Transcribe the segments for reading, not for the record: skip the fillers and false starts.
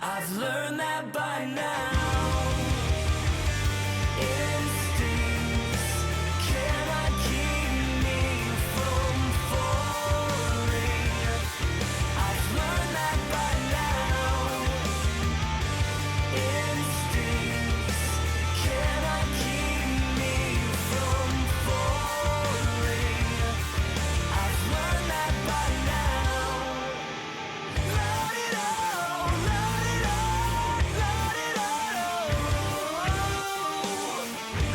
I've learned that by now. Instincts cannot keep me from falling. I've learned that by now. Instincts cannot keep me from falling. I've learned that by now. Let it all, let it all, let it all.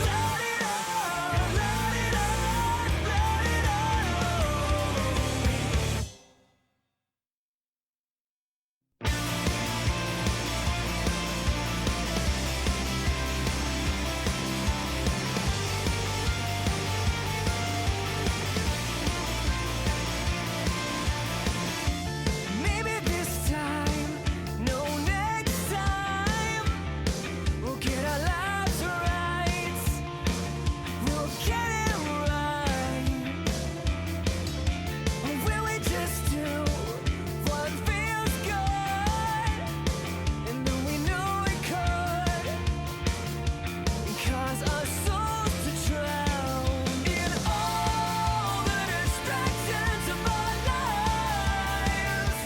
Let it all, let it all, let it Maybe this time, no, next time, we'll get our lives right. We'll get it right. Or will we just do what feels good? And then we knew we could, cause our souls to drown in all the distractions of our lives.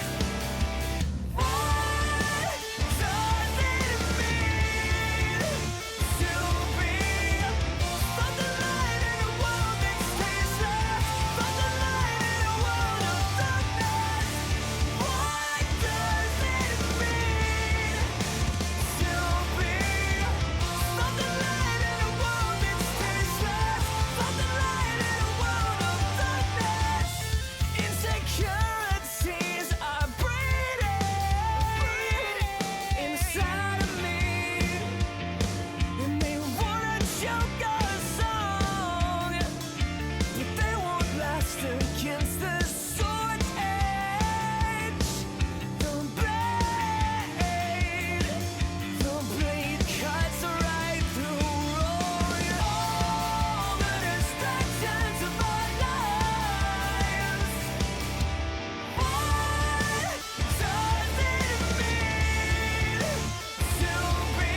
What does it mean to be from the light in a world that's tasteless, from the light in a world of darkness? What does it mean to be from the light in a world that's tasteless, from the light in a world of darkness? Insecurities are breeding inside of me, and they wanna choke our song, but they won't last against the sword's edge. The blade cuts right through all the distractions of our lives. What does it mean to be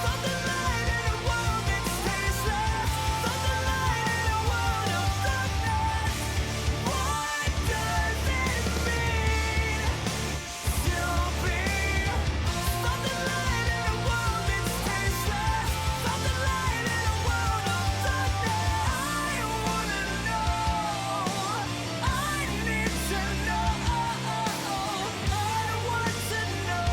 from the light in a world that's tasteless, from the light in a world of darkness? What does it mean to be from the light in a world that's tasteless, from the light in a world of darkness? I wanna know. I need to know. I want to know.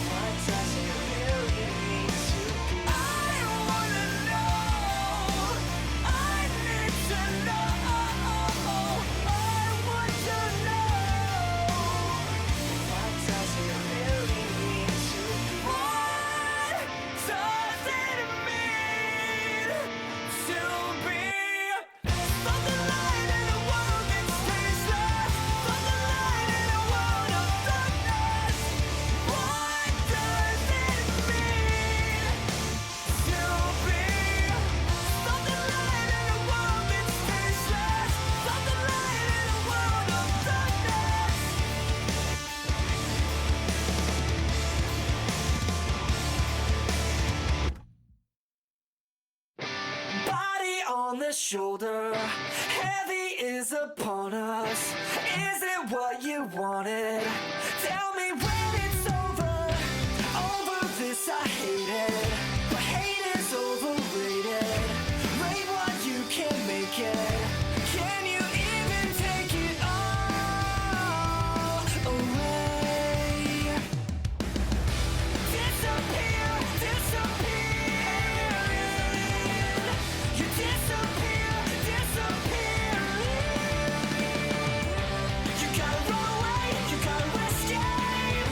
What does it really mean to be? I wanna know. I need to know. I want to know. What does it really mean to be? What does it mean to be from the light in a world that's tasteless, from the light in a world of darkness? What does it mean to be from the light in a world that's tasteless, from the light in a world of darkness? Body on the shoulder, heavy is upon us. Is it what you wanted? Tell me when it's over. Over this I hate it, but hate is overrated. Rate what you can make it. Can you even take it all away? Disappear, disappearing. You disappear, disappearing. You gotta run away, you gotta escape.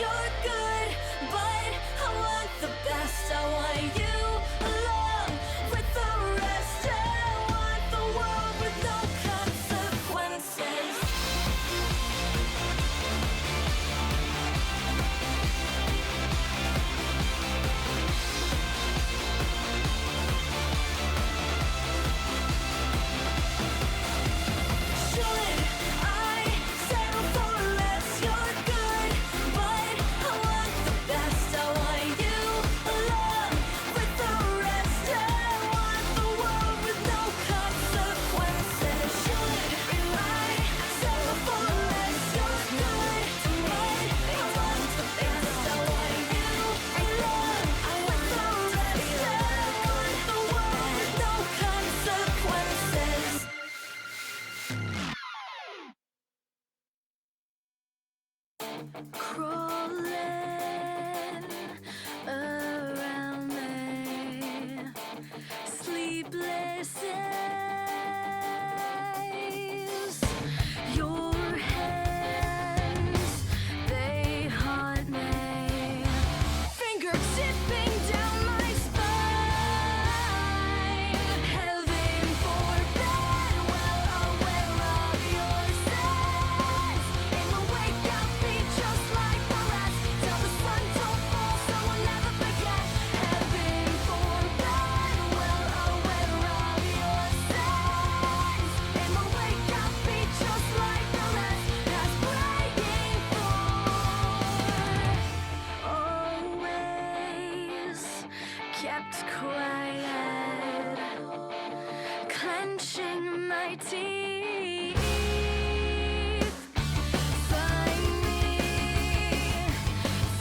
you're good, but I want the best. I want you along with the rest. I want the world with no consequences. Should I settle for less? You're good, but I want the best. I want you along with the rest. I want the world with no consequences. Should I settle for less? You're good, but I want the best. I want you along with the rest. I want the world with no consequences. Crawling around me, sleepless eyes. Your hands, they haunt me. Finger tipping down my spine. Heaven forbid, well aware of your signs. It will wake up me just like the rest. Till the sun don't fall, so we'll never forget. Heaven forbid, well aware of your signs. It will wake up me just like the rest. That's praying for always kept quiet, clenching my teeth. Find me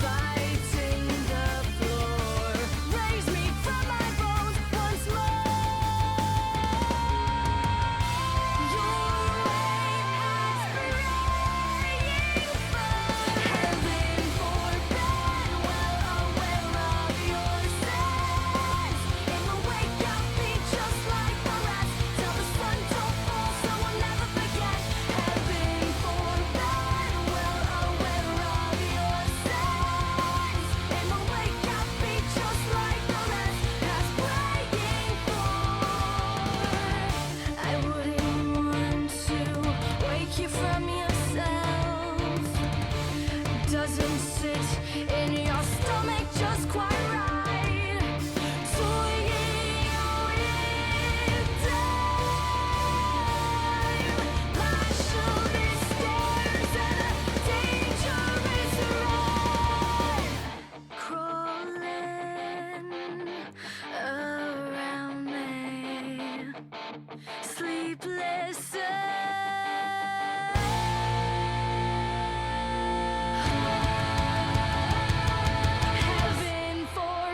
fighting the floor. Raise me from my bones once more. Your weight as praying for heaven forbid, well aware of your signs. It will wake up me just like the rest. Till the sun don't fall, so we'll never forget. Heaven forbid, well aware of your signs. It will wake up me just like the rest. That's praying for. I wouldn't want to wake you from yourself. Doesn't sit in your stomach just quite right. Toying with time. My shoulder stares at a dangerous ride. Crawling around me, sleepless heaven for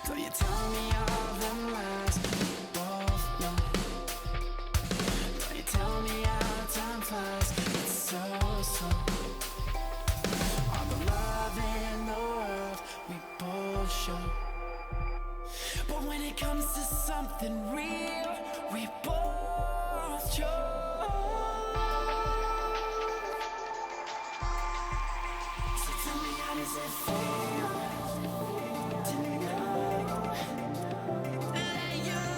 Though you tell me all them lies, we both know. Though you tell me how time flies, it's so slow. All the love in the world, we both show. But when it comes to something real, we both choke. So tell me, how does it feel to know that your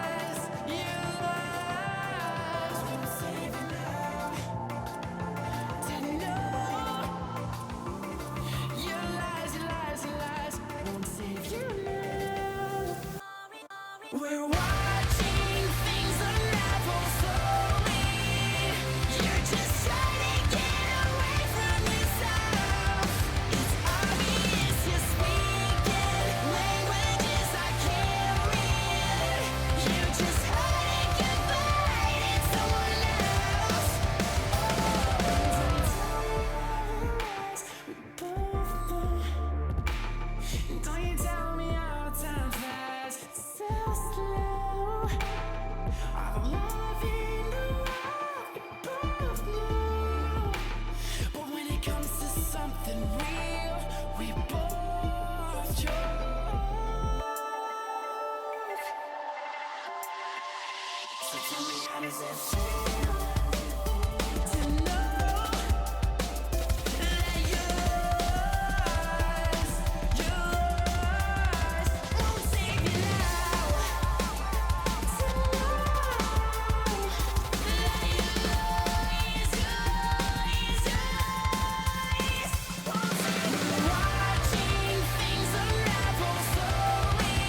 lies won't save you now? To know your lies won't save you now. We're watching things unravel slowly. You're just trying to get away from yourself. It's obvious you're speaking languages I can't read. You're just hiding goodbye in someone else. We both know. Don't you tell me how time flies so slow. All the love in the world, we both know. But when it comes to something real, we both choke. So tell me, how does it feel to know that your lies won't save you now? To know that your lies won't save you. Watching things unravel slowly.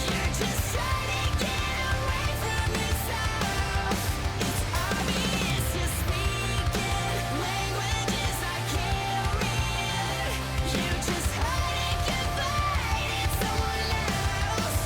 You're just trying to get away from yourself. It's obvious you're speaking languages I can't read. You're just hiding goodbye in someone else.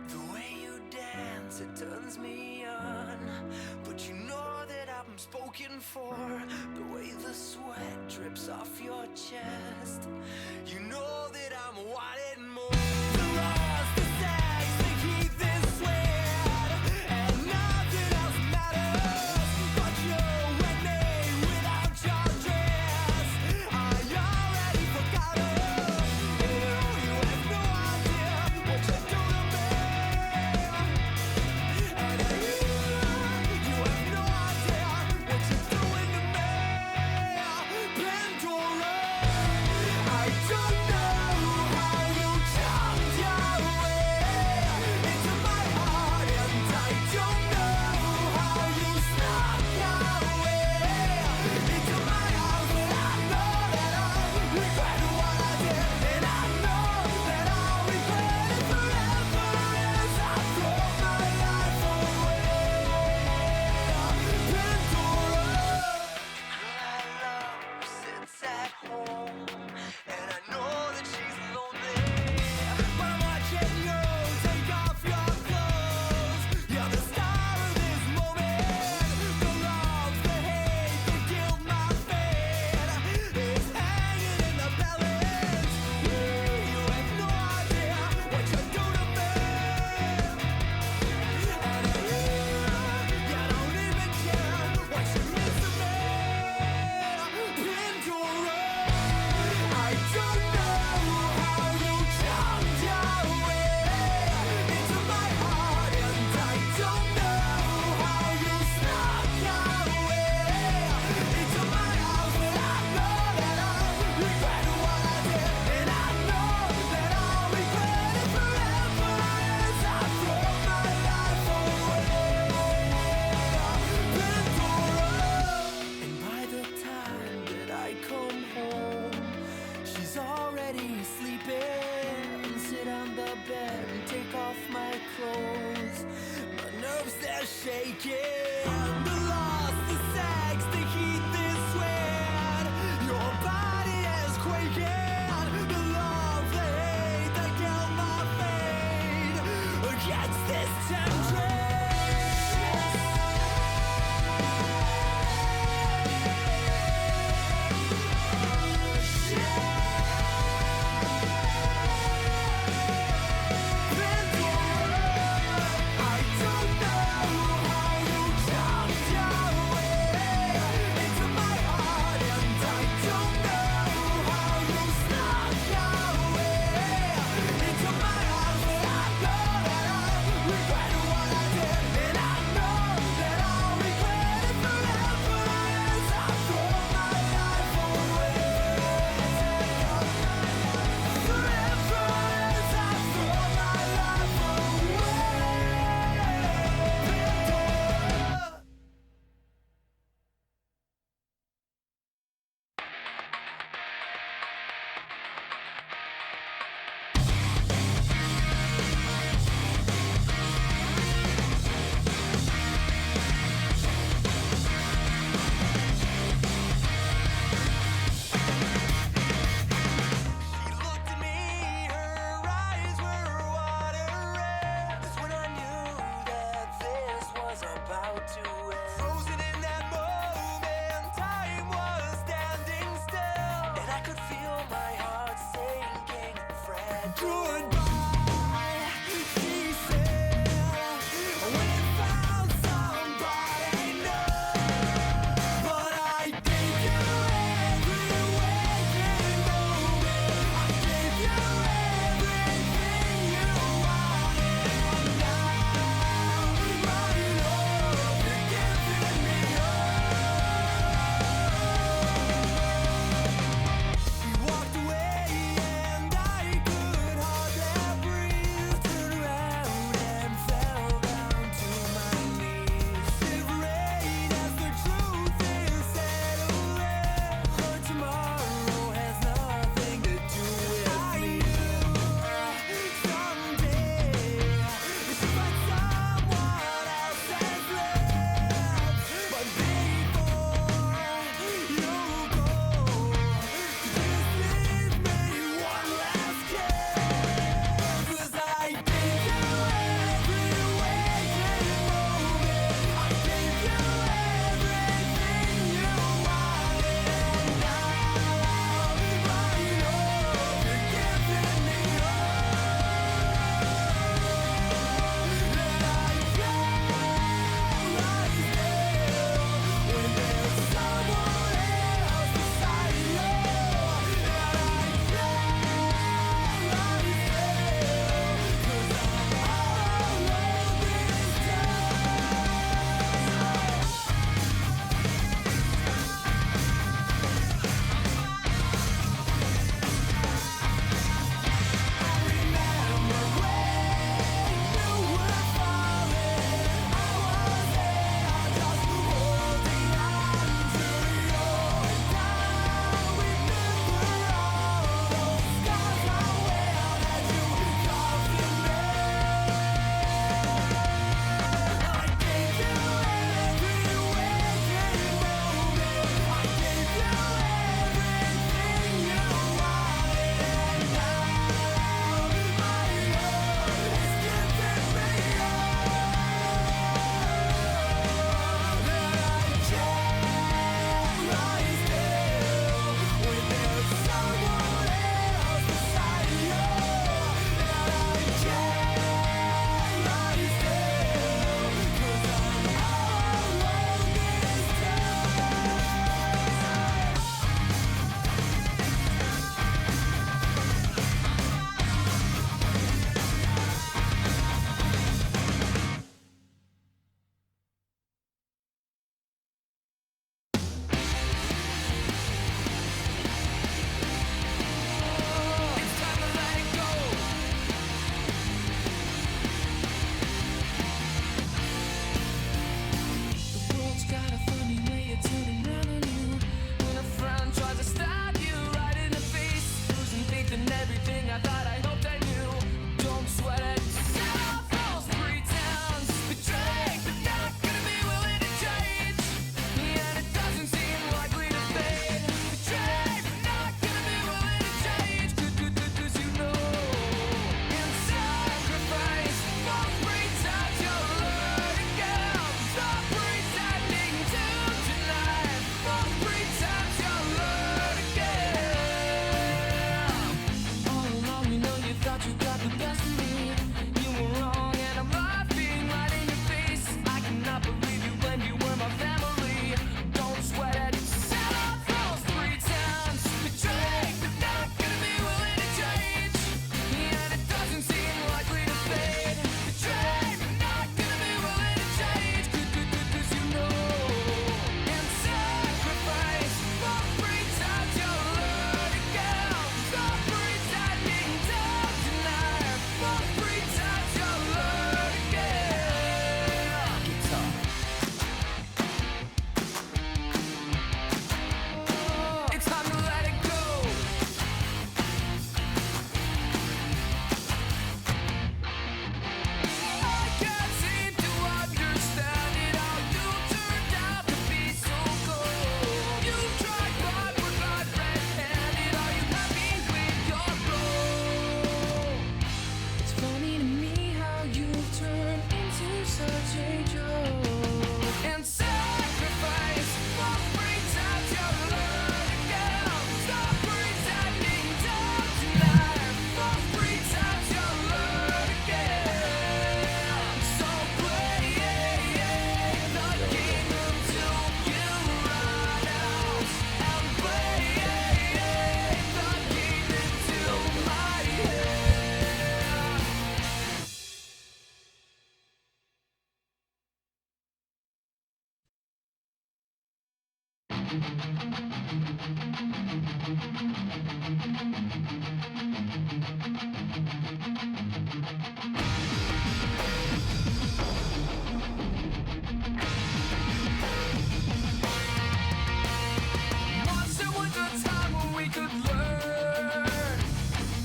The way you dance, it turns me on. But you know that I'm spoken for. The way the sweat drips off your chest, you know that I'm wanting more. The laws, the sex, the heat, this sweat, and nothing else matters. But you and me without your dress, I already forgot her. You have no idea what you do to me. And you have no idea what you're doing to me. Pandora, I don't know how you Once there was a time when we could learn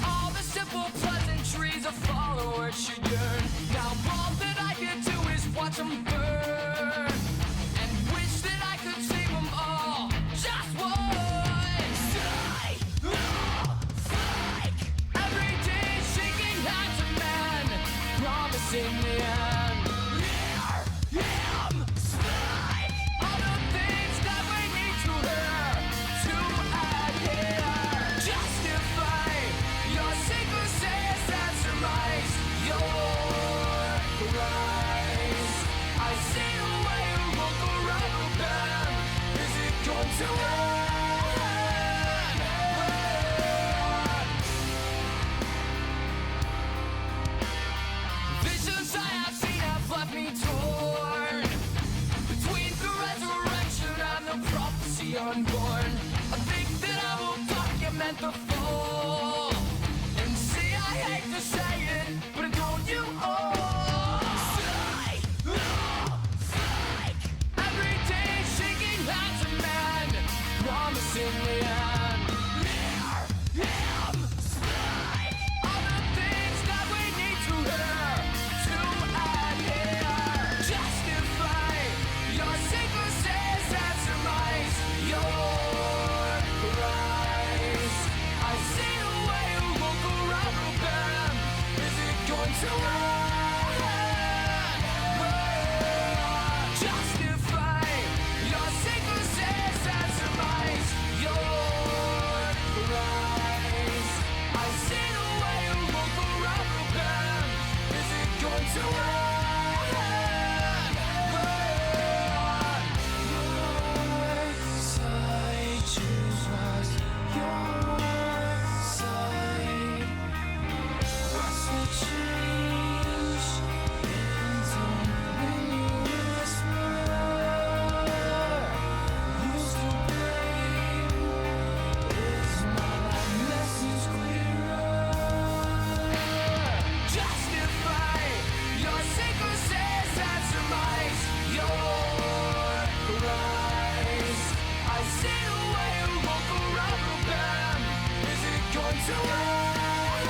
all the simple pleasantries a follower should yearn. Now all that I can do is watch them burn and wish that I could save them all just once. Like every day shaking hands of man, promising the end. Hear him speak all the things that we need to hear to adhere. Justify your secrecies and surmise your rise. I see the way you look around the bend. Is it going to end? Visions I have seen have left me torn between the resurrection and the prophecy unborn. I think that I will document the fall and see, I hate to say it, but I told you all. Fake every day shaking hands of man, promising the end. Hear him speak all the things that we need to hear to adhere. Justify your secrecies and surmise your rise. I see the way you look around the bend. Is it going to end? Justify your secrecies and surmise your rise. I see the way you look around the bend. Is it going to end? Your side, choose what's your side. What's the change in tone when you whisper? Who's to blame? Is my message clearer? Justify your secrecies and surmise your rise. I see the way you look around the bend. Is it going to end?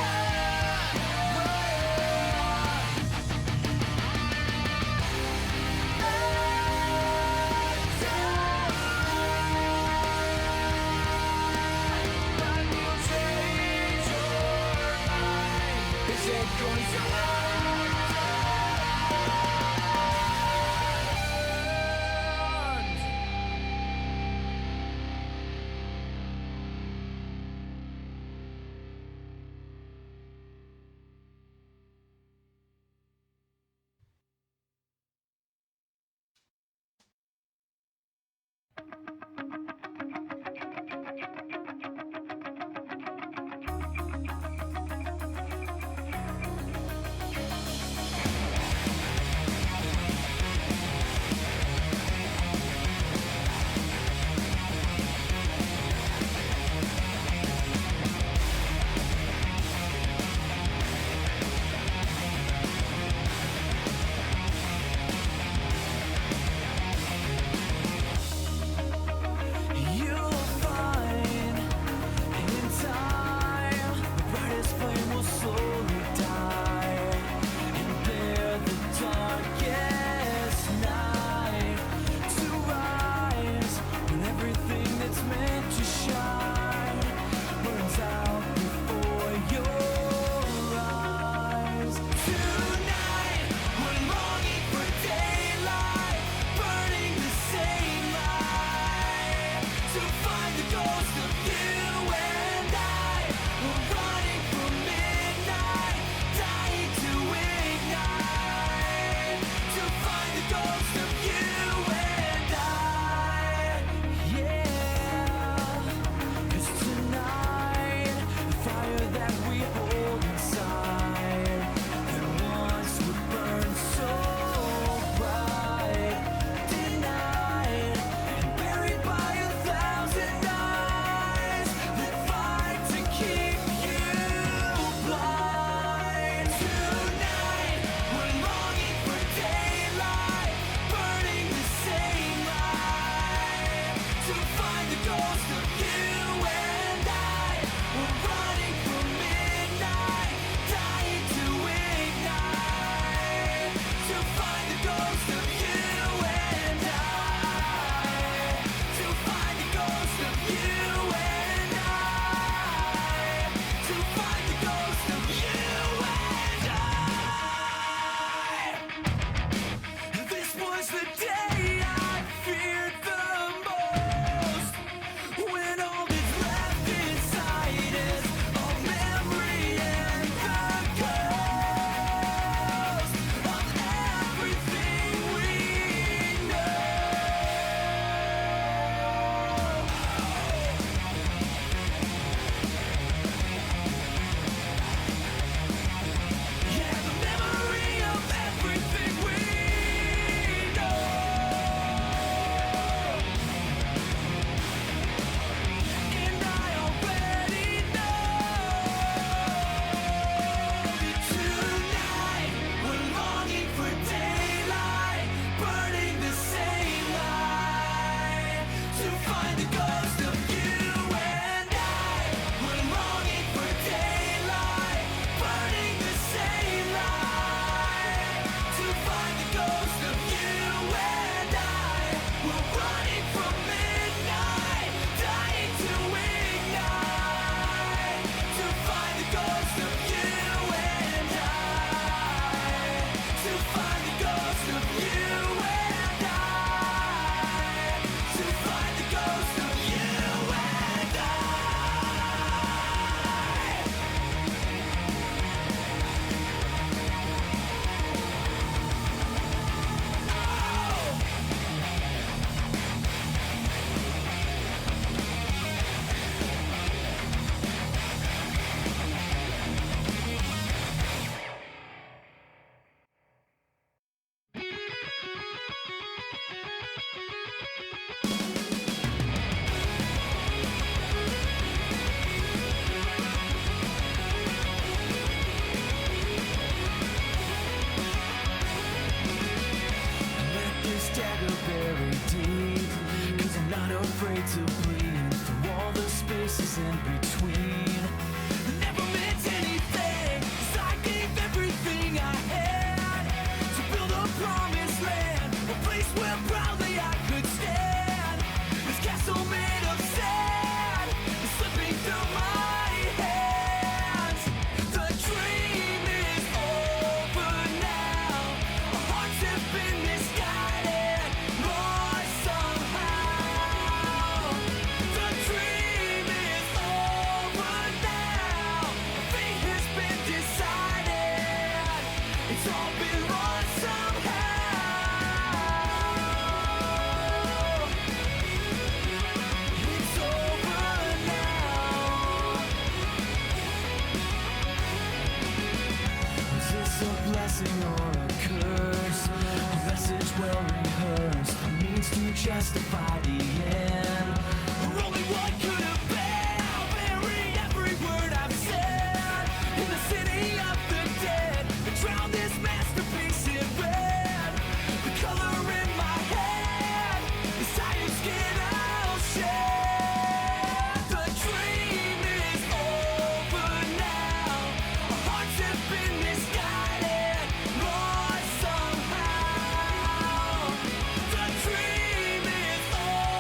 When you change your mind, is it going to end? very deep, 'cause I'm not afraid to bleed through all the spaces in between. Never meant anything, 'cause I gave everything I had to build a promised land, a place where proudly I could stand. This castle made of sand is slipping through my hands. The dream is over now. Our hearts have been misguided, lost somehow. The dream is over now. Our fate has been decided. It's all been lost somehow. It's over now. Is this a blessing or a curse? A message well rehearsed, a means to justify the end, or only what could have been. I'll bury every word I've said in the city of the dead, and drown this masterpiece in red. The color in my head is tired skin I'll shed. The dream is over now. Our hearts have been misguided, lost somehow. The dream is over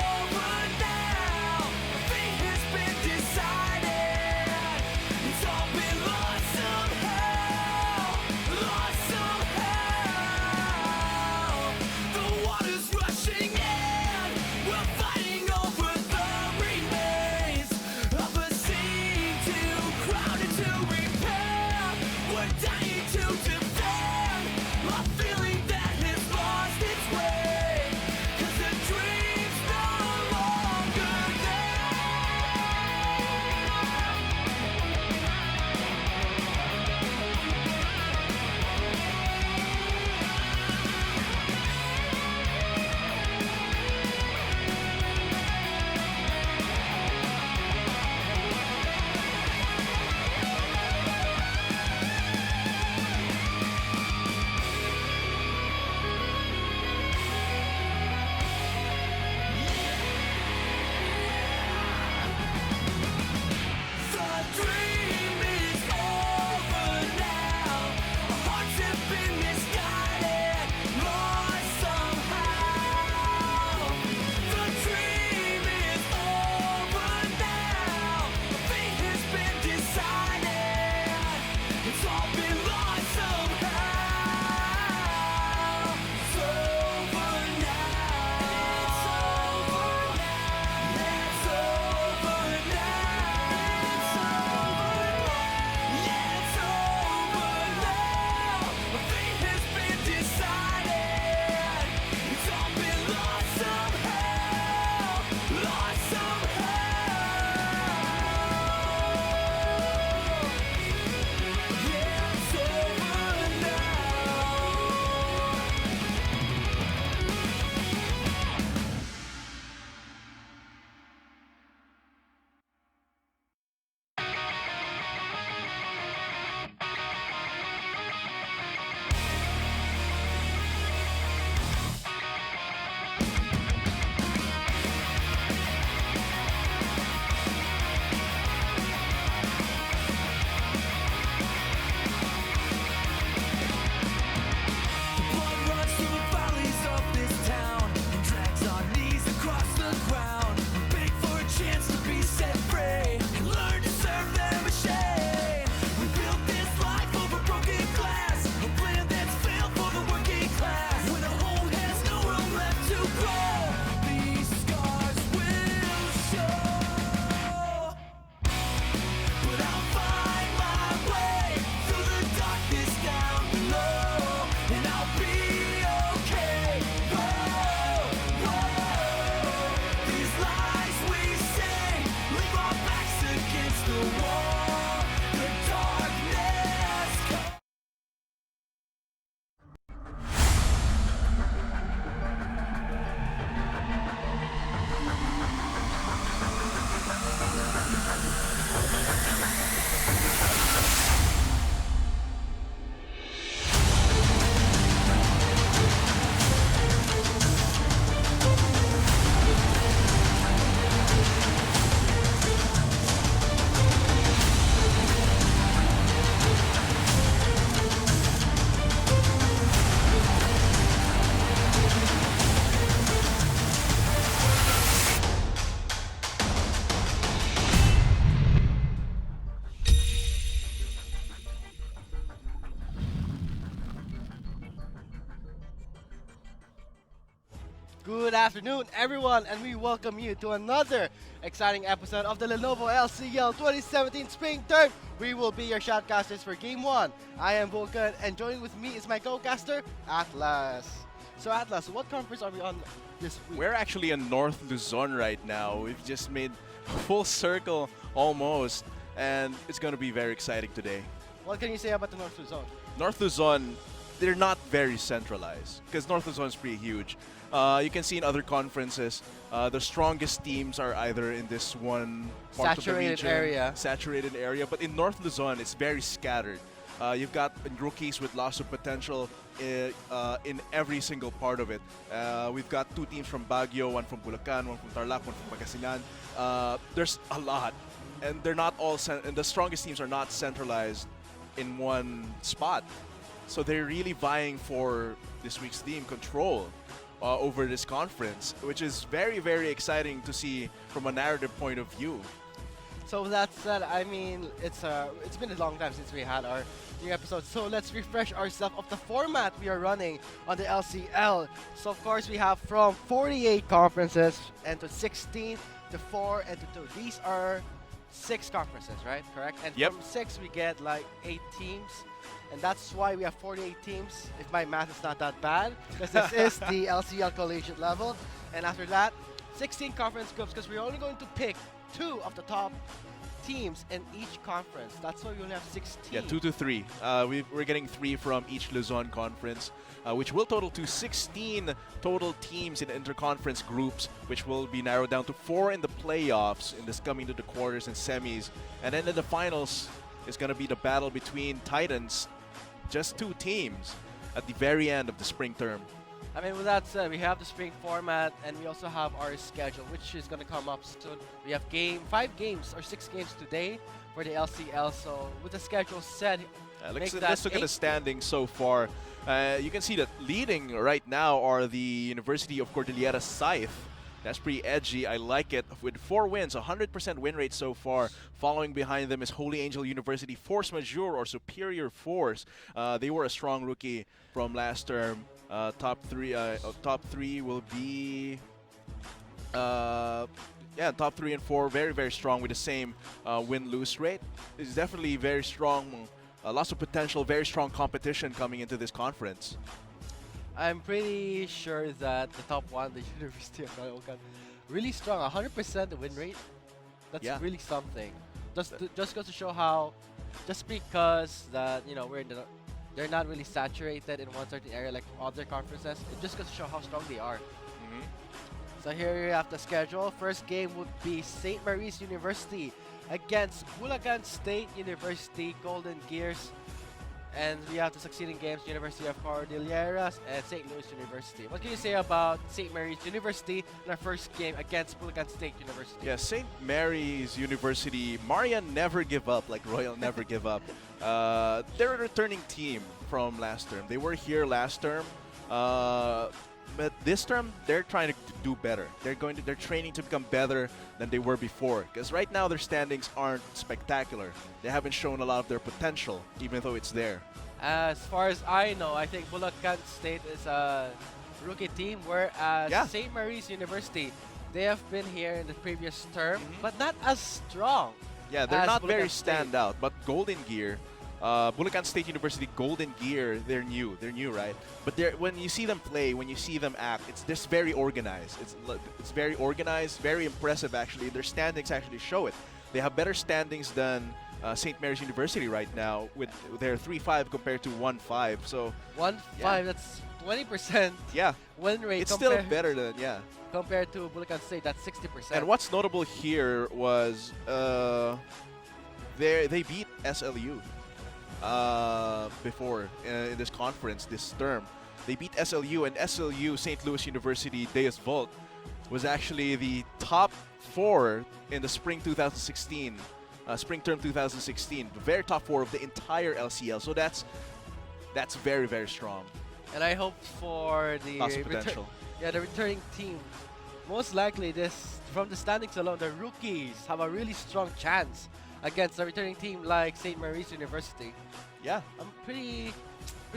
Good afternoon, everyone, and we welcome you to another exciting episode of the Lenovo LCL 2017 Spring Term. We will be your shoutcasters for Game 1. I am Vulcan, and joining with me is my co-caster, Atlas. So, Atlas, what conference are we on this week? We're actually in North Luzon right now. We've just made full circle almost, and it's going to be very exciting today. What can you say about the North Luzon? North Luzon, they're not very centralized because North Luzon is pretty huge. You can see in other conferences, the strongest teams are either in this one part of the Saturated region, area. saturated area. But in North Luzon, it's very scattered. You've got rookies with lots of potential in every single part of it. We've got two teams from Baguio, one from Bulacan, one from Tarlac, one from Pangasinan. There's a lot, and they're not all. And the strongest teams are not centralized in one spot. So they're really vying for this week's team control over this conference, which is very, very exciting to see from a narrative point of view. So with that said, I mean, it's been a long time since we had our new episode. So let's refresh ourselves of the format we are running on the LCL. So of course we have from 48 conferences and to 16 to 4 and to 2. These are 6 conferences, right? Correct? And Yep. from 6 we get like 8 teams. And that's why we have 48 teams, if my math is not that bad, because this is the LCL collegiate level. And after that, 16 conference groups, because we're only going to pick 2 of the top teams in each conference. That's why we only have 16. Yeah, 2 to 3. We're getting 3 from each Luzon conference, which will total to 16 total teams in interconference groups, which will be narrowed down to 4 in the playoffs in this coming to the quarters and semis. And then in the finals, it's going to be the battle between Titans, just 2 teams at the very end of the spring term. I mean, with that said, we have the spring format, and we also have our schedule, which is going to come up soon. We have 5 games or 6 games today for the LCL. So with the schedule set, Let's that look at the 8. standings so far. You can see that leading right now are the University of Cordillera Scythe. That's pretty edgy. I like it. With 4 wins, 100% win rate so far. Following behind them is Holy Angel University Force Majeure or Superior Force. They were a strong rookie from last term. Top three will be top 3 and 4, very, very strong with the same win-lose rate. It's definitely very strong, lots of potential, very strong competition coming into this conference. I'm pretty sure that the top one, the University of Caloocan, really strong, 100% the win rate. That's Yeah. really something. Just goes to show how, just because that they're not really saturated in one certain area like other conferences, it just goes to show how strong they are. So here you have the schedule. First game would be St. Mary's University against Bulacan State University Golden Gears. And we have the succeeding games, University of Cordilleras and St. Louis University. What can you say about St. Mary's University in our first game against Bulacan State University? Yeah, St. Mary's University, Marian never give up, like Royal never give up. They're a returning team from last term. They were here last term, but this term they're trying to do better. They're training to become better than they were before. Because right now their standings aren't spectacular. They haven't shown a lot of their potential, even though it's there. As far as I know, I think Bulacan State is a rookie team, whereas Yeah. St. Mary's University, they have been here in the previous term, but not as strong. Yeah, they're as not very Bulacan State. standout, but Golden Gear, Bulacan State University Golden Gear, they're new, right? But when you see them play, when you see them act, it's just very organized. It's very organized, very impressive actually. Their standings actually show it. They have better standings than St. Mary's University right now with their 3-5 compared to 1-5. So 1-5, Yeah. that's 20% yeah, win rate it's still better than compared to Bulacan State, that's 60%. And what's notable here was they beat SLU before in this conference this term. They beat SLU, and SLU, St. Louis University Deus Vult, was actually the top 4 in the spring 2016, spring term 2016, the very top 4 of the entire LCL. So that's very, very strong. And I hope for the Lots of potential. the returning team. Most likely, from the standings alone, the rookies have a really strong chance against a returning team like St. Mary's University. Yeah. I'm pretty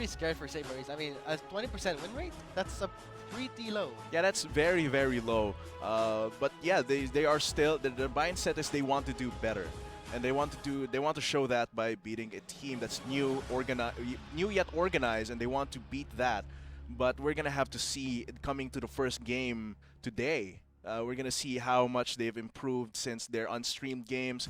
scared for St. Mary's. I mean, a 20% win rate, that's a pretty low. Yeah, that's very, very low. But yeah, they are still the mindset is they want to do better, and they want to show that by beating a team that's new yet organized, and they want to beat that. But we're gonna have to see it coming to the first game today. We're gonna see how much they've improved since their unstreamed games,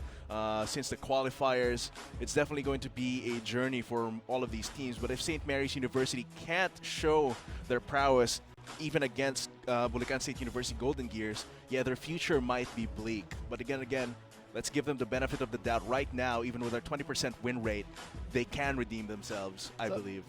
since the qualifiers. It's definitely going to be a journey for all of these teams. But if St. Mary's University can't show their prowess even against Bulacan State University Golden Gears, yeah, their future might be bleak. But again, let's give them the benefit of the doubt. Right now, even with our 20% win rate, they can redeem themselves, I believe.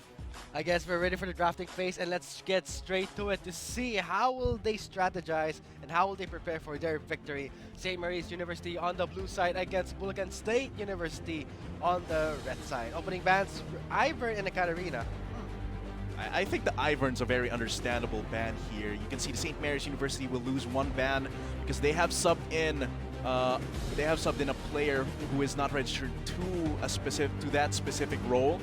I guess we're ready for the drafting phase, and let's get straight to it to see how will they strategize and how will they prepare for their victory. St. Mary's University on the blue side against Bulacan State University on the red side. Opening bans, Ivor and Ekaterina. I think the Ivern's a very understandable ban here. You can see the St. Mary's University will lose one ban because they have subbed in a player who is not registered to that specific role.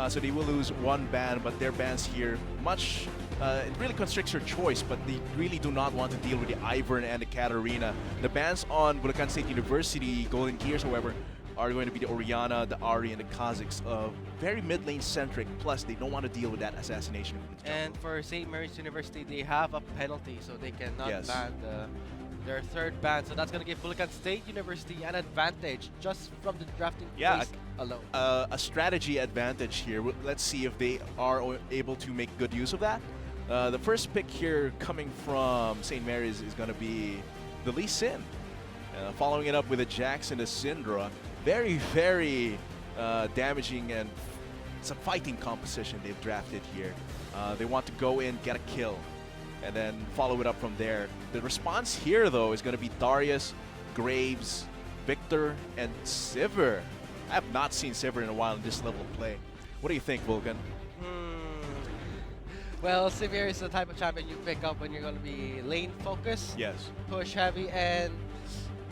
So they will lose one ban, but their bans here it really constricts your choice, but they really do not want to deal with the Ivern and the Katarina. The bans on Bulacan State University Golden Gears, however, are going to be the Oriana, the Ari, and the Kazakhs. Very mid-lane centric, plus they don't want to deal with that assassination. And for St. Mary's University, they have a penalty, so they cannot ban their third ban. So that's going to give Bulacan State University an advantage just from the drafting phase alone. A strategy advantage here. Let's see if they are able to make good use of that. The first pick here coming from St. Mary's is going to be the Lee Sin. Following it up with a Jackson, a Syndra. Very, very damaging, and it's a fighting composition they've drafted here. They want to go in, get a kill, and then follow it up from there. The response here, though, is going to be Darius, Graves, Victor, and Sivir. I have not seen Sivir in a while in this level of play. What do you think, Vulcan? Well, Sivir is the type of champion you pick up when you're going to be lane focused, Yes. push heavy, and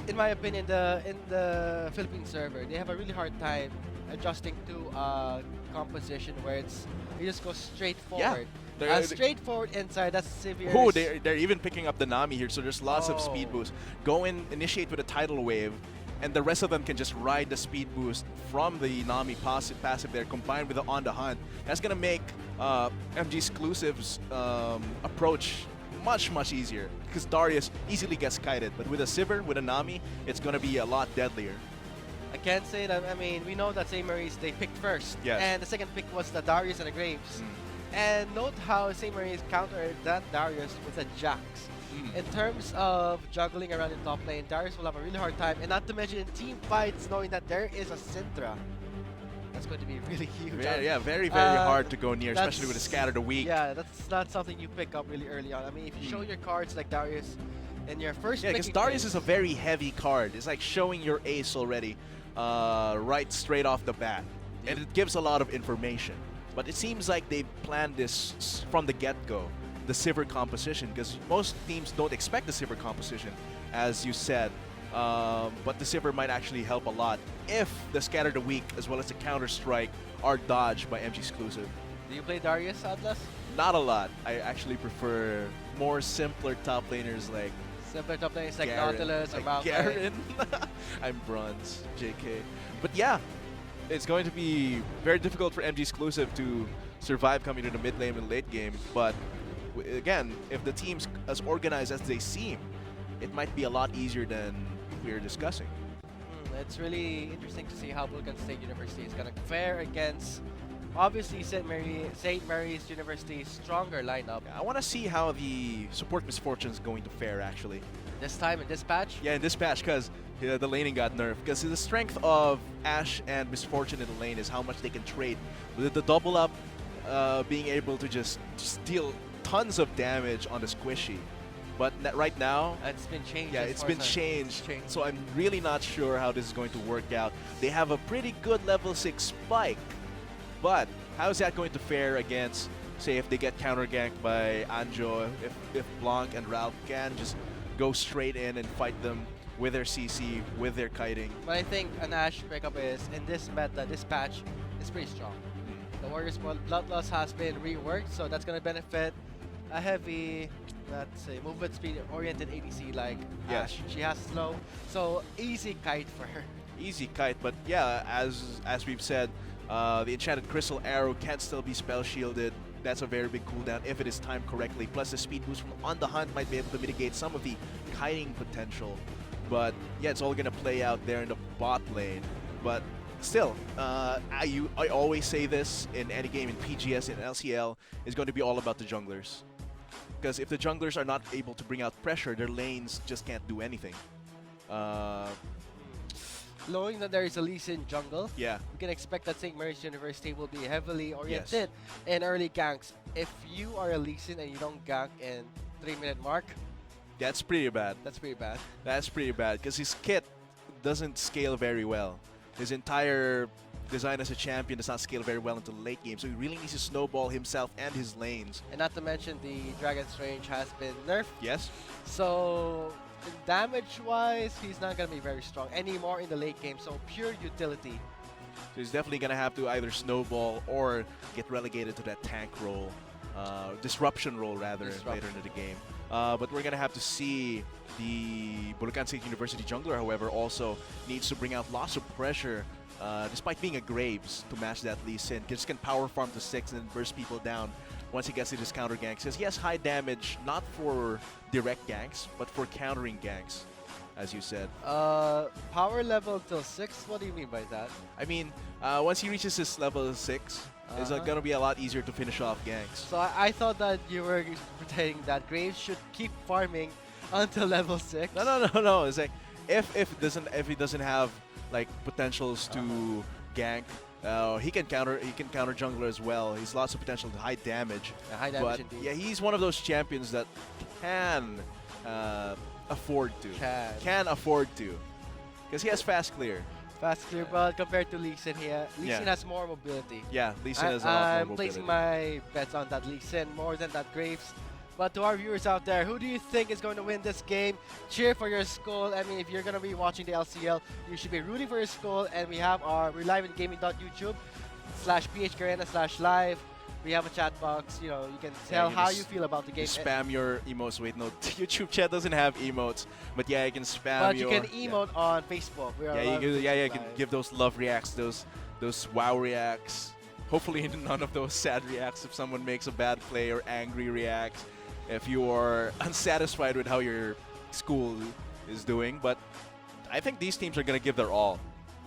in my opinion, in the Philippine server, they have a really hard time adjusting to a composition where you just go straight forward. Straightforward inside, that's Sivir's. Oh, they're even picking up the Nami here, so there's lots of speed boost. Go in, initiate with a tidal wave, and the rest of them can just ride the speed boost from the Nami passive there, combined with the On the Hunt. That's gonna make MG Exclusive's approach much easier, because Darius easily gets kited, but with a Sivir, with a Nami, it's gonna be a lot deadlier. I can't say that. I mean, we know that St. Mary's, they picked first, Yes. and the second pick was the Darius and the Graves. And note how St. Mary's countered that Darius with a Jax. In terms of juggling around in top lane, Darius will have a really hard time, and not to mention in team fights, knowing that there is a Syndra. That's going to be really huge. Very hard to go near, especially with a Scatter the Weak. Yeah, that's not something you pick up really early on. I mean, if you show your cards like Darius in your first Yeah, because Darius is a very heavy card. It's like showing your ace already, right straight off the bat. And it gives a lot of information. But it seems like they planned this from the get-go, the Sivir composition, because most teams don't expect the Sivir composition, as you said. But the Sivir might actually help a lot if the Scatter the Weak as well as the Counter Strike are dodged by MG Exclusive. Do you play Darius, Atlas? Not a lot. I actually prefer more simpler top laners like Simpler top lanes like Garen, Nautilus or like Malphite. Garen. I'm bronze, JK. But yeah, it's going to be very difficult for MG Exclusive to survive coming to the mid lane and late game. But again, if the team's as organized as they seem, it might be a lot easier than we are discussing. It's really interesting to see how Bulacan State University is going to fare against, obviously, St. Mary's University's stronger lineup. I want to see how the support Misfortune is going to fare, actually. This time in this patch? Yeah, in this patch, because the laning got nerfed. Because the strength of Ashe and Misfortune in the lane is how much they can trade. With the double up, being able to just deal tons of damage on the squishy. But right now, It's been changed. yeah, as it's far been as changed. changed. So I'm really not sure how this is going to work out. They have a pretty good level 6 spike. But how is that going to fare against, say, if they get counter ganked by Anjo, if Blanc and Ralph can just go straight in and fight them with their CC, with their kiting. But I think an Ashe pickup is, in this meta, this patch, is pretty strong. The Warriors Bloodlust has been reworked, so that's going to benefit a heavy, let's say, movement speed oriented ADC like Yeah. Ash. She has slow, so easy kite for her. Easy kite, but yeah, as we've said, the enchanted crystal arrow can still be spell shielded. That's a very big cooldown if it is timed correctly. Plus the speed boost from On the Hunt might be able to mitigate some of the kiting potential. But yeah, it's all gonna play out there in the bot lane. But still, I always say this in any game in PGS and LCL is going to be all about the junglers. Because if the junglers are not able to bring out pressure, their lanes just can't do anything. Knowing that there is a Lee Sin jungle, Yeah. we can expect that St. Mary's University will be heavily oriented in early ganks. If you are a Lee Sin and you don't gank in 3-minute mark, That's pretty bad. that's pretty bad. That's pretty bad because his kit doesn't scale very well. His entire design as a champion does not scale very well into the late game, so he really needs to snowball himself and his lanes. And not to mention the Dragon's range has been nerfed, Yes? so damage-wise, he's not going to be very strong anymore in the late game, so pure utility. So he's definitely going to have to either snowball or get relegated to that tank role, disruption role rather, later into the game. But we're going to have to see the Bulacan State University jungler, however, also needs to bring out lots of pressure despite being a Graves to match that Lee Sin. Just can power farm to 6 and then burst people down once he gets to his counter ganks. Because he has high damage, not for direct ganks, but for countering ganks, as you said. Power level till 6? What do you mean by that? I mean, once he reaches his level 6, it's going to be a lot easier to finish off ganks. So I thought that you were pretending that Graves should keep farming until level 6. No. It's like if he doesn't have like potentials to gank, he can counter jungler as well. He's lots of potential to high damage. High damage But indeed. yeah, he's one of those champions that can afford to. Can afford to. Because he has fast clear. Fast clear, but compared to Lee Sin here, Lee Yeah. Sin has more mobility. Yeah, Lee Sin has a lot more I'm mobility. placing my bets on that Lee Sin more than that Graves. But to our viewers out there, who do you think is going to win this game? Cheer for your skull. I mean, if you're going to be watching the LCL, you should be rooting for your skull. And we're live in gaming.youtube/phgarena/live. We have a chat box. You know, you can tell you how just- you feel about the game. You spam your emotes. Wait, no, YouTube chat doesn't have emotes. But yeah, you can spam But you your... can emote on Facebook. We are Yeah, live you on can Facebook Live. give those love reacts, those wow reacts. Hopefully none of those sad reacts if someone makes a bad play or angry reacts. If you are unsatisfied with how your school is doing, but I think these teams are gonna give their all.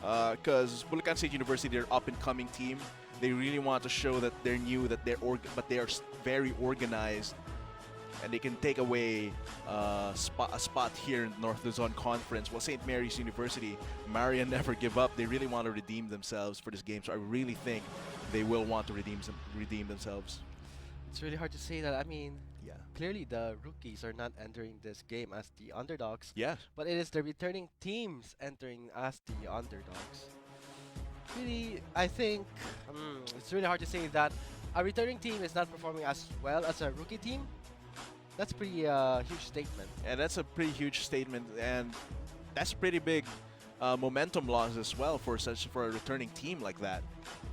Because Bulacan State University, they're an up-and-coming team. They really want to show that they're new, that but they are very organized, and they can take away a spot here in North Luzon Conference. Well, St. Mary's University, Maria never give up. They really want to redeem themselves for this game, so I really think they will want to redeem themselves. It's really hard to say that. I mean, Yeah. clearly the rookies are not entering this game as the underdogs, Yeah. but it is the returning teams entering as the underdogs. Really, I think it's really hard to say that a returning team is not performing as well as a rookie team. That's pretty huge statement. And that's a pretty huge statement, and that's a pretty big momentum loss as well for a returning team like that.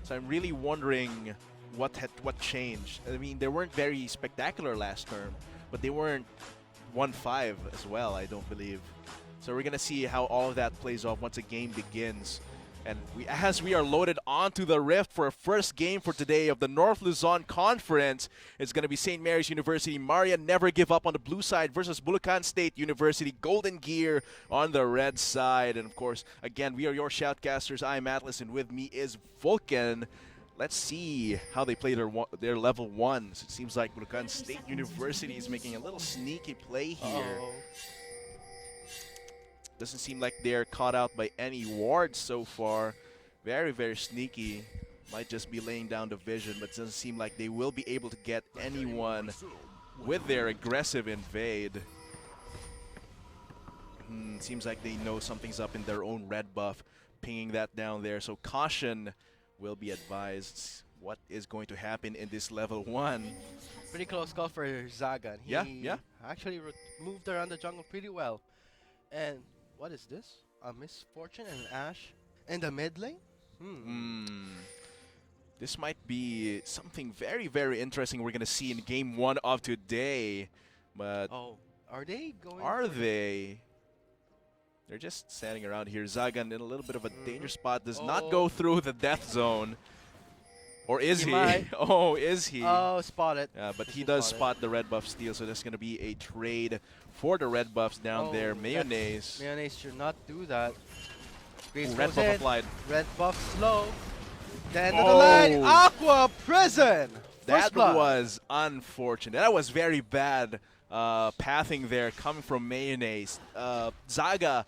So I'm really wondering what changed. I mean, they weren't very spectacular last term, but they weren't 1-5 as well, I don't believe. So we're gonna see how all of that plays off once a game begins. And as we are loaded onto the Rift for a first game for today of the North Luzon Conference, it's going to be St. Mary's University, Maria Never Give Up on the blue side versus Bulacan State University, Golden Gear on the red side. And of course, again, we are your shoutcasters. I'm Atlas, and with me is Vulcan. Let's see how they play their level 1s. It seems like Bulacan State University is making a little sneaky play here. Doesn't seem like they're caught out by any wards so far. Very, very sneaky. Might just be laying down the vision, but it doesn't seem like they will be able to get anyone with their aggressive invade. Seems like they know something's up in their own red buff, pinging that down there. So caution will be advised. What is going to happen in this level 1? Pretty close call for Zagan. He Yeah. actually moved around the jungle pretty well. And what is this? A Misfortune and an Ash in the mid lane? This might be something very, very interesting we're going to see in game 1 of today. But Oh, are they going? are for the- they? They're just standing around here. Zagan in a little bit of a danger spot. Does not Oh. go through the death zone. Or is He he? might. Oh, is he? Oh, spotted. Yeah, but he He does spotted. spot the red buff steal, so there's going to be a trade for the red buffs down there. Oh, Mayonnaise. Mayonnaise should not do that. Grace Ooh, red goes buff in. applied. Red buff slow. The end of the line. Oh. Aqua Prison. That First blood. was unfortunate. That was very bad pathing there coming from Mayonnaise. Zaga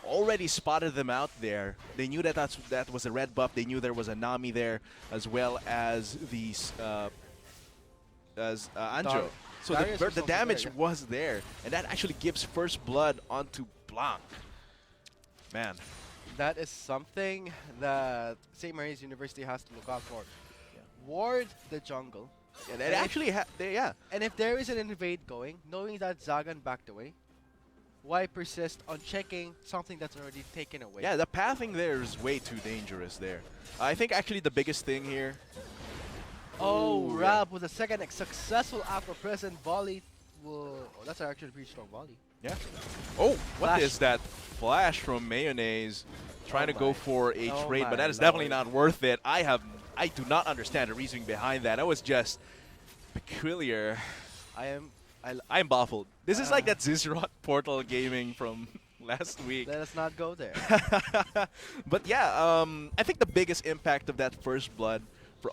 already spotted them out there. They knew that that was a red buff. They knew there was a Nami there as well as the Anjo. So Darius was the also damage there, yeah. was there, and that actually gives first blood onto Blanc. Man, That is something that St. Mary's University has to look out for. Ward the jungle. and it actually yeah. And if there is an invade going, knowing that Zagan backed away, why persist on checking something that's already taken away? Yeah, the pathing there is way too dangerous there. I think actually the biggest thing here. Oh, Ooh, Rab with a second successful Aqua Prison volley. Oh, that's actually a pretty strong volley. Yeah. Oh, what Flash. is that flash from Mayonnaise? Trying Oh to go my. for a Oh trade, my but that is definitely lord. not worth it. I do not understand the reasoning behind that. That was just peculiar. I'm baffled. This is like that Zizrot Portal gaming from last week. Let us not go there. But yeah, I think the biggest impact of that first blood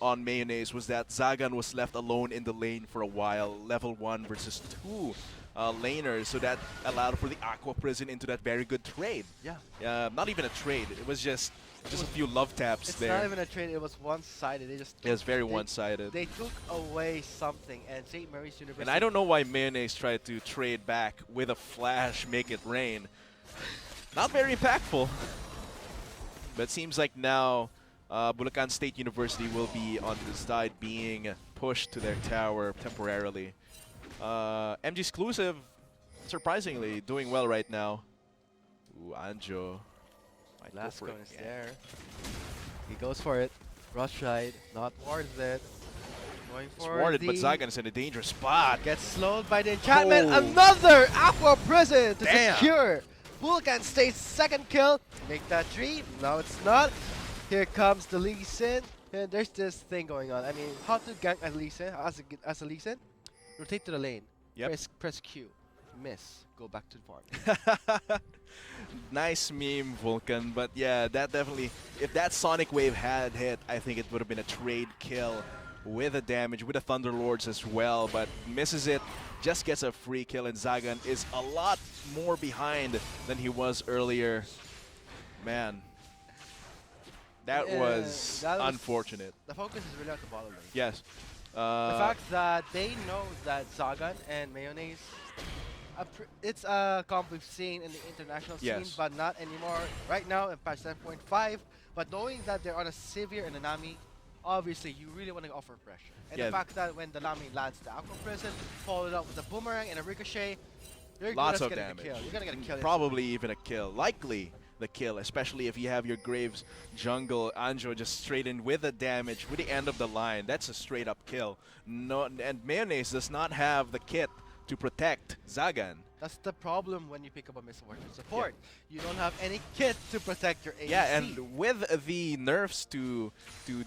on Mayonnaise was that Zagan was left alone in the lane for a while, level 1 versus 2 laners, so that allowed for the Aqua Prison into that very good trade. Yeah. Not even a trade, it was just a few love taps It's there. not even a trade, it was one-sided. They just It was very they- one-sided. They took away something, and St. Mary's University. And I don't know why Mayonnaise tried to trade back with a flash, make it rain. Not very impactful. But it seems like now Bulacan State University will be on the side being pushed to their tower temporarily. MG Exclusive, surprisingly, doing well right now. Ooh, Anjo. Might go for Lasco it. is there. He goes for it. Rush ride, not worth it. Going It's for warded, the but Zagan is in a dangerous spot. gets slowed by the enchantment. Oh. Another Aqua Prison to Damn. secure Vulcan State's second kill. Make that 3. No, it's not. Here comes the Lee Sin. And there's this thing going on. I mean, how to gank a Lee Sin as a Lee Sin? Rotate to the lane. Yep. Press Q. Miss. Go back to the farm. Nice meme, Vulcan. But yeah, that definitely, if that Sonic Wave had hit, I think it would have been a trade kill with a damage, with the Thunderlords as well. But misses it, just gets a free kill, and Zagan is a lot more behind than he was earlier. Man, that Yeah, was that was- unfortunate. The focus is really at the bottom lane. Yes. The fact that they know that Zagan and Mayonnaise, it's a comp we've seen in the international scene, Yes. but not anymore right now in patch 10.5. But knowing that they're on a Sivir and a Nami, obviously you really want to offer pressure. And Yeah. the fact that when the Nami lands the Aqua Prison, followed up with a boomerang and a ricochet, you're Lots just of getting damage. a kill. You're gonna get a kill. Probably even a kill. Likely the kill, especially if you have your Graves jungle Anjo just straight in with the damage with the end of the line. That's a straight up kill. No, and Mayonnaise does not have the kit to protect Zagan. That's the problem when you pick up a Miss Fortune support. You don't have any kit to protect your ADC. Yeah, and with the nerfs to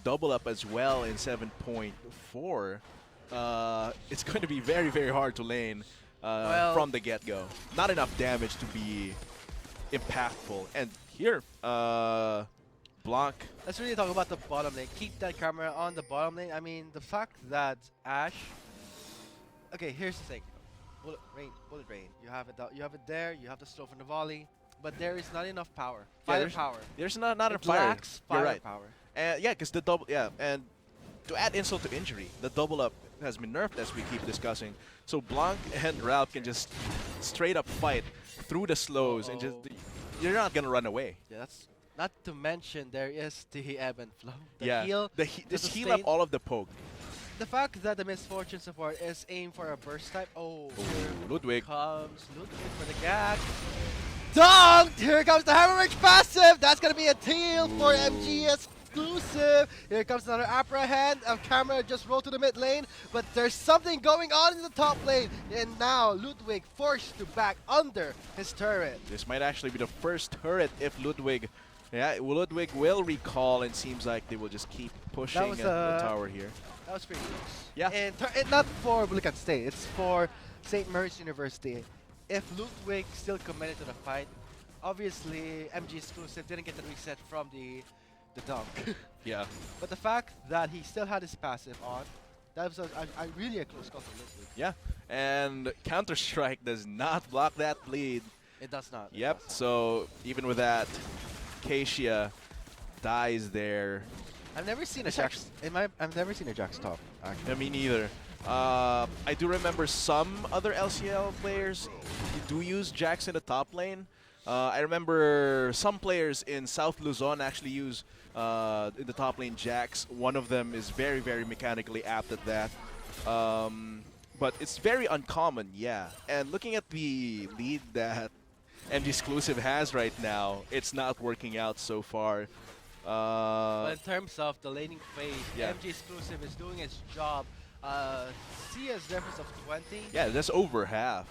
double up as well in 7.4, it's going to be very, very hard to lane Well- from the get-go. Not enough damage to be impactful. And here, Blanc. Let's really talk about the bottom lane. Keep that camera on the bottom lane. I mean, the fact that Ash. Okay, here's the thing. Bullet rain. You have it there. You have the slow from the volley, but there is not enough power. Yeah, Firepower. There's not a It fire. lacks You're right. firepower. Yeah, because the double, and to add insult to injury, the double up has been nerfed as we keep discussing. So Blanc and Ralph can just straight up fight through the slows and just, you're not gonna run away. Yeah, that's not to mention there is the ebb and flow. The yeah, heal. just heal sustain. up all of the poke. The fact that the Misfortune support is aimed for a burst type. Oh, here Ludwig. comes Ludwig for the gag. Dunked! Here comes the Hammer Ridge passive! That's gonna be a teal for Ooh. MGS Exclusive. Here comes another Opera hand. Camera just rolled to the mid lane, but there's something going on in the top lane. And now Ludwig forced to back under his turret. This might actually be the first turret if Ludwig will recall, and seems like they will just keep pushing was, the tower here. That was pretty close. Yeah. And not for Bulacan State, it's for St. Mary's University. If Ludwig still committed to the fight, obviously MG Exclusive didn't get the reset from the dunk. Yeah. But the fact that he still had his passive on, that was really a close call for Ludwig. Yeah. And Counter-Strike does not block that bleed. It does not. it Yep. does not. So even with that, Kasia dies there. I've never seen a Jax. I've never seen a Jax top. Actually. Me neither. I do remember some other LCL players do use Jax in the top lane. I remember some players in South Luzon actually use in the top lane Jax. One of them is very, very mechanically apt at that. But it's very uncommon, yeah. And looking at the lead that MG Exclusive has right now, it's not working out so far. But in terms of the laning phase, Yeah. MG Exclusive is doing its job. CS difference of 20. Yeah, that's over half.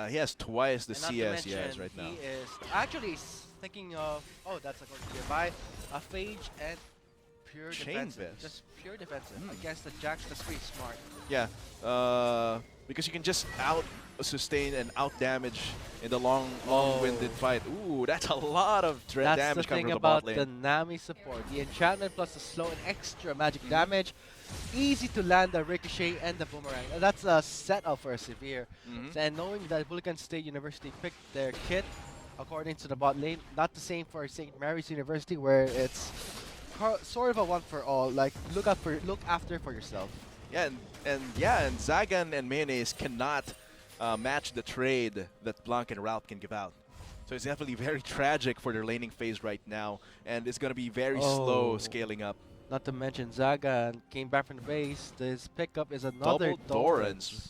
He has twice the And not to CS he has mention, right now. He is actually thinking of, that's going to be a buy, a Phage and pure Chain defensive. Vest. Just pure defensive against the Jax. That's pretty smart. Yeah, because you can just out sustain and out damage in the long-winded fight. Ooh, that's a lot of That's the damage coming thing from the bot about lane. the Nami support. The enchantment plus the slow and extra magic damage. Easy to land the ricochet and the boomerang. And that's a setup for a severe. And knowing that Bulacan State University picked their kit according to the bot lane, not the same for St. Mary's University where it's sort of a one for all. Like look after for yourself. Yeah, and Zagan and Mayonnaise cannot match the trade that Blanc and Ralph can give out. So it's definitely very tragic for their laning phase right now, and it's going to be very slow scaling up. Not to mention Zagan came back from the base. This pickup is another Double Dorans.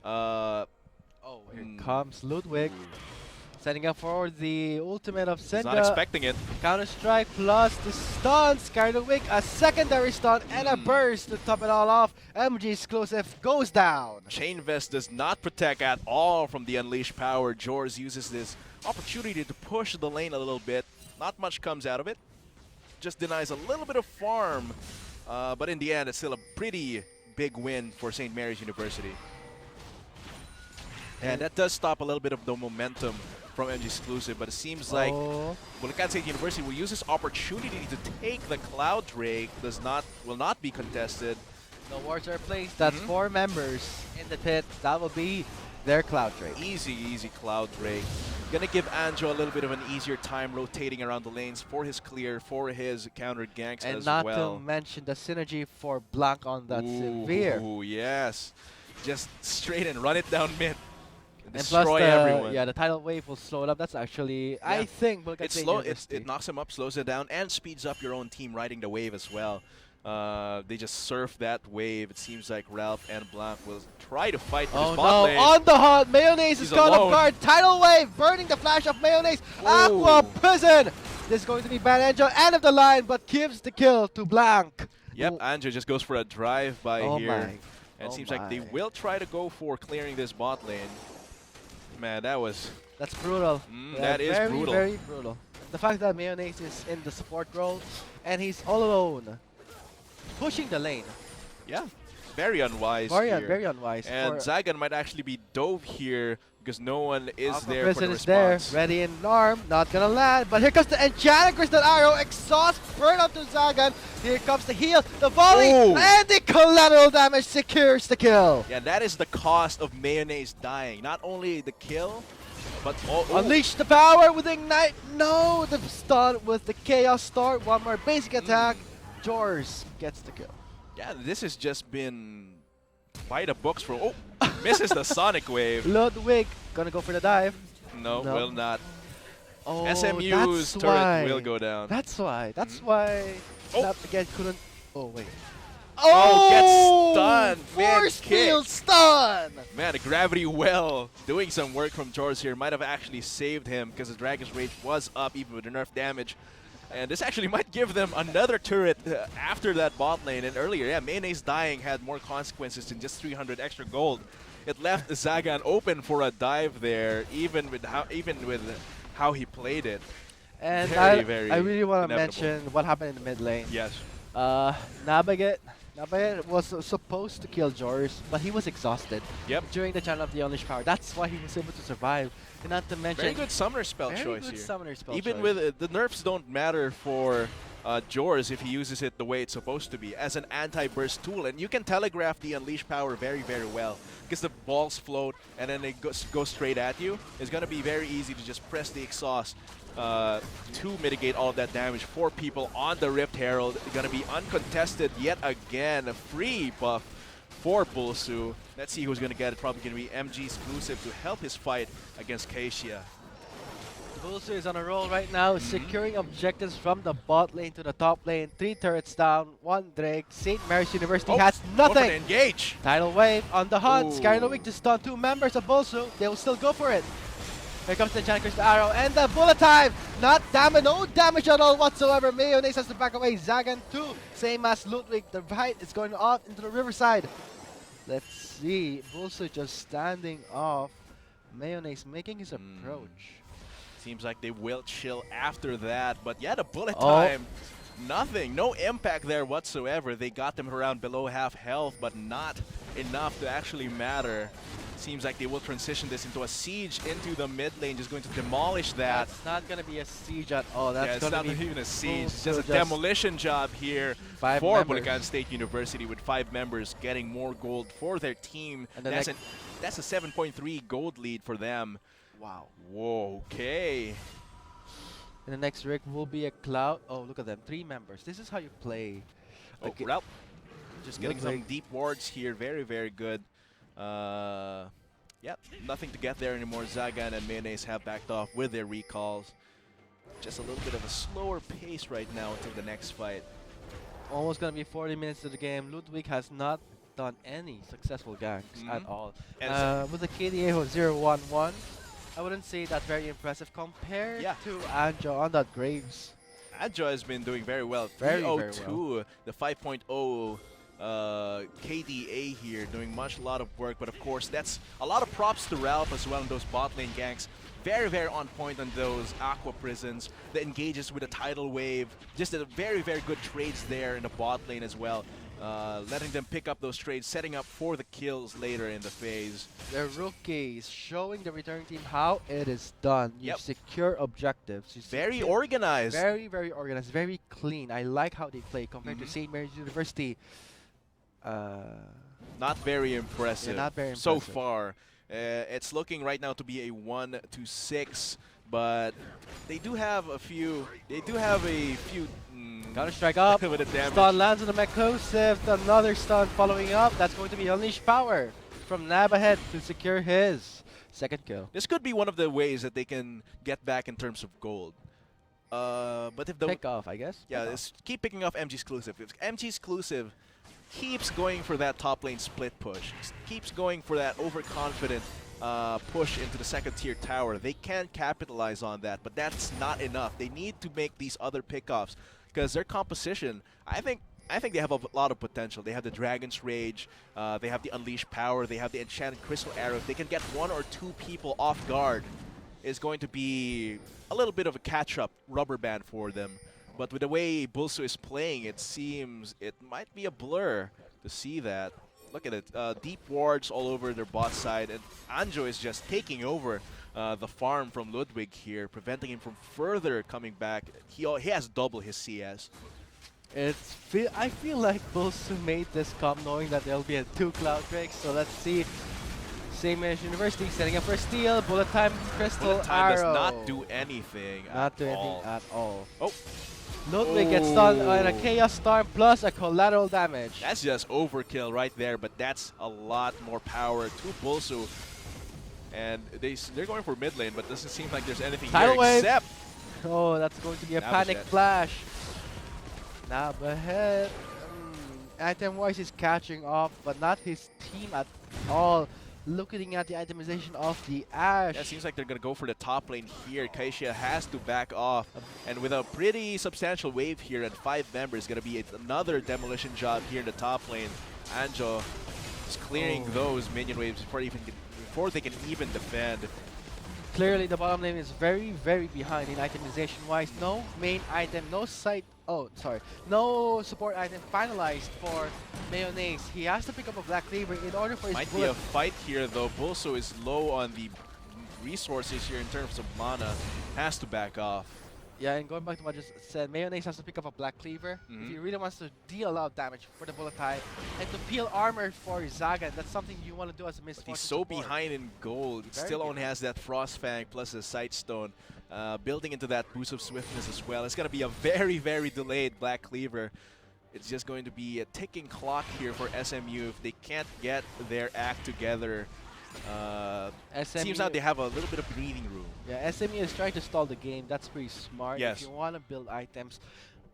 Here comes Ludwig. Setting up for the ultimate of He's Senga. not expecting it. Counter-Strike plus the stun. Ludwig, a secondary stun and a burst to top it all off. MG Exclusive goes down. Chain Vest does not protect at all from the unleashed power. Jors uses this opportunity to push the lane a little bit. Not much comes out of it. Just denies a little bit of farm. But in the end, it's still a pretty big win for St. Mary's University. And that does stop a little bit of the momentum from MG Exclusive, but it seems like Bulacan State University will use this opportunity to take the Cloud Drake. Will not be contested. The wards are placed. That's 4 members in the pit. That will be their Cloud Drake. Easy Cloud Drake. Gonna give Anjo a little bit of an easier time rotating around the lanes for his clear, for his counter ganks And as not well. to mention the synergy for Blanc on that severe. Ooh, yes. Just straight and run it down mid. And plus Destroy everyone. the tidal wave will slow it up. That's actually, I think, Bulacan It's State slow. University. It knocks him up, slows it down, and speeds up your own team riding the wave as well. They just surf that wave. It seems like Ralph and Blanc will try to fight for this bot lane. On the hunt, Mayonnaise is He's caught off alone. guard. Tidal wave, burning the flash of Mayonnaise. Aqua Prison. This is going to be bad Angel, end of the line, but gives the kill to Blanc. Yep, Anjo just goes for a drive-by here. My. And it seems like they will try to go for clearing this bot lane. Man, That's brutal. that is very, brutal. Very brutal. The fact that Mayonnaise is in the support role and he's all alone, pushing the lane. Yeah, very unwise here. Very unwise. And Zagan might actually be dove here because no one is Aqua there for the Prison is there, response. ready in arm, not gonna land. But here comes the Enchanted Crystal Arrow, exhaust, burn up to Zagan. Here comes the heal, the volley, Oh. and the collateral damage secures the kill. Yeah, that is the cost of Mayonnaise dying. Not only the kill, but Unleash the power with Ignite. No, the stun with the Chaos Star. One more basic attack. Jors gets the kill. Yeah, this has just been by the books for. Misses the Sonic Wave. Ludwig gonna go for the dive. No, No. will not. Oh, SMU's that's turret why. will go down. That's why. That's why. Oh. Snap again couldn't. Oh wait. Oh, gets stunned. Force Mid-kick. field stun. Man, the Gravity Well doing some work from Jors here. Might have actually saved him because the Dragon's Rage was up even with the nerf damage. And this actually might give them another turret after that bot lane. And earlier, yeah, Mayonnaise dying had more consequences than just 300 extra gold. It left Zagan open for a dive there, even with how he played it. And Very I really want to inevitable. mention what happened in the mid lane. Yes. Nabaget was supposed to kill Joris, but he was exhausted Yep. during the channel of the Unleashed Power. That's why he was able to survive. And not to mention, Very good summoner spell very choice good here. summoner spell Even choice. with the nerfs don't matter for Jors if he uses it the way it's supposed to be, as an anti-burst tool. And you can telegraph the Unleash power very, very well, because the balls float and then they go straight at you. It's going to be very easy to just press the exhaust to mitigate all of that damage. 4 people on the Rift Herald. Going to be uncontested yet again. A free buff for Bulsu. Let's see who's going to get it. Probably going to be MG exclusive to help his fight against Keisha. Bulsu is on a roll right now, securing objectives from the bot lane to the top lane. 3 turrets down, 1 Drake. St. Mary's University has Going for the nothing. engage. Tidal Wave on the hunt. Ooh. Scaring the Weak to stun 2 members of Bulsu. They will still go for it. Here comes the Enchanted Arrow and the bullet time. Not damage, no damage at all whatsoever. Mayonnaise has to back away. Zagan 2, same as Ludwig. The fight is going off into the riverside. Let's see. Bulsu just standing off. Mayonnaise making his approach. Seems like they will chill after that, but yeah, the bullet Oh. time, nothing, no impact there whatsoever. They got them around below half health, but not enough to actually matter. Seems like they will transition this into a siege into the mid lane, just going to demolish that. That's not going to be a siege at all. That's Yeah, it's going to not be even a siege. It's Bulsu just a demolition job here 5 for members. Bulacan State University, with 5 members getting more gold for their team. And the That's next- a 7.3 gold lead for them. Wow. Whoa, okay. And the next rig will be a Cloud. Oh, look at them. 3 members. This is how you play. Oh, Okay. Ralph. Just getting Looks some like- deep wards here. Very, very good. Yep, nothing to get there anymore. Zagan and Mayonnaise have backed off with their recalls. Just a little bit of a slower pace right now until the next fight. Almost going to be 40 minutes to the game. Ludwig has not done any successful ganks at all. And With a KDA of 0-1-1, I wouldn't say that's very impressive compared Yeah. to Anjo on that Graves. Adjo has been doing very well. Very, 302, the 5.0 KDA here, doing a lot of work. But of course, that's a lot of props to Ralph as well in those bot lane ganks. Very, very on point on those Aqua Prisons. The engages with a Tidal Wave. Just a very, very good trades there in the bot lane as well. Letting them pick up those trades, setting up for the kills later in the phase. The rookies showing the returning team how it is done. You Yep. secure objectives. You Very secure- organized. Very, very organized. Very clean. I like how they play compared to St. Mary's University. Not very impressive. Yeah, not very so impressive. far. It's looking right now to be a 1-6, but they do have a few. Counter strike up. with the damage. Stun lands on the Mekosif. Another stun following up. That's going to be Unleashed Power from Nab ahead to secure his second kill. This could be one of the ways that they can get back in terms of gold. But if the Pick off, I guess. yeah, Pick off. it's keep picking off MG exclusive. If MG exclusive keeps going for that top lane split push, keeps going for that overconfident push into the second tier tower, they can capitalize on that. But that's not enough. They need to make these other pickoffs because their composition, I think they have a lot of potential. They have the Dragon's Rage, they have the Unleashed Power, they have the Enchanted Crystal Arrow. If they can get 1 or 2 people off guard, is going to be a little bit of a catch-up rubber band for them. But with the way Bulsu is playing, it seems it might be a blur to see that. Look at it, deep wards all over their bot side, and Anjo is just taking over the farm from Ludwig here, preventing him from further coming back. He has double his CS. I feel like Bulsu made this comp knowing that there'll be a 2 Cloud Drakes. So let's see. St. Mary's University setting up for a steal. Bullet time, Crystal Bullet time Arrow. does not do anything Not do at anything all. at all. Oh, Ludwig gets stunned on a Chaos Storm plus a collateral damage. that's just overkill right there, but that's a lot more power to Bulsu. And they're going for mid lane, but doesn't seem like there's anything Tidal here wave. except Oh, that's going to be a Nab is panic dead. flash. Nab ahead. Item-wise, he's catching up, but not his team at all. Looking at the itemization of the Ash. Yeah, it seems like they're going to go for the top lane here. Kaishia has to back off. And with a pretty substantial wave here at 5 members, going to be another demolition job here in the top lane. Anjo is clearing those minion waves before they can even defend. Clearly, the bottom lane is very, very behind in itemization-wise. No main item, no no support item finalized for Mayonnaise. He has to pick up a Black Cleaver in order for his Might be bullet. a fight here though. Bulso is low on the resources here in terms of mana. Has to back off. Yeah, and going back to what I just said, Mayonnaise has to pick up a Black Cleaver if he really wants to deal a lot of damage for the bullet type and to peel armor for Zagan. That's something you want to do as a Miss But he's so behind in gold. Very Still only behind. has that Frost Fang plus a Sightstone. Building into that boost of swiftness as well. It's going to be a very, very delayed Black Cleaver. It's just going to be a ticking clock here for SMU if they can't get their act together. Seems like they have a little bit of breathing room. Yeah, SMU is trying to stall the game. That's pretty smart Yes. if you want to build items.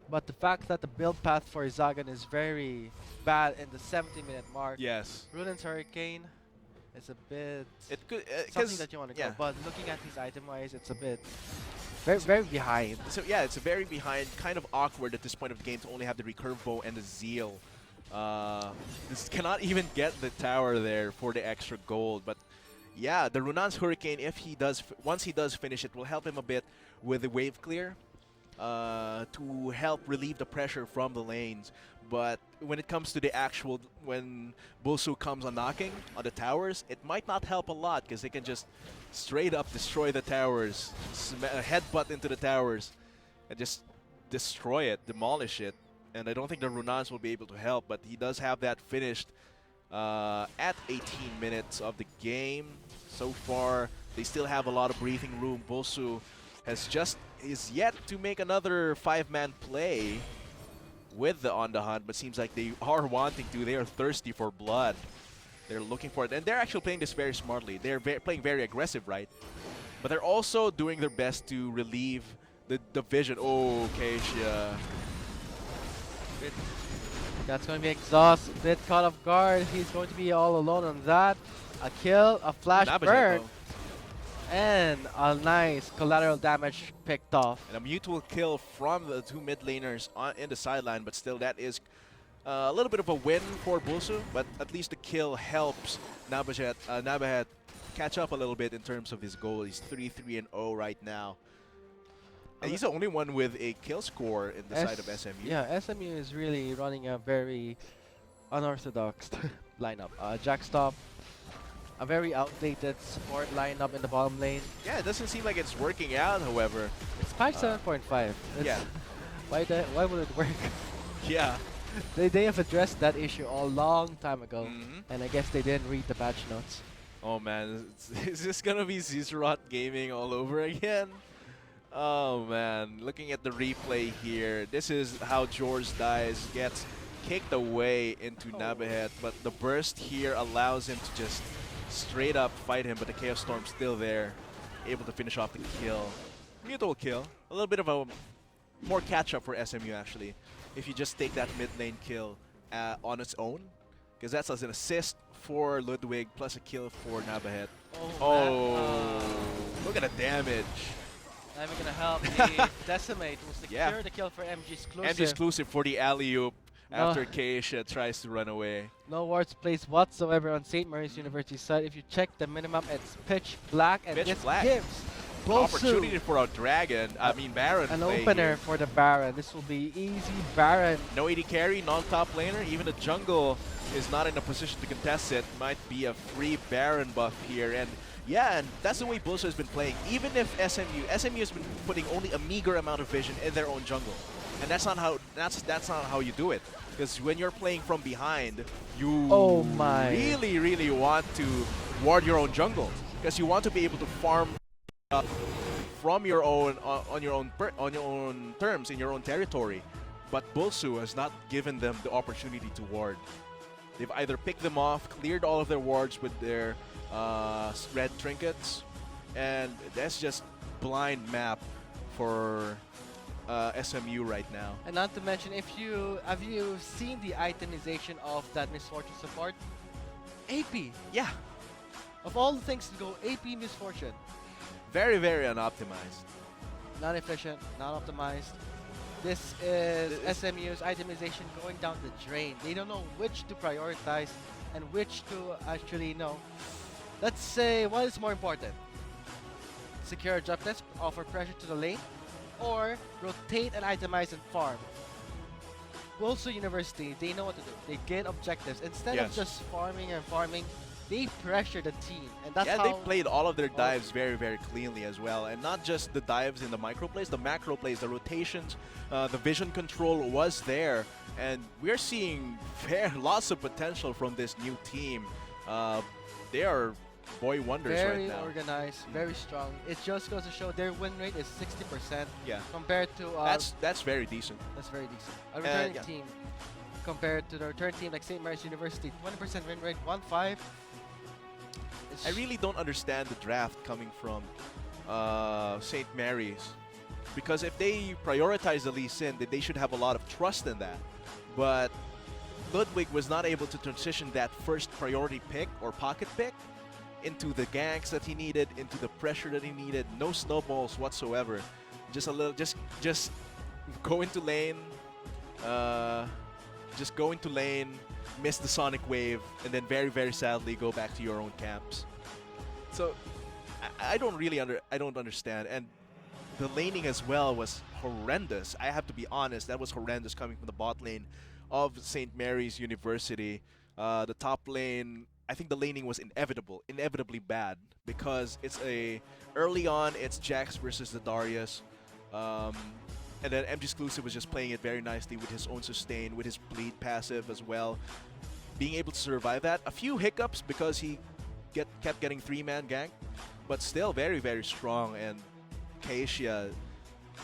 But the fact that the build path for Zagan is very bad in the 70-minute mark. Yes. Ruden's Hurricane is a bit It could something that you want to yeah. go. But looking at his item-wise, it's a bit very, very behind. So yeah, it's a very behind, kind of awkward at this point of the game to only have the recurve bow and the zeal. This cannot even get the tower there for the extra gold, but yeah, the Runan's Hurricane, if he does, once he does finish it, will help him a bit with the wave clear to help relieve the pressure from the lanes. But when it comes to the actual, when Bulsu comes on knocking on the towers, it might not help a lot because they can just straight up destroy the towers, headbutt into the towers, and just destroy it, demolish it. And I don't think the Runans will be able to help, but he does have that finished at 18 minutes of the game. So far, they still have a lot of breathing room. Bulsu is yet to make another 5-man play with the On The Hunt, but seems like they are wanting to. They are thirsty for blood. They're looking for it, and they're actually playing this very smartly. They're playing very aggressive, right? But they're also doing their best to relieve the vision. Oh, Kaishia. That's going to be exhaust. Bit caught off guard. He's going to be all alone on that. A kill, a flash Nabajet, burn, though. and a nice collateral damage picked off. And a mutual kill from the 2 mid laners in the sideline, but still that is a little bit of a win for Bulsu, but at least the kill helps Nabajet catch up a little bit in terms of his goal. He's 3-3-0 right now. And he's the only one with a kill score in the side of SMU. Yeah, SMU is really running a very unorthodox lineup. Jackstop, a very outdated support lineup in the bottom lane. Yeah, it doesn't seem like it's working out, however. It's patch 7.5. Yeah. Why would it work? Yeah. They have addressed that issue a long time ago, Mhm. and I guess they didn't read the patch notes. Oh man, is this gonna be Zizrot gaming all over again? Oh man, looking at the replay here, this is how George dies, gets kicked away into Nabajet, but the burst here allows him to just straight up fight him, but the Chaos Storm's still there, able to finish off the kill. Mutual kill, a little bit of a more catch up for SMU actually, if you just take that mid lane kill on its own, because that's as an assist for Ludwig plus a kill for Nabajet. Oh, look at the damage. Not even gonna help the Decimate will secure Yeah. the kill for MG exclusive. MG exclusive for the alley-oop after Keisha tries to run away. No wards placed whatsoever on St. Mary's University side. If you check the minimum, it's pitch black, and Pitch this black. gives Opportunity Bulsu for a dragon, Baron an play opener here. for the Baron. This will be easy Baron. No AD carry, non-top laner, even the jungle is not in a position to contest it. Might be a free Baron buff here, and yeah, and that's the way Bulso has been playing. Even if SMU has been putting only a meager amount of vision in their own jungle, and that's not how you do it. Because when you're playing from behind, you really want to ward your own jungle, because you want to be able to farm up from your own on your own terms in your own territory. But Bulsu has not given them the opportunity to ward. They've either picked them off, cleared all of their wards with their red trinkets, and that's just blind map for SMU right now. And not to mention, have you seen the itemization of that Miss Fortune support? AP. Yeah, Of all the things to go, AP Misfortune. Very, very unoptimized. Not efficient, not optimized. This is This- SMU's itemization going down the drain. They don't know which to prioritize and which to actually know. Let's say what is more important. Secure objectives, offer pressure to the lane, or rotate and itemize and farm. Also University, they know what to do. They get objectives. Instead of Yes. just farming and farming, they pressure the team. And that's Yeah, how they played all of their dives very, very cleanly as well. And not just the dives in the micro plays, the macro plays, the rotations, the vision control was there. And we're seeing lots of potential from this new team. They are boy wonders very right now. organized, very strong. It just goes to show their win rate is 60% Yeah, compared to that's very decent. that's very decent. A returning yeah. team compared to the return team like St. Mary's University, 20% win rate, 1-5. I really don't understand the draft coming from St. Mary's, because if they prioritize the Lee Sin, then they should have a lot of trust in that. But Ludwig was not able to transition that first priority pick or pocket pick into the ganks that he needed, into the pressure that he needed. No snowballs whatsoever. Just a little, just go into lane, just go into lane, miss the sonic wave, and then very, very sadly go back to your own camps. So I don't understand. And the laning as well was horrendous. I have to be honest, that was horrendous coming from the bot lane of St. Mary's University. The top lane, I think the laning was inevitably bad, because early on it's Jax versus the Darius. And then MG Exclusive was just playing it very nicely with his own sustain, with his bleed passive as well. Being able to survive that. A few hiccups because he kept getting 3-man gank, but still very, very strong. And Kaishia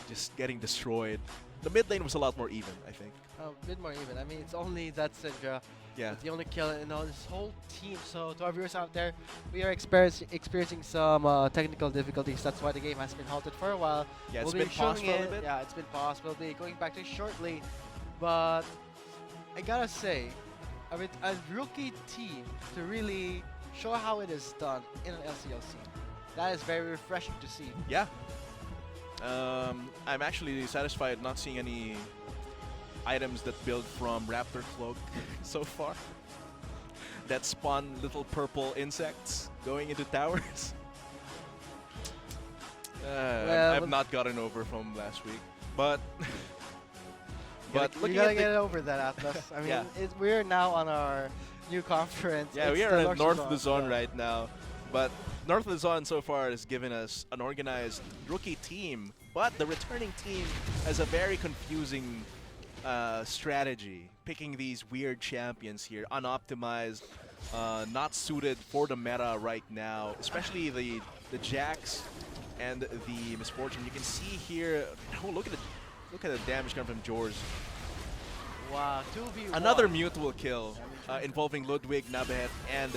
just getting destroyed. The mid lane was a lot more even, I think. A bit more even. I mean, it's only that Syndra. Yeah. It's the only kill in this whole team. So to our viewers out there, we are experiencing some technical difficulties. That's why the game has been halted for a while. Yeah, it's We'll been be paused showing for a it. little bit. Yeah, it's been paused. We'll be going back to it shortly. But I gotta say, a rookie team to really show how it is done in an LCL scene. That is very refreshing to see. Yeah. I'm actually satisfied not seeing any items that build from Raptor Cloak so far. That spawn little purple insects going into towers. Well, I've not gotten over from last week, but But looking you gotta at get over that, Atlas. I mean, Yeah. we're now on our new conference. yeah, It's we are the in North North of the Zone yeah. right now, but North of the Zone so far has given us an organized rookie team, but the returning team has a very confusing strategy, picking these weird champions here, unoptimized, not suited for the meta right now, especially the Jax and the Misfortune. You can see here, oh, look at the damage coming from Jors. Wow, 2v1. Another mutual kill involving Ludwig, Nabet, and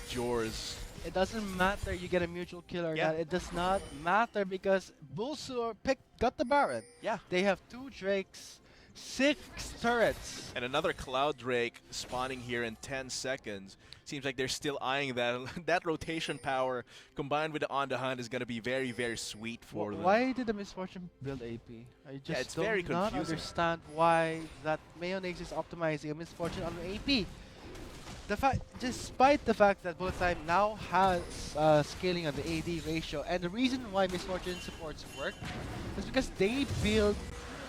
Jors. It doesn't matter you get a mutual kill or Yeah. not. It does not matter because Bulsur got the Baron. Yeah. They have 2 Drakes, 6 turrets. And another Cloud Drake spawning here in 10 seconds. Seems like they're still eyeing that. That rotation power combined with the on the hunt is going to be very, very sweet for them. Why did the Misfortune build AP? I just it's do very not confusing. understand why that Mayonnaise is optimizing a Misfortune on AP. Despite the fact that Bullet now has scaling on the AD ratio, and the reason why Misfortune supports work is because they build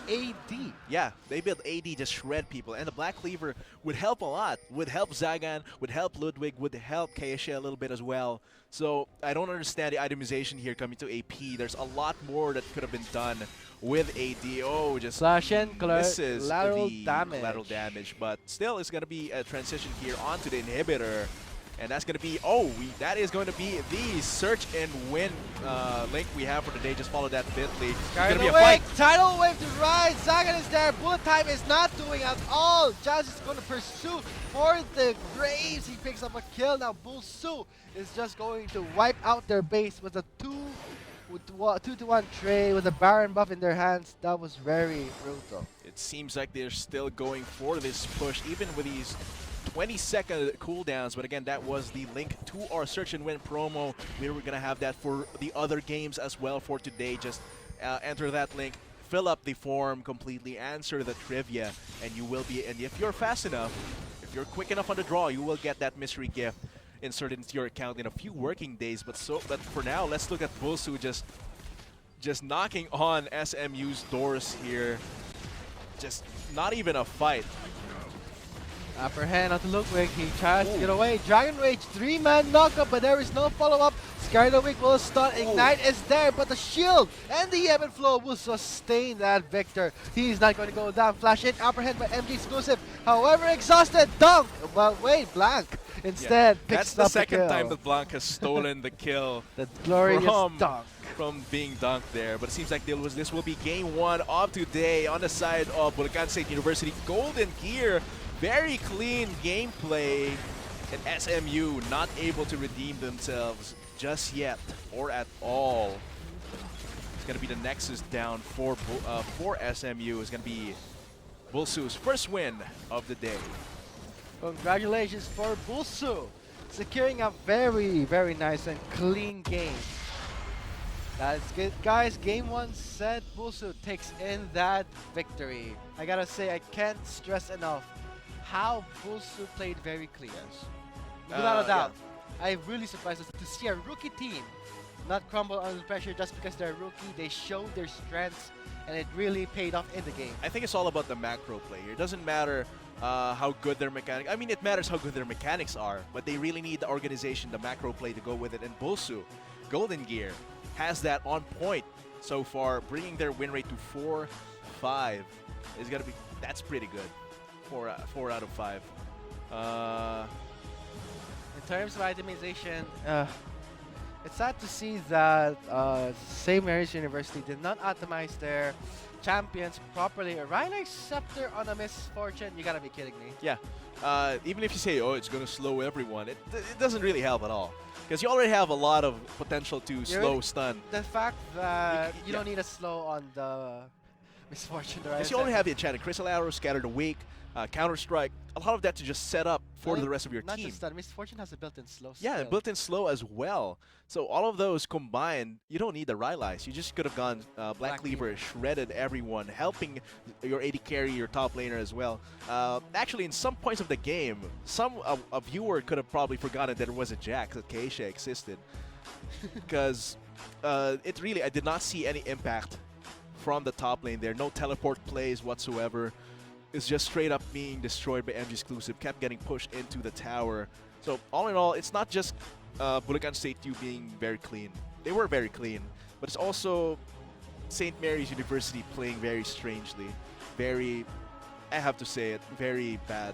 AD. Yeah, they build AD to shred people, and the Black Cleaver would help a lot. Would help Zagan, would help Ludwig, would help Kaishia a little bit as well. So I don't understand the itemization here coming to AP. There's a lot more that could have been done with AD. Oh, just Slash and misses lateral the damage. lateral damage. But still, it's going to be a transition here onto the inhibitor. And that's going to be, that is going to be the search and win link we have for today. Just follow that bit.ly. It's going to be a fight. Tidal wave to rise. Zagan is there. Bullet Time is not doing at all. Jazz is going to pursue for the Graves. He picks up a kill. Now Bulsu is just going to wipe out their base with a 2-to-1 tray with a Baron buff in their hands. That was very brutal. It seems like they're still going for this push, even with these 20-second cooldowns, but again, that was the link to our search and win promo. We were gonna have that for the other games as well for today. Just enter that link, fill up the form completely, answer the trivia, and you will be. And if you're fast enough, if you're quick enough on the draw, you will get that mystery gift inserted into your account in a few working days. But for now, let's look at Bulsu just knocking on SMU's doors here. Just not even a fight. Upper hand onto Ludwig, he tries to get away. Dragon Rage, 3-man knockup, but there is no follow-up. Sky Ludwig will stun, Ignite is there, but the shield and the ebb and flow will sustain that Victor. He's not going to go down. Flash in, upper hand by MG exclusive. However, exhausted, dunk! But wait, Blank instead picks That's the up second kill. time that Blanc has stolen the kill. The glorious dunk. From being dunked there, but it seems like this will be game 1 of today on the side of Bulacan State University. Golden Gear, very clean gameplay, and SMU not able to redeem themselves just yet or at all. It's gonna be the Nexus down for SMU. It's gonna be Bulsu's first win of the day. Congratulations for Bulsu, securing a very, very nice and clean game. That's good, guys. Game 1 set. Bulsu takes in that victory. I gotta say, I can't stress enough how Bulsu played very clean. Without a doubt. I'm really surprised to see a rookie team not crumble under pressure just because they're rookie. They showed their strengths, and it really paid off in the game. I think it's all about the macro play here. It doesn't matter how good their mechanics. I mean, it matters how good their mechanics are, but they really need the organization, the macro play to go with it. And Bulsu, Golden Gear, has that on point so far, bringing their win rate to 4-5. Is gonna be, that's pretty good. 4 out of 5. In terms of itemization, it's sad to see that St. Mary's University did not optimize their champions properly. A Rhinite Scepter on a Misfortune, you gotta be kidding me. Yeah, even if you say, oh, it's gonna slow everyone, it doesn't really help at all. Because you already have a lot of potential to slow stun. The fact that you don't need a slow on the Misfortune, right? Because you already have the Enchanted Crystal Arrow, Scattered Awake, Counter Strike, a lot of that to just set up for the rest of your not team. Just that, Misfortune has a built-in slow. Yeah, skill. built-in slow as well. So all of those combined, you don't need the Rylai's. You just could have gone Black Cleaver, shredded everyone, helping your AD carry, your top laner as well. Actually, in some points of the game, a viewer could have probably forgotten that there was a Jax, that Keisha existed. Because it really, I did not see any impact from the top lane there. No teleport plays whatsoever. It's just straight up being destroyed by MG exclusive, kept getting pushed into the tower. So all in all, it's not just Bulacan State U being very clean. They were very clean, but it's also St. Mary's University playing very strangely. Very, I have to say it, very bad.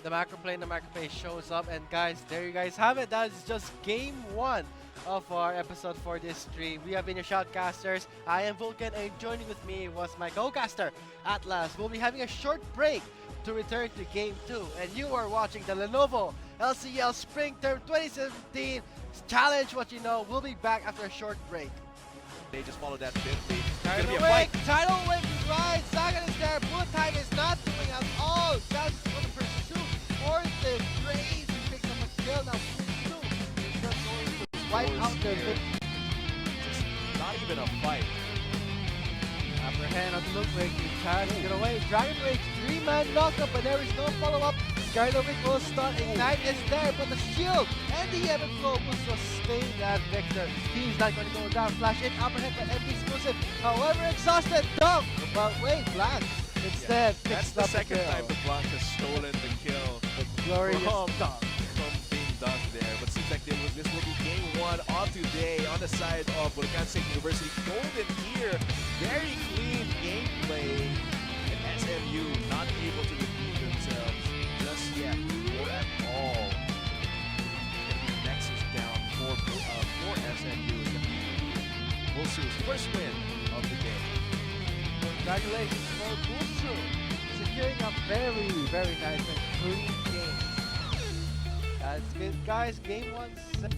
The macro play shows up, and guys, there you guys have it. That is just game 1 of our episode for this stream. We have been your shoutcasters. I am Vulcan, and joining with me was my co-caster, Atlas. We'll be having a short break to return to game 2, and you are watching the Lenovo LCL Spring Term 2017 Challenge. What you know, we'll be back after a short break. They just followed that bit. Tidal Wake is right. Sagan is there. Bullet Time is not doing at all. That's for the pursuit for the Graves. He picks up a kill now. He's just going to wipe out their Not even a fight. upper hand on the Ludwig. He tries to get away. Dragon Rage, 3-man knockup, but there is no follow-up. Skylovic will stun. Ignite is there, but the shield and the ebb and flow will sustain that Victor. He's not going to go down. Flash in, upper hand by MP exclusive. However, exhausted, dunk. But wait, Blank instead That's picks the up second kill. time that Blanc has stolen the kill. The glorious dunk. From being dunked there. But seems like this will be game 1 of today on the side of Bulacan State University. Golden Gear, very clean gameplay. And SMU not able to redeem themselves just yet or at all. Nexus down for SMU. It's going to be Bulsu's first win of the game. Congratulations for Bulsu, securing a very, very nice and clean game. That's good, guys. Game 1 set.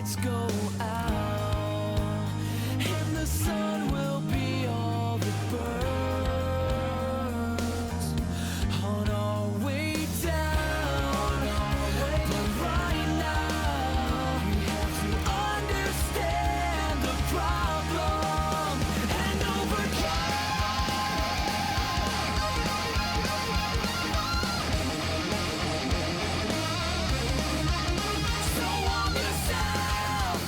lights go out, and the sun will be all that burns on our way down. But right now, we have to understand the problem and overcome. So arm yourself,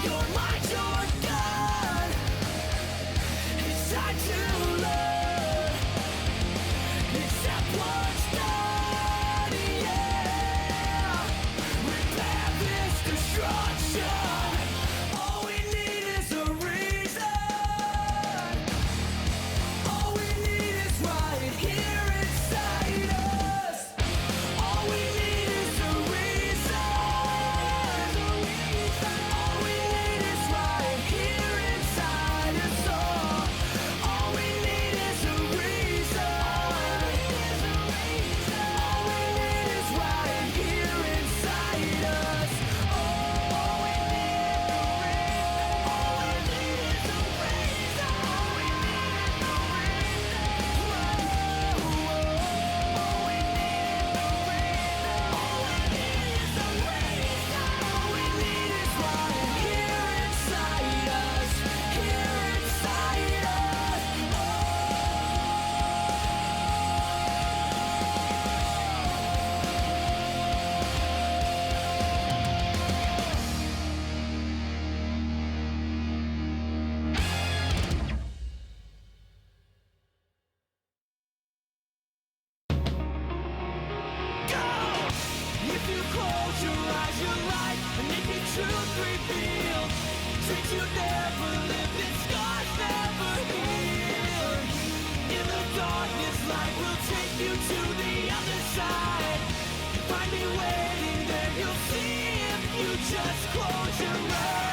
your mind, your gun. It's time to learn. Accept what's done, yeah. Repair this destruction. All we need is a reason. All we need is right here inside us. All we need is a reason. All we need is right here inside us. All we need is a reason. All we need is right here inside us. All we need is a reason. All we need is a reason. All we need is a reason. All we need is right here inside us. Here inside us. Go! If you close your eyes, your life, and naked truth revealed. Dreams you never lived, and scars never healed. In the darkness, light will take you to the other side. Find me waiting there, you'll see if you just close your eyes.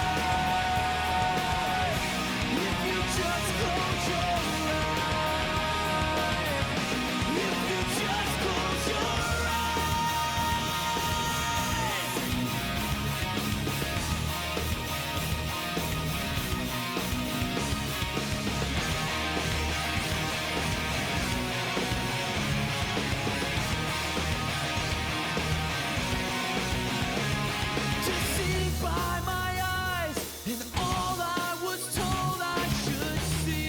If you just close your eyes. If you just close your eyes. To see by my eyes, and all I was told I should see.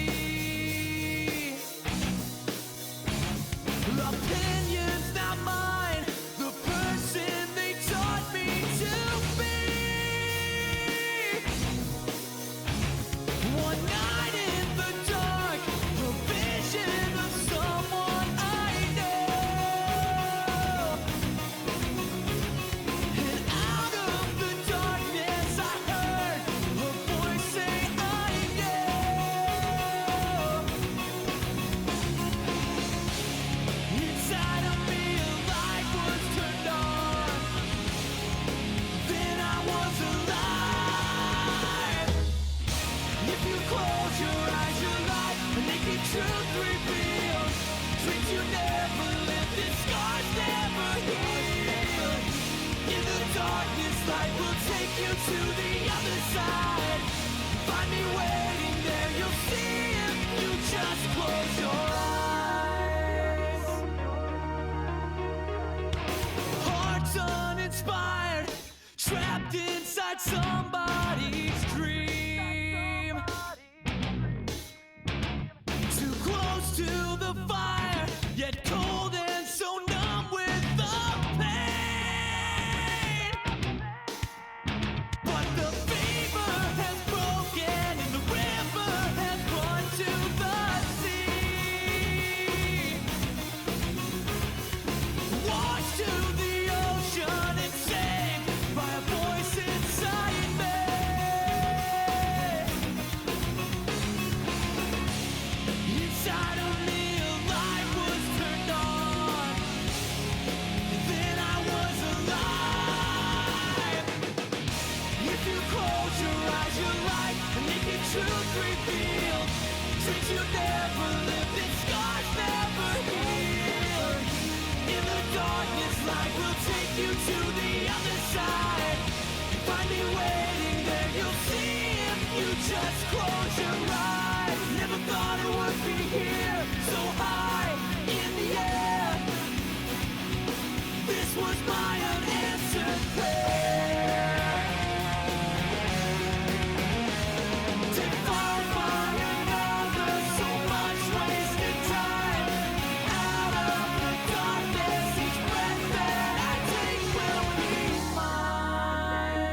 Opinions not mine, the person they taught me to be. One night in the dark, a vision of someone I know. And out of the darkness I heard a voice say I know. Inside of me a light was turned on. Then I was alive. If you close your eyes, your life, a naked truth revealed. Dreams you never lived, and scars never healed. In the darkness, light will take you to the other side. Find me waiting there, you'll see if you just close your eyes. Hearts uninspired, trapped inside somebody's dream. Too close to the fire, yet cold and so numb with the pain. But the fever has broken and the river has run to the sea. Washed to the ocean and saved by a voice inside me. Inside of me a light was turned on. Then I was alive. If you close your eyes, your life, a naked truth revealed. Dreams you never lived, and scars never healed. In the darkness, light will take you to the other side. Find me waiting there, you'll see if you just close your eyes. Never thought it would be here, so high in the air. This was my unanswered prayer. To fall for another, so much wasted time. Out of the darkness, each breath that I take will be mine.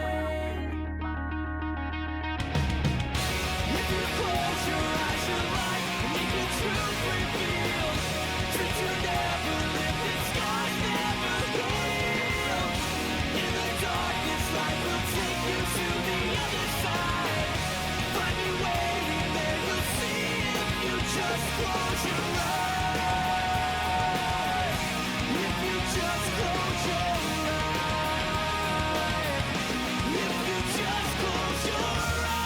If you close your eyes, your life will make the truth revealed. Dreams you never lived, and scars never healed. In the darkness, light will take you to the other side. Find me waiting there, you'll see if you just close your eyes. If you just close your eyes. If you just close your eyes.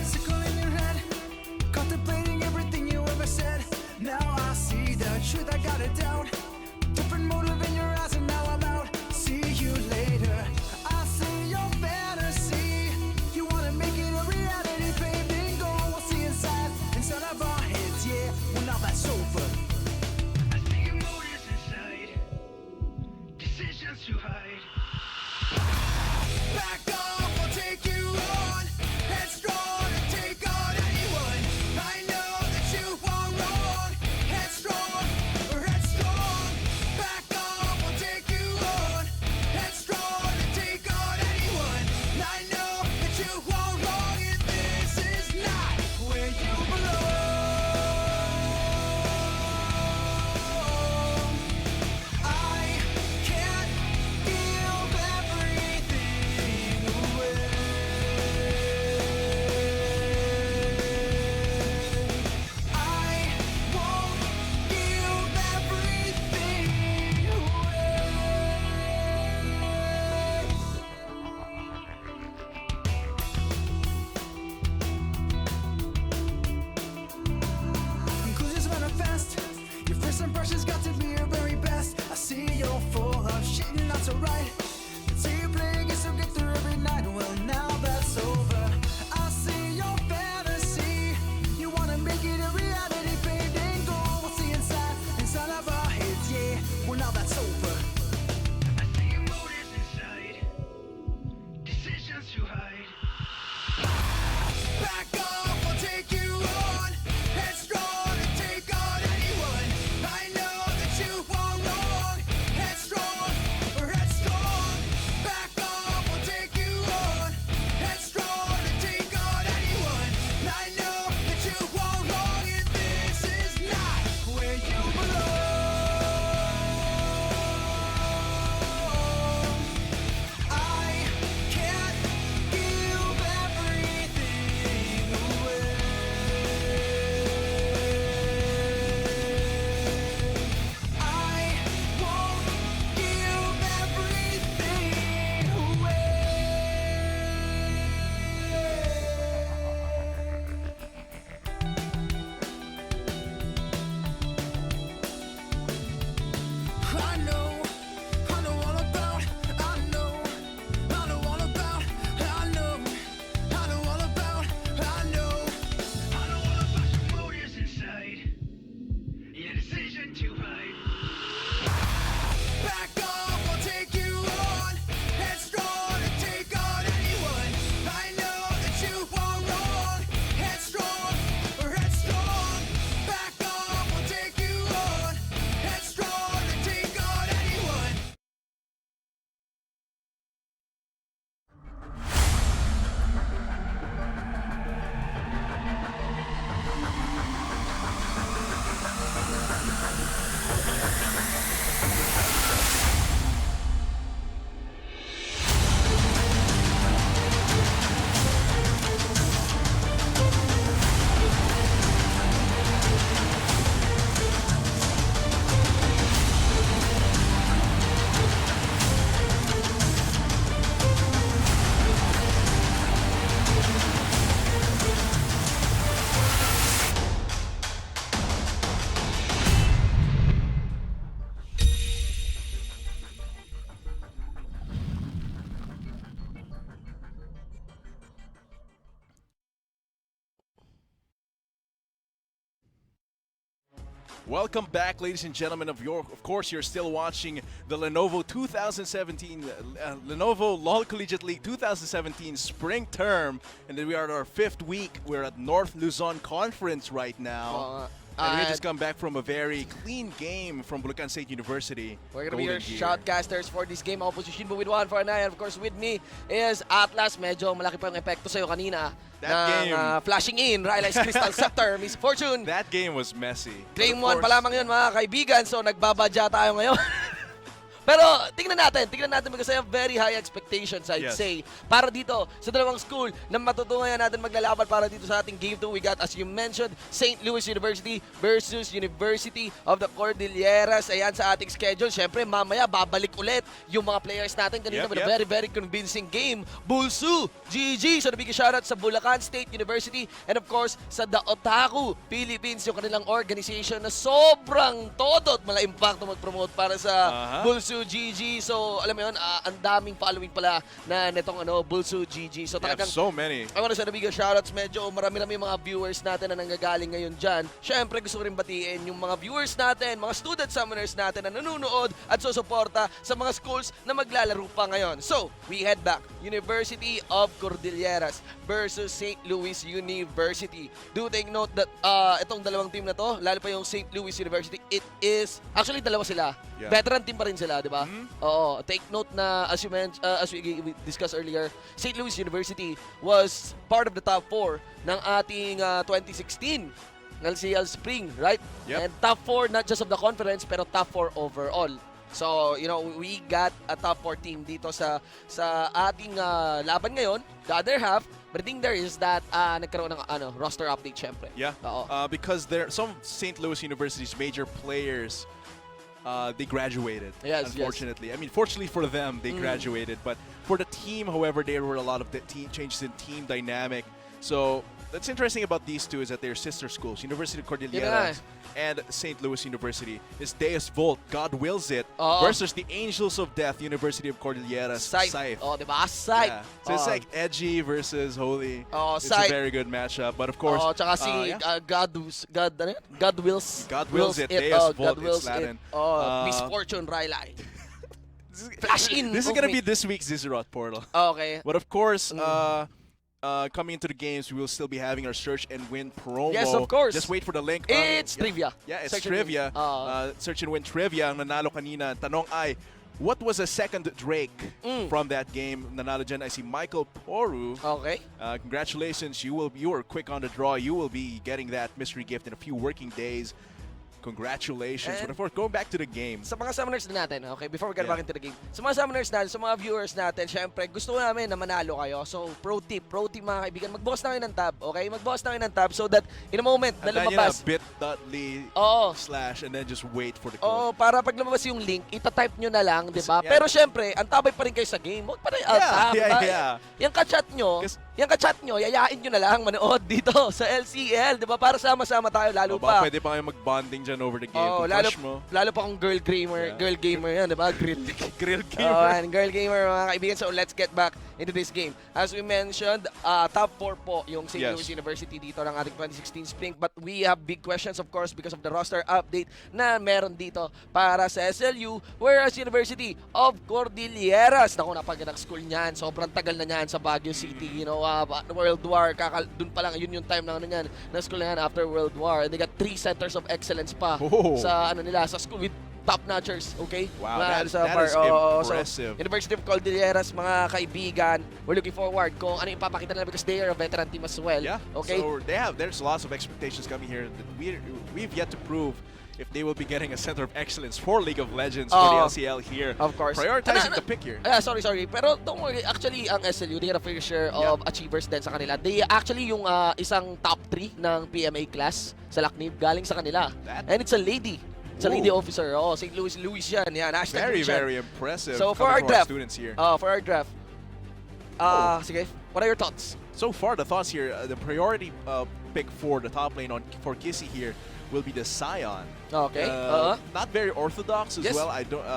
Circling in your head, contemplating everything you ever said. Now I see the truth, I got it down. Different motive in your eyes, and now I'm out. See you later. I see your fantasy. You wanna make it a reality, baby? Go, we'll see inside of our heads. Yeah, well now that's over. I see your motives inside, decisions to hide. Back off, I'll take you on. Headstrong and take on anyone. I know that you are wrong. Headstrong or headstrong. Back off, I'll take you on. Headstrong and take on anyone. I know that you are wrong, and this is not where you belong. I can't give everything away. I won't give everything away. Conclusions manifest. Your first impression's got to be your very best. I see you're full of shit and not so right. Say you're playing it so get through every night. Well, now that's over. I see your fantasy. You wanna make it a reality, baby? Go, we'll see inside of our heads. Yeah, well now that's over. I see your motives inside, decisions to hide. Back off, I'll take you on. Headstrong and take on anyone. I know that you are wrong. Headstrong or Welcome back, ladies and gentlemen. Of course, you're still watching the Lenovo 2017 Lenovo LOL Collegiate League 2017 spring term, and then we are at our 5th week. We're at North Luzon Conference right now. And we just come back from a very clean game from Bulacan State University. We're gonna be your Golden Gear. shoutcasters for this game. Opposition mo with 149. Of course, with me is Atlas. Medyo malaki pa yung epekto sa'yo kanina. That game. Flashing in, Rylai's Crystal Scepter, Miss Fortune. That game was messy. Game But 1 of pa course- lamang yun mga kaibigan. So nagbabadya tayo ngayon. Pero tingnan natin because I have very high expectations, I'd Yes. say. Para dito sa dalawang school na matutungayan natin maglalaban para dito sa ating Game 2. We got, as you mentioned, St. Louis University versus University of the Cordilleras. Ayan sa ating schedule. Siyempre, mamaya babalik ulit yung mga players natin kanina with a very, very convincing game. Bulsu, GG. So, nabigay shoutout sa Bulacan State University and of course, sa The Otaku Philippines, yung kanilang organization na sobrang todo at mala impacto mag-promote para sa Bulsu GG. So, alam mo yun, ang daming following pala na netong Bulsu GG. So, We have talagang so many. I want to send a big shoutouts. Medyo marami-rami mga viewers natin na nanggagaling ngayon dyan. Siyempre, gusto ko rin batiin yung mga viewers natin, mga student summoners natin na nanonood at susuporta sa mga schools na maglalaro pa ngayon. So, we head back. University of Cordilleras versus St. Louis University. Do take note that itong dalawang team na to, lalo pa yung St. Louis University, it is, actually dalawa sila. Yeah. Veteran team pa rin sila, di ba? Oo. Take note na, as we discussed earlier, St. Louis University was part of the top 4 ng ating 2016 LCL Spring, right? Yep. And top 4 not just of the conference, pero top 4 overall. So, you know, we got a top 4 team dito sa ating laban ngayon. The other half, but the thing there is that nagkaroon ng roster update, syempre. Yeah, Oo. because some St. Louis University's major players, they graduated, Yes, unfortunately. I mean, fortunately for them, they graduated. But for the team, however, there were a lot of changes in team dynamic. So, what's interesting about these two is that they're sister schools. University of Cordilleras and St. Louis University is Deus Volt, God Wills It, versus the Angels of Death, University of Cordilleras, Scythe. Oh, diba? Scythe. Yeah. So it's like edgy versus holy. It's a Scythe. very good matchup. But of course, Tsaka si yeah. God Wills God Wills It. Deus God Volt, Wills it's Latin. It. Miss Fortune Rylai. Flash in. This is of gonna me. be this week's Zizerot portal. Okay. But of course, coming into the games, we will still be having our search and win promo. Yes, of course. Just wait for the link. It's trivia. Yeah, it's Search and win. trivia. Search and win trivia. Ang nanalo kanina. Tanong ay, what was the second Drake from that game? Nanalo dyan ay si Michael Poru. Okay. Congratulations, you were quick on the draw. You will be getting that mystery gift in a few working days. Congratulations. And But of course, going back to the game. sa mga summoners natin, okay, before we get Yeah. back into the game, sa mga summoners natin, sa mga viewers natin, syempre, gusto namin na manalo kayo. So, pro tip mga kaibigan, magbukas na kayo ng tab, okay? Magbukas na kayo ng tab so that in a moment na And then lumabas, bit.ly Oo. / and then just wait for the Oo, code. para pag lumabas yung link, itatype nyo na lang, di ba? Yeah. Pero syempre, antabay pa rin kayo sa game. Huwag pa rin alt-tab. Yeah. Yung ka-chat nyo, yayain nyo na lang manood dito sa LCL, di ba? Para sama-sama tayo, lalo pa. Pwede pa kayo mag-bonding dyan over the game. Oo, Kung crush mo. lalo pa kung girl gamer yan, di ba? Grill Oh, gamer. and girl gamer mga kaibigan. So let's get back into this game. As we mentioned, top 4 po yung St. Yes. Louis University dito ng ating 2016 Spring. But we have big questions of course because of the roster update na meron dito para sa SLU. Whereas University of Cordilleras, naku, napagandang school niyan. Sobrang tagal na niyan sa Baguio City. You know, World War, dun pa lang, yun yung time na yan, na school na yan after World War. And they got 3 centers of excellence pa sa sa school with top-notchers, okay? Wow, Mga that is impressive. So, University of Cordilleras, mga kaibigan, we're looking forward kung ano yung papakita nila because they are a veteran team as well. Yeah. Okay? So there's lots of expectations coming here that we've yet to prove if they will be getting a center of excellence for League of Legends for the LCL here. Of course. Prioritizing the pick here. Sorry. Pero don't worry, actually, ang SLU, they had a fair share of achievers din sa kanila. They actually yung isang top 3 ng PMA class sa Laknib galing sa kanila. And it's a lady. It's a lady officer. Oh, St. Louis yan. Yan, hashtag Very, Louis yan. very impressive. So for coming our from draft, students here. For our draft, sige, what are your thoughts? So far, the thoughts here, the priority pick for the top lane for Kissy here will be the Scion. Okay. Not very orthodox as Yes. well. I don't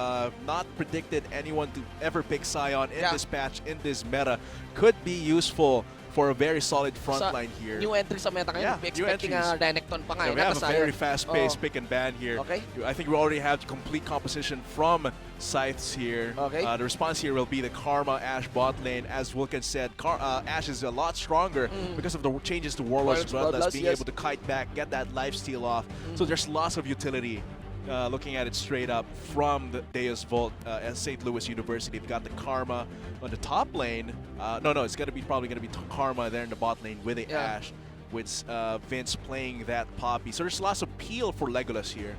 not predicted anyone to ever pick Scion in this patch, in this meta. Could be useful for a very solid front Sa line here. New entry sa meta ngayon, Yeah, we'll be new expecting entries. Renekton pa nga. Yeah, we have a very fast-paced Oh. pick and ban here. Okay. I think we already have the complete composition from Scythes here. Okay. The response here will be the Karma Ashe bot lane. As Vulcan said, Ashe is a lot stronger because of the changes to Warlord's Bloodlust, being able to kite back, get that lifesteal off. So there's lots of utility. Looking at it straight up from the Deus Vault at St. Louis University. They've got the Karma on the top lane. No, it's probably gonna be Karma there in the bot lane with the Ashe, with Vince playing that Poppy. So there's lots of peel for Legolas here.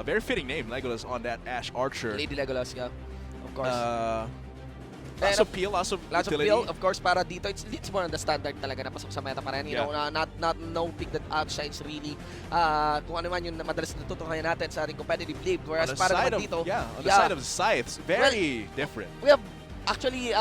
Very fitting name, Legolas on that Ashe Archer. Lady Legolas, yeah. Of course. Lots of peel, lots of utility. Lots of of course, para dito, it's more on the standard talaga na pasok sa meta pa rin. You know, no pick that outshines really kung ano man yung madalas natutukan natin sa ating competitive league. Whereas On the para side naman of, dito, on the side of the Scythes, very different. we have actually,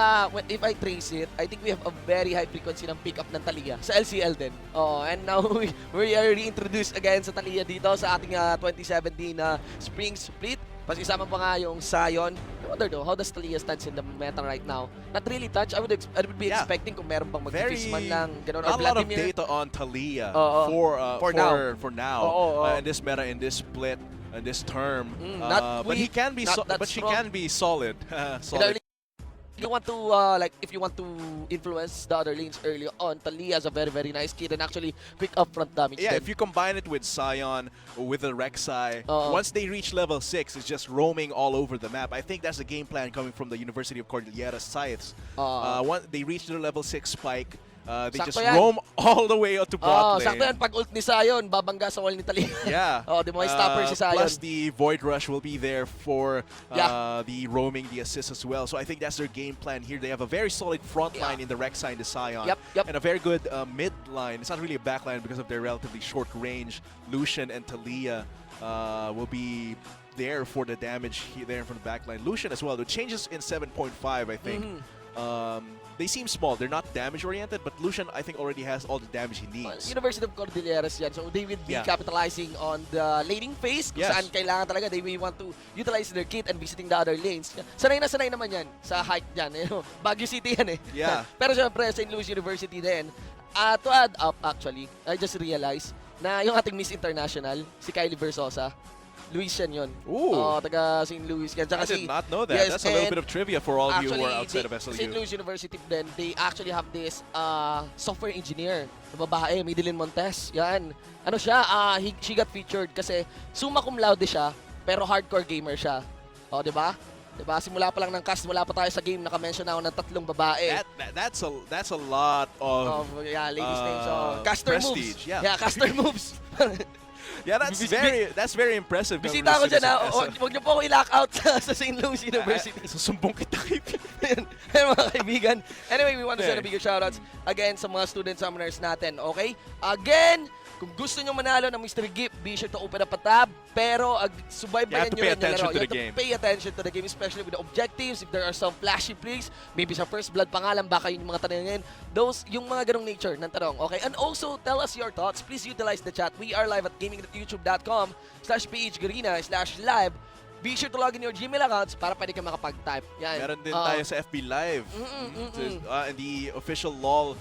if I trace it, I think we have a very high frequency ng pick-up ng Thalia sa LCL din. And now we are reintroduced again sa Thalia dito sa ating 2017 Spring Split. Pasisama pa nga yung Sion. I wonder though, how does Thalia stands in the meta right now? Not really touch. I would be expecting kung meron pang mag-fix man lang. Ganun, Not or a lot of Vladimir. data on Thalia For now. for now. In this meta, in this split, in this term. But he can be, she can be solid. Solid. If you want to influence the other lanes early on, Thalia has a very, very nice kid and actually quick upfront damage. Yeah, then. if you combine it with Sion, with the Rek'Sai, once they reach level 6, it's just roaming all over the map. I think that's the game plan coming from the University of Cordillera Scythes. Once they reach their level 6 spike, they Sakto just yan. roam all the way out to bot lane. Sakto yan, pag ult ni Sion, babangga sa wall ni Thalia. Yeah. Di mo may stopper si Sion. Plus the Void Rush will be there for the roaming, the assist as well. So I think that's their game plan here. They have a very solid front line in the Rek'Sai and the Sion. Yep. And a very good mid line. It's not really a back line because of their relatively short range. Lucian and Thalia will be there for the damage there from the back line. Lucian as well. The changes in 7.5, I think. They seem small. They're not damage-oriented, but Lucian, I think, already has all the damage he needs. University of Cordilleras yan. So they will be capitalizing on the laning phase kung saan kailangan talaga. They will want to utilize their kit and visiting the other lanes. Sanay naman yan sa hike dyan. Baguio City yan eh. Yeah. Pero syempre, St. Louis University din. To add up, actually, I just realized na yung ating Miss International, si Kylie Versosa, Luis yan yun. Ooh. Taga St. Louis yan. I did not know that. That's a little bit of trivia for all of you who are outside of SLU. St. Louis University then, they actually have this software engineer na babae, Madeline Montes. Yan. Ano siya? She got featured kasi summa cum laude siya, pero hardcore gamer siya. Di ba? Diba? Simula pa lang ng cast, wala pa tayo sa game, naka-mention na ako ng 3 babae. That's a lot of ladies' names. Caster prestige, moves. yeah. Caster moves. Yeah, that's very impressive. Bisita ako dyan, huwag niyo po ako i-lock out sa St. Louis University. Susumbong kita kay Mga kaibigan. Anyway, we want to send a bigger shoutouts again sa mga student summoners natin, okay? Again, kung gusto nyo manalo ng Mystery Gift, be sure to open up a tab. Pero subaybayan nyo rin yung laro. You have to pay attention to the game, especially with the objectives. If there are some flashy plays, maybe sa first blood pangalan, baka yun yung mga tanongin. Yung mga ganong nature ng tanong, okay? And also, tell us your thoughts. Please utilize the chat. We are live at gaming.youtube.com/phgrina/live. Be sure to log in your Gmail accounts para pwede ka makapag-type. Yan. Meron din tayo sa FB Live. And the official LOL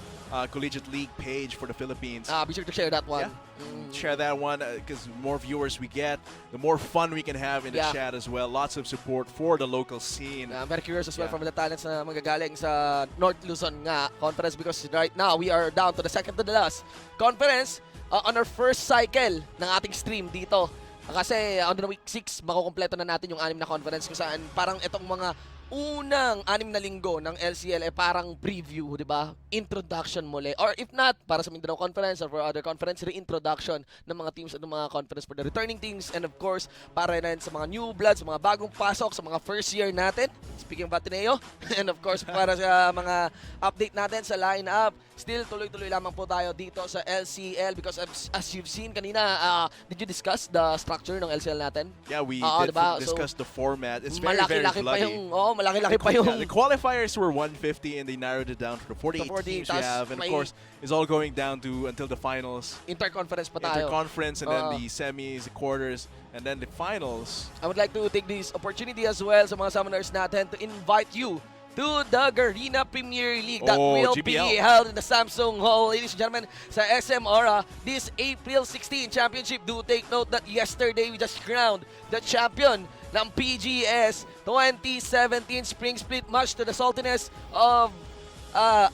Collegiate League page for the Philippines. Be sure to share that one. Yeah. Share that one because the more viewers we get, the more fun we can have in the chat as well. Lots of support for the local scene. I'm very curious as well from the talents na magagaling sa North Luzon nga conference because right now we are down to the second to the last conference on our first cycle ng ating stream dito. Kasi on the week 6, makukompleto na natin yung 6 na conference kung saan parang itong mga unang 6 na linggo ng LCL parang preview, di ba? Introduction muli. Or if not, para sa Mindanao Conference or for other conference, reintroduction ng mga teams at ng mga conference for the returning teams. And of course, para rin sa mga new blood, sa mga bagong pasok, sa mga first year natin. Speaking of Ateneo. And of course, para sa mga update natin sa lineup. Still, tuloy-tuloy lamang po tayo dito sa LCL because as you've seen kanina, did you discuss the structure ng LCL natin? Yeah, we did diba? discuss the format. It's very, very bloody. Malaki-laki pa yung... The qualifiers were 150 and they narrowed it down to the 48 teams we have. And of course, it's all going down to until the finals. Interconference pa tayo. Interconference and then the semis, the quarters, and then the finals. I would like to take this opportunity as well sa mga summoners natin to invite you to the Garena Premier League that Oh, will GPL. be held in the Samsung Hall, ladies and gentlemen, sa SM Aura this April 16 championship. Do take note that yesterday we just crowned the champion ng PGS 2017 Spring Split, much to the saltiness of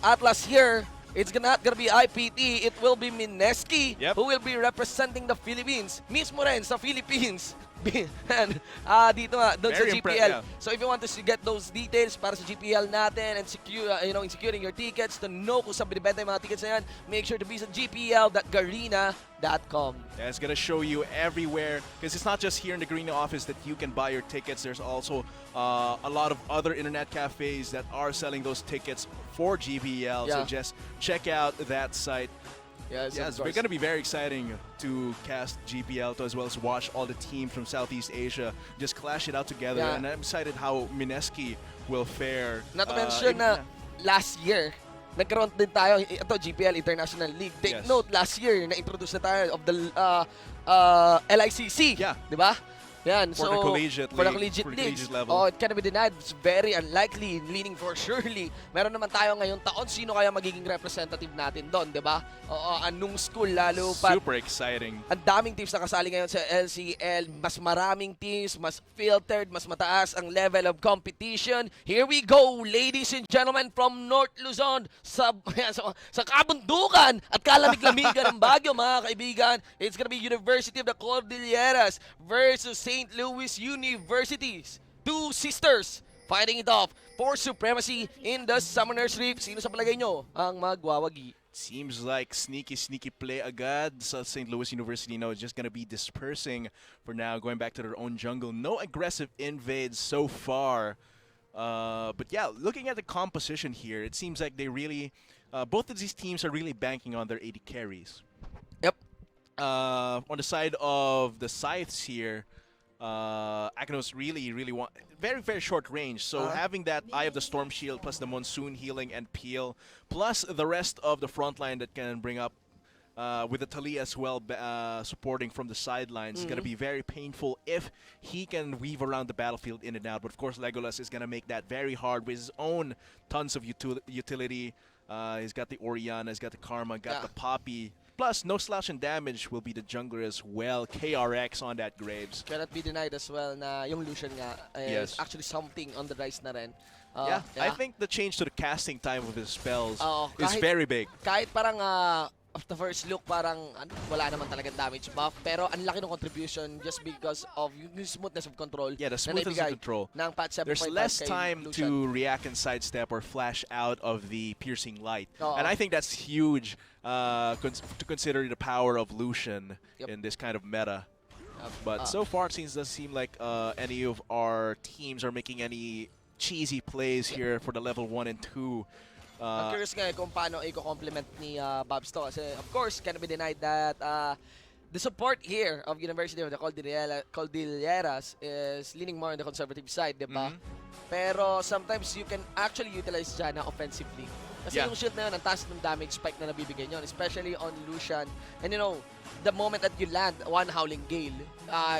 Atlas here. It's not gonna be IPT, it will be Mineski Yep. who will be representing the Philippines. Mismo rin sa Philippines. And dito nga, doon sa Very GPL. yeah. So if you want to get those details para sa GPL natin and secure, in securing your tickets, to know kung saan binibenta yung mga tickets na yan, make sure to visit gpl.garena.com. Yeah, it's gonna show you everywhere because it's not just here in the Green office that you can buy your tickets. There's also a lot of other internet cafes that are selling those tickets for GBL. So Yeah. just check out that site. Yes, Yes, of it's course. going to be very exciting to cast GPL as well as watch all the teams from Southeast Asia just clash it out together. Yeah. And I'm excited how Mineski will fare. Not to mention na last year, nagkaroon din tayo, ito GPL International League. Take Yes. note, last year, na-introduce na tayo of the LICC. Yeah. Di ba? Yan. For so, the collegiate for the league, collegiate for the leagues. collegiate level. Oh, it cannot be denied. It's very unlikely, leaning for surely. Meron naman tayo ngayong taon. Sino kaya magiging representative natin doon, di ba? Oo, anong school lalo pa. Super exciting. Ang daming teams na kasali ngayon sa LCL. Mas maraming teams, mas filtered, mas mataas ang level of competition. Here we go, ladies and gentlemen, from North Luzon sa kabundukan at kalamig-lamigan ng Baguio, mga kaibigan. It's gonna be University of the Cordilleras versus St. Louis Universities. Two sisters fighting it off for supremacy in the Summoner's Rift. Sino sa palagay nyo ang magwawagi? Seems like sneaky play agad sa St. Louis University. No, it's just going to be dispersing for now, going back to their own jungle. No aggressive invades so far. But yeah, looking at the composition here, it seems like they really, both of these teams are really banking on their AD carries. Yep. On the side of the Scythes here, Akanos really want very short range. So having that Eye of the Storm Shield plus the Monsoon Healing and Peel, plus the rest of the front line that can bring up with the Tali as well supporting from the sidelines, is going to be very painful if he can weave around the battlefield in and out. But of course, Legolas is going to make that very hard with his own tons of utility. He's got the Orianna, he's got the Karma, got the Poppy. Plus, no slash and damage will be the jungler as well. KRX on that Graves. Cannot be denied as well na yung Lucian nga is Yes. actually something on the rise na rin. Yeah, I think the change to the casting time of his spells is kahit- very big. Kahit parang of the first look, parang wala naman talagang damage buff. Pero ang laki ng contribution just because of yung smoothness of control. Yeah, the na smoothness of naibigay control. ng patch 7.5 There's less kay time Lucian. to react and sidestep or flash out of the piercing light. Oo. And I think that's huge to consider the power of Lucian Yep. in this kind of meta. But so far, it doesn't seem like any of our teams are making any cheesy plays here for the level 1 and 2. I'm curious nga kung paano i-complement ni Babs to kasi of course cannot be denied that the support here of University of the Cordilleras is leaning more on the conservative side, di ba? Pero sometimes you can actually utilize Janna offensively. Kasi Yeah. yung shield na yun, ang taas ng damage spike na nabibigay nyo, especially on Lucian. And you know, the moment that you land one Howling Gale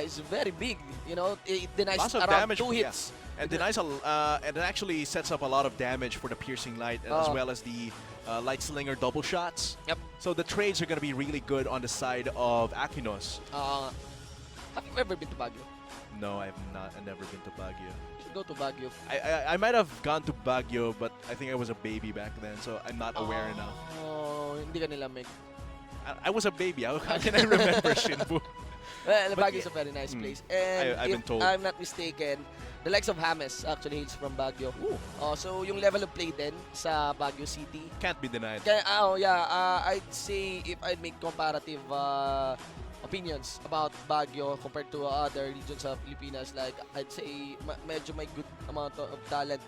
is very big. You know, it denies Lots of around damage, 2 yeah. hits. And denies and it actually sets up a lot of damage for the piercing light as well as the light slinger double shots. Yep. So the trades are going to be really good on the side of Aquinos. Have you ever been to Baguio? No, I've never been to Baguio. You should go to Baguio. I might have gone to Baguio, but I think I was a baby back then, so I'm not aware enough. Oh, hindi ka nilamig. I was a baby. How can I remember Shinbu? Well, But Baguio is a very nice place. And I've if been told. I'm not mistaken, the likes of James actually hails from Baguio. So yung level of play din sa Baguio City. Can't be denied. Kaya, I'd say if I'd make comparative opinions about Baguio compared to other regions of Pilipinas, like I'd say medyo may good amount of talent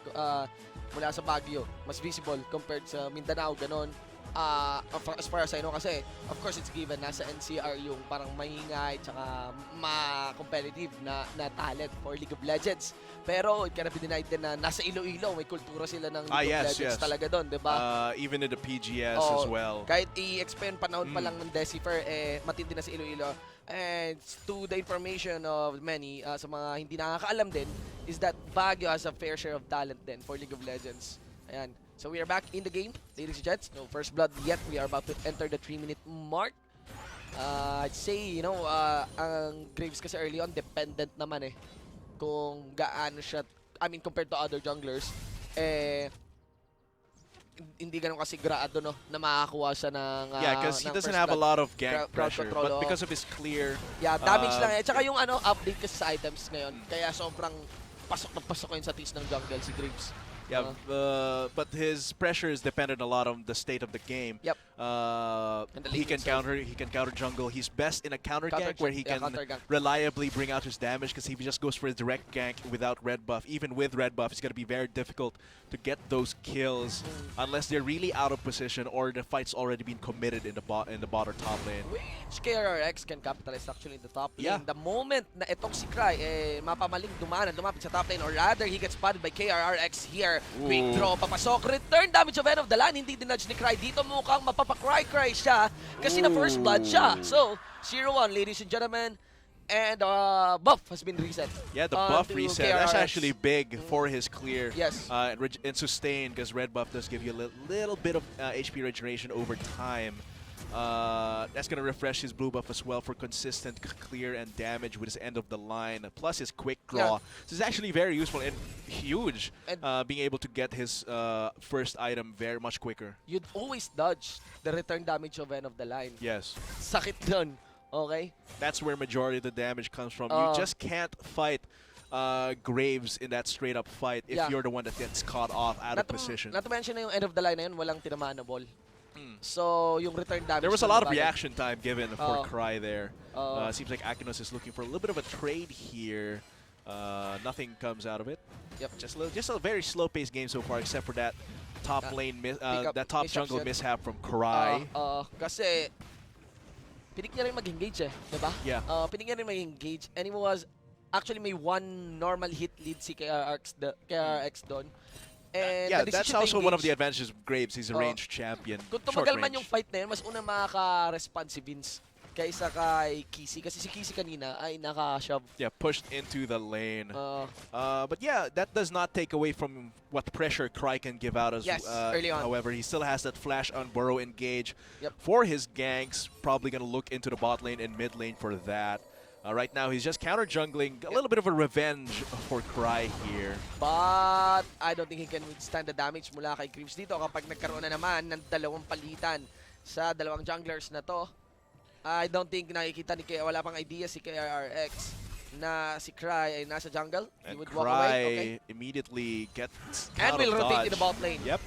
mula sa Baguio. Mas visible compared sa Mindanao, ganon. As far as I know kasi, of course it's given nasa NCR yung parang mahingay tsaka ma-competitive na talent for League of Legends. Pero it cannot be denied din na nasa Iloilo, may kultura sila ng League of Legends talaga doon, di ba? Even in the PGS as well. Kahit i-expand panahon pa lang ng Decifer, matindi na sa Iloilo. And to the information of many, sa mga hindi nakakaalam din, is that Baguio has a fair share of talent then for League of Legends. Ayan. So we are back in the game, ladies and gents. No first blood yet. We are about to enter the 3-minute mark. I'd say, ang Graves kasi early on, dependent naman kung gaano siya, I mean, compared to other junglers, hindi ganun kasi grado, no, na makakuha siya ng Yeah, because he ng doesn't first have a blood. lot of gank Crowd pressure, control, but oo. because of his clear, Yeah, damage lang Tsaka yung update kasi sa items ngayon, kaya sobrang pasok na pasok yun sa teeth ng jungle si Graves. yeah, but his pressure is dependent a lot on the state of the game. Yep. And the He lane can itself. counter jungle. He's best in a counter Counter gank where gank, he yeah, can counter gank. reliably bring out his damage because he just goes for a direct gank without red buff. Even with red buff, it's going to be very difficult to get those kills unless they're really out of position or the fight's already been committed in the bot or top lane. Which KRX can capitalize actually in the top lane. Yeah. The moment na itong si Cry, mapamaling lumapit sa top lane, or rather, he gets spotted by KRX here. Quick Ooh. draw, papasok, return damage of End of the Line, hindi dinudge ni Cry. Dito mukhang mapapakry-cry siya kasi na first blood siya. So, 0-1, ladies and gentlemen. And buff has been reset. Yeah, the buff onto reset. That's KRX. actually big for his clear. Yes. And sustain because red buff does give you a little bit of HP regeneration over time. That's going to refresh his blue buff as well for consistent clear and damage with his end of the line. Plus his quick draw. Yeah. This is actually very useful and huge, And being able to get his first item very much quicker. you'd always dodge the return damage of End of the Line. Yes. Sakit dun. Okay? That's where majority of the damage comes from. Uh, You just can't fight Graves in that straight up fight if Yeah. you're the one that gets caught off out of position. Not to mention na yung End of the Line na yun, walang tinamaan na ball. So, yung return damage... There was a na lot of nabagal. reaction time given for Cry there. Uh, Seems like Akinos is looking for a little bit of a trade here. Nothing comes out of it. Yep. Just a very slow-paced game so far, except for that top lane, up that top mishaps jungle yun. mishap from Cry. Kasi, pinik niya rin mag-engage diba? Yeah. Pinik niya rin mag-engage, and he was, actually may one normal hit lead si KRX doon. And Yeah, the that's decision to also one of the engage, advantages of Graves. He's a ranged champion. Kung Short tumagal man range. yung fight na yun, mas unang makaka-respond si Vince kaysa kay Kisi. Kasi si Kisi kanina ay naka-shove. Yeah, pushed into the lane. Uh, But yeah, that does not take away from what pressure Cry can give out as Yes, early on. However, he still has that flash on Burrow engage Yep. for his ganks. Probably going to look into the bot lane and mid lane for that. Right now, he's just counter jungling. A little bit of a revenge for Cry here. But I don't think he can withstand the damage mula kay Graves dito kapag nagkaroon na naman ng dalawang palitan sa dalawang junglers na to. I don't think nakikita ni Kaya, wala pang idea si KRX na si Cry ay nasa jungle. He And would walk away. Okay. Cry immediately gets And out will of rotate in dodge. the bot lane. Yep.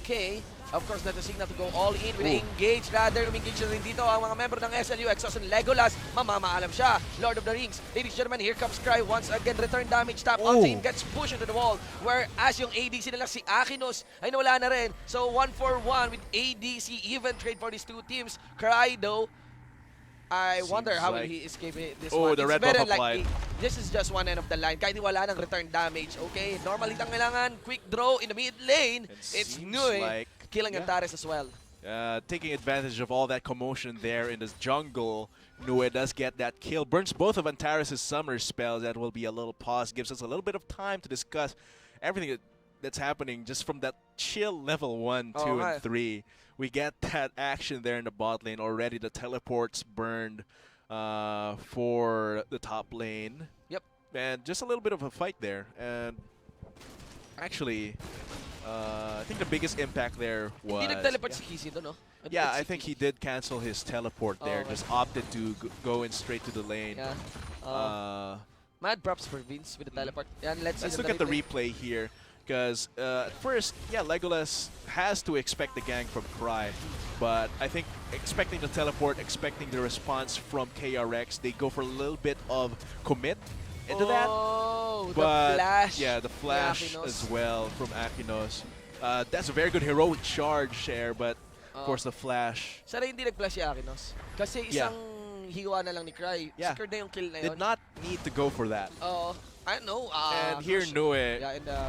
Okay. Of course, not the signal to go all in with engage. Rather, umengage na rin dito ang mga member ng SLU. Exos and Legolas. Mamamaalam siya. Lord of the Rings. Ladies and gentlemen, here comes Cry. Once again, return damage tap. Oh. Octane gets pushed into the wall. Whereas yung ADC nila si Akinos ay nawala na rin. So, 1-for-1 with ADC. Even trade for these two teams. Cry, though, I Seems wonder how will like- he escape this Oh, one. the It's red very buff applied. likely. This is just one end of the line. Kahit wala ng return damage. Okay, normally ang kailangan. Quick draw in the mid lane. It's seems Nui like- killing yeah. Antares as well. Taking advantage of all that commotion there in this jungle, Nue does get that kill. Burns both of Antares' summer spells. That will be a little pause. Gives us a little bit of time to discuss everything that's happening just from that chill level 1, 2, Okay. and 3. We get that action there in the bot lane already. The teleports burned for the top lane. Yep. And just a little bit of a fight there. And actually, I think the biggest impact there was... Hindi nag-teleport si Kisi doon, no? Yeah, Nag-teleport I si think he Kisi. did cancel his teleport there. okay. Just opted to go in straight to the lane. Yeah. Mad props for Vince with the teleport. Yan, let's Let's see look at the replay here. Because at first, yeah, Legolas has to expect the gank from Cry. But I think expecting the teleport, expecting the response from KRX, they go for a little bit of commit into that. Oh, But the flash. yeah, the flash Akinos. as well from Akinos. That's a very good heroic charge there, but of course the flash Sana hindi nag-flash si Akinos. Kasi Yeah. isang hiwa na lang ni Cry. Yeah. Secure na yung kill na yun. did not need to go for that. I don't know. And here Nue Yeah, in the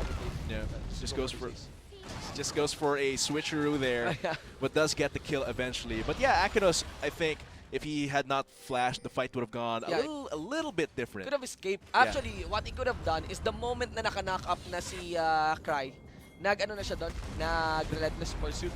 yeah, just go goes for for the just goes for a switcheroo there, Yeah. but does get the kill eventually. But yeah, Akinos, I think if he had not flashed, the fight would have gone Yeah. a little bit different. Could have escaped. Yeah. Actually, what he could have done is the moment na naka-knock up na si Cry, nag-ano na siya doon, nag-relentless pursuit.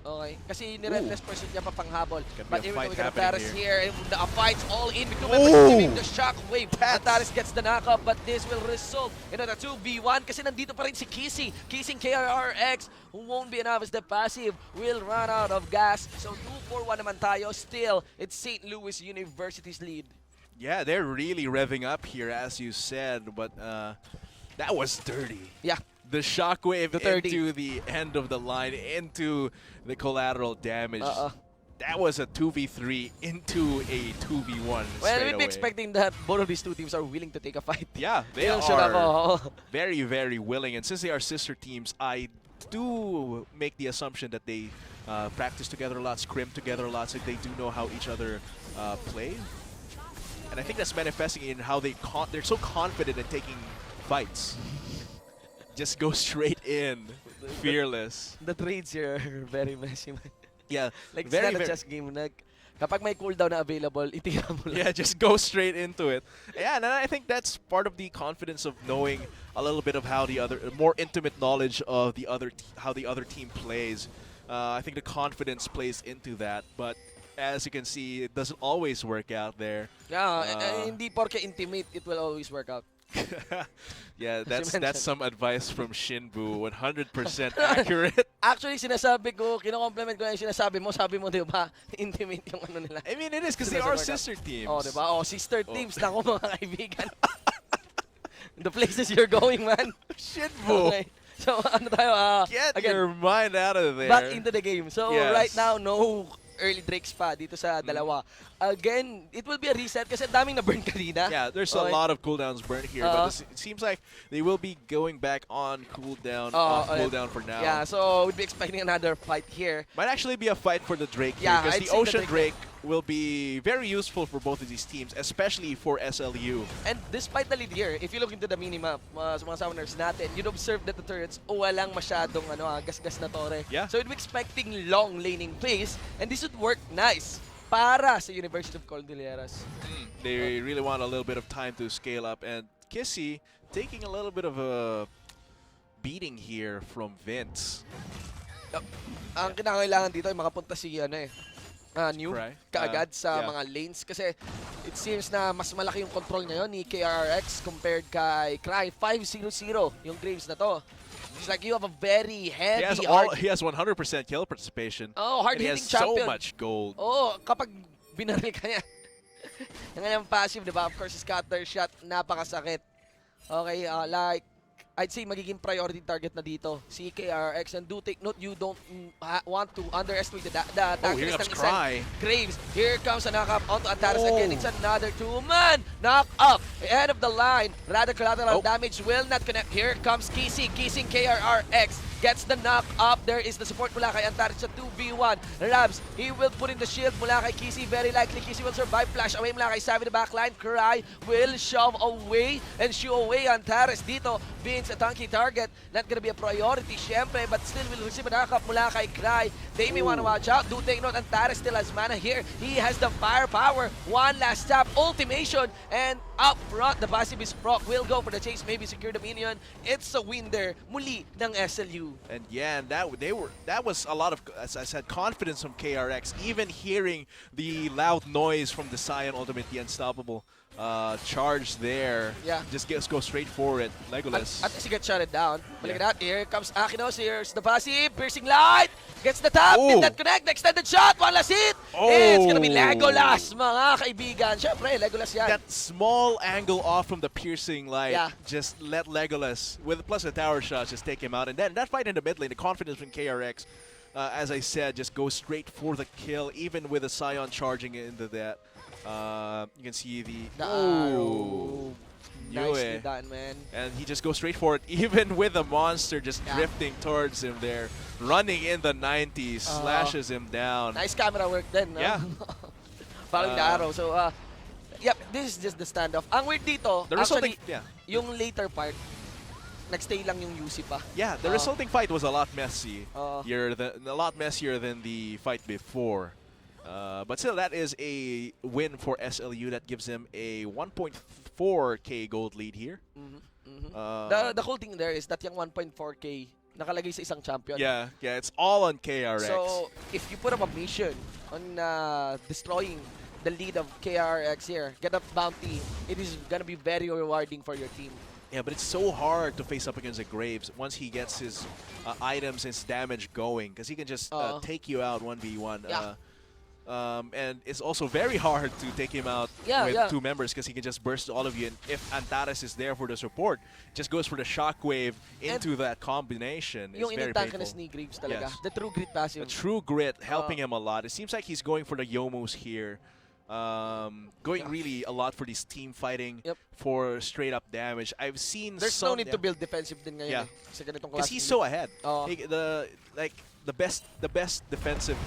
Okay? Kasi ni-relentless pursuit niya pa panghabol. Can be But a even fight though we got happening Antares here, and the fight's all in. Because Oh! giving the shockwave. Antares gets the knockup, but this will result in a 2v1 kasi nandito pa rin si Kissy. Kissing KRRX, who won't be enough as the passive will run out of gas. So 2-4-1 naman tayo. Still, it's St. Louis University's lead. Yeah, they're really revving up here, as you said, but that was dirty. Yeah. The shockwave The 30. into the end of the line, into the collateral damage. That was a 2v3 into a 2v1 Well, straight we'd be away. expecting that both of these two teams are willing to take a fight. Yeah, they Yun siya are ako. very, very willing. And since they are sister teams, I do make the assumption that they practice together a lot, scrim together a lot, so they do know how each other play. And I think that's manifesting in how they're so confident in taking fights. Just go straight in, fearless. The trades here are very messy, man. Yeah, Like, very, it's not a very. chess game. Kapag may cooldown na available, itira mo lang. Yeah, just go straight into it. Yeah, and I think that's part of the confidence of knowing a little bit of how the other, more intimate knowledge of the other, how the other team plays. I think the confidence plays into that, but as you can see, it doesn't always work out there. Yeah, hindi porke intimate, it will always work out. Yeah, As you that's mentioned. some advice from Shinbu. 100% accurate. Actually, sinasabi ko, kino-compliment ko yung sinasabi mo. Sabi mo, di ba, intimate yung ano nila. I mean, it is because they Doesn't are work out. sister teams. Oh, di ba? Oh, sister teams. Nako, mga kaibigan. The places you're going, man. Shinbu, Okay. So, ano tayo? get again, your mind out of there. back into the game. So, Yes. right now, no early drakes pa dito sa dalawa. Again, it will be a reset kasi daming na-burn kanina. Yeah, there's Okay. a lot of cooldowns burnt here, but it seems like they will be going back on cooldown, off cooldown for now. Yeah, so we'd be expecting another fight here. Might actually be a fight for the Drake Yeah, here, because I'd the say the Ocean Drake. Drake will be very useful for both of these teams, especially for SLU. And despite the lead here, if you look into the minimap sa mga summoners natin, you'd observe that the turrets walang masyadong gas-gas na tore. Yeah. So we'd be expecting long laning plays, and this would work nice para sa University of Cordilleras. They really want a little bit of time to scale up, and Kissy taking a little bit of a beating here from Vince. Ang kinakailangan dito ay makapunta si New Cry. kaagad sa Yeah. mga lanes kasi it seems na mas malaki yung control ngayon ni KRX compared kay Cry. 5-0-0 yung Graves na to. It's like you have a very heavy He has 100% kill participation. Oh, and he hard-hitting has so champion. much gold. Oh, kapag binaril ka niya. Yung kanyang passive, di ba? Of course, scatter shot, napakasakit. Okay, like, I'd say magiging priority target na dito si KRX, and do take note, you don't want to underestimate the Here tactics ng comes isang Cry. Graves. Here comes a knock-up onto Antares again. It's another two-man knock-up. Ahead of the line. Rather collateral damage will not connect. Here comes Kissy. Kissing KRRX. Gets the knock-up. There is the support mula kay Antares sa 2v1. Rabs, he will put in the shield mula kay Kissy. Very likely Kissy will survive. Flash away mula kay Savvy the backline. Cry will shove away and shoo away Antares dito. Vince, a tanky target. Not gonna be a priority, syempre, but still will receive a knock-up mula kay Cry. They may wanna watch out. Do take note, Antares still has mana here. He has the firepower. One last tap, ultimation, and up front, the passive is proc. Will go for the chase, maybe secure the minion. It's a win there, muli ng SLU. And yeah, and that was a lot of, as I said, confidence from KRX. Even hearing the loud noise from the Scion Ultimate, the Unstoppable charge there. Yeah. Just go straight for it, Legolas. At least he gets shut down. Balik that. Here comes Akinos. Here's the passive. Piercing light. Gets the tap. Did not connect. The extended shot. One last hit. It's gonna be Legolas, mga kaibigan. Syempre, Legolas yan. That small angle off from the piercing light, Yeah. just let Legolas, with plus a tower shot, just take him out. And then that fight in the mid lane, the confidence from KRX, as I said, just go straight for the kill, even with a Scion charging into that. You can see the Arrow. Yue. Nicely done, man. And he just goes straight for it, even with the monster just drifting towards him there, running in the 90s, slashes him down. Nice camera work then. No? Yeah. Following the arrow. So, yep, this is just the standoff. Ang weird dito, The resulting, actually, yung later part, nagstay lang yung UC pa. yeah, the resulting fight was a lot messy. Uh, A lot messier than the fight before. But still, that is a win for SLU. That gives them a 1.4k gold lead here. The cool thing there is that yung 1.4k nakalagay sa isang champion. Yeah, it's all on KRX. So, if you put up a mission on destroying the lead of KRX here, get a bounty, it is gonna be very rewarding for your team. Yeah, but it's so hard to face up against the Graves once he gets his items, his damage going, because he can just take you out 1v1. Yeah. And it's also very hard to take him out with two members because he can just burst all of you. And if Antares is there for the support, just goes for the shockwave into that combination. It's Yung very in-tankiness painful. ni Graves talaga. Yes. The true grit passive. A true grit helping him a lot. It seems like he's going for the Yomus here. Going really a lot for this team fighting for straight up damage. I've seen There's some, no need to build defensive din ngayon Yeah. sa ganitong because klase. he's so ahead. Oo. The best defensive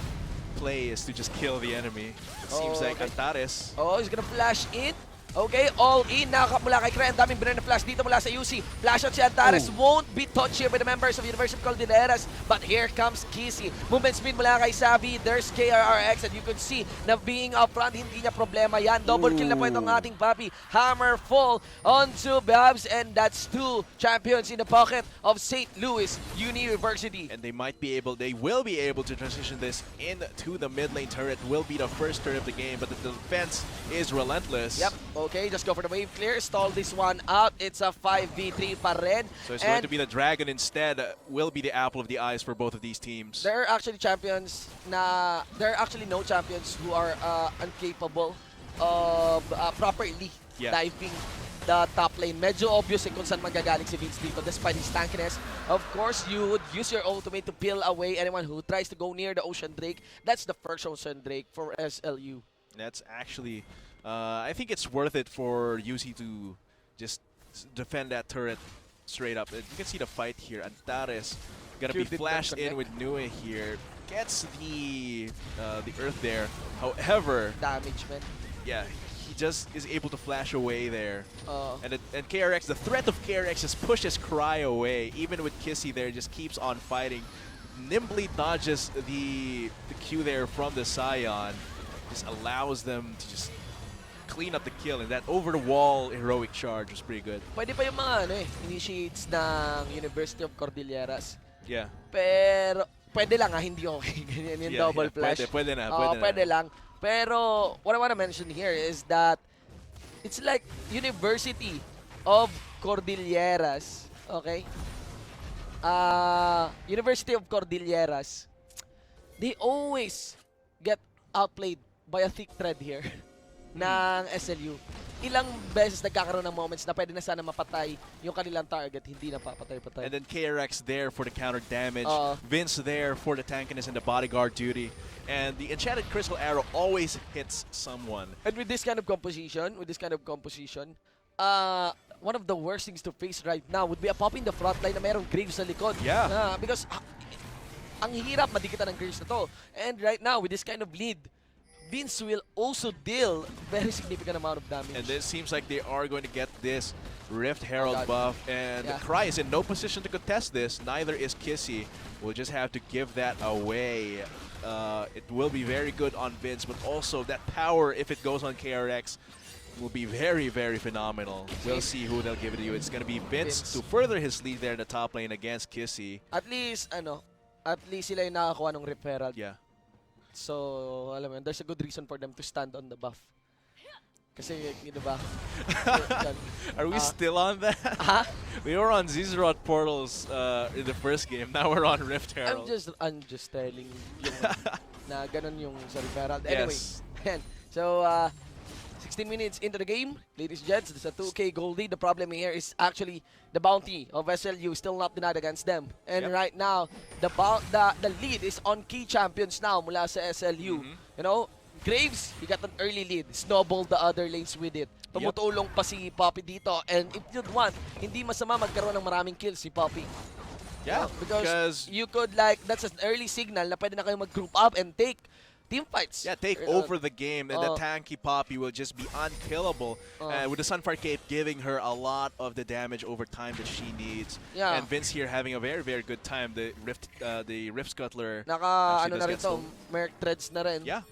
play is to just kill the enemy. It seems like okay. Antares. Oh, he's gonna flash in. Okay, all in. Nakakap mula kay Kren. Daming binigay na flash dito mula sa UC. Flash out si Antares. Won't be touched here by the members of University of Cordilleras. But here comes Kissy. Movement speed mula kay Savvy. There's KRRX. And you could see na being up front, hindi niya problema yan. Double kill na po itong ating Papi. Hammer fall onto Babs. And that's two champions in the pocket of St. Louis University. And they will be able to transition this into the mid lane turret. Will be the first turret of the game, but the defense is relentless. Yep. Okay, just go for the wave clear. Stall this one out. It's a 5v3 pa rin. So it's going to be the Dragon instead. Will be the apple of the eyes for both of these teams. There are actually no champions who are incapable of properly diving the top lane. Medyo obvious kung saan magagaling si Vince dito despite his tankiness. Of course, you would use your ultimate to peel away anyone who tries to go near the Ocean Drake. That's the first Ocean Drake for SLU. That's actually, I think it's worth it for UC to just defend that turret straight up. You can see the fight here. Antares gonna be flashed in with Nue here. Gets the earth there. However, Damage, man. yeah, he just is able to flash away there. And KRX, the threat of KRX just pushes Cry away. Even with Kissy there, just keeps on fighting. Nimbly dodges the Q there from the Scion. Just allows them to just clean up the kill, and that over-the-wall heroic charge was pretty good. Pwede pa yung mga initiates ng University of Cordilleras. Yeah. Pero, pwede lang hindi okay. Ganyan yung double flash. Pwede na. Pwede lang. Pero, what I want to mention here is that it's like University of Cordilleras, okay? University of Cordilleras, they always get outplayed by a thick thread here ng SLU. Ilang beses nagkakaroon ng moments na pwede na sana mapatay yung kanilang target, hindi na papatay-patay. And then KRX there for the counter damage. Vince there for the tankiness and the bodyguard duty. And the Enchanted Crystal Arrow always hits someone. And with this kind of composition, one of the worst things to face right now would be a pop in the front line na merong Graves sa likod. Yeah. Because ang hirap madikitan ng Graves na to. And right now, with this kind of lead, Vince will also deal very significant amount of damage. And it seems like they are going to get this Rift Herald buff. And Cry is in no position to contest this. Neither is Kissy. We'll just have to give that away. It will be very good on Vince, but also that power, if it goes on KRX, will be very, very phenomenal. We'll see who they'll give it to you. It's going to be Vince to further his lead there in the top lane against Kissy. At least sila yung nakakuha ng Rift Herald. Yeah. So, alam mo, there's a good reason for them to stand on the buff. Kasi, ba? Are we still on that? We were on Zizrot Portals in the first game. Now we're on Rift Herald. I'm just telling you na ganun yung sa Rift Herald. Anyway, Yes. so, 16 minutes into the game, ladies and gents, there's a 2K gold lead. The problem here is actually the bounty of SLU still not denied against them. And right now, the lead is on key champions now mula sa SLU. You know, Graves, he got an early lead. Snowballed the other lanes with it. Tumutulong pa si Poppy dito. And if you'd want, hindi masama magkaroon ng maraming kills si Poppy. Yeah, because you could that's an early signal na pwede na kayo mag-group up and take team fights. Yeah, take over the game, and the tanky Poppy will just be unkillable. With the Sunfire Cape giving her a lot of the damage over time that she needs. Yeah. And Vince here having a very, very good time. The Rift Scuttler. Naka, na rin to, Merc Threads na rin. Yeah.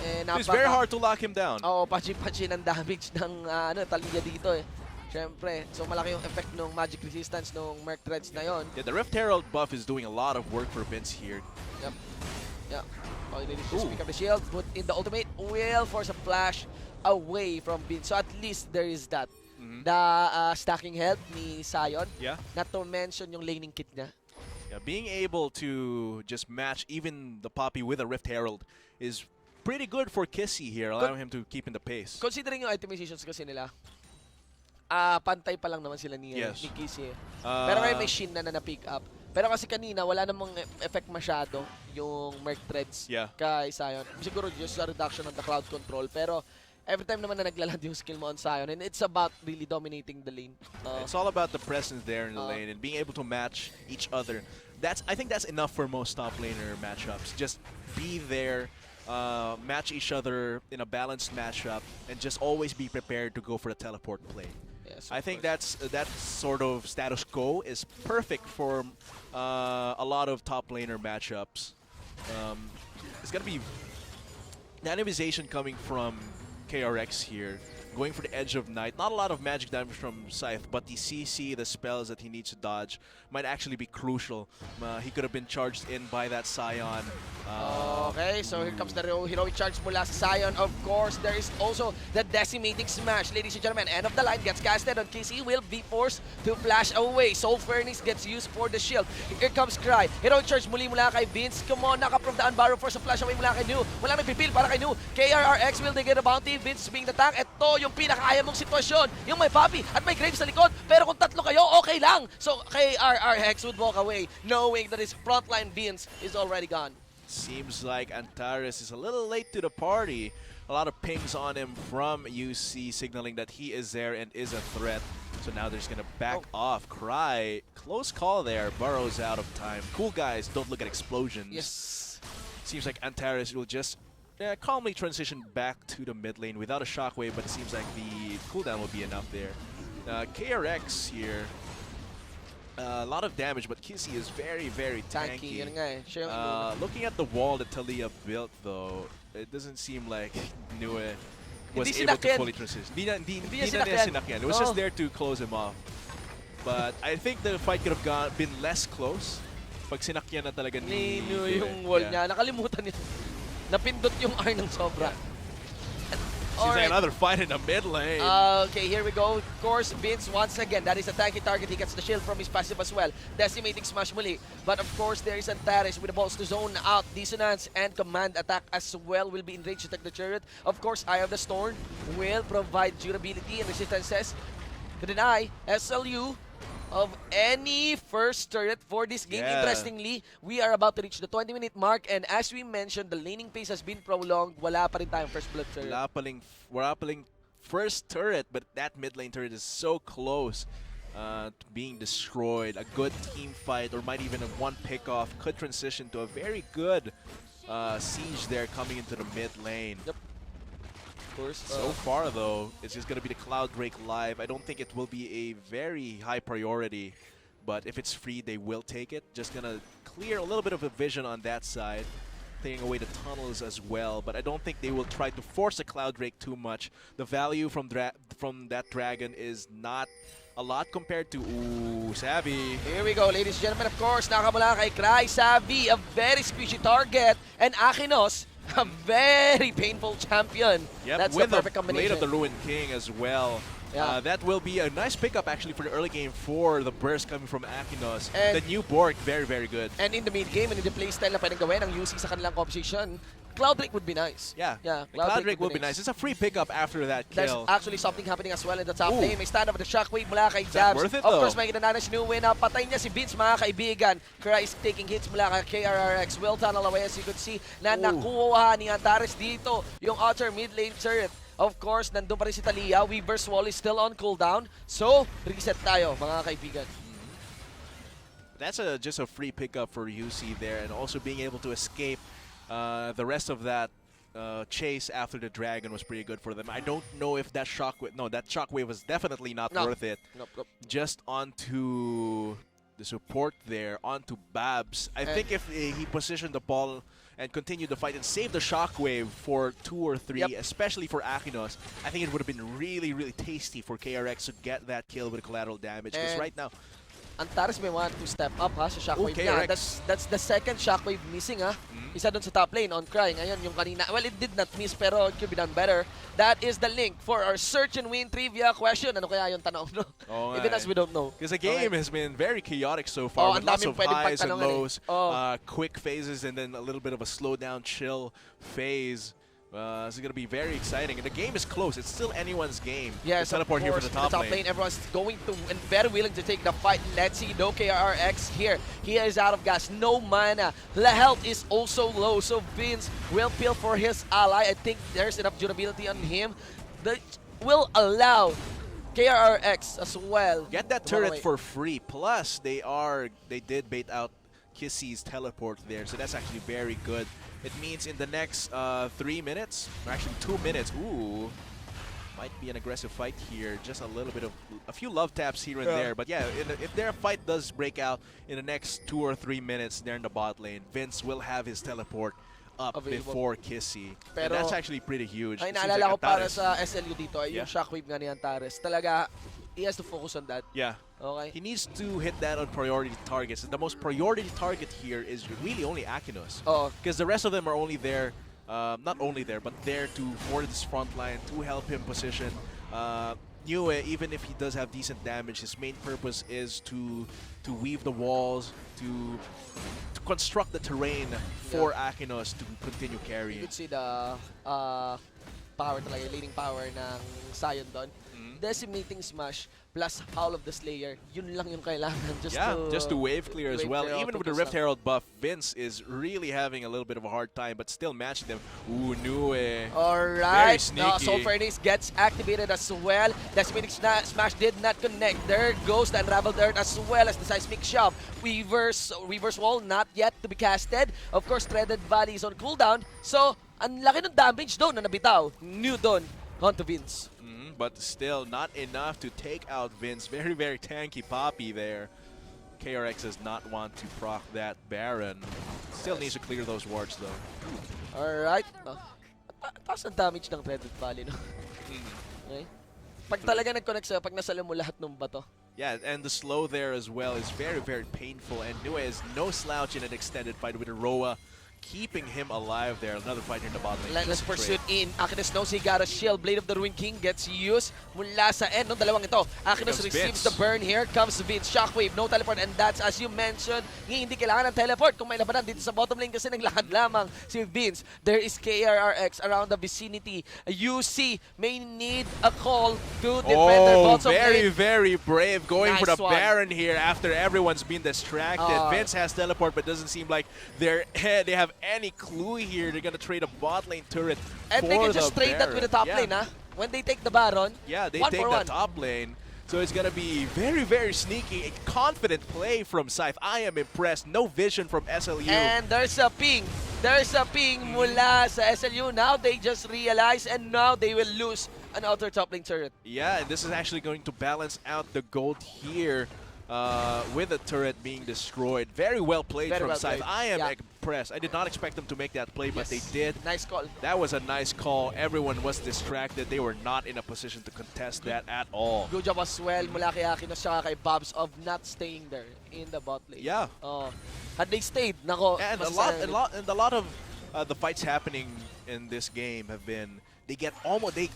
Eh, It's very hard to lock him down. Oo, pachi-pachi ng damage ng Talia dito eh. Siyempre, so malaki yung effect ng magic resistance ng Merc Threads na yon. Yeah, the Rift Herald buff is doing a lot of work for Vince here. Yep. Yeah. All you need is just pick up the shield, put in the ultimate, will force a flash away from Bin. So at least there is that. The stacking health ni Sion. Yeah. Not to mention yung laning kit niya. Yeah, being able to just match even the Poppy with a Rift Herald is pretty good for Kissy here, allowing him to keep in the pace. Considering yung itemizations kasi nila, pantay pa lang naman sila ni Kissy. Pero ngayon may Shin na na-pick up. Pero kasi kanina, wala namang effect masyado yung Merc Threads kay Sion. Siguro just a reduction on the crowd control. Pero every time naman na naglaland yung skill mo on Sion, and it's about really dominating the lane. It's all about the presence there in the lane and being able to match each other. I think that's enough for most top laner matchups. Just be there, match each other in a balanced matchup, and just always be prepared to go for a teleport play. Yes, I think that sort of status quo is perfect for a lot of top laner matchups. It's gonna be the animization coming from KRX here, going for the Edge of Night. Not a lot of magic damage from Scythe, but the CC, the spells that he needs to dodge, might actually be crucial. He could have been charged in by that Scion. Okay, so here comes the heroic charge mula sa Sion. Of course, there is also the decimating smash. Ladies and gentlemen, end of the line gets casted on KC. Will be forced to flash away. Soul Furnace gets used for the shield. Here comes Cry. Heroic charge muli mula kay Vince. Come on, naka-from the Unbarrow Force a flash away mula kay New. Wala nagpipil para kay New. KRRX will they get a bounty. Vince being the tank. Ito yung pinakaya mong sitwasyon. Yung may Poppy at may Graves sa likod. Pero kung tatlo kayo, okay lang. So KRRX would walk away knowing that his frontline Vince is already gone. Seems like Antares is a little late to the party. A lot of pings on him from UC signaling that he is there and is a threat. So now they're just going to back off. Cry. Close call there. Burrows out of time. Cool guys don't look at explosions. Yes. Seems like Antares will just calmly transition back to the mid lane without a shockwave, but it seems like the cooldown will be enough there. KRX here. A lot of damage, but Kissy is very, very tanky. Yun nga eh. Siya yung Looking at the wall that Talia built, though, it doesn't seem like Nue was Hindi able to sinakyan. fully transition. Hindi niya niya sinakyan. sinakyan. It was just there to close him off. But I think the fight could have been less close pag sinakyan na talaga ni Nino yung wall niya. Nakalimutan niya. Napindot yung R ng sobra. Seems like another fight in the mid lane. Okay, here we go. Of course, Vince once again. That is a tanky target. He gets the shield from his passive as well. Decimating smash muli. But of course, there is Antares with the balls to zone out. Dissonance and command attack as well will be enraged to attack the turret. Of course, Eye of the Storm will provide durability and resistances to deny SLU of any first turret for this game. Yeah. Interestingly, we are about to reach the 20-minute mark, and as we mentioned, the laning pace has been prolonged. Wala pa rin tayong first blood turret. Wala paling first turret, but that mid lane turret is so close to being destroyed. A good team fight, or might even have one pick-off, could transition to a very good siege there coming into the mid lane. Yep. Course, So far, though, it's just going to be the Cloud Drake live. I don't think it will be a very high priority, but if it's free, they will take it. Just going to clear a little bit of a vision on that side, taking away the tunnels as well, but I don't think they will try to force a Cloud Drake too much. The value from that dragon is not a lot compared to Savvy. Here we go, ladies and gentlemen. Of course, nakamula kay Cry. Savvy, a very squishy target. And Akinos, a very painful champion. Yep, That's with the perfect the Blade combination. of the Ruined King as well. Yeah. That will be a nice pickup actually for the early game for the burst coming from Akinos. And the new Borg, very, very good. And in the mid game and in the playstyle na pwedeng gawin ng UC sa kanilang composition, Cloud Drake would be nice. Yeah, Yeah, the Cloud Drake will be nice. It's a free pickup after that There's kill. actually something happening as well in the top Ooh. lane. May stand up with the shockwave mula kay Is that Jabs. worth it, Of though? course, may ginananan si New Win. Patay niya si Vince, mga kaibigan. Cry is taking hits mula kay KRRX. Will tunnel away as you could see na Ooh. nakuha ni Antares dito yung outer mid lane turret. Of course, nandun pa rin si Talia. Weaver's Wall is still on cooldown. So, reset tayo, mga kaibigan. That's just a free pickup for UC there, and also being able to escape the rest of that chase after the dragon was pretty good for them. I don't know if that shockwave... No, that shockwave was definitely not No. worth it. Nope. Just onto the support there onto Babs. I think if he positioned the ball and continued the fight and saved the shockwave for 2 or 3, especially for Akinos, I think it would have been really, really tasty for KRX to get that kill with collateral damage. Because right now, Antares may want to step up ha sa shockwave Okay, niya. Rex. That's the second shockwave missing ha. Isa doon sa top lane on crying. Ayun yung kanina. Well, it did not miss pero it could be done better. That is the link for our search and win trivia question. Ano kaya yung tanong no? Oo nga Even as we don't know. because the game has been very chaotic so far with ang lots daming of pwedeng highs and pagtanungan lows, quick quick phases, and then a little bit of a slow down, chill phase. This is going to be very exciting. And the game is close. It's still anyone's game. Yes, The teleport of here for course, the top lane. Everyone's going to and very willing to take the fight. Let's see, no KRX here. He is out of gas, no mana. The health is also low, so Vince will peel for his ally. I think there's enough durability on him that will allow KRX as well. Get that to run turret away. for free. Plus, they did bait out Kissy's teleport there, so that's actually very good. It means in the next 3 minutes, or actually 2 minutes, ooh, might be an aggressive fight here. Just a few love taps here and there. But yeah, if their fight does break out in the next 2 or 3 minutes there in the bot lane, Vince will have his teleport up Available. before Kissy. And Pero that's actually pretty huge. Ay, It seems naalala ko like para Antares- sa SLU dito ay Yeah. yung shockwave nga ni Antares. Talaga, he has to focus on that. Yeah. Okay? He needs to hit that on priority targets. And the most priority target here is really only Akinos. Oo. Because the rest of them are only there, not only there, but there to for this front line, to help him position. Niue, even if he does have decent damage, his main purpose is to weave the walls, to construct the terrain for Akinos to continue You carrying. could see the power talaga, yung leading power ng Sion doon. Decimating Smash plus Howl of the Slayer, yun lang yung kailangan Just to wave clear as wave well. clear Even with the auto Rift Herald buff, Vince is really having a little bit of a hard time, but still matching them. Ooh, Niue. Alright, sneaky. Soul Furnace gets activated as well. Decimating Smash did not connect. There goes the Unraveled Earth as well as the Seismic Shove. Reverse Wall not yet to be casted. Of course, Threaded Valley is on cooldown. So, ang laki ng damage doon na nabitaw. New doon onto Vince. But still not enough to take out Vince. Very, very tanky Poppy there. KRX does not want to proc that Baron. Still needs to clear those wards though. Alright. Taas ang damage ng Threaded Valley, no? Okay. Pag talaga nag-connect sa'yo, pag nasalo mo lahat ng bato. Yeah, and the slow there as well is very, very painful. And Niue is no slouch in an extended fight with Aroa, keeping him alive there. Another fighter in the bottom lane. Let's Just pursue trade. in. Akinos knows he got a shield. Blade of the Ruin King gets used mula sa end ng dalawang ito. Akinos comes receives Vince. the burn. Here comes Vince. Shockwave, no teleport. And that's, as you mentioned, hindi kailangan ng teleport kung may labanan dito sa bottom lane kasi naglakad lamang si Vince. There is KRRX around the vicinity. UC may need a call to defend their bottom very, lane. very brave going for Nice the one. Baron here after everyone's been distracted. Vince has teleport, but doesn't seem like they have any clue here. They're gonna trade a bot lane turret And for they can the just trade that with the top Baron. lane, ha? When they take the Baron, Yeah, they one take for the one. top lane. So it's gonna be very, very sneaky, a confident play from Scythe. I am impressed. No vision from SLU. And there's a ping. There's a ping mula sa SLU. Now they just realize and now they will lose an outer top lane turret. Yeah, and this is actually going to balance out the gold here with the turret being destroyed. Very well played Very from well Scythe. played. I am Yeah. impressed. I did not expect them to make that play, but they did. Nice call. That was a nice call. Everyone was distracted. They were not in a position to contest that at all. Good job as well mula kay Akinos at kay Babs of not staying there in the bot lane. Yeah. Had they stayed, nako. And a lot of the fights happening in this game have been they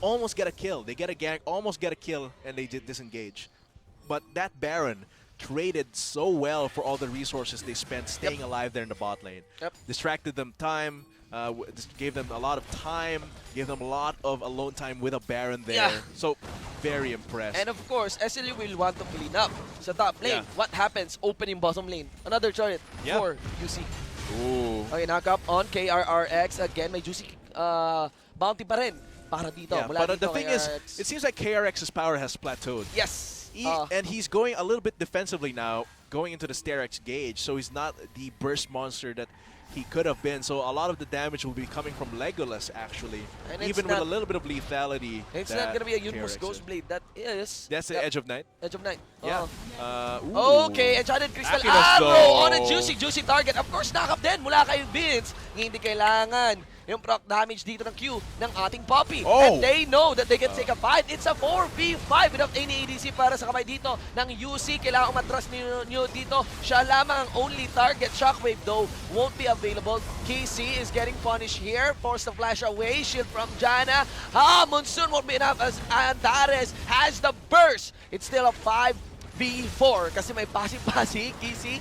almost get a kill. They get a gank, almost get a kill, and they did disengage. But that Baron traded so well for all the resources they spent staying alive there in the bot lane. Yep. Distracted them time, gave them a lot of time, gave them a lot of alone time with a Baron there. Yeah. So very impressed. And of course, SLU will want to clean up sa top lane. Yeah. What happens? Opening bottom lane. Another turret Yeah. for UC. Ooh. Okay, knock up on KRRX. Again, may juicy bounty pa rin para dito. Yeah, Mula but the dito, thing is, KRRX. it seems like KRX's power has plateaued. Yes. And he's going a little bit defensively now, going into the Sterex gauge, so he's not the burst monster that he could have been. So a lot of the damage will be coming from Legolas, actually. And it's Even with not- a little bit of lethality. It's that not gonna be a KRX Yunmo's did. Ghostblade. That is... That's the Edge of Night? Edge of Night. Yeah. Oh. Ooh. Okay, Enchanted Crystal Akinos, Arrow though. on a juicy target. Of course, knock up din mula kay Vince. Hindi kailangan yung proc damage dito ng Q ng ating Poppy. Oh. And they know that they can take a fight. It's a 4v5 without any ADC para sa kamay dito ng UC. Kailangan umatras niyo dito. Siya lamang ang only target. Shockwave though won't be available. KC is getting punished here. Forced to flash away. Shield from Janna. Monsoon won't be enough as Antares has the burst. It's still a 5v4 kasi may pasi-pasi. KC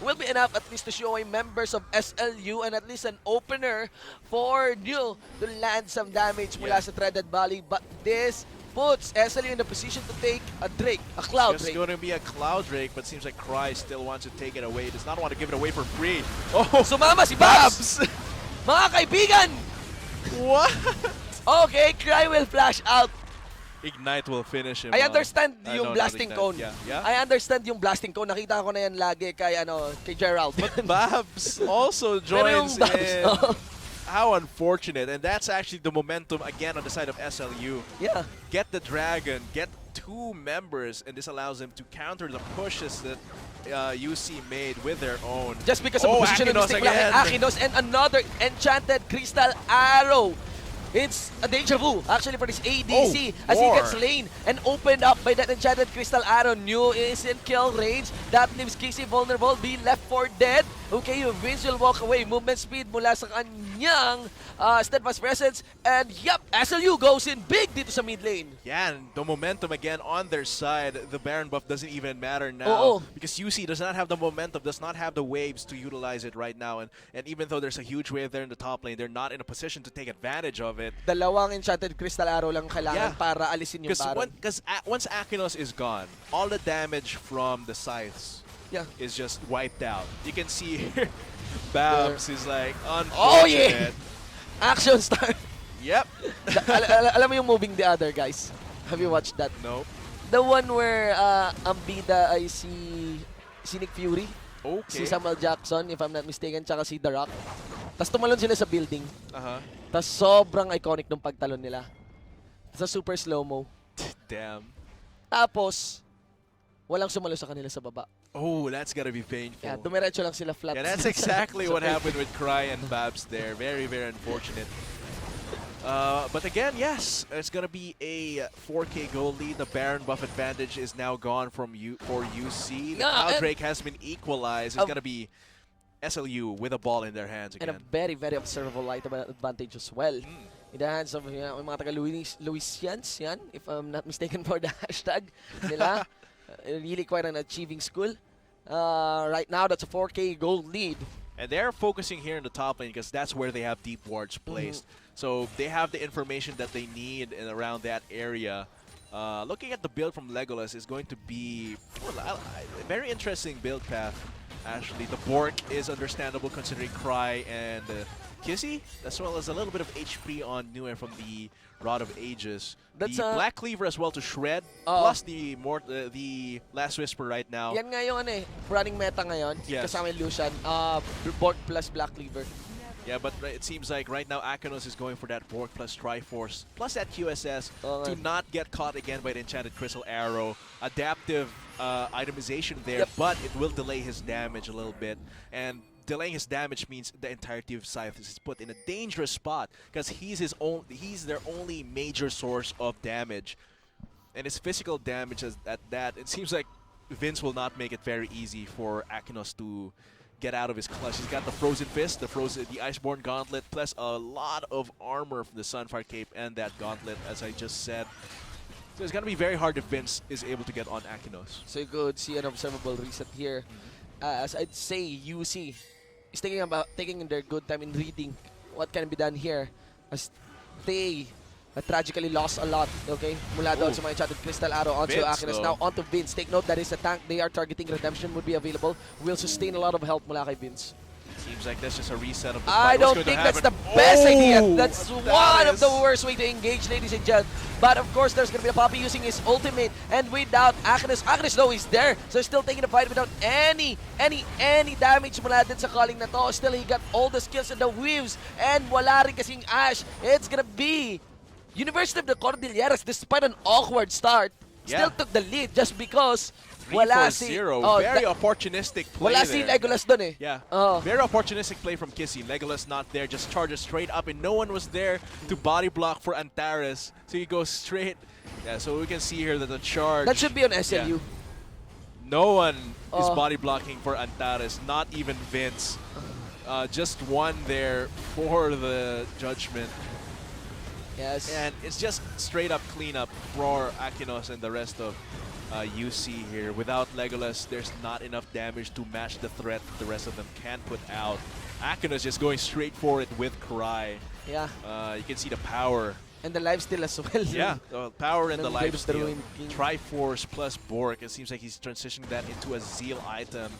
will be enough at least to show away members of SLU and at least an opener for New to land some damage mula sa Threaded Valley. But this puts SLU in the position to take a Drake, a Cloud It's Drake. going to be a Cloud Drake, but seems like Cry still wants to take it away. Does not want to give it away for free. Oh, Sumama si Babs! Mga kaibigan! What? Okay, Cry will flash out. Ignite will finish him. I understand no, yung not blasting Ignite. cone. Yeah? I understand yung blasting cone. Nakita ko na yan lagi kay Gerald. But Babs also Pero yung joins Babs, in. oh. How unfortunate. And that's actually the momentum again on the side of SLU. Yeah. Get the Dragon, get 2 members, and this allows them to counter the pushes that UC made with their own. Just because of the position of Akinos mistake lang again. kay Akinos and another Enchanted Crystal Arrow. It's a deja vu actually for this ADC as he more. gets slain and opened up by that Enchanted Crystal Arrow. New is in kill range. That leaves Casey vulnerable, be left for dead. Okay, Vince will walk away. Movement speed mula sa kanyang steadfast presence. And yep, SLU goes in big dito sa mid lane. Yeah, and the momentum again on their side. The Baron buff doesn't even matter now. Oo. Because UC does not have the momentum, does not have the waves to utilize it right now. And even though there's a huge wave there in the top lane, they're not in a position to take advantage of it. Dalawang Enchanted Crystal Arrow lang Yeah. kailangan para alisin yung Baron. Because once Akinos is gone, all the damage from the scythes Yeah. is just wiped out. You can see here, Babs is like, Oh, yeah. unfortunate. Action star. Yep. Alam mo yung Moving the Other, guys? Have you watched that? Nope. The one where ang bida ay si Nick Fury, Okay. si Samuel Jackson, if I'm not mistaken, tsaka si The Rock. Tapos tumalon sila sa building. Uh-huh. Tapos sobrang iconic nung pagtalon nila. Sa super slow-mo. Damn. Tapos, walang sumalo sa kanila sa baba. Oh, that's gotta be painful. Yeah, dumiretso lang sila flat. Yeah, that's exactly sa what pavement. happened with Cry and Babs there. Very, very unfortunate. But again, yes, it's gonna be a 4K goal lead. The Baron buff advantage is now gone for UC. The Yeah, Cloud and- Drake has been equalized. It's gonna be SLU with a ball in their hands And a again. very, very observable item advantage as well. In the hands of yung mga taga-Louisians, yan, if I'm not mistaken for the hashtag nila. Really quite an achieving school. Right now, that's a 4K gold lead. And they're focusing here in the top lane because that's where they have deep wards placed. So they have the information that they need in around that area. Looking at the build from Legolas is going to be a very interesting build path. Actually, the Bork is understandable considering Cry and Kissy, as well as a little bit of HP on Newer from the Rod of Ages. That's the a- Black Cleaver as well to shred, Oo. plus the Last Whisper right now. Yan nga yung running meta ngayon. Yes. Kasama yung Lucian. Bork plus Black Cleaver. Yeah, but it seems like right now Akinos is going for that Bork plus Triforce, plus that QSS to Okay. not get caught again by the Enchanted Crystal Arrow. Adaptive itemization there, Yep. but it will delay his damage a little bit. And delaying his damage means the entirety of Scythe is put in a dangerous spot because he's their only major source of damage. And his physical damage is at that. It seems like Vince will not make it very easy for Akinos to get out of his clutch. He's got the Frozen Fist, the Iceborne Gauntlet, plus a lot of armor from the Sunfire Cape and that Gauntlet, as I just said. So it's gonna be very hard if Vince is able to get on Akinos. So you could see an observable reset here. As I'd say, UC is taking their good time in reading what can be done here. As they tragically lost a lot, okay? Mula doon Ooh. sa mga Enchanted Crystal Arrow onto Vince, Akinos. though. Now onto Vince. Take note that is a tank they are targeting. Redemption would be available. Will sustain a lot of health mula kay Vince. Seems like that's just a reset of the I fight. What's don't going to think that's happen? the best idea. Oh, That's that one of is- the worst way to engage, ladies and gentlemen. But of course, there's gonna be a Poppy using his ultimate, and without Agnes though is there, so still taking the fight without any damage mula din sa calling na to. Still, he got all the skills and the weaves, and wala rin kasing Ash. It's gonna be University of the Cordilleras, despite an awkward start, still Yeah. took the lead just because 3 wala for si 0. oh, Very da- opportunistic play wala si there. Legolas dun eh. Yeah, Oh. very opportunistic play from Kissy. Legolas not there, just charges straight up, and no one was there to body block for Antares. So he goes straight. Yeah, so we can see here that the charge. That should be on SLU. No one is Oh. body blocking for Antares, not even Vince. Just one there for the judgment. Yes. And it's just straight up cleanup for Akinos and the rest of UC here. Without Legolas, there's not enough damage to match the threat the rest of them can put out. Akinos just going straight for it with Cry. Yeah. You can see the power. And the lifesteal as well. Yeah, power and the Ng Blade of the lifesteal. Ruined King. Triforce plus Bork. It seems like he's transitioning that into a Zeal item.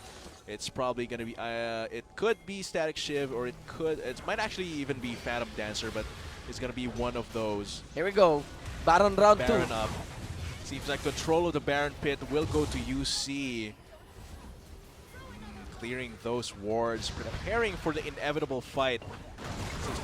It's probably going to be, it could be Static Shiv, or it might actually even be Phantom Dancer, but it's going to be one of those. Here we go. Baron round 2. Baron up. Seems like control of the Baron Pit will go to UC. Clearing those wards, preparing for the inevitable fight.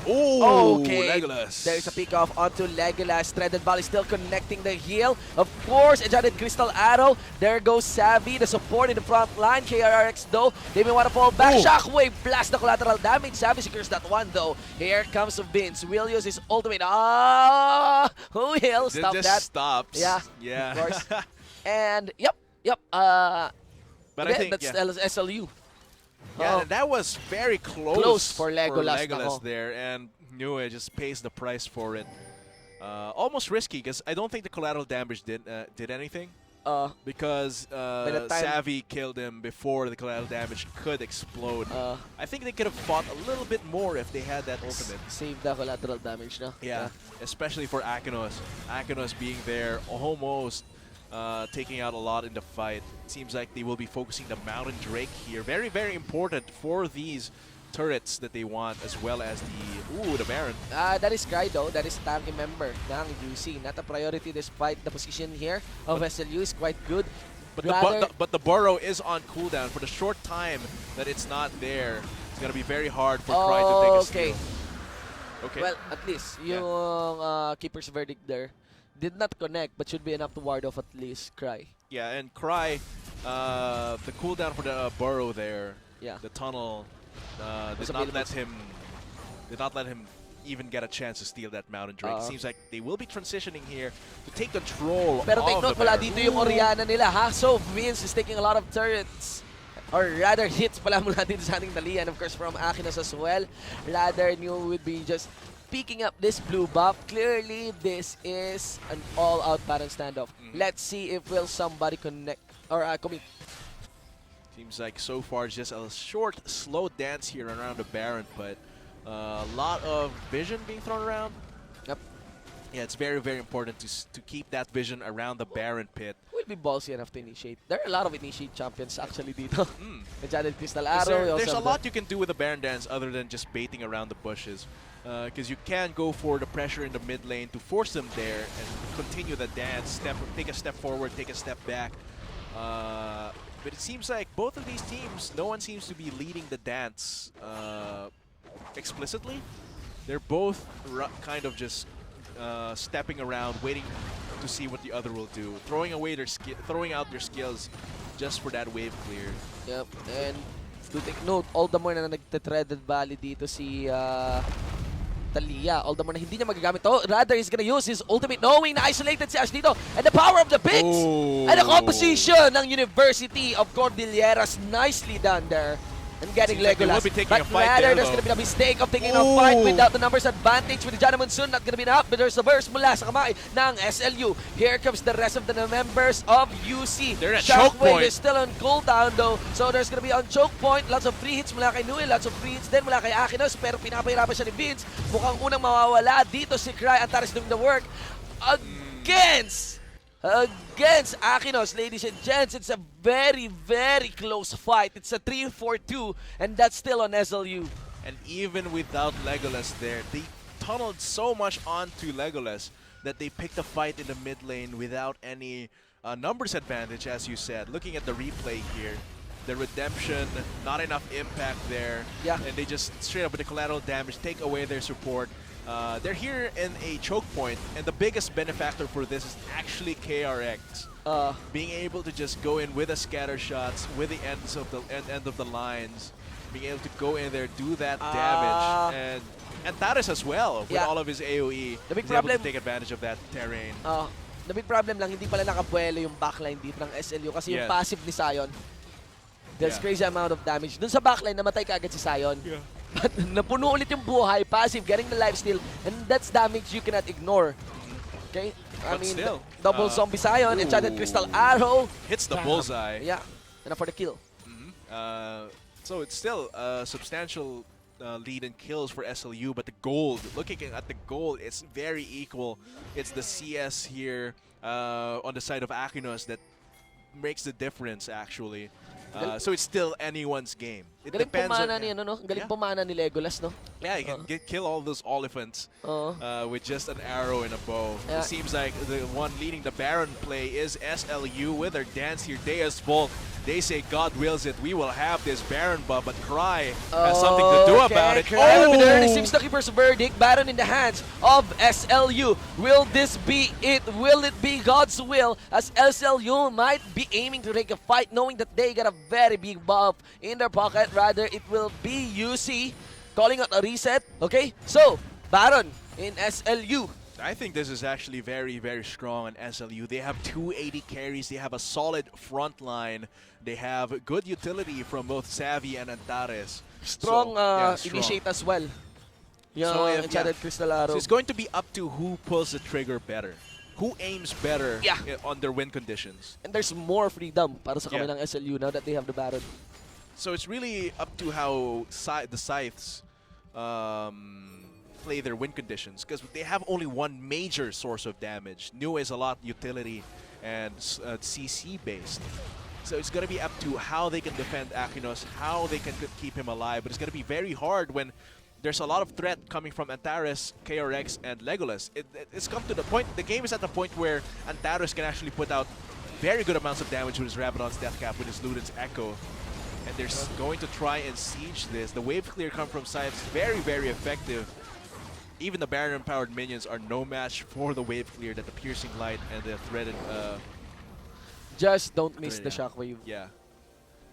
Oh, Okay. Legolas. There's a pick off onto Legolas. Threaded Volley still connecting the heal. Of course, Enchanted Crystal Arrow. There goes Savvy, the support in the front line. KRRX though, they may want to fall back. Oh. Shockwave blast the collateral damage. Savvy secures that one though. Here comes Vince. Will use his ultimate. Who will It stop just that? stops. Yeah, Yeah. of course. And yep. But I think that's SLU. yeah, Oh. that was very close, Close for Legolas nako. there, and Nue just pays the price for it. Almost risky because I don't think the collateral damage did anything, because the time- Savvy killed him before the collateral damage could explode. I think they could have fought a little bit more if they had that ultimate. Save the collateral damage na. Yeah, especially for Akinos. Akinos being there almost taking out a lot in the fight. It seems like they will be focusing the Mountain Drake here. Very, very important for these turrets that they want, as well as the Baron. That is Cry though. That is tanky member ng UC. Not a priority despite the position here of SLU is quite good. But Rather- the Burrow is on cooldown for the short time that it's not there. It's gonna be very hard for Cry to take a Okay. steal. Okay. Well, at least yung keeper's verdict there did not connect, but should be enough to ward off at least Cry. yeah, and Cry, the cooldown for the Burrow there, Yeah. the tunnel, Was did not available. let him even get a chance to steal that Mountain Drake. Oo. Seems like they will be transitioning here to take control Pero take of note, the wala Baron. dito yung Oriana nila ha. So Vince is taking a lot of turrets. Or rather hits pala mula dito sa ating Dali. And of course from Akinos as well. Rather New would be just picking up this blue buff. Clearly this is an all-out Baron standoff. Let's see if will somebody connect or commit. Seems like so far it's just a short, slow dance here around the Baron, but a lot of vision being thrown around. Yep. Yeah, it's very, very important to keep that vision around the Baron pit. Will be ballsy enough to initiate. There are a lot of initiate champions actually dito. Enchanted Crystal 'Cause Arrow. you also there's a have lot you can do with the Baron dance other than just baiting around the bushes. Because you can go for the pressure in the mid lane to force them there and continue the dance. Take a step forward, take a step back. But it seems like both of these teams, no one seems to be leading the dance explicitly. They're both kind of just stepping around, waiting to see what the other will do, throwing out their skills just for that wave clear. Yep, and to take note, all the more na nagte-threaded valley dito si Talia. All the more na hindi niya magagamit to. Rather, he's gonna use his ultimate knowing na isolated si Ash dito. And the power of the picks! Oh. And the composition ng University of Cordilleras. Nicely done there. And getting Seems like they Legolas. will be taking But a fight rather, there, there's though. gonna be a mistake of taking a Oh. fight without the numbers advantage with the Jana Monsoon. Not gonna be enough, but there's a burst mula sa kamay ng SLU. Here comes the rest of the members of UC. They're at choke Shockwave point. is still on cooldown though. So there's gonna be on choke point. Lots of free hits mula kay Nui. Lots of free hits din mula kay Akinos. Pero pinapahirapan siya ni Vince. Mukhang unang mawawala dito si Cry. Antares doing the work against against Akinos, ladies and gents. It's a very, very close fight. It's a 3-4-2, and that's still on SLU. And even without Legolas there, they tunneled so much onto Legolas that they picked a fight in the mid lane without any numbers advantage, as you said. Looking at the replay here, the redemption, not enough impact there. Yeah. And they just straight up with the collateral damage take away their support. They're here in a choke point, and the biggest benefactor for this is actually KRX. Being able to just go in with the scatter shots, with the ends of the end of the lines, being able to go in there, do that damage, and Taris as well with Yeah. all of his AOE. The big He's able to problem- take advantage of that terrain. The big problem lang, hindi pala nakabuelo yung backline dito ng SLU kasi yung Yes. passive ni Sion. There's Yeah. crazy amount of damage. Dun sa backline, namatay ka agad si Sion. Yeah. But napuno ulit yung buhay, passive, getting the lifesteal, and that's damage you cannot ignore. Okay? I But mean, still, double zombie Sion, enchanted ooh. crystal arrow. Hits the Bam. bullseye. Yeah, and for the kill. So it's still a substantial lead in kills for SLU, but the gold, looking at the gold, it's very equal. It's the CS here on the side of Akinos that makes the difference, actually. So it's still anyone's game. It Galing depends pumana on... ni, ano, no? Galing Yeah. pumana ni Legolas, no? Yeah, you can kill all those elephants with just an arrow and a bow. Yeah. It seems like the one leading the Baron play is SLU with their dance here. Deus Volk. They say God wills it. We will have this Baron buff, but Cry has something to do about it. Cry with the early seems the keeper's verdict. Baron in the hands of SLU. Will this be it? Will it be God's will? As SLU might be aiming to take a fight, knowing that they got a very big buff in their pocket. Rather, it will be UC calling out a reset. Okay, so Baron in SLU. I think this is actually very, very strong on SLU. They have 280 carries. They have a solid front line. They have good utility from both Savvy and Antares. Strong, strong. initiate as well. Yung enchanted crystal arrow. So it's going to be up to who pulls the trigger better. Who aims better Yeah. under win conditions. And there's more freedom para sa Yeah. kanilang SLU now that they have the Baron. So it's really up to how the Scythes play their win conditions, because they have only one major source of damage. New is a lot utility and CC based. So it's going to be up to how they can defend Akinos, how they can keep him alive. But it's going to be very hard when there's a lot of threat coming from Antares, KRX, and Legolas. It's come to the point, the game is at the point where Antares can actually put out very good amounts of damage with his Rabadon's Death Cap, with his Luden's Echo. And they're going to try and siege this. The wave clear come from Scythes, very, very effective. Even the Baron-empowered minions are no match for the wave clear that the Piercing Light and the Threaded... Just don't miss the yeah. shockwave. Yeah.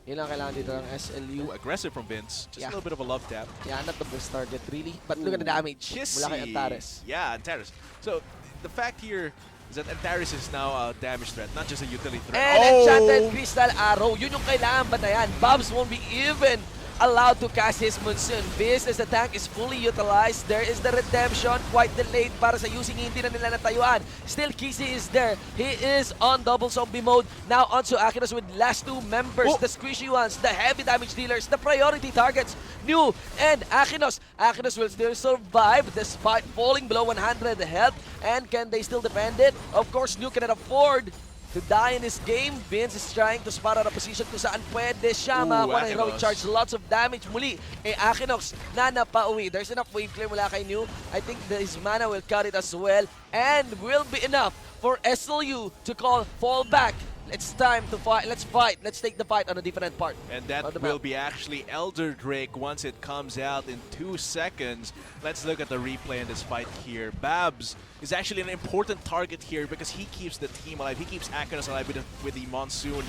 Yun lang kailangan dito ng SLU. Ooh, aggressive from Vince. Just Yeah. a little bit of a love tap. Yeah, not the best target really. But look at the damage mula kay Kissy. Antares. Yeah, Antares. So the fact here is that Antares is now a damage threat, not just a utility threat. And enchanted crystal arrow. Yun yung kailangan batayan. Bobs won't be even allowed to cast his Monsoon Beast as the tank is fully utilized. There is the redemption, quite delayed para sa using, hindi na nila natayuan. Still, Kissy is there. He is on double zombie mode. Now onto Akinos with last two members, the squishy ones, the heavy damage dealers, the priority targets, New and Akinos. Akinos will still survive despite falling below 100 health. And can they still defend it? Of course, New cannot afford to die in this game. Vince is trying to spot out a position kung saan pwede siya makakuha ng heroic Akinos. charge. Lots of damage muli. Akinox na napauwi. There's enough wave clear mula kay New. I think his mana will cut it as well. And will be enough for SLU to call fallback. It's time to fight. Let's fight. Let's take the fight on a different part. And that On the will map. be actually Elder Drake once it comes out in 2 seconds. Let's look at the replay in this fight here. Babs is actually an important target here because he keeps the team alive. He keeps Akinos alive with the Monsoon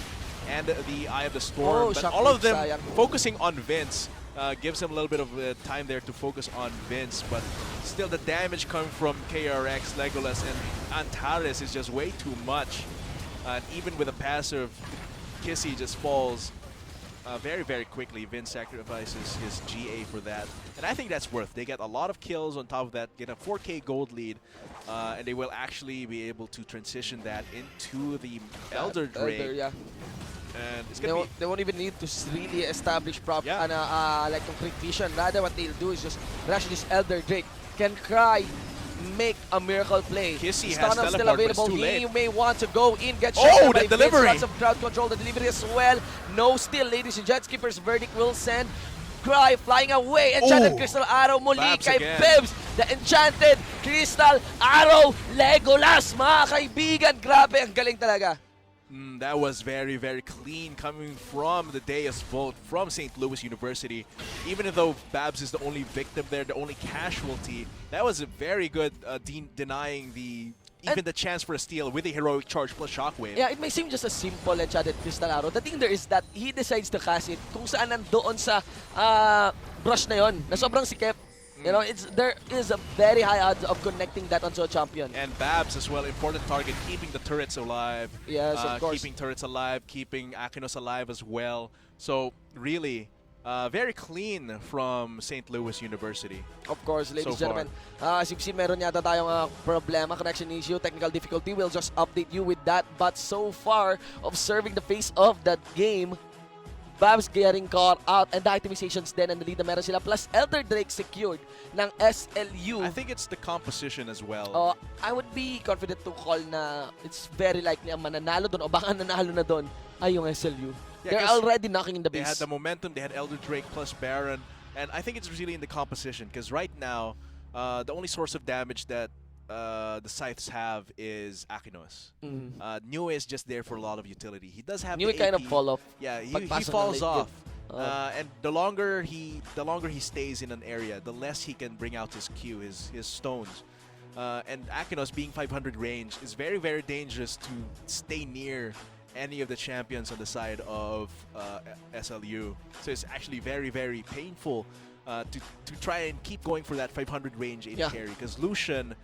and the Eye of the Storm. But all of them sayang. focusing on Vince gives him a little bit of time there to focus on Vince. But still, the damage coming from KRX, Legolas, and Antares is just way too much. And even with a passive, Kissy just falls very, very quickly. Vince sacrifices his GA for that. And I think that's worth. They get a lot of kills on top of that, get a 4K gold lead, and they will actually be able to transition that into the Elder Drake. Elder, yeah. And it's They going to won't, they won't even need to really establish Yeah. like concrete vision. Rather, what they'll do is just rush this Elder Drake. Can Cry make a miracle play. Kissy has Stunner still teleport, but it's available. too He late. may want to go in, get Oh, shot by the delivery! Lots of crowd control, the delivery as well. No steal, ladies and gents. Keeper's verdict will send Cry flying away. Enchanted Ooh. Crystal Arrow muli Babs kay again. Bebs. The Enchanted Crystal Arrow Legolas, mga kaibigan. Grabe, ang galing talaga. That was very, very clean coming from the Deus Vault from St. Louis University. Even though Babs is the only victim there, the only casualty, that was a very good denying the chance for a steal with a heroic charge plus shockwave. Yeah, it may seem just a simple Enchanted Crystal Arrow. The thing there is that he decides to cast it kung saan nandoon sa brush na yon, na sobrang sikip. You know, there is a very high odds of connecting that onto a champion. And Babs as well, important target, keeping the turrets alive. Yes, of course. Keeping turrets alive, keeping Akinos alive as well. So really, very clean from St. Louis University. Of course, ladies and So gentlemen. As you've seen, meron yata tayong problema, connection issue, technical difficulty. We'll just update you with that. But so far, observing the face of that game, Babs getting caught out and the itemizations din and the lead na meron sila. Plus, Elder Drake secured ng SLU. I think it's the composition as well. I would be confident to call na it's very likely ang mananalo doon o baka nanalo na doon ay yung SLU. Yeah, They're 'cause already knocking in the They base. had the momentum, they had Elder Drake plus Baron, and I think it's really in the composition because right now, the only source of damage that the Scythes have is Akinos. New is just there for a lot of utility. He does have New the kind AP. of fall off. Yeah, he Pagpasok ng falls late off. game. And the longer he stays in an area, the less he can bring out his Q, his stones. And Akinos being 500 range is very, very dangerous to stay near any of the champions on the side of SLU. So it's actually very, very painful to try and keep going for that 500 range in carry because Lucian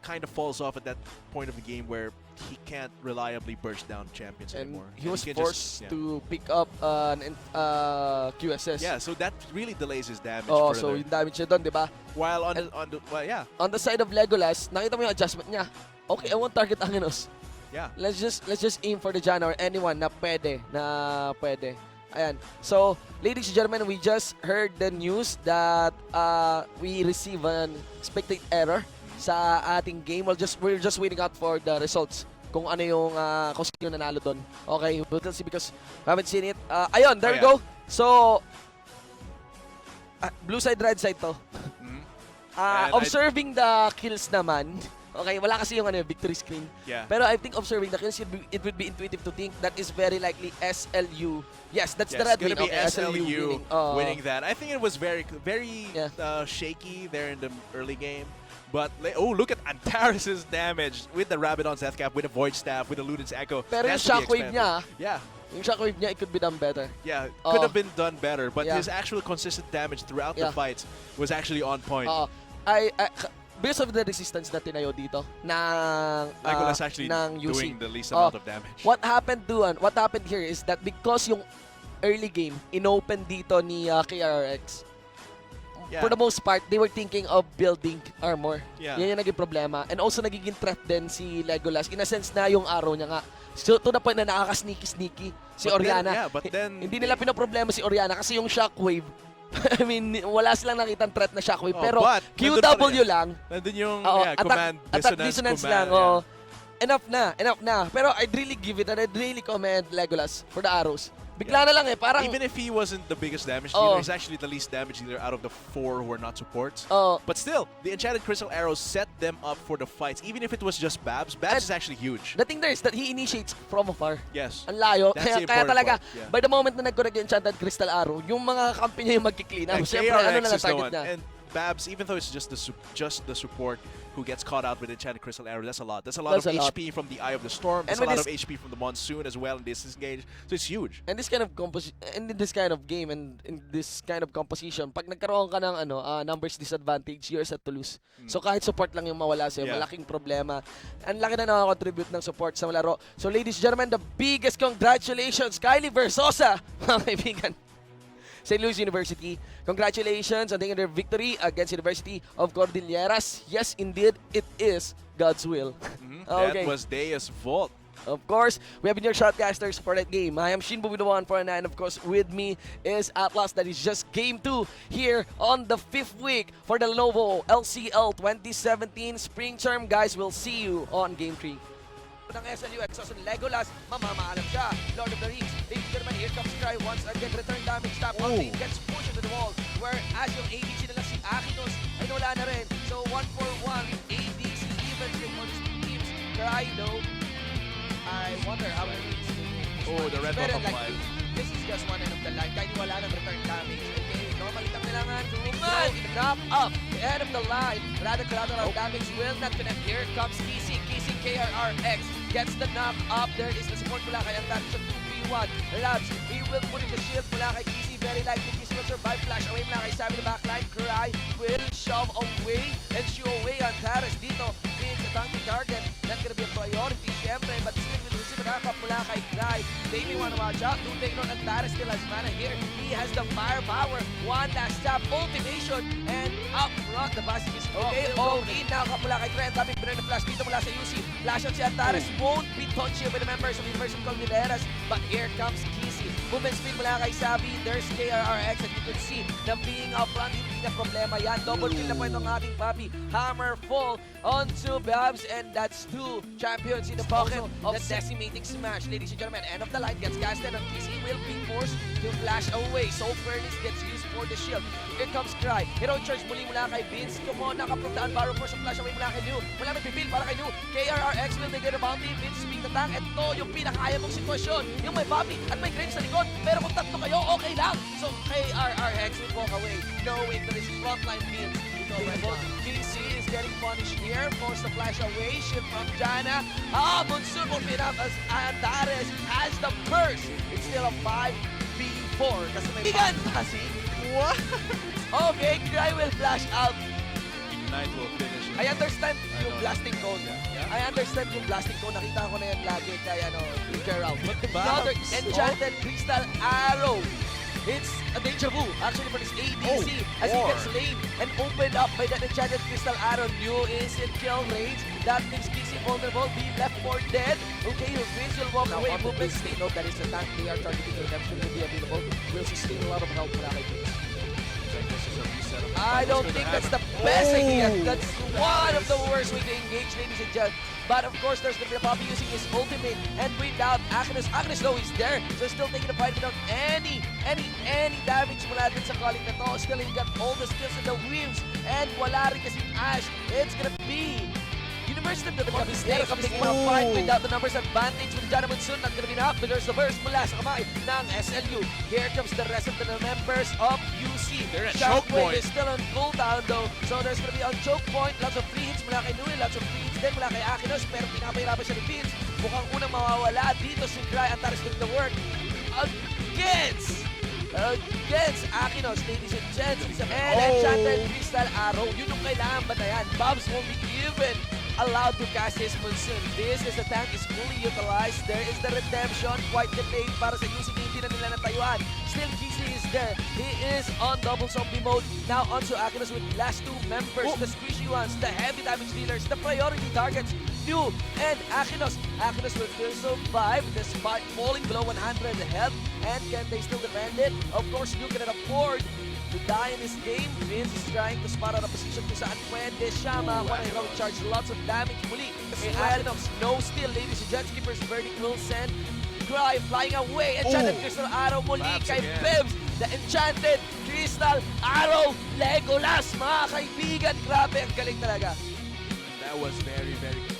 kind of falls off at that point of the game where he can't reliably burst down champions And anymore. he was can forced just, to pick up an QSS. Yeah, so that really delays his damage Oh, further. so yung damage niya doon, di ba? While On the side of Legolas, nakita mo yung adjustment niya. Okay, I won't target Angenos. yeah. Let's just aim for the Janna or anyone na pwede. Ayan. So, ladies and gentlemen, we just heard the news that we receive an expected error sa ating game. We're just waiting out for the results. Kung ano yung kung sino nanalo doon. Okay, we'll see because we haven't seen it. Ayun, there we go. So, blue side, red side to. And Observing the kills naman. Okay, wala kasi yung victory screen. Yeah. Pero I think observing the kills, it would be intuitive to think that is very likely SLU. Yes, that's the Yes, red it's gonna wing. be Okay, SLU winning that. I think it was very, very Yeah. shaky there in the early game. But look at Antares' damage with the Rabidon's Death Cap, with the Void Staff, with the Luden's Echo. Pero yung Has to be shockwave expanded. niya, Yeah. yung shockwave niya, it could be done better. Yeah, Oh. could have been done better, but Yeah. his actual consistent damage throughout Yeah. the fights was actually on point. Because of the resistance na tinayo dito ng Legolas actually ng UC. doing the least amount of damage. What happened here is that because yung early game inopen dito ni KRX, Yeah. for the most part, they were thinking of building armor. Yeah. Yan yung naging problema. And also, nagiging threat din si Legolas. In a sense na yung arrow niya nga. So, to the point na nakaka-sneaky-sneaky si But then- Oriana. yeah, but then Hindi nila pinoproblema si Oriana kasi yung shockwave. I mean, wala silang nakitang threat na shockwave. Oh, pero but nandun pa QW rin. lang. Nandun yung Oo, command, attack dissonance command. lang. yeah. Oh. Enough na. Pero I'd really give it and I'd really commend Legolas for the arrows. Bigla na lang parang... Even if he wasn't the biggest damage Oh. dealer, he's actually the least damage dealer out of the 4 who are not supports. Oh. But still, the Enchanted Crystal Arrows set them up for the fights. Even if it was just Babs, Babs is actually huge. The thing there is that he initiates from afar. Yes. Ang layo. That's Kaya, the kaya important talaga, part, yeah. by the moment na nag-connect yung Enchanted Crystal Arrow, yung mga kampi niya yung magki-clean up. And Siyempre, ano KRX na lang is the target one. niya. And Babs, even though it's just the support who gets caught out with Enchanted Crystal Arrow, that's a lot. That's a lot That's of a lot. HP from the Eye of the Storm. And That's a with lot of this- HP from the Monsoon as well in this disengage. So it's huge. And this kind of and in this kind of game and in this kind of composition, pag nagkaroon ka ng numbers disadvantage, you're set to lose. So kahit support lang yung mawala sa'yo, Yeah. malaking problema. Ang laki na nakakontribute ng support sa laro. So ladies and gentlemen, the biggest congratulations, Kylie Versosa, mga kaibigan. St. Louis University, congratulations on taking their victory against University of Cordilleras. Yes, indeed, it is God's will. Mhm. Okay. That was Deus Vault Of course, we have been your shoutcasters for that game. I am Shinbu with the 149. Of course, with me is Atlas. That is just game 2 here on the 5th week for the Lenovo LCL 2017 Spring Term. Guys, we'll see you on game 3. Ng SLU Exos and Legolas, mamamaalam siya. Lord of the Rings, ladies and gentlemen, here comes Cry once again. Return damage, tap on lane, gets pushed into the wall. Whereas yung ADC nila si Akinos ay nawala na rin. So 1-for-1 with ADC even for these two teams. Cry though, I wonder how it is. Oh, the red Pero buff like, applied. this is just one end of the line. Kahit wala ng return damage. Okay, normally lang kailangan knock up the end of the line. Rather collateral damage will not connect. Here comes Kisi KRRX. Gets the knock up. There is the support mula kay Antares of 2v1. Labs, he will put in the shield mula kay Kisi. Very likely Kisi will survive. Flash away mula kay Sammy the backline. Cry will shove away and shoo away Antares dito. Being the tanky target. That's gonna be a priority syempre. But still will receive a knock up mula kay Cry. They may wanna watch out. Do take note Antares still has mana here. He has the firepower. One last tap. Ultimation. And up front the basic is okay. Okay. Now mula kay Cry. Ang daming pinag na flash dito mula sa UC. Flash out si Antares. Won't be touched by the members of the University of Cordilleras. But here comes Kisi. Movement speed mula kay Sabi. There's KRRX and you can see na being up front, hindi na problema yan. Double kill na po itong ating papi. Hammer fall onto Babs and that's 2 champions in the pocket of the decimating smash. Ladies and gentlemen, end of the line gets casted and Kisi will be forced to flash away. So Furnace gets used for the shield. Here comes Cry. Hero charge muli mula kay Vince. Come on, nakapuntaan. Barrow force ang flash away mula kay Liu. Wala may pipil para kay Liu. KRRX will take the bounty. Vince speak the tank. Ito yung pinakaya mong sitwasyon. Yung may Bobby at may Graves sa likod. Pero kung tatlo kayo, okay lang. So KRRX will walk away knowing that his frontline means DC is getting punished here. Forced to flash away. Shield from Jana. Monsoon will pin up as Antares has the curse. It's still a 5v4. Kasi may Bigan! What? Okay, Cry will flash out. Ignite will finish it. I understand I yung know. blasting cone. Yeah. I understand yung blasting cone. Nakita ko na yan lagi kay Gerald. But the Babs. other enchanted crystal arrow. It's a deja vu actually for this ADC as he war. gets lane and opened up by that enchanted crystal arrow. New instant kill range. That makes KC vulnerable. Be left for dead. Okay, your Vince will walk away. Movement speed. Note that is the tank they are targeting. Redemption will be available. Will sustain a lot of health for that Vince. This is a reset of the I fight. don't What's think gonna that's the happen? best Oh! idea. That's one of the worst way to engage, ladies and gentlemen. But of course, there's going to be a Poppy using his ultimate. And without Agnes, though is there. So still taking the fight without any damage mula din sa calling na to. Still, he got all the skills in the wheels. And wala rin kasing Ash. It's gonna be University of the Mistakes taking a fight without the numbers advantage with Jana Monsoon. Not gonna be enough, but there's the burst mula sa kamay ng SLU. Here comes the rest of the members of UC. They're at choke Shockwave point. is still on cooldown though. So there's gonna be on choke point. Lots of free hits mula kay Nui. Lots of free hits din mula kay Akinos. Pero pinapahirapan siya ni Vince. Mukhang unang mawawala dito si Cry. Antares doing the work against Akinos, ladies and gents. And enchanted crystal arrow. Yun yung kailangan batayan. Bobs won't be even allowed to cast his Monsoon. This is the tank is fully utilized. There is the redemption. Quite delayed para sa UC. Hindi na nila natayuan. Still, Kisi is there. He is on double zombie mode. Now onto Akinos with last 2 members. The squishy ones, the heavy damage dealers, the priority targets. New and Akinos. Akinos will still survive despite falling below 100 health. And can they still defend it? Of course, you cannot afford to die in this game. Vince is trying to spot out a position kung saan pwede siya makakuha ng hero charge. Lots of damage muli. Kay Akinos, no steal, ladies and gents. Keeper's verdict will send Cry flying away. Enchanted Crystal Arrow muli Labs kay again. Bebs. The Enchanted Crystal Arrow Legolas, mga kaibigan. Grabe, ang galing talaga. That was very, very good.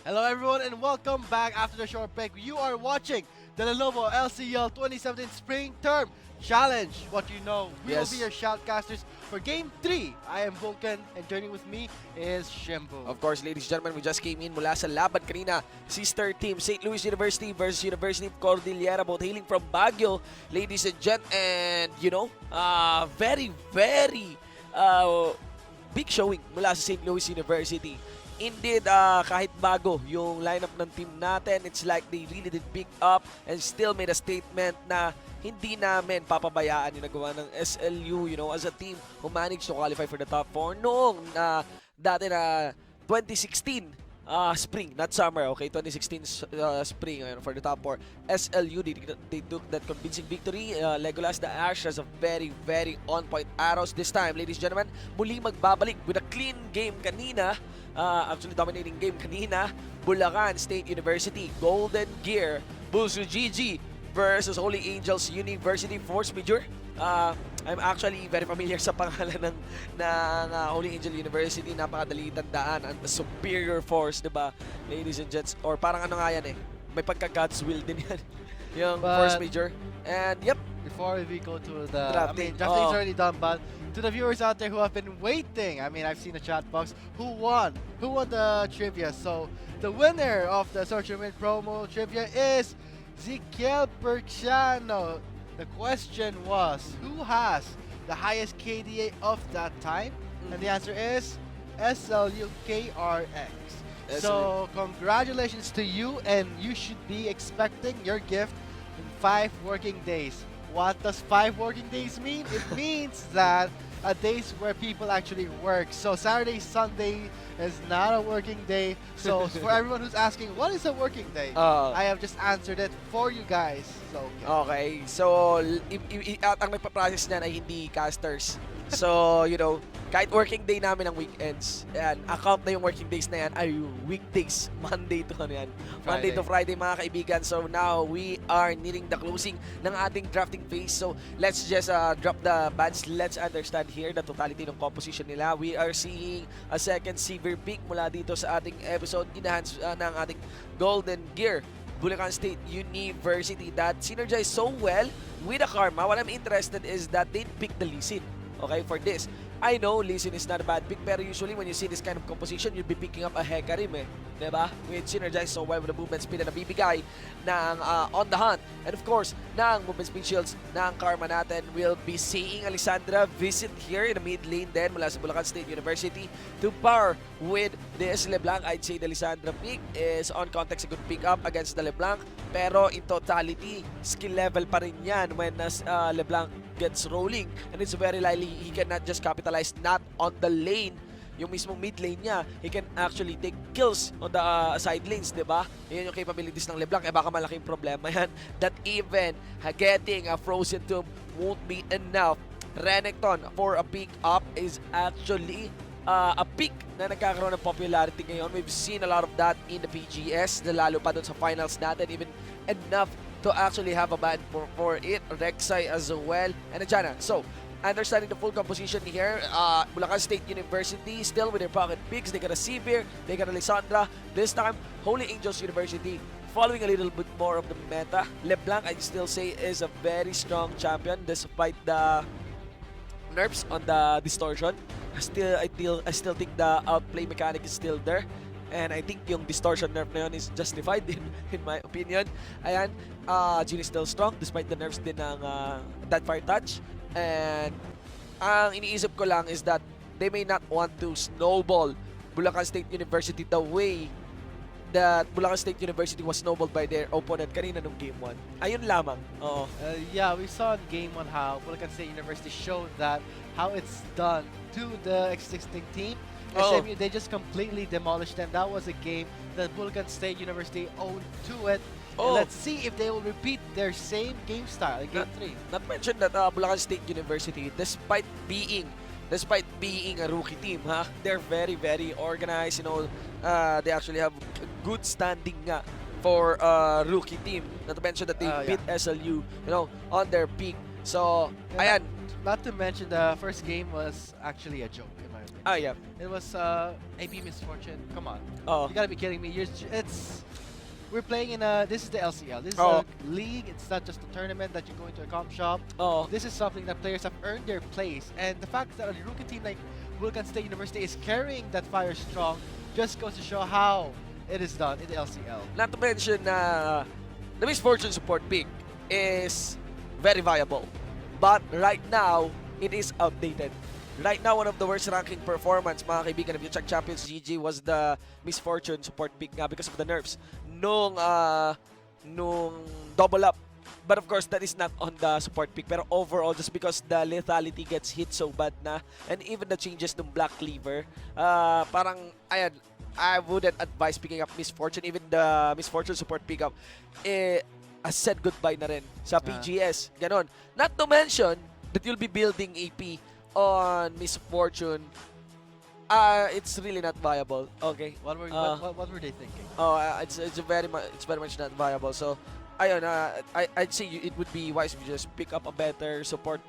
Hello everyone and welcome back after the short break. You are watching the Lenovo LCL 2017 Spring Term Challenge. What you know, we will Yes. be your shoutcasters for Game 3. I am Vulcan and joining with me is Shimbo. Of course, ladies and gentlemen, we just came in mula sa laban kanina. Sister team, St. Louis University versus University of Cordillera, both hailing from Baguio. Ladies and gent, and you know, very, very big showing mula sa St. Louis University. Indeed, kahit bago yung lineup ng team natin, it's like they really did pick up and still made a statement na hindi namin papabayaan yung nagawa ng SLU, you know, as a team who managed to qualify for the top 4 noong dati na 2016 spring, not summer, okay? 2016 spring for the top 4. SLU, they took that convincing victory. Legolas the Ash has a very, very on-point arrows this time. Ladies and gentlemen, muli magbabalik with a clean game kanina. Actually dominating game kanina. Bulacan State University, Golden Gear, Bulsu GG versus Holy Angels University Force Major. I'm actually very familiar sa pangalan ng Holy Angel University. Napakadali tandaan. Ang superior force, diba? Ladies and gents. Or parang ano nga yan eh. May pagka-God's will din yan. Yung Force Major. And yep. Before we go to the Drafting. drafting's already done, but to the viewers out there who have been waiting, I mean, I've seen the chat box. Who won? Who won the trivia? So the winner of the Search and Win promo trivia is Ezekiel Berciano. The question was, who has the highest KDA of that time? And the answer is SLUKRX. So congratulations to you, and you should be expecting your gift in 5 working days. What does 5 working days mean? It means that days where people actually work. So Saturday, Sunday is not a working day. So for everyone who's asking, what is a working day? I have just answered it for you guys. So Okay. So, at ang nagpa-process niyan ay hindi casters. So, you know, kahit working day namin ang weekends, yan, account na yung working days na yan ay weekdays. Monday to ano yan? Monday to Friday, mga kaibigan. So, now we are nearing the closing ng ating drafting phase. So, let's just drop the bands. Let's understand here the totality ng composition nila. We are seeing a second severe pick mula dito sa ating episode. Enhance ng ating Golden Gear. Bulacan State University that synergize so well with the Karma. What I'm interested is that they pick the Lee Sin. Okay, for this. I know Lee Sin is not a bad pick, pero usually when you see this kind of composition, you'll be picking up a Hecarim eh. Diba? With synergize so well with the movement speed na nabibigay ng On The Hunt. And of course, ng movement speed shields ng Karma natin, we'll be seeing Alessandra visit here in the mid lane then mula sa Bulacan State University to par with this LeBlanc. I'd say the Alessandra pick is on context a good pick up against the LeBlanc, pero in totality, skill level pa rin yan when LeBlanc gets rolling, and it's very likely he cannot just capitalize not on the lane, yung mismong mid lane niya. He can actually take kills on the side lanes, diba? Yan yung capabilities ng LeBlanc. Baka malaking problema yan that even getting a Frozen Tomb won't be enough. Renekton for a pick up is actually a pick na nagkakaroon ng popularity ngayon. We've seen a lot of that in the PGS, lalo pa dun sa finals natin, even enough to actually have a ban for it. Rek'Sai as well. And Jana. So, understanding the full composition here, Bulacan State University still with their pocket picks. They got a Sivir, they got a Lysandra. This time, Holy Angels University following a little bit more of the meta. LeBlanc, I'd still say, is a very strong champion despite the nerfs on the distortion. I still think the outplay mechanic is still there. And I think yung distortion nerf na yun is justified in my opinion. Ayan, Jin is still strong despite the nerfs din ng Deadfire Touch. And ang iniisip ko lang is that they may not want to snowball Bulacan State University the way that Bulacan State University was snowballed by their opponent kanina nung Game 1. Ayun lamang. Oo. Yeah, we saw in Game 1 how Bulacan State University showed that how it's done to the existing team. SMU, they just completely demolished them. That was a game that Bulacan State University owned to it. And let's see if they will repeat their same game style in Game 3. Not mention that Bulacan State University, despite being a rookie team, they're very, very organized. You know, they actually have good standing nga for a rookie team. Not to mention that they beat SLU, you know, on their peak. So, ayan. Not to mention the first game was actually a joke in my opinion. Ah, yeah. It was AB Misfortune. Come on, Oh. you gotta be kidding me. We're playing in this is the LCL. This is Oh. a league. It's not just a tournament that you go into a comp shop. Oh. This is something that players have earned their place, and the fact that a rookie team like Vulcan State University is carrying that fire strong just goes to show how it is done in the LCL. Not to mention na the Misfortune support pick is very viable. But right now, it is outdated. Right now, one of the worst ranking performance, mga kaibigan, if you check Champions GG, was the Misfortune support pick nga because of the nerfs nung double up. But of course, that is not on the support pick. Pero overall, just because the lethality gets hit so bad na, and even the changes ng Black Cleaver, parang, ayan, I wouldn't advise picking up Misfortune. Even the Misfortune support pickup, has said goodbye na rin sa PGS. Ganon. Not to mention that you'll be building AP on Misfortune. It's really not viable. Okay. What were they thinking? Oh, it's very much not viable. So, ayun, I'd say it would be wise if you just pick up a better support.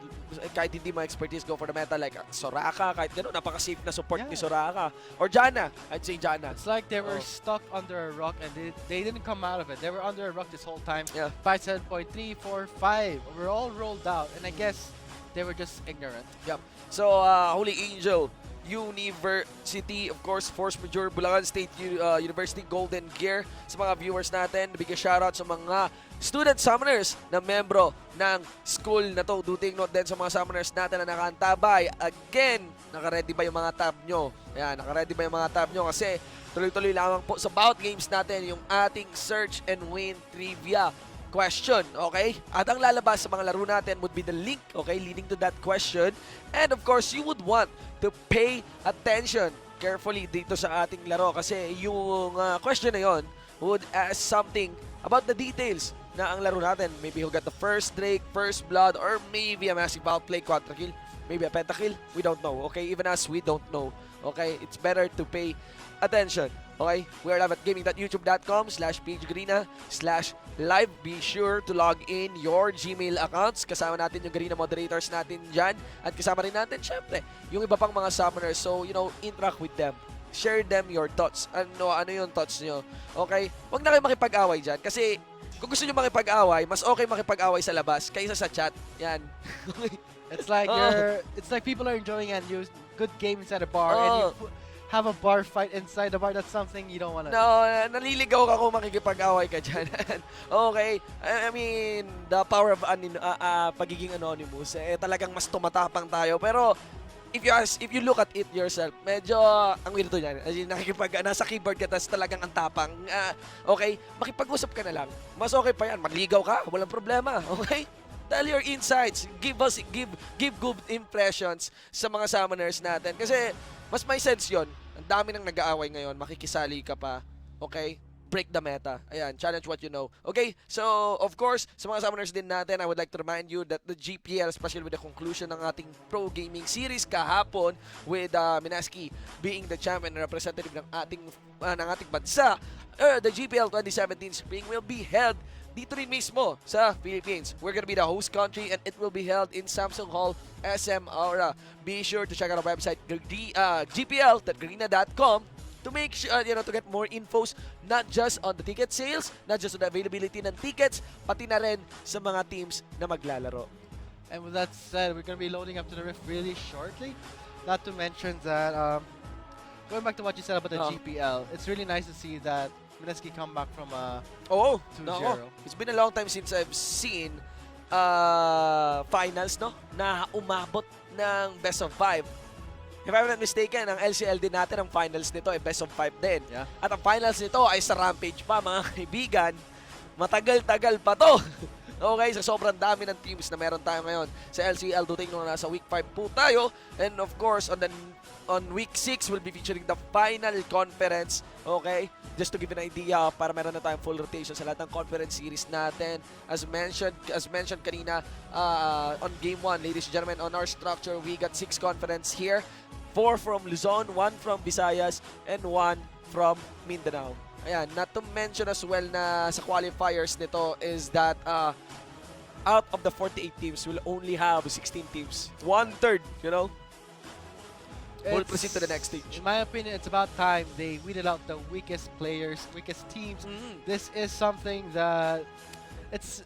Kahit hindi mo expertise, go for the meta like Soraka. Kahit gano'n, napaka-safe na support ni Soraka. Or Janna. I'd say Janna. It's like they were stuck under a rock and they didn't come out of it. They were under a rock this whole time. Yeah. 5-7.3, 4-5. We're all rolled out, and I guess they were just ignorant. Yep. So, Holy Angel, University, of course, Force Majeure, Bulacan State University, Golden Gear. Sa mga viewers natin, bigyan shoutout sa mga student summoners na membro ng school na to. Do take note din sa mga summoners natin na nakaantabay. Again, naka-ready ba yung mga tab nyo? Ayan, naka-ready ba yung mga tab nyo? Kasi tuloy-tuloy lamang po sa bout games natin yung ating search and win trivia question, okay? At ang lalabas sa mga laro natin would be the link, okay, leading to that question. And of course, you would want to pay attention carefully dito sa ating laro kasi yung question na yon would ask something about the details na ang laro natin. Maybe he'll get the first Drake, first blood, or maybe a massive outplay, quadra kill, maybe a pentakill. We don't know, okay? Even us, we don't know, okay? It's better to pay attention. Okay, we are live at gaming.youtube.com/pagegarena/live. Be sure to log in your Gmail accounts. Kasama natin yung Garena moderators natin dyan. At kasama rin natin, syempre, yung iba pang mga summoners. So, interact with them. Share them your thoughts. Ano yung thoughts nyo? Okay? Huwag na kayo makipag-away dyan. Kasi, kung gusto nyo makipag-away, mas okay makipag-away sa labas kaysa sa chat. Yan. It's like it's like people are enjoying and use good game inside a bar and you have a bar fight inside the bar. That's something you don't want to. No, naliligaw ka kung makikipag-away ka dyan. Okay? I mean, the power of pagiging anonymous, talagang mas tumatapang tayo. Pero, if you look at it yourself, medyo ang weirdo yan. As in, nasa keyboard ka, tas talagang ang tapang. Okay? Makipag-usap ka na lang. Mas okay pa yan. Magligaw ka, walang problema. Okay? Tell your insights. Give good impressions sa mga summoners natin. Kasi, mas may sense yon. Ang dami nang nag-aaway ngayon, makikisali ka pa. Okay? Break the meta. Ayan, challenge what you know. Okay? So, of course, sa mga summoners din natin, I would like to remind you that the GPL, especially with the conclusion ng ating pro gaming series kahapon with Minaski being the champion and representative ng ating bansa, the GPL 2017 Spring will be held dito rin mismo sa Philippines. We're gonna be the host country and it will be held in Samsung Hall, SM Aura. Be sure to check out our website, gpl.garena.com, to make sure, to get more infos, not just on the ticket sales, not just on the availability ng tickets, pati na rin sa mga teams na maglalaro. And with that said, we're going to be loading up to the rift really shortly. Not to mention that, going back to what you said about the GPL, it's really nice to see that Mineski come back from 2-0. It's been a long time since I've seen finals, no? Na umabot ng best of 5. If I'm not mistaken, ang LCL din natin, ang finals nito ay best of 5 din. Yeah. At ang finals nito ay sa Rampage pa, mga kaibigan. Matagal-tagal pa to. Okay, sa sobrang dami ng teams na meron tayo ngayon sa LCL, duting nung nasa week 5 po tayo. And of course, on week 6, we'll be featuring the final conference. Okay? Just to give an idea, para meron na tayong full rotation sa lahat ng conference series natin. As mentioned kanina on game 1, ladies and gentlemen, on our structure, we got 6 conference here. 4 from Luzon, 1 from Visayas, and 1 from Mindanao. Ayan, not to mention as well na sa qualifiers nito is that out of the 48 teams, we'll only have 16 teams. 1/3, We'll proceed to the next stage. In my opinion, it's about time they weeded out the weakest players, weakest teams. This is something that it's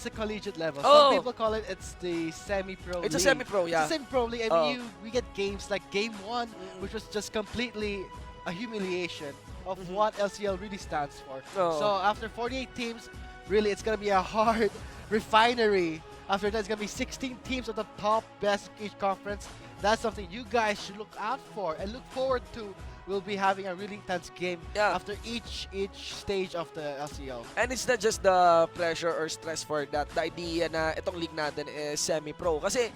a collegiate level. Oh. Some people call it's the semi-pro It's a league. semi-pro, yeah. It's a semi-pro league. We get games like Game 1, which was just completely a humiliation of what LCL really stands for. Oh. So after 48 teams, really it's going to be a hard refinery. After that, it's going to be 16 teams of the top best of each conference. That's something you guys should look out for and look forward to. We'll be having a really intense game after each stage of the LCL. And it's not just the pressure or stress for that. The idea na itong league natin is semi-pro. Kasi,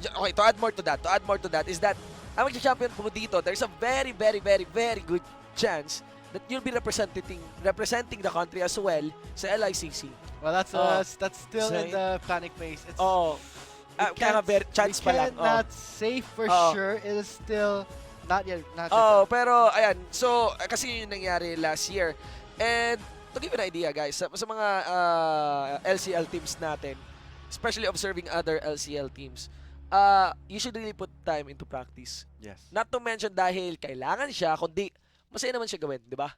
okay, to add more to that is that ang mag-champion po dito, there's a very, very, very, very good chance that you'll be representing the country as well sa LICC. Well, that's still in the planning phase. It's, Kaya very chance pa lang. Cannot say for sure. It is still not yet. Pero ayan. So, kasi yung nangyari last year. And to give you an idea, guys, sa mga LCL teams natin, especially observing other LCL teams, you should really put time into practice. Yes. Not to mention dahil kailangan siya, kundi masaya naman siya gawin, di ba?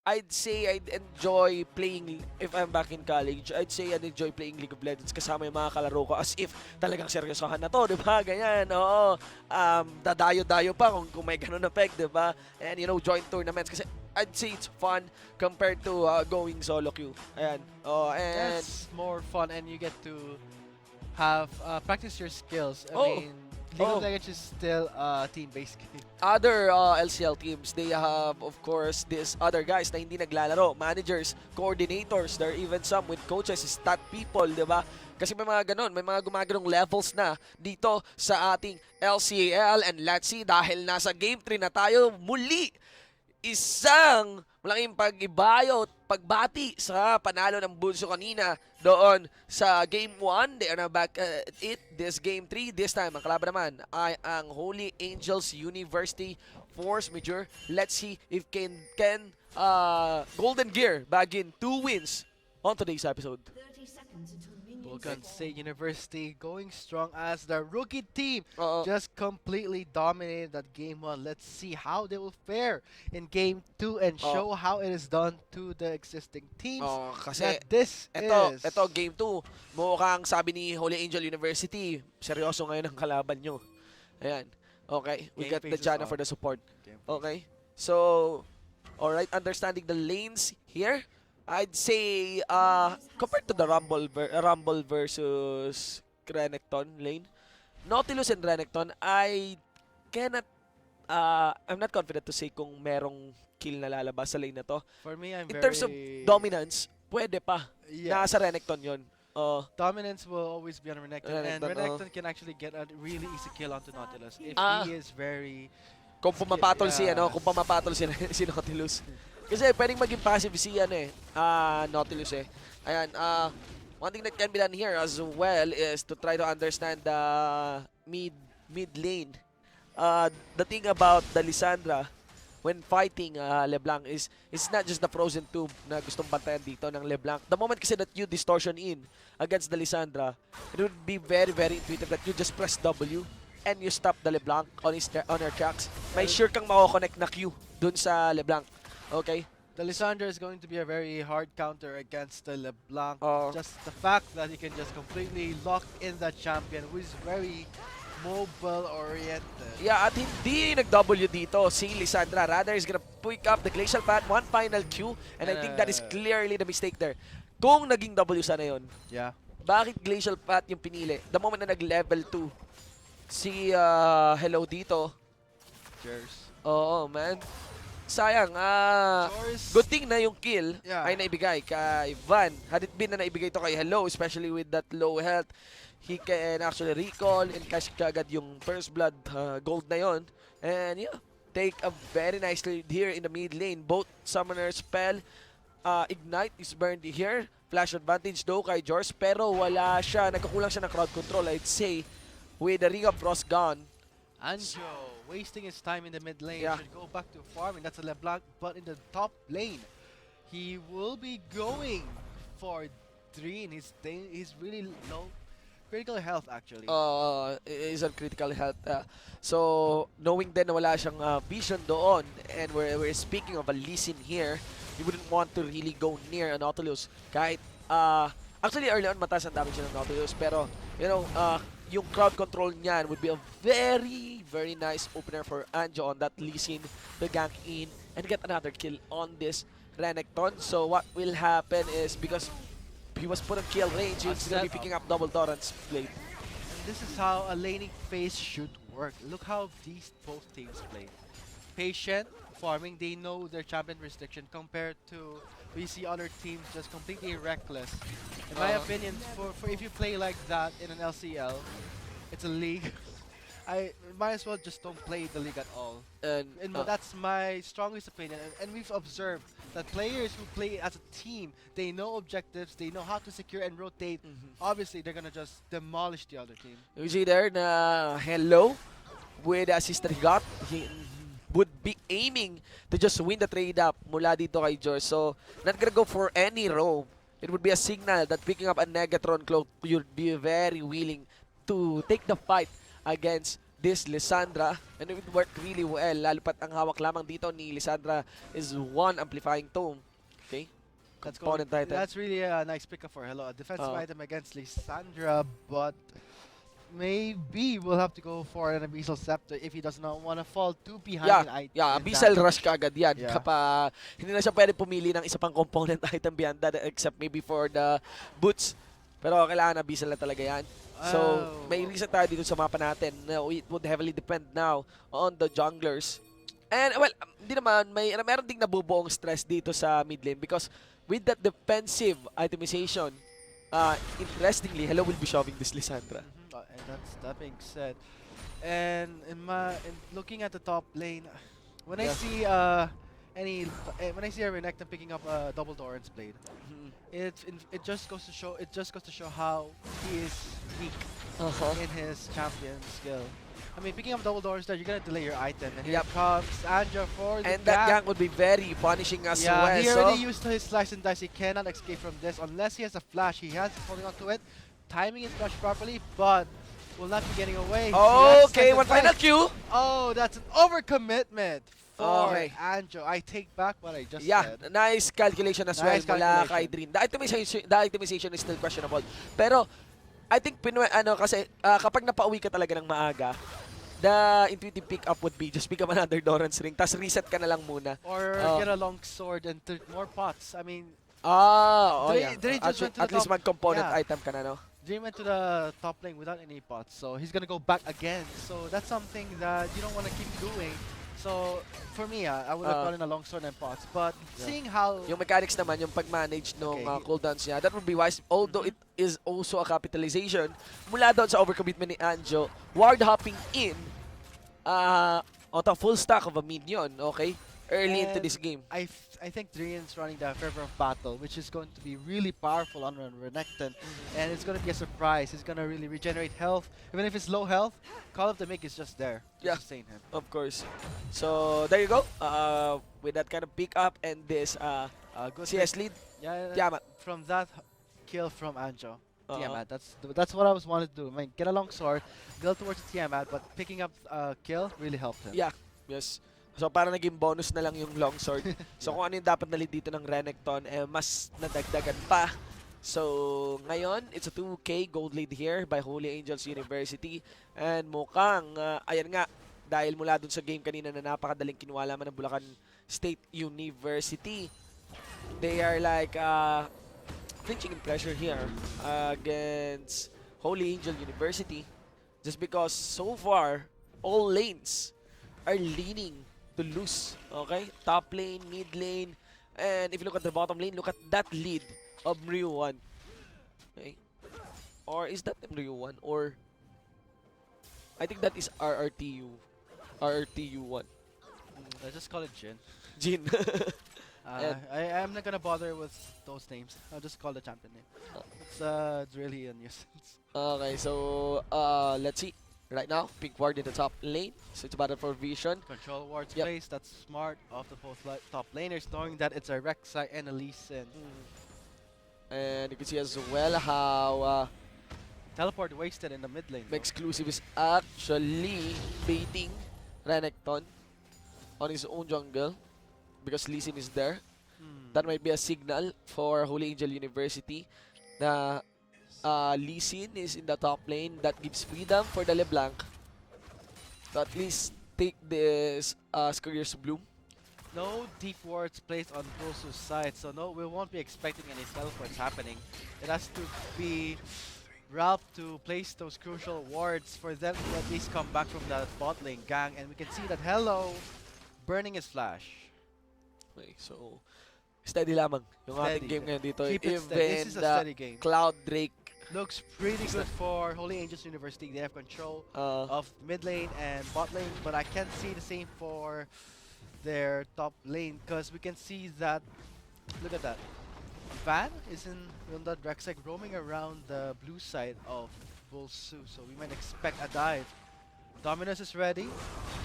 I'd say I'd enjoy playing, if I'm back in college, I'd say I'd enjoy playing League of Legends kasama yung mga kalaro ko as if talagang seryosohan na to, di ba? Ganyan, oo. Dadayo-dayo pa kung may ganun na peg, di ba? And join tournaments kasi I'd say it's fun compared to going solo queue. Ayan. And it's more fun and you get to have practice your skills. I mean, League of Legends is still a team-based game. Other LCL teams, they have, of course, these other guys na hindi naglalaro. Managers, coordinators, there are even some with coaches, stat people, di ba? Kasi may mga ganun, may mga gumaganong levels na dito sa ating LCL. And let's see, dahil nasa Game 3 na tayo, muli, isang malaking pag-ibayo, pagbati sa panalo ng Bunso kanina doon sa Game 1. They are now back at it. This Game 3, this time, ang kalaban naman ay ang Holy Angels University Force Major. Let's see if can Golden Gear bag in 2 wins on today's episode. Vulcan State University going strong as the rookie team. Just completely dominated that Game 1. Let's see how they will fare in Game 2 and show how it is done to the existing teams. Kasi ito Game 2, mukhang sabi ni Holy Angel University, seryoso ngayon ang kalaban nyo. Ayan. Okay, we got the channel for the support. Okay, so, alright, understanding the lanes here. I'd say, compared to the Rumble versus Renekton lane, Nautilus and Renekton, I'm not confident to say kung merong kill na lalabas sa lane na to. For me, in terms of dominance, pwede pa. Nasa Renekton yun. Dominance will always be on Renekton, and Renekton can actually get a really easy kill onto Nautilus if he is very... Kung pumapatol si Nautilus. Kasi pwedeng maging passive si Nautilus eh. Ayan, one thing that can be done here as well is to try to understand the mid lane. The thing about the Lissandra when fighting LeBlanc is it's not just the frozen tube na gustong bantayan dito ng LeBlanc. The moment kasi that you distortion in against the Lissandra, it would be very, very intuitive that you just press W and you stop the LeBlanc on her tracks. May sure kang mako-connect na Q dun sa LeBlanc. Okay. The Lissandra is going to be a very hard counter against the LeBlanc. Just the fact that he can just completely lock in that champion who is very mobile-oriented. Yeah, at hindi nag-W dito si Lissandra. Rather, is gonna pick up the Glacial Path, one final Q, and I think that is clearly the mistake there. Kung naging W sana yun, bakit Glacial Path yung pinili? The moment na nag-level 2 si Hello dito. Cheers. Oo, man. Sayang, good thing na yung kill ay naibigay kay Van. Had it been na naibigay ito kay Hello, especially with that low health, he can actually recall and cash agad yung first blood gold na yon. And yeah, take a very nice lead here in the mid lane. Both Summoner Spell, Ignite is burned here. Flash advantage though kay Jors, pero wala siya. Nagkakulang siya ng crowd control, I'd say, with the Ring of Frost gone. Anjo wasting his time in the mid lane, should go back to farming. That's a LeBlanc, but in the top lane, he will be going for 3 and he's really low. critical health actually. Is on critical health. So, knowing din na wala siyang vision doon, and we're speaking of a Lee Sin here, you wouldn't want to really go near a Nautilus. Kahit, actually early on mataas ang damage ng Nautilus, pero, you know, yung crowd control niyan would be a very, very nice opener for Anjo on that Lee Sin to gank in and get another kill on this Renekton. So, what will happen is, because he was put on kill range, he's gonna be picking up double Torrent's blade. And this is how a laning phase should work. Look how these both teams play. Patient, farming, they know their champion restriction compared to we see other teams just completely reckless. In my opinion, for if you play like that in an LCL, it's a league. I might as well just don't play the league at all. And That's my strongest opinion. And we've observed that players who play as a team, they know objectives, they know how to secure and rotate. Obviously, they're gonna just demolish the other team. you see there na hello with the assist that he got. He would be aiming to just win the trade up mula dito kay George. So, not gonna go for any roam. It would be a signal that picking up a Negatron cloak, you'd be very willing to take the fight against this Lissandra, and it would work really well, lalo pat ang hawak lamang dito ni Lissandra is one amplifying tome. Okay? Component item. That's really a nice pickup for Hello. A defensive item against Lissandra, but maybe we'll have to go for an Abyssal Scepter if he does not want to fall too behind. Abyssal Rush kaagad yan. Yeah. Kapag hindi na siya pwede pumili ng isa pang component item beyond that, except maybe for the boots. Pero kailangan Abyssal na talaga yan. So, may reason tayo dito sa mapa natin. It would heavily depend now on the junglers. And, well, hindi naman, meron ding nabubuong stress dito sa mid lane because with that defensive itemization, interestingly, Hello will be shoving this Lissandra. And that being said, and in looking at the top lane, when I see when I see a Renekton picking up a double Doran's blade, it just goes to show how he is weak in his champion skill. I mean, picking up double Doran's blade, you're gonna delay your item, and here comes Anja for the And that gank would be very punishing as well. He already used his slice and dice. He cannot escape from this unless he has a flash. He has holding on to it, timing his flash properly, but will not be getting away. Okay, one final Q. Oh, that's an overcommitment for Anjo. I take back what I just said. Nice calculation as well mula kay Dream. The itemization is still questionable. Pero, I think, kasi kapag napauwi ka talaga ng maaga, the intuitive pick up would be just pick up another Doran's ring, tas reset ka na lang muna. Or get a long sword and more pots. I mean, at least mag-component item ka na, no? Dream went to the top lane without any pots, so he's gonna go back again. So that's something that you don't want to keep doing. So for me, I would have gotten a long sword and pots. But seeing how yung mechanics naman, yung pag-manage ng cooldowns niya, that would be wise. Although it is also a capitalization mula doon sa overcommitment ni Anjo, ward hopping in on the full stack of a minion, okay? Early into this game. I think Drian's running the Fervor of Battle, which is going to be really powerful on Renekton, and it's going to be a surprise. He's going to really regenerate health. Even if it's low health, Call of the Make is just there to sustain him. Of course. So, there you go. With that kind of pick up and this good CS lead, Tiamat. From that kill from Anjo, Tiamat, that's what I was wanted to do. I mean, get a long sword, go towards Tiamat, but picking up kill really helped him. Yeah, yes. So, para naging bonus na lang yung longsword. So, kung ano yung dapat nalit dito ng Renekton, mas nadagdagan pa. So, ngayon, it's a 2K gold lead here by Holy Angels University. And mukhang, ayan nga, dahil mula dun sa game kanina na napakadaling kinuha lamang ng Bulacan State University, they are like flinching in pressure here against Holy Angel University. Just because, so far, all lanes are leaning to lose, okay? Top lane, mid lane, and if you look at the bottom lane, look at that lead of Mryu1. Okay? Or is that Mryu1? Or I think that is RRTU. RRTU1. Let's just call it Jin. Jin. I'm not gonna bother with those names. I'll just call the champion name. It's really a nuisance. Okay, so let's see. Right now, pink ward in the top lane, so it's a battle for vision. Control ward's place, that's smart of the both top laners, knowing that it's a Rek'Sai and a Lee Sin. And you can see as well how Teleport wasted in the mid lane. though. Exclusive is actually baiting Renekton on his own jungle because Lee Sin is there. That might be a signal for Holy Angel University na Lee Sin is in the top lane. That gives freedom for the LeBlanc to at least take this Scurriers Bloom. No deep wards placed on Bulsu's side, so no, we won't be expecting any teleports happening. It has to be Ralph to place those crucial wards for them to at least come back from that bot lane gang, and we can see that Hello burning his flash. Okay, so steady lamang yung ating Steady. game ngayon dito. Keep it steady. This is a the steady game. Cloud Drake Looks pretty good for Holy Angels University. They have control of mid lane and bot lane, but I can't see the same for their top lane because we can see that. Look at that. Van is on the Drexec roaming around the blue side of Bulsu, so we might expect a dive. Dominus is ready.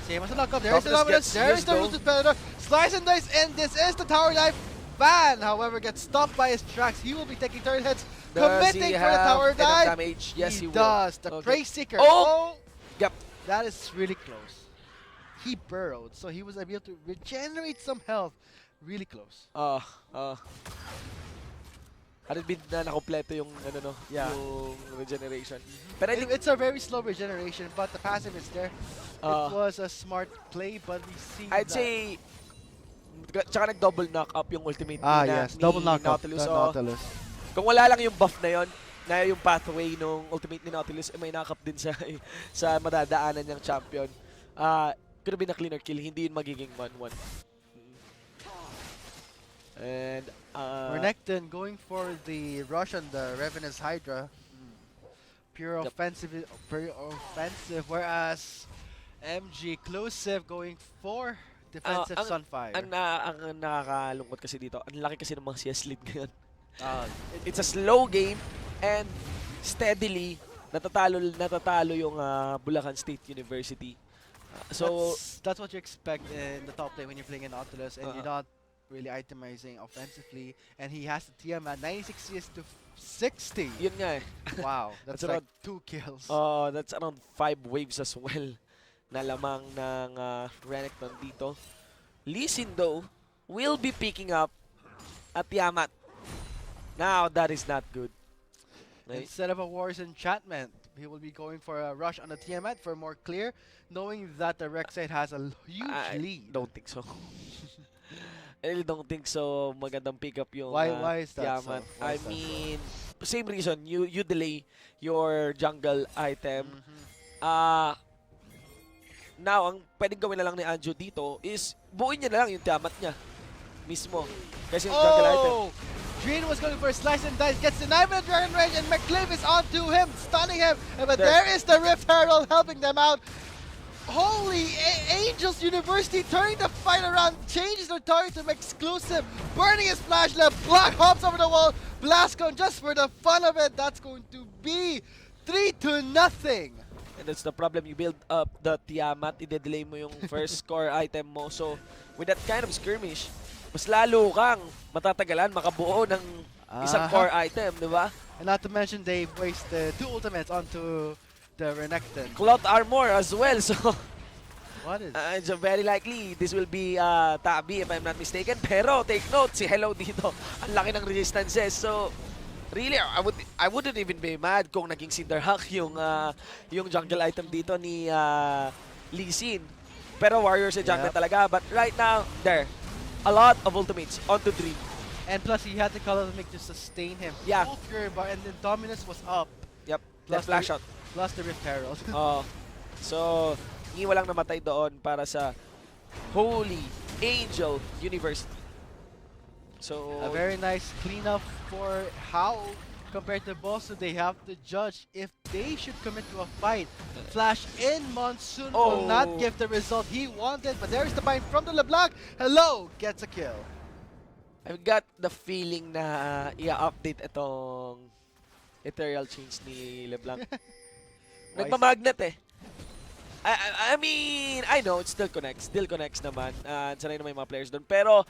Same as the lockup. There's the Dominus Dominus. gets There's the used, Rooted Predator. Slice and dice, and this is the tower dive. Van, however, gets stopped by his tracks. He will be taking turret hits, committing for the tower dive. Damage? Yes, he will. does. The Okay. Prey Seeker. Oh! Yep. That is really close. He burrowed, so he was able to regenerate some health. Really close. Hadid bid na nakompleto yung ano no, Yeah. yung regeneration. But I think It's a very slow regeneration, but the passive is there. Uh, It was a smart play, but we see I'd that say tsaka nag-double knock up yung ultimate Ah, ni yes. Double knockup. Nautilus. The So, Nautilus. kung wala lang yung buff na yon, na yung pathway nung ultimate ni Nautilus, may knock up din sa sa madadaanan niyang champion. Could have been a cleaner kill, hindi yun magiging 1-1. And Renekton going for the rush on the Revenant's Hydra. Pure Yep. offensive, whereas MG Exclusive going for defensive Sunfire. ang nakakalungkot kasi dito, ang laki kasi ng mga CS lead ngayon. Ah, It's a slow game and steadily natatalo yung Bulacan State University. So that's what you expect in the top lane when you're playing in Nautilus, and you're not really itemizing offensively. And he has the TM at 96 CS to 60. yun nga eh. Wow, that's That's like 2 kills. That's around 5 waves as well na lamang ng Renekton dito. Lee Sin though will be picking up at Yamat. Now that is not good. Right? Instead of a War's Enchantment, he will be going for a rush on the Tiamat for more clear, knowing that the Rek'Sai has a huge I lead. don't think so. I really don't think so. Magandang pick up yung Why is that Yamat. so? Why I is that so? mean, same reason. You delay your jungle item. Now, ang pwedeng gawin na lang ni Anjo dito is buuin niya na lang yung Tiamat niya mismo. Kasi yung jungle item. Oh! Green was going for a slice and dice, gets the knife in the Dragon Rage, and McClave is onto him, stunning him. But there is the Rift Herald helping them out. Holy Angels University turning the fight around, changes their target to exclusive, burning his flash left, Black hops over the wall, Blastcone just for the fun of it. That's going to be 3-0. And that's the problem. You build up the Tiamat, i-delay mo yung first core item mo. So, with that kind of skirmish, mas lalo kang matatagalan makabuo ng isang core item, di ba? And not to mention, they wasted 2 ultimates onto the Renekton. Cloth armor as well, so What is it's very likely this will be Tabi if I'm not mistaken. Pero take note, si Hello dito, ang laki ng resistances. So, really, I wouldn't even be mad kung naging Cinderhawk yung jungle item dito ni Lee Sin. Pero Warriors sa jungle talaga. But right now, there. A lot of ultimates onto Dream. And plus, he had the color make to sustain him. Yeah. Full Fury Bar, and then Dominus was up. Yep, Plus left flash out. Plus the Rift Herald. So, hindi walang namatay doon para sa Holy Angel University. So, A very nice cleanup for how, compared to Bosso, they have to judge if they should commit to a fight. Flash in Monsoon will not give the result he wanted, but there's the bind from the LeBlanc. Hello gets a kill. I've got the feeling na i-update itong Ethereal Chains ni LeBlanc. Nagmamagnet eh. I mean, I know it still connects naman. Sanay naman yung mga players doon. Pero,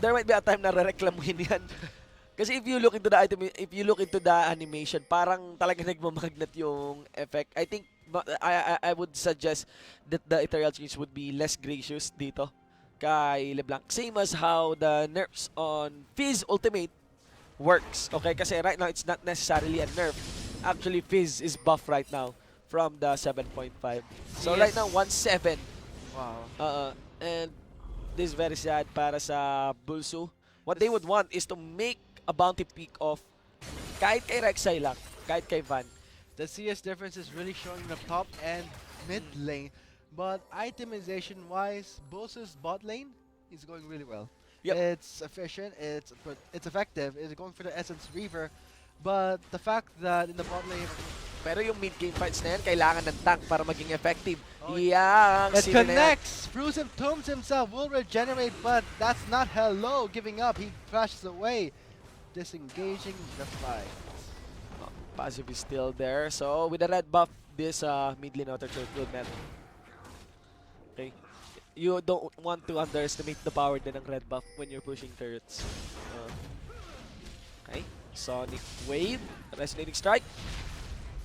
there might be a time na re-reclamuhin yan Kasi if you look into the item, if you look into the animation, parang talaga nagmamagnet yung effect. I think I would suggest that the Ethereal Change would be less gracious dito kay LeBlanc. Same as how the nerfs on Fizz Ultimate works. Okay, kasi right now it's not necessarily a nerf. Actually, Fizz is buff right now from the 7.5. So right Yes. now 1-7. Wow. And this is very sad para sa Bulsu. What they would want is to make a bounty peak of kahit kay Rek'Sai lang, kahit kay Van. The CS difference is really showing in the top and mid lane, but itemization-wise, Bosa's bot lane is going really well. Yep. It's efficient, it's effective, it's going for the Essence Reaver, but the fact that in the bot lane, Pero yung mid-game fights na yan, kailangan ng tank para maging effective. Oh, Yang it sino na yan? connects! Frozen Tombs himself will regenerate, but that's not hello, giving up, he crashes away, disengaging the fight. Passive is still there. So with the red buff, this mid lane outer turret will matter. Okay. You don't want to underestimate the power din ng red buff when you're pushing turrets. Okay. Sonic Wave. Resonating Strike.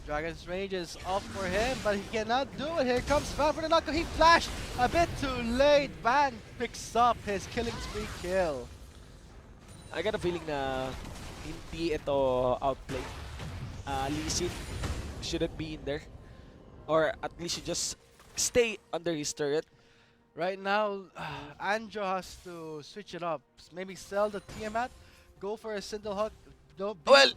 Dragon's Rage is up for him, but he cannot do it. Here comes Van for the knockout. He flashed a bit too late. Van picks up his killing spree kill. I got a feeling na hindi ito outplay. Lee Sin shouldn't be in there. Or at least you just stay under his turret. Right now, Anjo has to switch it up. Maybe sell the Tiamat, go for a Single Hawk. Well,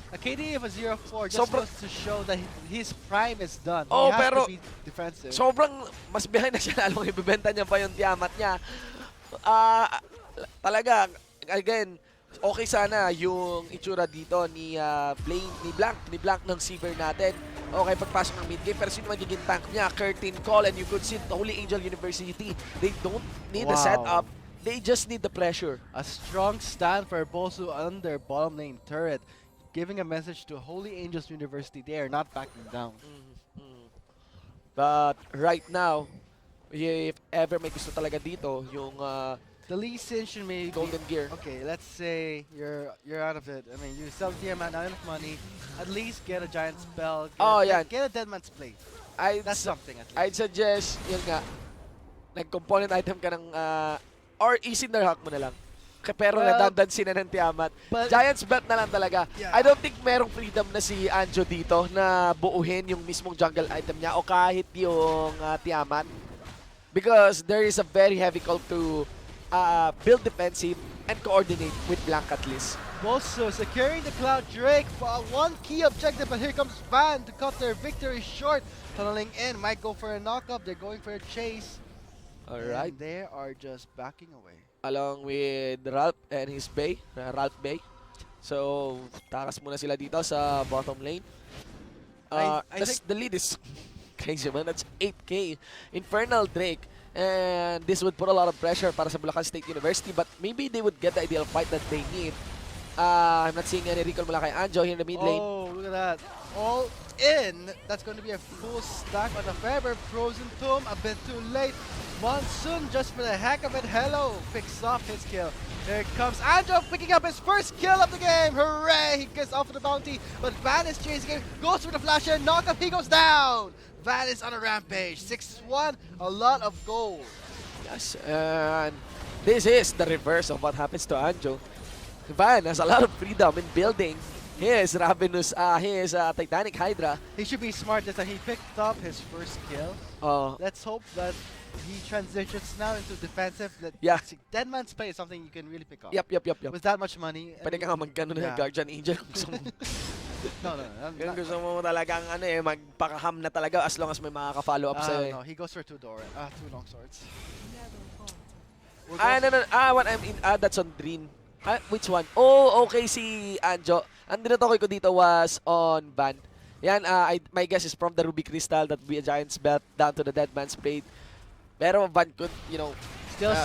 A KD of a 0-4 just Sobrang- goes to show that his prime is done. Oh, he has pero to be defensive. sobrang mas behind na siya lalong ibibenta niya pa yung Tiamat niya. Talaga, again, okay sana yung itsura dito ni Blanc ng Seaver natin. Okay, pagpasok ng mid game, pero sino magiging tank niya? Curtain Call, and you could see Holy Angel University. They don't need the Wow. setup. They just need the pressure. A strong stand for Bosu under bottom lane turret, giving a message to Holy Angels University. They are not backing down. But right now, if ever may gusto talaga dito, yung The Lee Sin should maybe Golden Gear. Okay, let's say you're out of it. I mean, you sell the amount, not enough money. At least get a giant spell. Get a Dead Man's Plate. That's something at least. I'd suggest, yun nga, nag-component item ka ng, or Isinderhawk mo na lang. Pero Well, nadandansin na ng Tiamat. but- Giants bet na lang talaga. Yeah. I don't think merong freedom na si Anjo dito na buuhin yung mismong jungle item niya o kahit yung Tiamat. Because there is a very heavy call to build defensive and coordinate with Blanc at least. Bosu securing the Cloud Drake for one key objective, but here comes Van to cut their victory short. Tunneling in, might go for a knock-up. They're going for a chase. Alright. And they are just backing away. Along with Ralph and his Bay, Ralph Bay. So, takas muna sila dito sa bottom lane. I The lead is crazy, man. That's 8K. Infernal Drake. And this would put a lot of pressure para sa Bulacan State University, but maybe they would get the ideal fight that they need. I'm not seeing any recall mula kay Anjo here in the mid lane. Oh, look at that. All in. That's going to be a full stack on the Faber. Frozen Tomb, a bit too late. Monsoon, just for the heck of it, hello, picks off his kill. Here comes Anjo picking up his first kill of the game. Hooray! He gets off the bounty, but Van is chasing him. Goes for the flasher, knock-up, he goes down. Van is on a rampage. 6-1, a lot of gold. Yes, and this is the reverse of what happens to Anjo. Van has a lot of freedom in building his Ravenous, his Titanic Hydra. He should be smart this time. He picked up his first kill. Let's hope that he transitions now into defensive. Yeah. Dead Man's Play is something you can really pick up. Yep. With that much money. Pwede ka nga magkano na Yeah. Guardian Angel kung gusto mo. No. Kung gusto mo talagang magpakaham na talaga as long as may makaka-follow up sa'yo. No, he goes for two long swords. What I'm in, that's on Dream. Which one? Oh, okay, si Anjo. Ang dinatokoy ko dito was on Van. Yan, my guess is from the Ruby Crystal that would be a Giant's Belt down to the Dead Man's Blade. Pero Van could,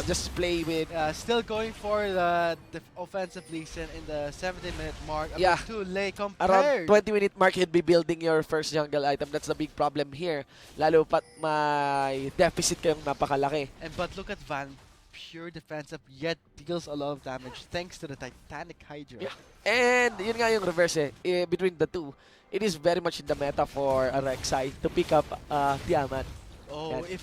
just play with... Still going for the offensive Leeson in the 70-minute mark. A Yeah. bit too late Around compared. 20-minute mark, he'd be building your first jungle item. That's the big problem here. Lalo pat may deficit kayong napakalaki. But look at Van pure defensive, yet deals a lot of damage thanks to the Titanic Hydra. Yeah. And yun nga yung reverse between the two. It is very much in the meta for Rek'Sai to pick up Tiamat. Oh, Yan. if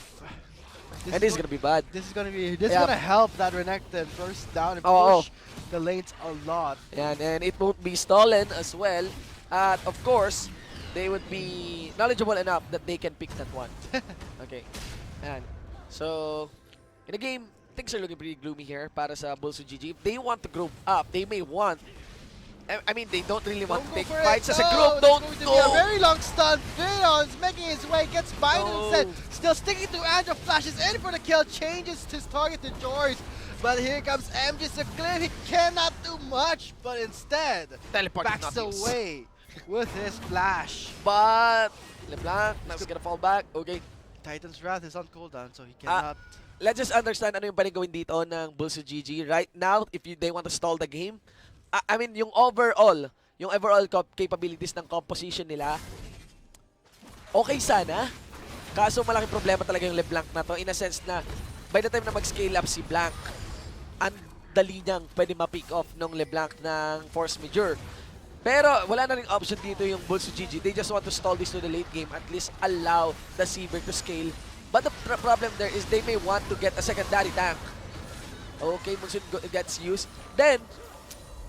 And this is gonna be bad. this is Yeah. gonna help that Renekton burst down and Oh, push the lanes a lot. Yan, and it won't be stolen as well. At of course, they would be knowledgeable enough that they can pick that one. Okay. Yan. So, in the game, things are looking pretty gloomy here para sa Bulls of GG. If they want to grow up, they may want. I mean, they don't really want to Don't go take for it. fights as a No, group. it's Don't going to go. be a very long stun. Freon is making his way, gets binded No. instead. Still sticking to Andrew, flashes in for the kill, changes his target to George. But here comes MJ Cliff. He cannot do much, but instead Teleport is backs not used. away with his flash. But LeBlanc now is gonna fall back. Okay. Titan's Wrath is on cooldown, so he cannot. Let's just understand ano yung pwedeng gawin dito ng Bulls of GG. Right now, if they want to stall the game, I mean, yung overall capabilities ng composition nila, okay sana. Kaso malaking problema talaga yung LeBlanc na to in a sense na by the time na mag-scale up si Blanc, ang dali niyang pwede ma-pick off ng LeBlanc ng Force Majeure. Pero wala na rin option dito yung Bulls of GG. They just want to stall this to the late game, at least allow the Seaver to scale. But the problem there is they may want to get a secondary tank. Okay, Monsoon gets used. Then,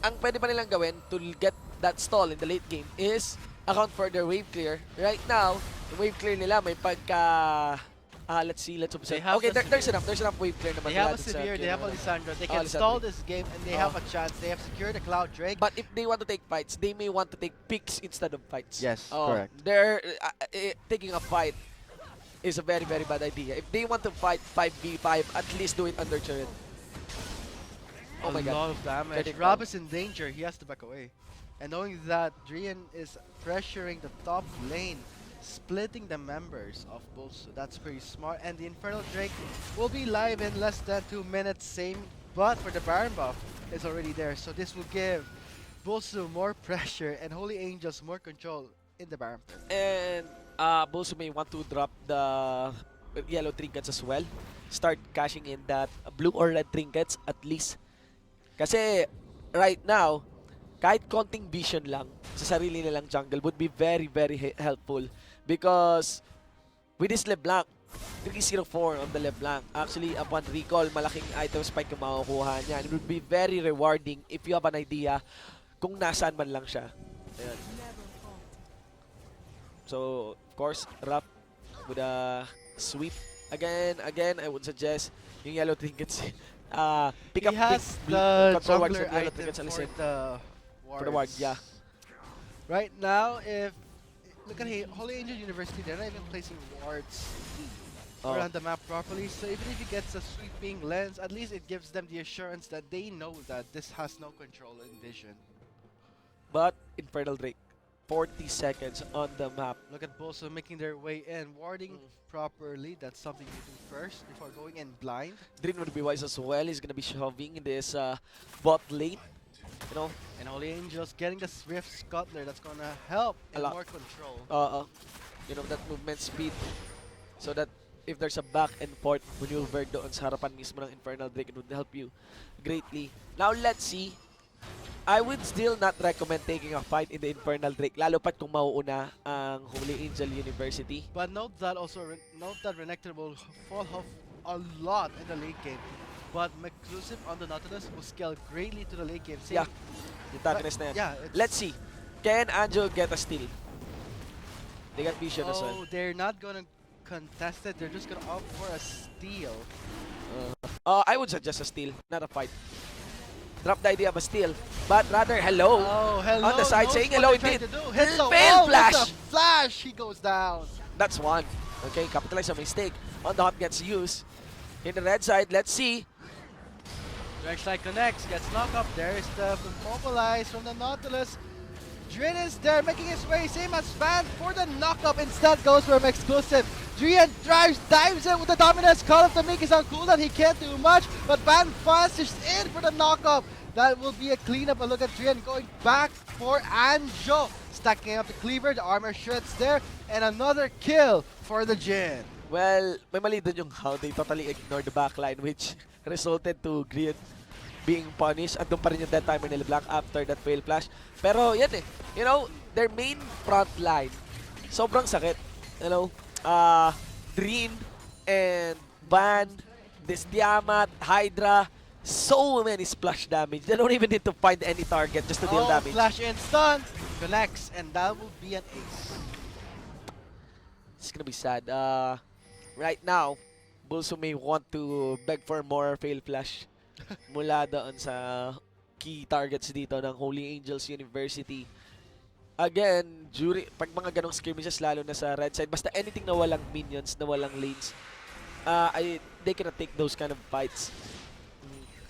ang pwede pa nilang gawin to get that stall in the late game is account for their wave clear. Right now, yung wave clear nila may pagka... let's observe. They have Okay, the there's enough wave clear naman. They have a mula dun sa Severe, they have a kinuha. Lissandra. They Oh, can Lissandra. stall this game and they Oh. have a chance. They have secured the Cloud Drake. But if they want to take fights, they may want to take picks instead of fights. Yes, Oh, correct. They're taking a fight is a very, very bad idea. If they want to fight 5v5, at least do it under turret. Oh my a god. lot of damage. Getting Rob down. is in danger. He has to back away. And knowing that Drian is pressuring the top lane, splitting the members of Bulls, so that's pretty smart. And the Infernal Drake will be live in less than 2 minutes. Same, but for the Baron buff is already there. So this will give Bulls more pressure and Holy Angels more control in the Baron pit. And Bulls may want to drop the yellow trinkets as well. Start cashing in that blue or red trinkets at least. Kasi right now, kahit konting vision lang sa sarili nilang jungle would be very, very helpful. Because with this LeBlanc, 304 on the LeBlanc. Actually, upon recall, malaking item spike yung makukuha niya. It would be very rewarding if you have an idea kung nasaan man lang siya. Ayan. So, of course, Rap with a sweep. Again, I would suggest yung yellow trinkets. Pick up He has big the control wards jungler and yellow item trinkets, for alisin. the For the ward, wards. yeah. Right now, if look at Holy Angel University, they're not even placing wards Oh. around the map properly. So even if he gets a sweeping lens, at least it gives them the assurance that they know that this has no control and vision. But Infernal Drake, 40 seconds on the map. Look at Bolso making their way in, warding properly. That's something you do first before going in blind. Drin would be wise as well. He's gonna be shoving in this bot lane. You know, And Holy Angels getting the Swift Scuttler. That's gonna help A in lot. more control. you know, that movement speed. So that if there's a back and forth maneuver doon sa harapan mismo ng Infernal Drake, it would help you greatly. Now let's see. I would still not recommend taking a fight in the Infernal Drake, lalo pat kung mauuna ang Holy Angel University. But note that also, note that Renekton will fall off a lot in the late game. But Mclusive on the Nautilus will scale greatly to the late game. Same- Yeah, yung antagonist na yan. Yeah, it's- Let's see. Can Anjo get a steal? They got vision as well. Oh, they're not gonna contest it. They're just gonna opt for a steal. I would suggest a steal, not a fight. Drop the idea of a steal, but rather hello. Oh, hello. On the side, knows saying what hello they're indeed. trying to do. Hits the Fail wall with flash. a flash. He goes down. That's one. Okay, capitalize on mistake. On the hop gets used. In the red side, let's see. Rek'Sai connects, gets knocked up. There's the mobilize from the Nautilus. Drin is there making his way, same as Van for the knock-up. Instead goes for an exclusive. Drian dives in with the dominance. Call of the Meek is on cooldown. He can't do much, but Van flashes in for the knock-up. That will be a cleanup. A look at Drian going back for Anjo. Stacking up the cleaver, the armor shreds there, and another kill for the Jin. Well, may mali dun yung how they totally ignore the backline, which resulted to Green being punished. Andun pa rin yung dead timer nila Black after that fail flash. Pero yan eh, you know, their main front line, sobrang sakit. You know, Dream and Van, this Tiamat, Hydra, so many splash damage. They don't even need to find any target just to deal damage. Flash and stun connects, and that will be an ace. It's gonna be sad. Right now, Bulso may want to beg for more fail flash mula doon sa key targets dito ng Holy Angels University. Again, pag mga ganong skirmishes, lalo na sa red side, basta anything na walang minions, na walang lanes, they cannot take those kind of fights.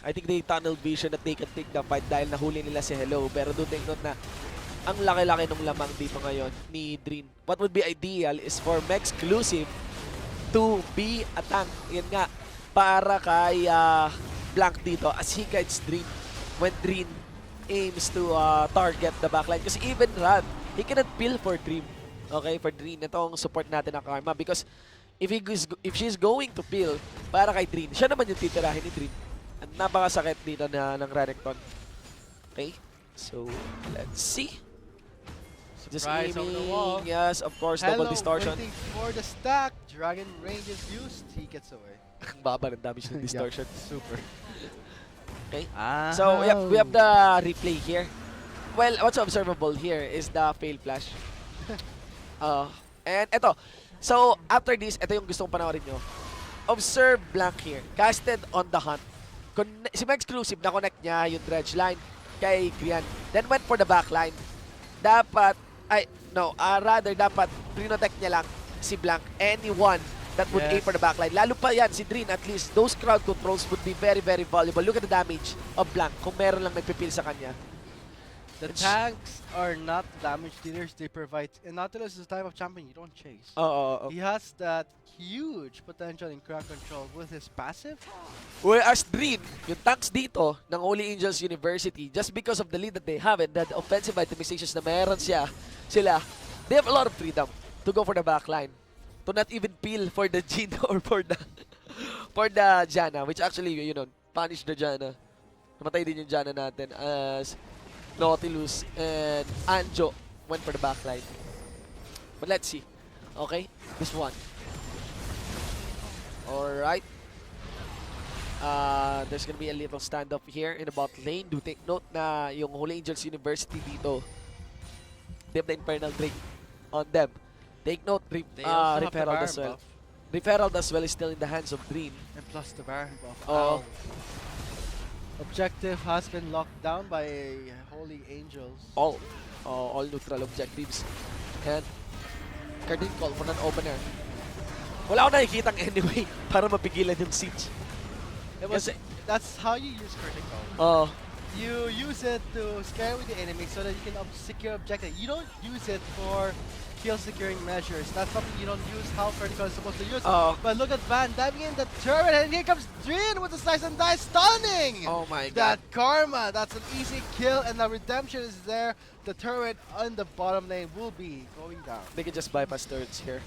I think they tunnel vision that they can take the fight dahil nahuli nila si Hello. Pero do take note na ang laki-laki ng lamang dito ngayon ni Dream. What would be ideal is for Mexclusive to be a tank. Yan nga, para kay Blank dito as he guides Dream when Dream aims to target the backline. Kasi even Rad, he cannot peel for Dream. Okay, for Dream. Itong support natin ng Karma. Because if she's going to peel para kay Dream, siya naman yung titirahin ni Dream. At napakasakit dito ng Renekton. Okay, so let's see. Just Surprise on the wall. aiming, yes, of course, double distortion. Waiting for the stack. Dragon range is used. He gets away. Ang baba ng damage ng distortion. Super. Okay, so we have the replay here. Well, what's observable here is the fail flash. And eto, so after this, ito yung gusto kong panoorin nyo. Observe Blank here, casted on the hunt. Si Mexclusive, na-connect niya yung dredge line kay Grian. Then went for the back line. Dapat, rather dapat protect niya lang si Blank. Anyone that would aim for the backline. Lalo pa yan, si Drin, at least, those crowd controls would be very, very valuable. Look at the damage of Blank kung meron lang nagpipil sa kanya. The tanks are not damage dealers. They provide. And Nautilus is the type of champion you don't chase. He has that huge potential in crowd control with his passive. Whereas Dream, yung tanks dito ng Holy Angels University, just because of the lead that they have and the offensive itemizations na meron sila, they have a lot of freedom to go for the backline. To not even peel for the Jin or for the Janna, which actually, you know, punish the Janna. Namatay din yung Janna natin as Nautilus and Anjo went for the backline. But let's see. Okay, this one. Alright. There's gonna be a little standoff here in the bot lane. Do take note na yung Holy Angels University dito, they have the Infernal Drake on them. Take note, They also have the Referral as Baron well. buff. Referral as well is still in the hands of Dream. And plus the Baron buff. Oh. Objective has been locked down by Holy Angels. All neutral objectives. And Cardin call for an opener. Wala akong nakikitang anyway para mapigilan yung siege. That's how you use critical. Oh. You use it to scare with the enemy so that you can secure objective. You don't use it for kill securing measures. That's something you don't use how critical is supposed to use. But look at Van diving in the turret, and here comes Drin with the slice and dice, stunning! Oh my That god. karma, that's an easy kill, and the redemption is there. The turret on the bottom lane will be going down. They can just bypass turrets here.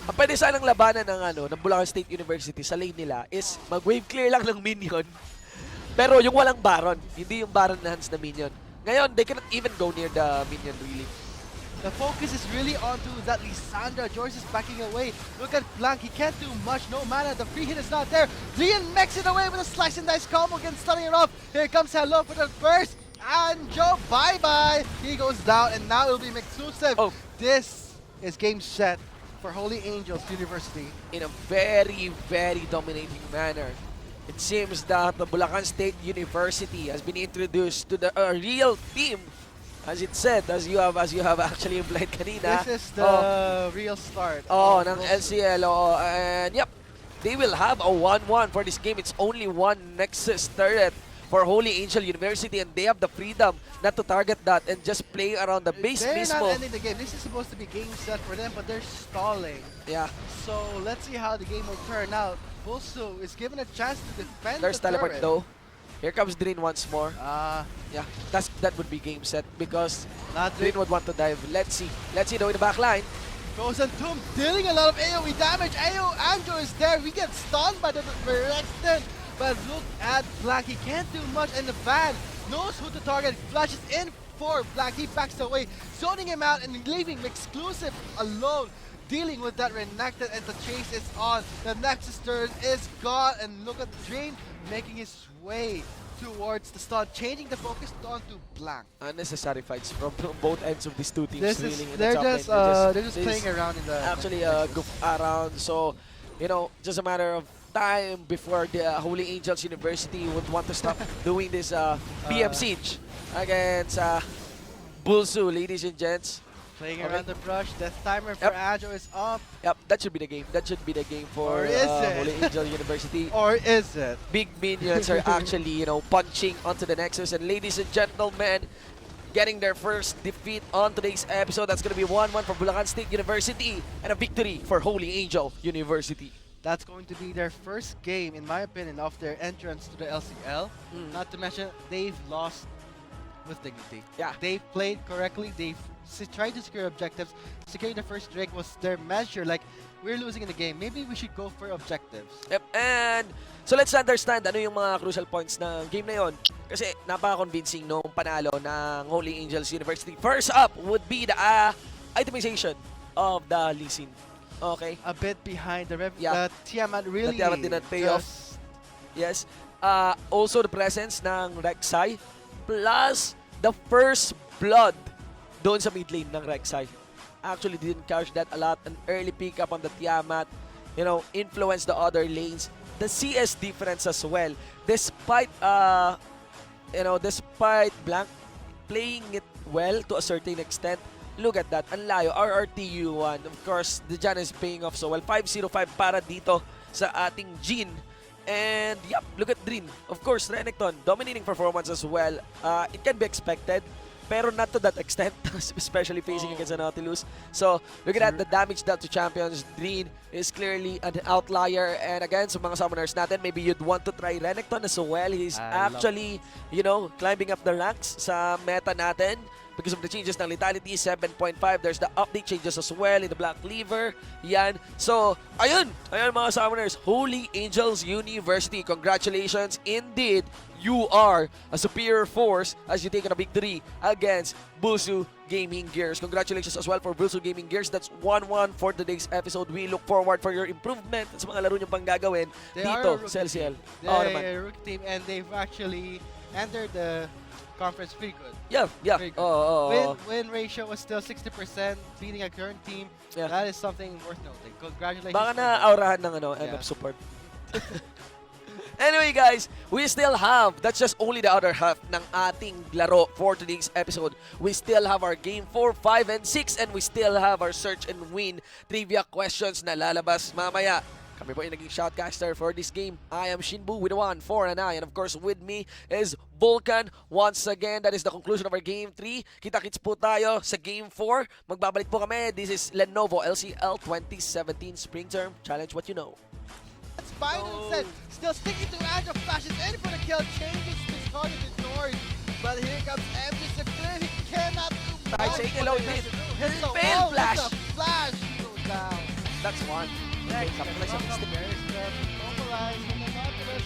Ang pwede sanang labanan ng Bulacan State University sa lane nila is mag-wave clear lang ng minion. Pero yung walang Baron, hindi yung Baron na hands na minion. Ngayon, they cannot even go near the minion really. The focus is really onto that Lissandra. George is backing away. Look at Blank. He can't do much. No mana. The free hit is not there. Lian mechs it away with a slice and dice combo again, stunning it off. Here comes Hello for the burst. And Joe, bye-bye. He goes down, and now it'll be Mexclusive. This is game set for Holy Angels University. In a very, very dominating manner. It seems that the Bulacan State University has been introduced to the real team. As it said, as you have actually implied kanina. This is the real start. Ng LCL. And yep, they will have a 1-1 for this game. It's only one Nexus turret for Holy Angel University, and they have the freedom not to target that and just play around the base They're mismo. not ending the game. This is supposed to be game set for them, but they're stalling. Yeah. So let's see how the game will turn out. Bulsu is given a chance to defend There's the teleport turret. though. Here comes Drin once more. Yeah, That would be game set because not Drin would want to dive. Let's see though in the back line. Goes and Tomb dealing a lot of AoE damage. Anjo is there. We get stunned by the Direction. But look at Black, he can't do much, and the fan knows who to target, flashes in for Black, he backs away, zoning him out and leaving Exclusive alone, dealing with that Renekton, and the chase is on. The Nexus turn is gone, and look at Drain making his way towards the stun, changing the focus onto Blank. Unnecessary fights from both ends of these two teams. This really, is, in the they're top just lane. they're just playing around in the Actually Nexus. goof around. So, just a matter of time before the Holy Angels University would want to stop doing this BM siege against Bulsu, ladies and gents. Playing Okay. around the brush, death timer for Yep. Anjo is up. Yep, that should be the game. That should be the game for Or is it? Holy Angel University. Or is it? Big minions are actually, punching onto the Nexus. And ladies and gentlemen, getting their first defeat on today's episode. That's going to be 1-1 for Bulacan State University and a victory for Holy Angel University. That's going to be their first game, in my opinion, of their entrance to the LCL. Not to mention, they've lost with dignity. Yeah. They've played correctly. They've tried to secure objectives. Securing the first drink was their measure. Like, we're losing in the game. Maybe we should go for objectives. Yep, and so let's understand ano yung mga crucial points ng game na yon. Kasi napaka-convincing nung panalo ng Holy Angels University. First up would be the itemization of the Lee Sin. Okay? A bit behind the Yeah. Tiamat really The Tiamat did not pay off. just- Yes. Also the presence ng Rek'Sai plus the first blood doon sa mid lane ng Rek'Sai. Actually didn't catch that a lot. An early pickup on the Tiamat, influenced the other lanes. The CS difference as well. Despite despite Blank playing it well to a certain extent, look at that. Ang layo. RRTU1. Of course, the Jan is paying off so well. 505 para dito sa ating Jin. And yep, look at Drin. Of course, Renekton, dominating performance as well. It can be expected, pero not to that extent, especially facing against a Nautilus. So, look at that, the damage dealt to champions. Drin is clearly an outlier. And again, sa mga summoners natin, maybe you'd want to try Renekton as well. He's actually, climbing up the ranks sa meta natin because of the changes ng Lethality, 7.5. There's the update changes as well in the Black Cleaver. Yan. So, ayun mga summoners. Holy Angels University, congratulations. Indeed, you are a superior force as you take on a victory against Bulsu Gaming Gears. Congratulations as well for Bulsu Gaming Gears. That's 1-1 for today's episode. We look forward for your improvement at sa mga laro nyo pang gagawin They dito are a sa rookie LCL. They're Oo naman. a rookie team, and they've actually entered the conference pretty good. Yeah. Very good. Oh. Win ratio was still 60%, beating a current team. Yeah. That is something worth noting. Congratulations. Baka for na them. aurahan ng Yeah. MF support. Anyway guys, we still have, that's just only the other half ng ating laro for today's episode. We still have our game 4, 5, and 6, and we still have our search and win trivia questions na lalabas mamaya. Kami po yung naging shoutcaster for this game. I am Shinbu with a 1, 4, and I. And of course, with me is Vulcan. Once again, that is the conclusion of our Game 3. Kita-kits po tayo sa Game 4. Magbabalik po kami. This is Lenovo LCL 2017 Spring Term Challenge What You Know. That's Biden said, still sticking to Anjo, flashes in for the kill, changes his target ignored. But here comes Empress clear, he cannot do much. Right, say hello, hit. Hits the Fail wall flash. with a flash. He goes down. That's one. Next, Capitalize on knock-up, instinct. there is the mobilize from the Nautilus.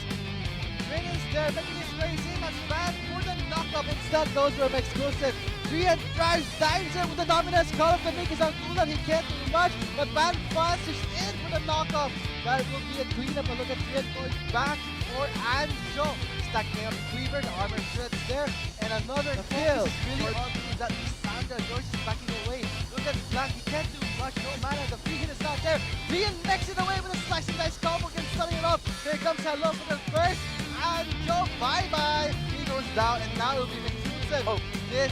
Ring is there, making his way, same as Van for the knock-up. Instead goes for an exclusive. 3 and drives, dives in with the dominance. Call of the Nick is on cooldown, he can't do much. But Van flashes in for the knock-up. That will be a cleanup, but look at 3 and going back for Anjo. Stacking up Cleaver, the armor threads there. And another kill. Really on to that Sandra. Joyce is backing away. Look at Black, he can't do much, no mana. The free hit is not there. Lian next it away with a slicing dice combo, again stunning it off. Here comes Hello for the first. Anjo, bye-bye. He goes down, and now it will be exclusive. Oh. This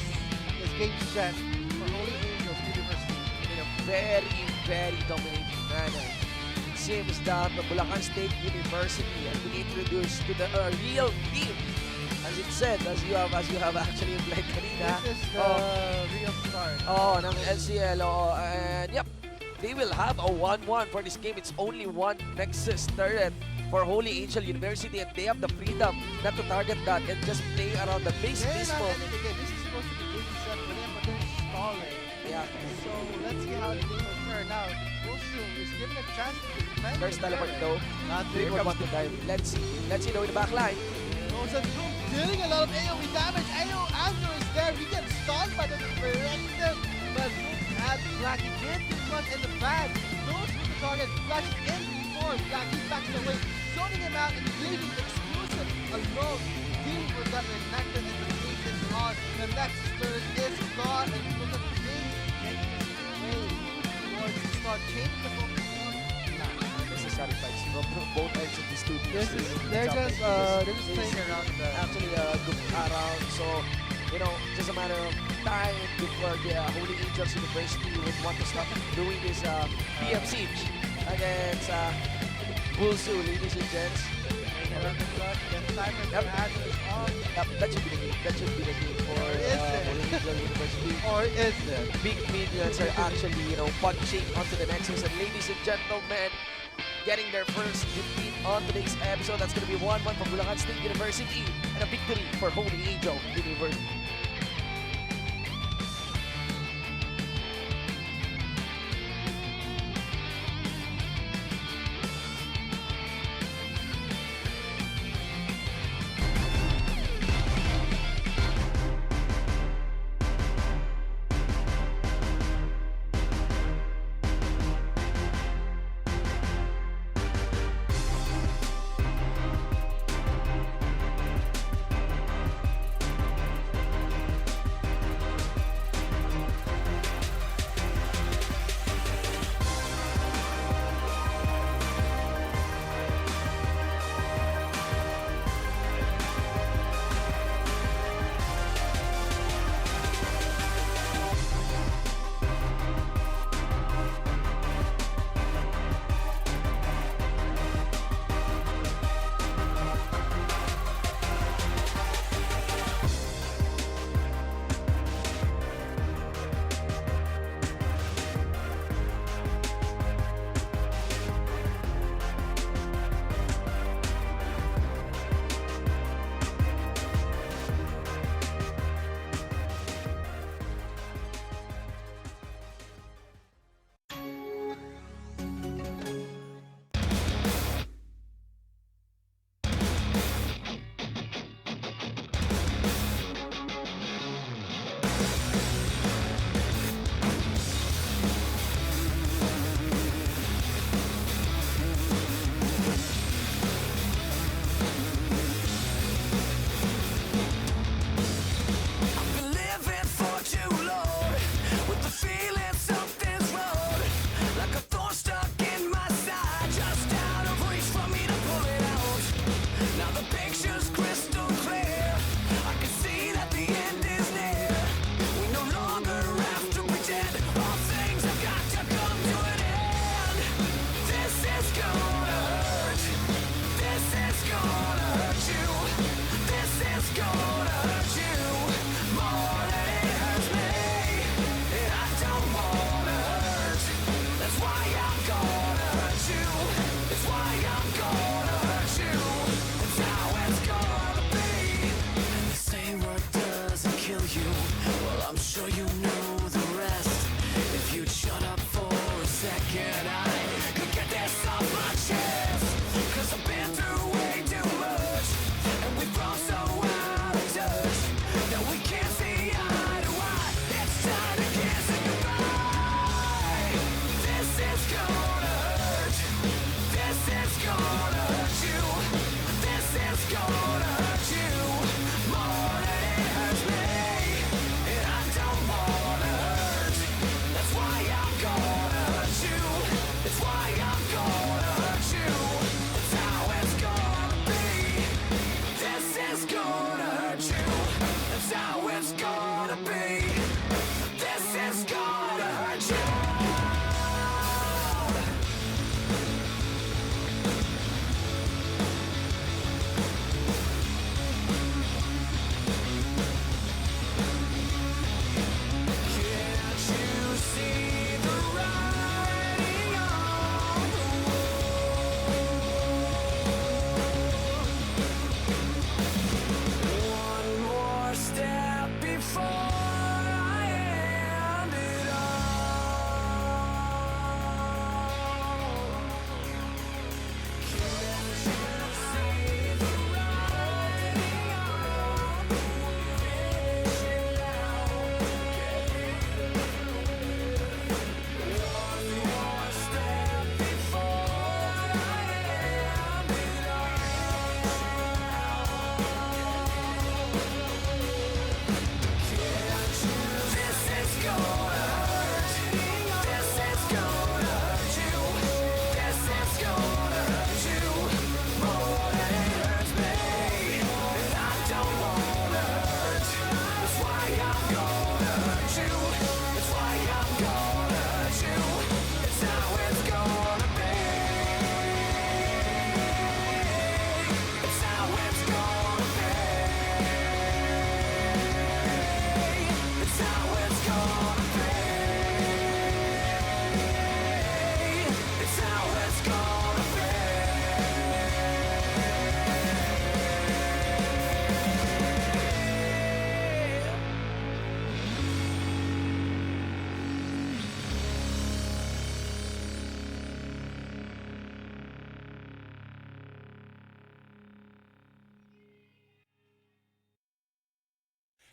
is game set for Holy Angels University. In a very, very dominating manner. It seems that the Bulacan State University has been introduced to the real team. As it said, as you have actually implied kanina. This is the real start. Ng LCL. And yep, they will have a 1-1 for this game. It's only one Nexus turret for Holy Angel University, and they have the freedom not to target that and just play around the base They're not mismo. ending the game. This is supposed to be game set for them, but they're stalling. Yeah. So let's see how the game will turn out. Bosu is given a chance to defend. There's the teleport turret. though. Not Here big comes the dive. Let's see. Let's see though in the back line. Rosa Doom dealing a lot of AoE damage. AO Andrew is there. He gets stunned by the directive. But Doom has Blackie did too much in the bag. Goes for the target. Flashes in before Blackie backs away. Zoning him out and leaving exclusive alone. Team was that renekton and the face is on. The next turret is gone. And look at the game making his way towards the start. Changing the focus on Necessary fights from both ends of these two teams. they're just It's playing around the actually a good around. So, you know, just a matter of time before the Holy Angels University would want to stop doing this PM siege against Bulsu, ladies and gents. Yep. Yep, that should be the game. That should be the game for Is it? Holy Angel University. Or is it? Big minions are actually, you know, punching onto the Nexus. And ladies and gentlemen, getting their first defeat on today's episode. That's going to be 1-1 for Bulacan State University and a victory for Holy Angel University.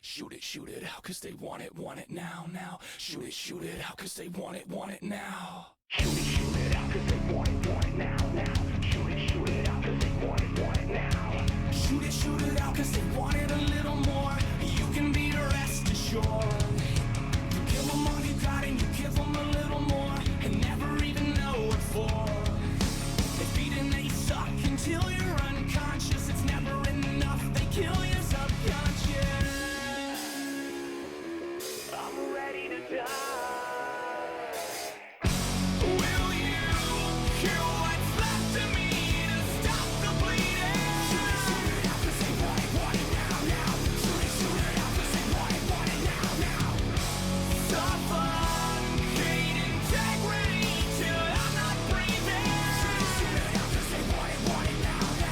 shoot it out, cause they want it now, now. Shoot it out, cause they want it now. Shoot it out, cause they want it now, now. Shoot it out, cause they want it now. Shoot it out, cause they want it a little more. You can be rest assured. You give them all you got and you give them a little more, and never even know what for. They feed and they suck until you're unconscious. It's never enough, they kill your subconscious. I'm ready to die. Will you kill what's left of me to stop the bleeding? Shoot it out, cause they want it now, now. Shoot it out, cause they want it now, now. Suffocate integrity till I'm not breathing. Shoot it out, cause they want it now, now.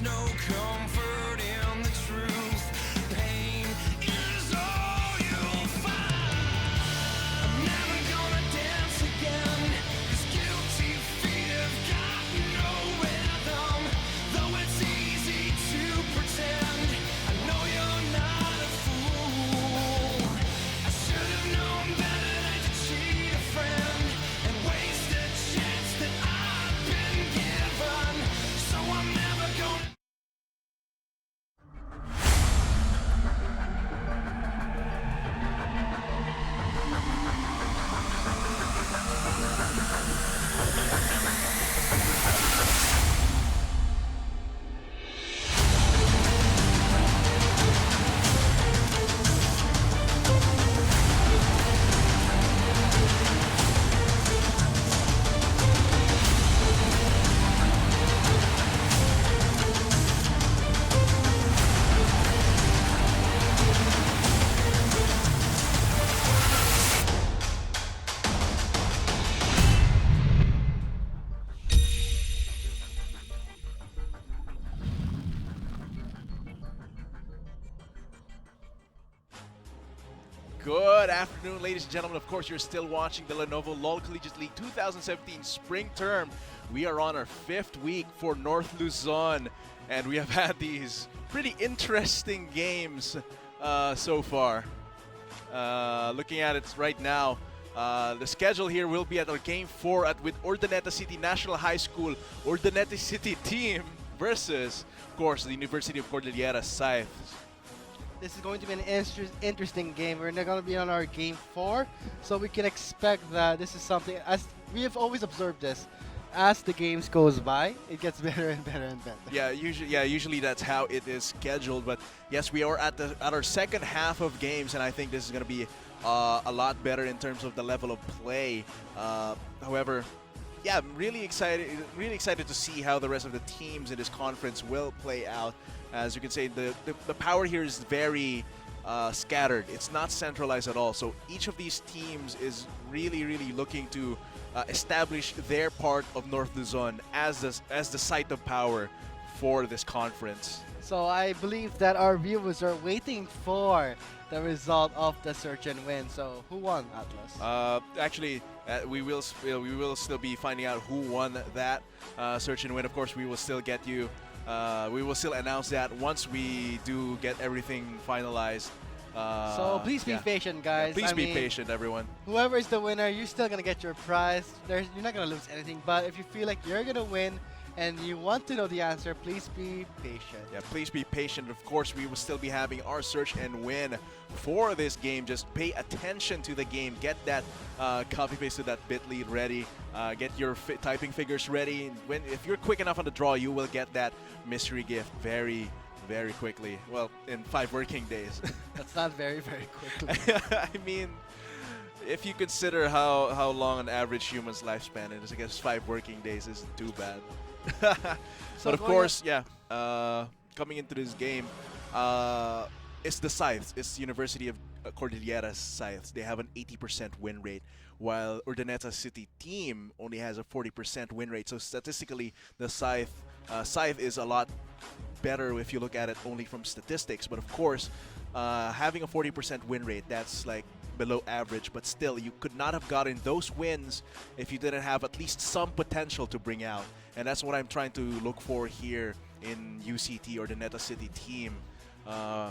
no comfort in the truth. Pain is all you'll find. I'm never gonna dance again. These guilty feet have got no rhythm. Though it's easy to pretend, I know you're not a fool. I should have known better than to cheat a friend and waste a chance that I've been given. So I'm never gonna. Good afternoon, ladies and gentlemen. Of course, you're still watching the Lenovo LOL Collegiate League 2017 Spring Term. We are on our 5th week for North Luzon, and we have had these pretty interesting games so far. Looking at it right now, the schedule here will be at our Game 4 with Urdaneta City National High School, Urdaneta City team versus, of course, the University of Cordillera Scythes. This is going to be an interesting game. We're not going to be on our game 4, so we can expect that this is something, as we have always observed this, as the games goes by, it gets better and better and better. Usually that's how it is scheduled. But yes, we are at our second half of games, and I think this is going to be a lot better in terms of the level of play. However, yeah, I'm really excited to see how the rest of the teams in this conference will play out. As you can say, the power here is very scattered. It's not centralized at all. So each of these teams is really looking to establish their part of North Luzon as the site of power for this conference. So I believe that our viewers are waiting for the result of the search and win. So who won, Atlas? Actually, we will still be finding out who won that search and win. Of course, we will still get you. We will still announce that once we do get everything finalized. So please be patient, guys. Yeah, please I be mean, patient, everyone. Whoever is the winner, you're still gonna get your prize. You're not gonna lose anything. But if you feel like you're gonna win and you want to know the answer, please be patient. Yeah, please be patient. Of course, we will still be having our search and win for this game. Just pay attention to the game. Get that copy paste to that bit.ly ready. Get your typing figures ready. If you're quick enough on the draw, you will get that mystery gift very quickly. Well, in 5 working days. That's not very quickly. I mean, if you consider how long an average human's lifespan is, I guess 5 working days isn't too bad. But of course, yeah, coming into this game, it's the Scythes. It's University of Cordillera Scythes. They have an 80% win rate, while Urdaneta City team only has a 40% win rate. So statistically, the Scythe is a lot better if you look at it only from statistics. But of course, having a 40% win rate, that's like below average, but still, you could not have gotten those wins if you didn't have at least some potential to bring out. And that's what I'm trying to look for here in UCT, or the Neta City team,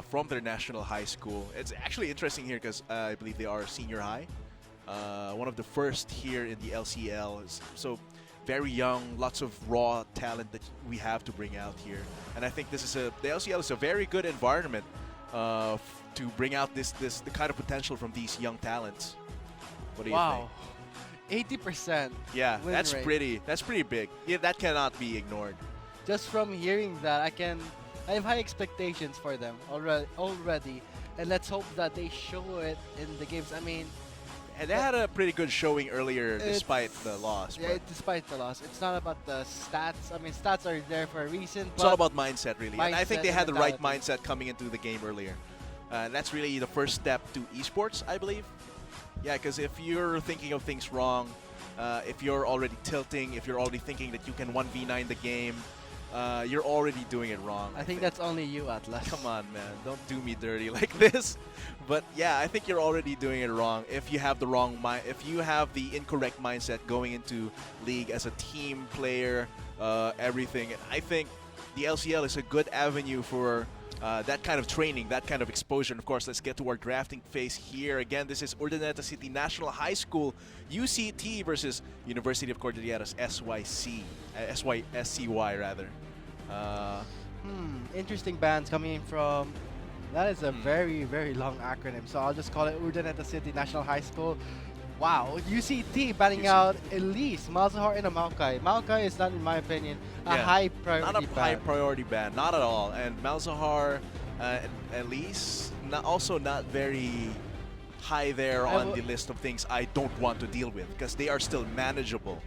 from their national high school. It's actually interesting here because I believe they are senior high. One of the first here in the LCL. So very young, lots of raw talent that we have to bring out here. And I think the LCL is a very good environment to bring out the kind of potential from these young talents. What do you think? Wow, 80%. Yeah, win that's rate. pretty big. Yeah, that cannot be ignored. Just from hearing that, I have high expectations for them already, and let's hope that they show it in the games. I mean, And they had a pretty good showing earlier, despite it's- the loss. Yeah, but despite the loss, it's not about the stats. I mean, stats are there for a reason. it's all about mindset, really. And I think mindset they had and the right mentality. mindset coming into the game earlier. And that's really the first step to esports, I believe. Yeah, because if you're thinking of things wrong, if you're already tilting, if you're already thinking that you can 1v9 the game, you're already doing it wrong. I think that's only you, Atlas. Come on, man. Don't do me dirty like this. But yeah, I think you're already doing it wrong if you have the wrong mind, if you have the incorrect mindset going into League as a team player, everything. I think the LCL is a good avenue for that kind of training, that kind of exposure. And of course, let's get to our drafting phase here. Again, this is Urdaneta City National High School, UCT versus University of Cordilleras, SYSCY rather. Interesting bands coming in from. That is a very, very long acronym. So I'll just call it Urdaneta City National High School. Wow, UCT banning out Elise, Malzahar, and a Maokai. Maokai is not, in my opinion, a high priority Not a high band. priority band, not at all. And Malzahar, at least, also not very high there on the list of things I don't want to deal with because they are still manageable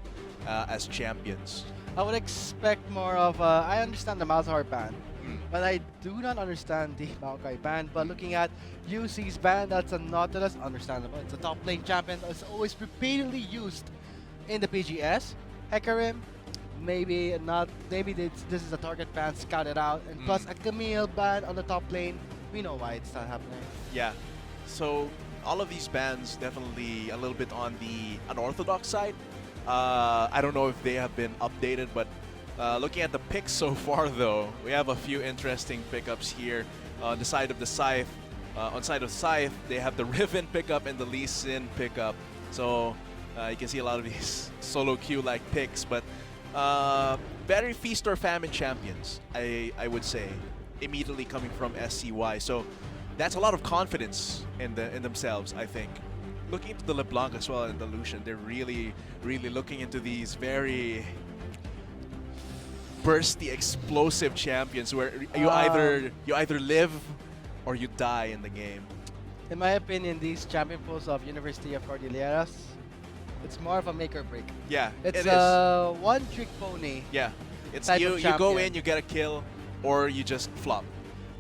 as champions. I would expect more of I understand the Malzahar ban, but I do not understand the Maokai ban. But looking at UC's ban, that's a Nautilus, understandable. It's a top lane champion that's always repeatedly used in the PGS. Hecarim, maybe not. Maybe this is a target ban, scout it out. And plus a Camille ban on the top lane. We know why it's not happening. Yeah, so all of these bans definitely a little bit on the unorthodox side. I don't know if they have been updated, but looking at the picks so far, though, we have a few interesting pickups here. On the side of the Scythe, they have the Riven pickup and the Lee Sin pickup. So you can see a lot of these solo queue-like picks, but very feast or famine champions, I would say, immediately coming from SCY. So that's a lot of confidence in themselves, I think. Looking into the LeBlanc as well and the Lucian, they're really looking into these very bursty, explosive champions where you either live or you die in the game. In my opinion, these champion pools of University of Cordilleras, it's more of a make or break. Yeah, It's it is. a one-trick pony. Yeah, it's type you of go champion. in, you get a kill, or you just flop,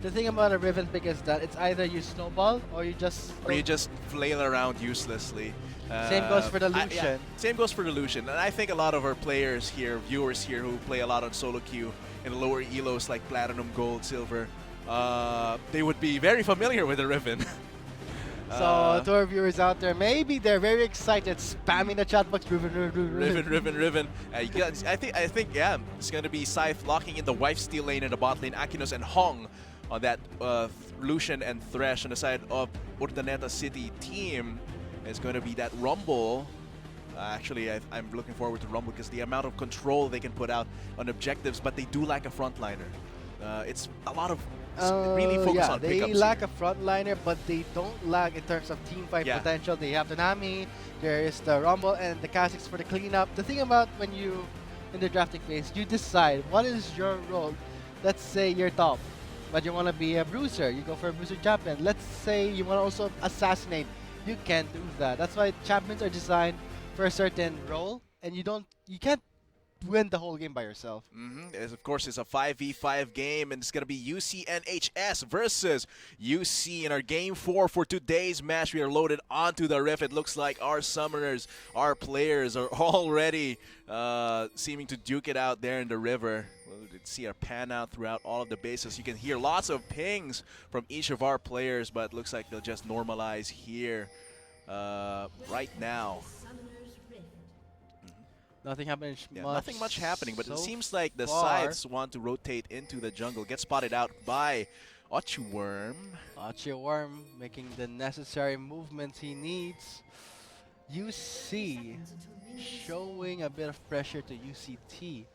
The thing about a Riven pick is that it's either you snowball or you just flail around uselessly. Same goes for the Yeah, Lucian. same goes for the Lucian. And I think a lot of our players here, viewers here who play a lot on solo queue in lower elos like Platinum, Gold, Silver, they would be very familiar with the Riven. So to our viewers out there, maybe they're very excited, spamming the chat box. Riven. I think, yeah, it's gonna be Scythe locking in the wife steal lane in the bot lane, Akinos and Hong on that Lucian and Thresh on the side of Urdaneta City team. It's going to be that Rumble. Actually, I'm looking forward to Rumble because the amount of control they can put out on objectives, but they do lack a frontliner. It's a lot of really focus on they pickups lack here. a frontliner, but they don't lack in terms of team fight Yeah. potential. They have the Nami, there is the Rumble, and the Kha'Zix for the cleanup. The thing about when you, in the drafting phase, you decide what is your role. Let's say you're top, but you want to be a bruiser. You go for a bruiser champion. Let's say you want to also assassinate. You can't do that. That's why champions are designed for a certain role, and you can't win the whole game by yourself. Of course, it's a 5v5 game, and it's going to be UCNHS versus UC in our Game 4 for today's match. We are loaded onto the Rift. It looks like our summoners, our players are already seeming to duke it out there in the river. We did see a pan out throughout all of the bases. You can hear lots of pings from each of our players, but it looks like they'll just normalize here right now. Nothing happens Yeah, much. nothing much happening, but so it seems like the far. Scythes want to rotate into the jungle. Get spotted out by Ochiworm. Worm making the necessary movements he needs. UC showing a bit of pressure to UCT.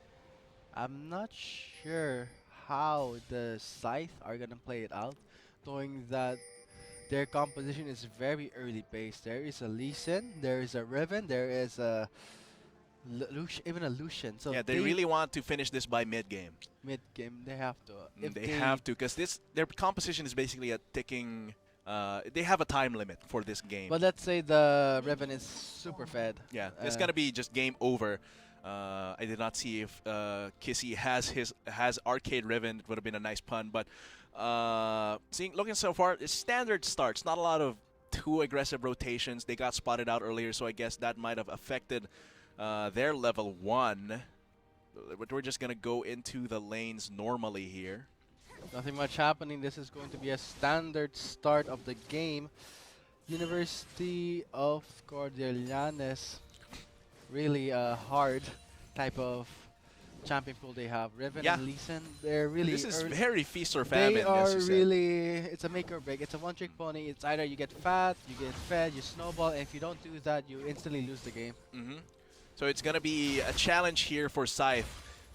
I'm not sure how the Scythe are gonna play it out, knowing that their composition is very early based. There is a Lee Sin, there is a Riven, there is a even a Lucian. So Yeah, they really want to finish this by mid-game. mid game they have to. If They have to, because their composition is basically a ticking. They have a time limit for this game. But let's say the Riven is super fed. Yeah, it's gonna be just game over. I did not see if Kissy has Arcade Riven. It would have been a nice pun, but looking so far, it's standard starts. Not a lot of too aggressive rotations. They got spotted out earlier, so I guess that might have affected their level 1. but we're just gonna go into the lanes normally here. Nothing much happening. This is going to be a standard start of the game. University of Cordilleras, really a hard type of champion pool they have. Riven Yeah. and Lee Sin, they're really This is early. very feast or famine. They as are you said. really, it's a make or break. It's a one-trick pony. It's either you get fat, you get fed, you snowball, and if you don't do that, you instantly lose the game. So it's gonna be a challenge here for Scythe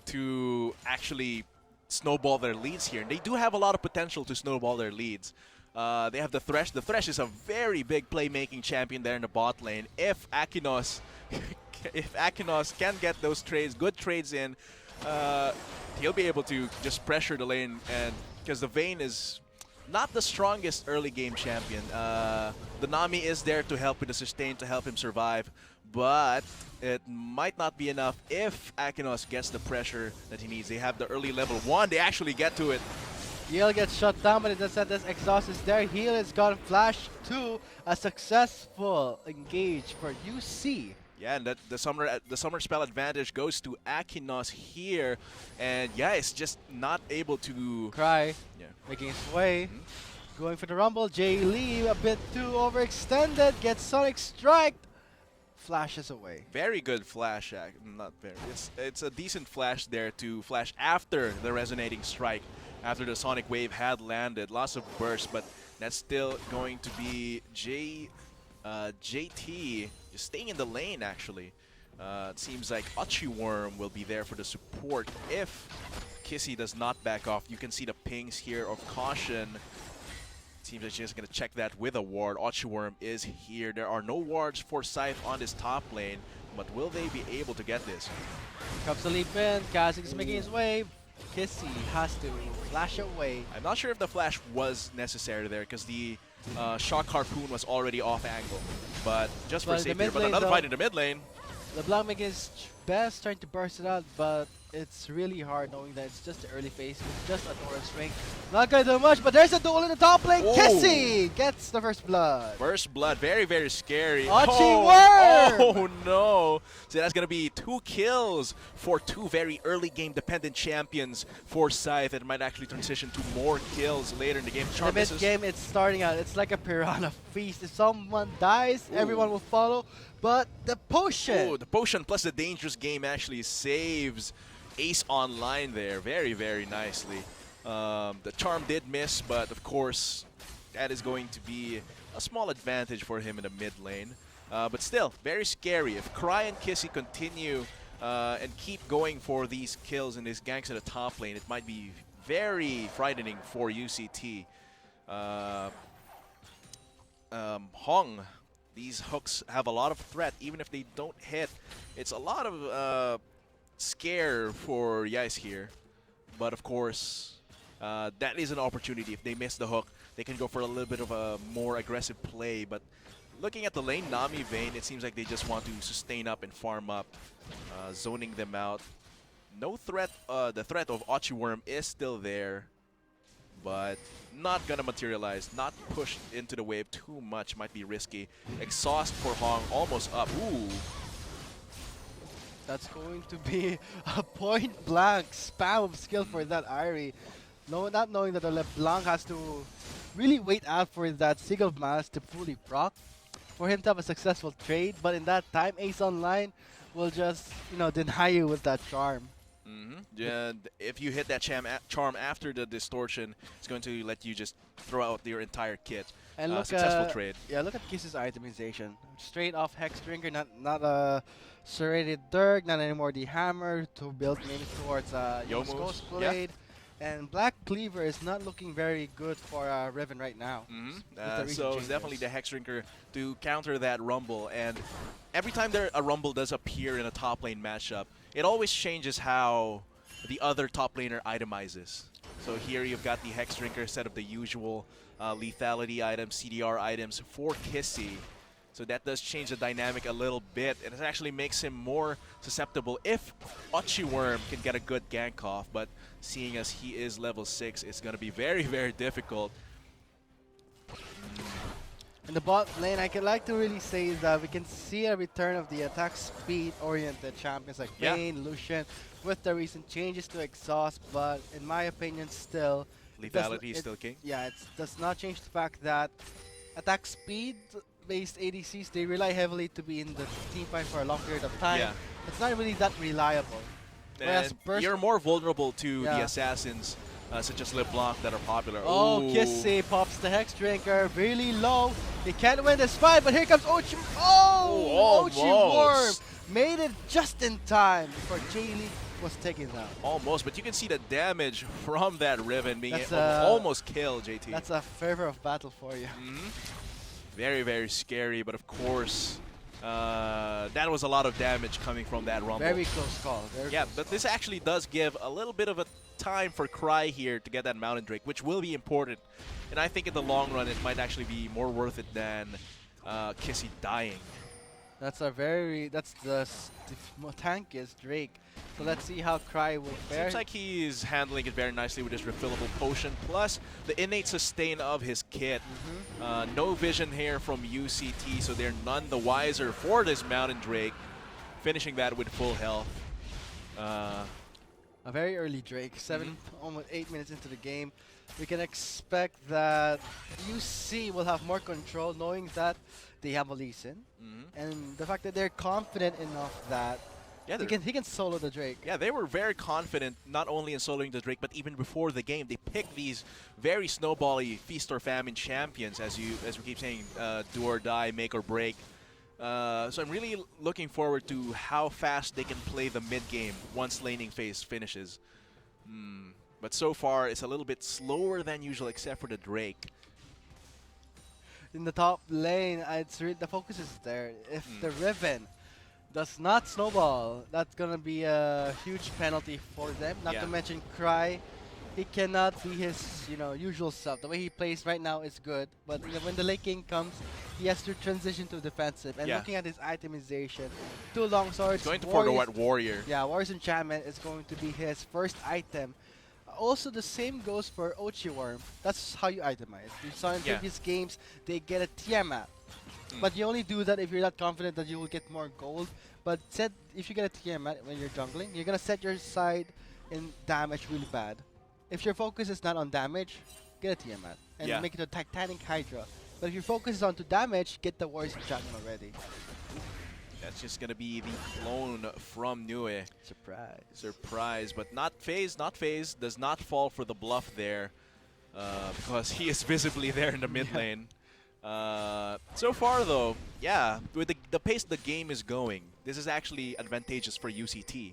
to actually snowball their leads here. And they do have a lot of potential to snowball their leads. They have the Thresh. The Thresh is a very big playmaking champion there in the bot lane. If Akinos, if Akinos can get those trades, good trades in, he'll be able to just pressure the lane. And because the Vayne is not the strongest early game champion, the Nami is there to help with the sustain, to help him survive. But it might not be enough if Akinos gets the pressure that he needs. They have the early level 1. They actually get to it. Heal gets shut down, but it doesn't. This exhaust is there. Heal is gone. Flash 2. A successful engage for UC. Yeah, and the summer spell advantage goes to Akinos here, and yeah, it's just not able to. Cry, Yeah. making his way. Going for the rumble. Jay Lee a bit too overextended. Gets Sonic Strike. Flashes away. Very good flash. Not very. It's a decent flash there to flash after the resonating strike, after the Sonic Wave had landed. Lots of burst, but that's still going to be JT just staying in the lane, actually. It seems like Worm will be there for the support if Kissy does not back off. You can see the pings here of caution. Seems like she's going to check that with a ward. Worm is here. There are no wards for Scythe on this top lane, but will they be able to get this? Comes the leap in. Kha'Zix is making his way. Kissy has to flash away. I'm not sure if the flash was necessary there because the shock harpoon was already off angle. But just for But in the safety, mid but lane, another though- fight in the mid lane. LeBlanc making his best, trying to burst it out, but it's really hard knowing that it's just the early phase. It's just a Doran's ring. Not gonna do much, but there's a duel in the top lane. Oh. Kissy gets the first blood. First blood, very, very scary. Worm! Oh no! So that's gonna be 2 kills for 2 very early game dependent champions for Scythe. It might actually transition to more kills later in the game. In the Charm mid misses. game, it's starting out. It's like a piranha feast. If someone dies, Ooh. everyone will follow. But the potion. Oh, the potion plus the dangerous game actually saves Ace Online there very, very nicely. The charm did miss, but of course, that is going to be a small advantage for him in the mid lane. But still, very scary. If Cry and Kissy continue and keep going for these kills and these ganks at the top lane, it might be very frightening for UCT. Hong, these hooks have a lot of threat, even if they don't hit. It's a lot of scare for Yais here. But of course, that is an opportunity. If they miss the hook, they can go for a little bit of a more aggressive play. But looking at the lane, Nami, Vayne, it seems like they just want to sustain up and farm up, zoning them out. No threat. The threat of Worm is still there, but not gonna materialize. Not pushed into the wave too much. Might be risky. Exhaust for Hong, almost up. Ooh. That's going to be a point-blank spam of skill for that Irie. No, not knowing that the LeBlanc has to really wait out for that Sigil Mass to fully proc for him to have a successful trade. But in that time, Ace Online will just, deny you with that charm. Yeah, if you hit that charm after the distortion, it's going to let you just throw out your entire kit. And look Successful at trade. Yeah, look at Kiss's itemization. Straight off Hex Drinker, not a serrated dirk, not anymore the hammer to build maybe towards Yomu's, Ghost yeah. Blade. And Black Cleaver is not looking very good for Riven right now. the recent So it's changes. definitely the Hex Drinker to counter that Rumble. And every time a Rumble does appear in a top lane matchup, it always changes how the other top laner itemizes. So here you've got the Hex Drinker instead of the usual lethality items, CDR items for Kissy. So that does change the dynamic a little bit, and it actually makes him more susceptible if Worm can get a good gank off. But seeing as he is level 6, it's going to be very, very difficult. In the bot lane, I could like to really say that we can see a return of the attack speed-oriented champions like Yeah. Vayne, Lucian, with the recent changes to exhaust. But in my opinion, still, it does- Lethality is it- still king. Yeah, it does not change the fact that attack speed-based ADCs, they rely heavily to be in the team fight for a long period of time. Yeah. It's not really that reliable. Whereas And burst- you're more vulnerable to the Yeah. assassins such as LeBlanc that are popular. Oh, Ooh. Kissy pops the Hex Drinker really low. He can't win this fight, but here comes Ochi. Oh, Ochi Worm almost. made it just in time before Jaylee was taken out. Almost, but you can see the damage from that Riven being That's, able to almost kill JT. That's a fervor of battle for you. Mhm. Very, very scary, but of course, that was a lot of damage coming from that Rumble. Very close call. Very Yeah, close but call. this actually does give a little bit of a time for Cry here to get that Mountain Drake, which will be important. And I think in the long run, it might actually be more worth it than Kissy dying. That's the tankiest Drake. So let's see how Cry will fare. Seems like he's handling it very nicely with his refillable potion, plus the innate sustain of his kit. No vision here from UCT, so they're none the wiser for this Mountain Drake, finishing that with full health. A very early Drake, almost 8 minutes into the game. We can expect that UC will have more control knowing that they have a Lee Sin. And the fact that they're confident enough that Yeah, he can solo the Drake. Yeah, they were very confident not only in soloing the Drake, but even before the game, they picked these very snowbally feast or famine champions, as we keep saying, do or die, make or break. So I'm really looking forward to how fast they can play the mid game once laning phase finishes. But so far, it's a little bit slower than usual, except for the Drake. In the top lane, the focus is there. If the Riven does not snowball, that's gonna be a huge penalty for them. Not Yeah. to mention Cry, he cannot be his usual self. The way he plays right now is good, but when the late game comes, he has to transition to defensive. And Yeah. looking at his itemization, 2 long swords, Going to for the Warriors- what Warrior. Yeah, Warriors Enchantment is going to be his first item. Also, the same goes for Ochi Worm. That's how you itemize. You saw in Yeah. previous games, they get a Tiamat. But you only do that if you're not confident that you will get more gold. But if you get a Tiamat when you're jungling, you're going to set your side in damage really bad. If your focus is not on damage, get a Tiamat and Yeah. make it a Titanic Hydra. But if your focus is on to damage, get the Warriors Enchantment already. That's just going to be the clone from Nue. Surprise. Surprise, but not phase, does not fall for the bluff there because he is visibly there in the mid lane. So far though, yeah, with the pace the game is going, this is actually advantageous for UCT.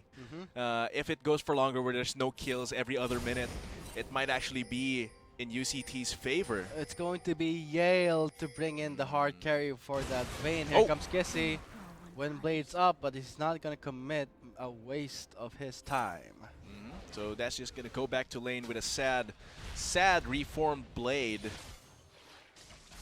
If it goes for longer where there's no kills every other minute, it might actually be in UCT's favor. It's going to be Yale to bring in the hard carry for that Vayne. Here Oh. comes Kissy. Wind Blade's up, but he's not going to commit a waste of his time. So that's just going to go back to lane with a sad reformed Blade.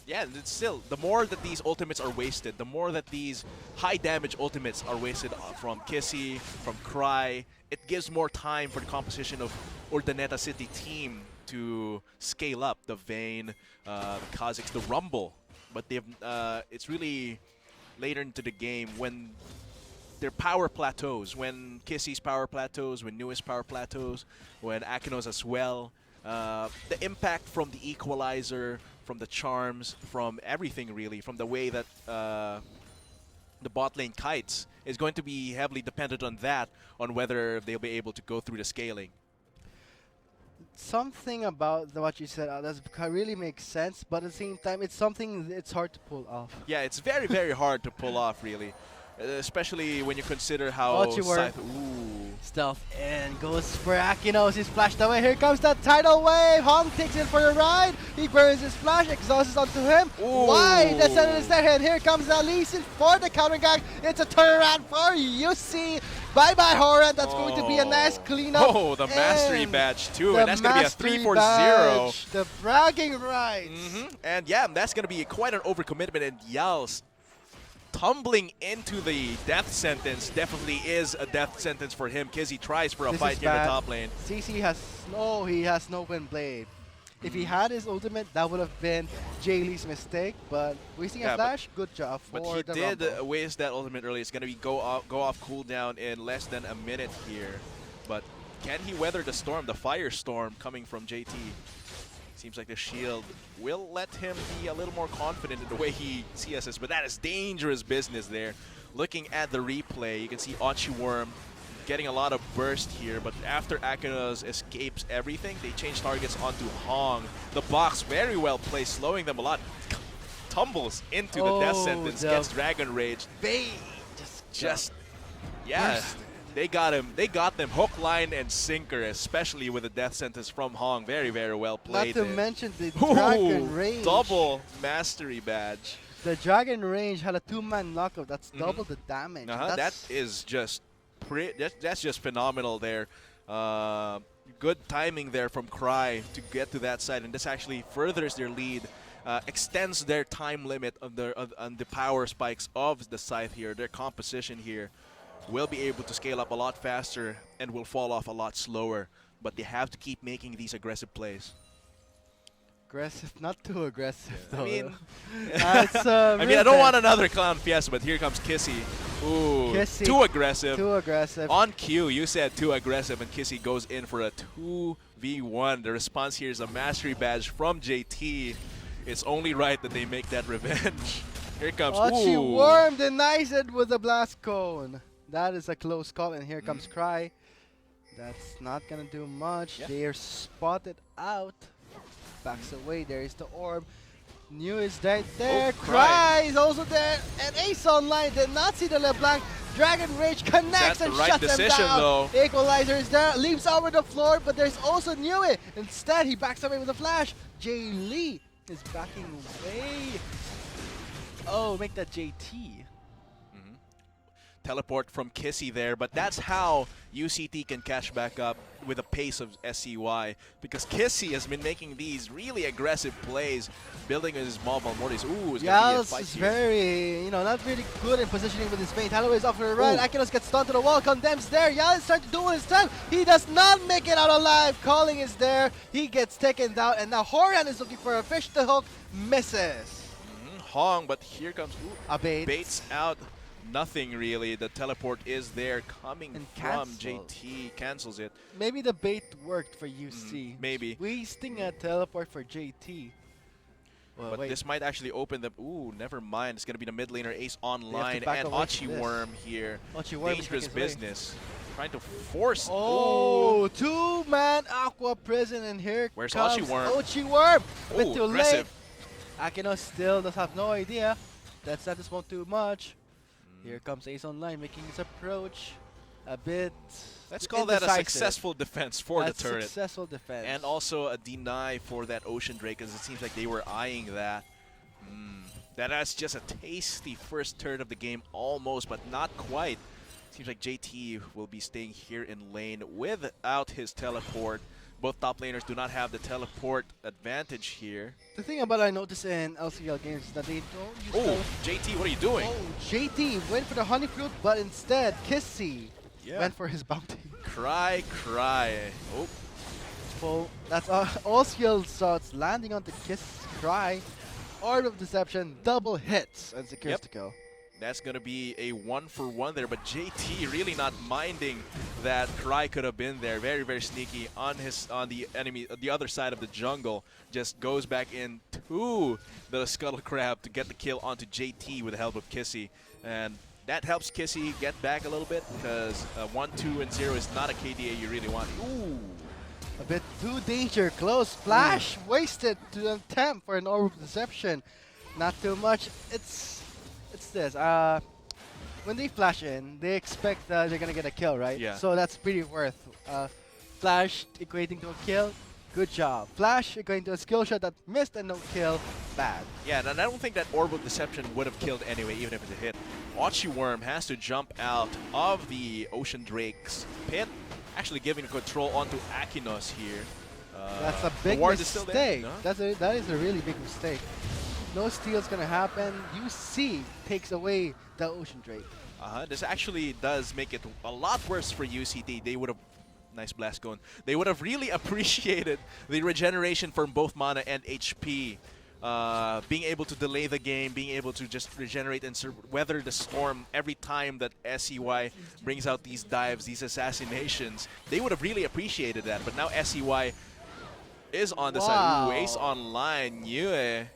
Yeah, and it's still, the more that these ultimates are wasted, the more that these high damage ultimates are wasted from Kissy, from Cry, it gives more time for the composition of Urdaneta City team to scale up the Vayne, the Kha'Zix, the Rumble. But it's really later into the game when their power plateaus, when Kissy's power plateaus, when Nue's power plateaus, when Akino's as well. The impact from the equalizer, from the charms, from everything really, from the way that the bot lane kites is going to be heavily dependent on that, on whether they'll be able to go through the scaling. Something about what you said really makes sense, but at the same time, it's something it's hard to pull off. Yeah, it's very, very hard to pull off really, especially when you consider how Ultiworm. Ooh. Stealth and goes for Akinos. He's flashed away. Here comes that tidal wave. Hong takes it for a ride. He burns his flash, exhausts onto him. Ooh. Why? That's his head. Here comes Alice for the counter gag. It's a turnaround for UC. Bye-bye, Horan. That's going to be a nice cleanup. Oh, the Mastery And badge too, the and that's going to be a Mastery 3-4-0. badge, the bragging rights. And yeah, that's going to be quite an overcommitment, and Yals tumbling into the death sentence definitely is a death sentence for him. Kizzy tries for a This fight is here in the bad. top lane. CC has no wind blade. If he had his ultimate, that would have been Jay Lee's mistake. But wasting Yeah, a flash, good job for But he the did Rumble. waste that ultimate early. It's going to be go off cooldown in less than a minute here. But can he weather the storm, the firestorm coming from JT? Seems like the shield will let him be a little more confident in the way he CSs, but that is dangerous business there. Looking at the replay, you can see Ochiworm getting a lot of burst here, but after Akinos escapes everything, they change targets onto Hong. The box very well placed, slowing them a lot. Tumbles into the death sentence, gets Dragon Rage. They just yeah. Burst. They got him. They got them hook, line, and sinker, especially with the death sentence from Hong. Very, very well Not played. to there. mention the Ooh, Dragon Range. double mastery badge. The Dragon Range had a 2-man knockout. That's double the damage. That That's is just that's just phenomenal there. Good timing there from Cry to get to that side, and this actually furthers their lead, extends their time limit on the power spikes of the Scythe here. Their composition here will be able to scale up a lot faster and will fall off a lot slower, but they have to keep making these aggressive plays. aggressive, not too aggressive though. I mean, I I don't want another Clown Fiesta, but here comes Kissy. Ooh, Kissy, too aggressive. Too aggressive. On cue, you said too aggressive, and Kissy goes in for a 2v1. The response here is a mastery badge from JT. It's only right that they make that revenge. Here comes Ochiworm denies it with a blast cone. That is a close call, and here comes Cry. That's not gonna do much. Yeah. They are spotted out. Backs away. There is the orb. New is right there. Oh, Cry is also there. And Ace Online did not see the LeBlanc. Dragon Rage connects the and right shuts decision, them down. though? Equalizer is there. Leaps over the floor, but there's also Nue. Instead, he backs away with a flash. Jay Lee is backing away. Oh, make that JT. Teleport from Kissy there, but that's how UCT can catch back up with the pace of SCY, because Kissy has been making these really aggressive plays, building his mob on Mortis. Ooh, it's gonna be a Yals fight is here. very, not really good in positioning with his feint. Holloway is off to the right. Ooh. Akinos gets stunned to the wall. Condemns there. Yal is trying to do it his time. He does not make it out alive. Calling is there. He gets taken down, and now Horian is looking for a fish to hook. Misses. Hong, but here comes A bait. baits out. Nothing really. The teleport is there coming And from cancel. JT. Cancels it. Maybe the bait worked for UC. maybe. Wasting a teleport for JT. Well, But wait. this might actually open them. Ooh, never mind. It's going to be the mid laner Ace Online back and away from this. Ochiworm here. Ochiworm is Dangerous making his way. business. Trying to force. Oh, 2-man Aqua Prison, and here Where's comes Ochiworm? Ochiworm. A bit Ooh, too aggressive. late. Akinos still does have no idea. That status won't do much. Here comes Ace Online making his approach. A bit Let's call that a indecisive. successful defense for That's the turret. successful defense. And also a deny for that Ocean Drake, because it seems like they were eyeing that. That's just a tasty first turret of the game, almost, but not quite. Seems like JT will be staying here in lane without his teleport. Both top laners do not have the teleport advantage here. the thing about I noticed in LCL games is that they don't use Oh, JT, what are you doing? Oh, JT went for the honey fruit, but instead Kissy Yeah. went for his bounty. Cry. Oh, Full. That's all skill shots landing on the Kiss Cry. Orb of Deception, double hits, and secures Yep. the kill. that's going to be a 1-for-1 there, but JT really not minding that Cry could have been there. Very, very sneaky on the enemy, the other side of the jungle. Just goes back into the Scuttle Crab to get the kill onto JT with the help of Kissy. And that helps Kissy get back a little bit, because 1, 2, and 0 is not a KDA you really want. Ooh. A bit too danger, close flash, wasted to attempt for an Orb of Deception. Not too much. It's this. When they flash in, they expect they're gonna get a kill, right? Yeah. So that's pretty worth. Flash equating to a kill, good job. Flash equating to a skill shot that missed and no kill, bad. Yeah, and I don't think that Orb of Deception would have killed anyway, even if it's a hit. Ochiworm has to jump out of the Ocean Drake's pit, actually giving control onto Akinos here. That's a the big ward is still there. mistake. No? That is a really big mistake. No steal's gonna happen. UC takes away the Ocean Drake. This actually does make it a lot worse for UCT. They would have Nice blast cone. They would have really appreciated the regeneration from both mana and HP. Being able to delay the game, being able to just regenerate and weather the storm every time that SEY brings out these dives, these assassinations. They would have really appreciated that, but now SEY is on the side. Ooh, Ace Online, Yue. A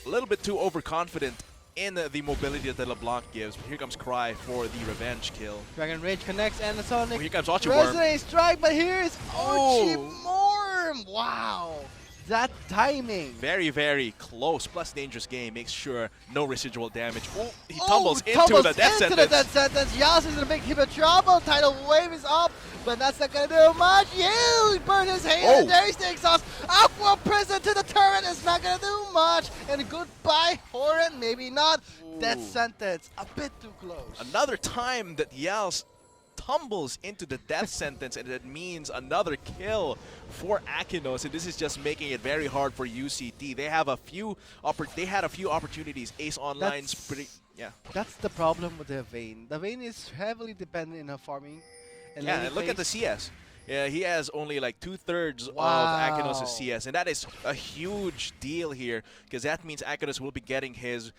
little bit too overconfident in the mobility that LeBlanc gives. Here comes Cry for the revenge kill. Dragon Rage connects and the Sonic. Oh, here comes Ochiworm. Resonate strike, but here is Oh. Ochiworm. Wow. That timing. Very, very close. Plus dangerous game. Makes sure no residual damage. Oh, he tumbles into the death sentence. The death sentence. Yas is in a big heap of trouble. Tidal wave is up, but that's not gonna do much. He burned his hand. Oh. And there is the exhaust. Aqua Prison to the turret is not gonna do much. And goodbye, Horan. Maybe not. Death sentence. A bit too close. Another time that Yals tumbles into the death sentence, and that means another kill for Akinos, and this is just making it very hard for UCT. They have a few had a few opportunities. Ace Online's pretty That's the problem with the Vayne. The Vayne is heavily dependent on farming. And yeah, laning and look at the phase. CS. Yeah, he has only like 2/3 Wow. of Akinos' CS, and that is a huge deal here, because that means Akinos will be getting his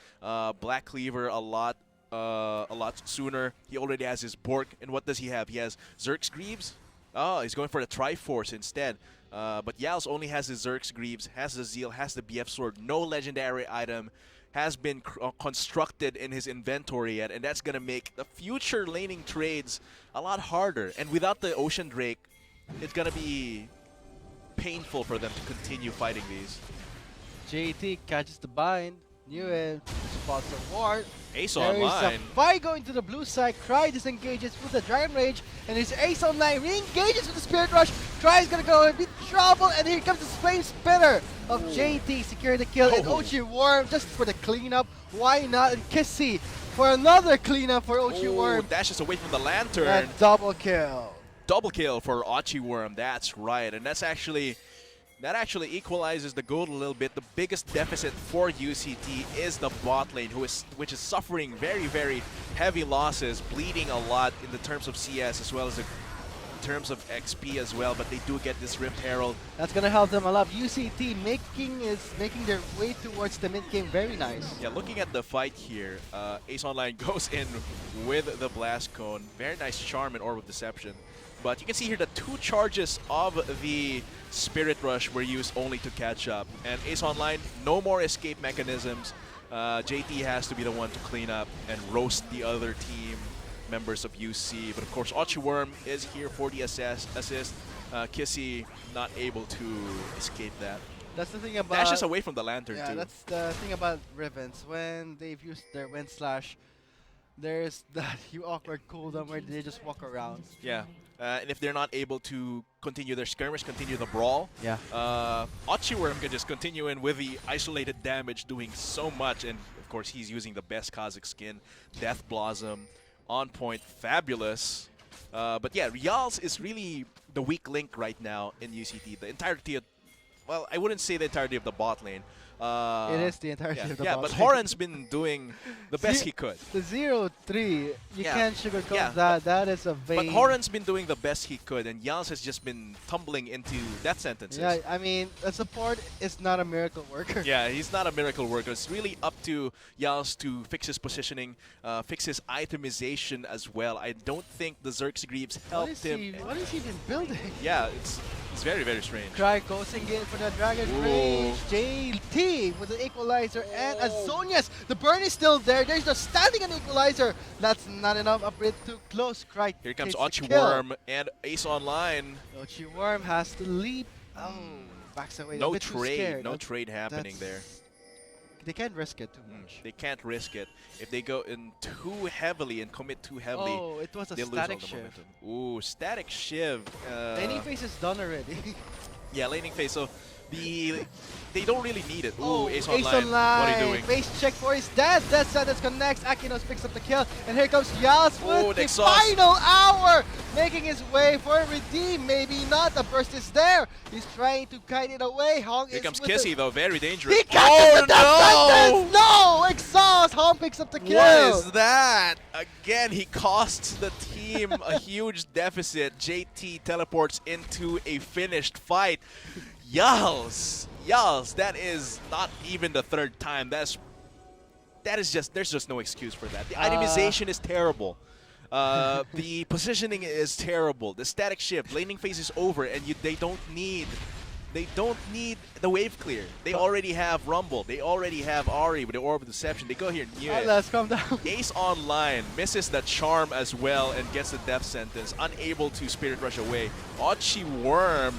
Black Cleaver a lot sooner. He already has his Bork, and what does he have? He has Zerx Greaves. Oh, he's going for the Triforce instead. But Yals only has his Zerx Greaves, has the Zeal, has the BF Sword. No legendary item has been constructed in his inventory yet, and that's going to make the future laning trades a lot harder. And without the Ocean Drake, it's going to be painful for them to continue fighting these. JT catches the bind. Newell spots a ward. Ace There is a Online. fight going to the blue side. Cry disengages with the Dragon Rage, and his Ace Online re-engages with the Spirit Rush. Cry is gonna go in big trouble, and here comes the Flame Spitter of JT securing the kill. And Ochiworm just for the cleanup. Why not? And Kissy for another cleanup for Ochiworm. Dashes away from the Lantern. And double kill. Double kill for Ochiworm, that's right. And that actually equalizes the goal a little bit. The biggest deficit for UCT is the bot lane, which is suffering very, very heavy losses, bleeding a lot in the terms of CS as well as in terms of XP as well. But they do get this Rift Herald. That's gonna help them a lot. UCT making their way towards the mid game very nice. Yeah, looking at the fight here, Ace Online goes in with the Blast Cone. Very nice charm and Orb of Deception. But you can see here the 2 charges of the Spirit Rush were used only to catch up. And Ace Online, no more escape mechanisms. JT has to be the one to clean up and roast the other team members of UC. But of course, Ochiworm is here for the assist. Kissy not able to escape that. That's the thing about Dashes away from the Lantern yeah, too. that's the thing about Rivens. When they've used their Wind Slash, there's that awkward cooldown where they just walk around. Yeah. And if they're not able to continue their skirmish, continue the brawl, Yeah. Ochiworm can just continue in with the isolated damage, doing so much. And of course, he's using the best Kazakh skin, Death Blossom, on point, fabulous. But yeah, Yals is really the weak link right now in UCT. The entirety of, well, I wouldn't say the entirety of the bot lane. It is the entirety of the yeah, bot but lane. Horan's been doing the best he could. The 0-3, you Yeah. can't sugarcoat Yeah, that. That is a But Vayne. Horan's been doing the best he could, and Yals has just been tumbling into death sentences. Yeah, I mean, a support is not a miracle worker. Yeah, he's not a miracle worker. It's really up to Yals to fix his positioning, fix his itemization as well. I don't think the Zerx Greaves helped him. What is he been building? Yeah, it's very, very strange. Cry goes again for the Dragon Ooh. Rage. JT with the equalizer and Azonius. The burn is still there. There's just standing an equalizer. That's not enough. A bit too close. Cry Here comes takes the kill. Ochiworm and Ace Online. Ochiworm has to leap. Oh, backs away. a No bit too trade, scared. no trade happening there. That's- They can't risk it too much. They can't risk it. If they go in too heavily and commit too heavily, Oh, it was a they lose all static the shift. momentum. Ooh, static shiv. Laning phase is done already. Yeah, laning phase. So they don't really need it. Ooh, Oh, Ace Online. What are you doing? Base check for his death. Death sentence connects. Akinos picks up the kill. And here comes Yas Oh, with the Nexus. final hour. Making his way for a redeem. Maybe not. The burst is there. He's trying to kite it away. Hong Here is comes with Kissy, the though. Very dangerous. He catches the death no! sentence. No! Exhaust. Hong picks up the kill. What is that? Again, he costs the team team a huge deficit. JT teleports into a finished fight. Yals, that is not even the third time. That is just, there's just no excuse for that. The itemization is terrible. The positioning is terrible. The static shift, laning phase is over, and they don't need the wave clear. They already have Rumble. They already have Ari with the Orb of Deception. They go here, Let's calm down. Ace Online misses the charm as well and gets the death sentence, unable to Spirit Rush away. Ochi Worm,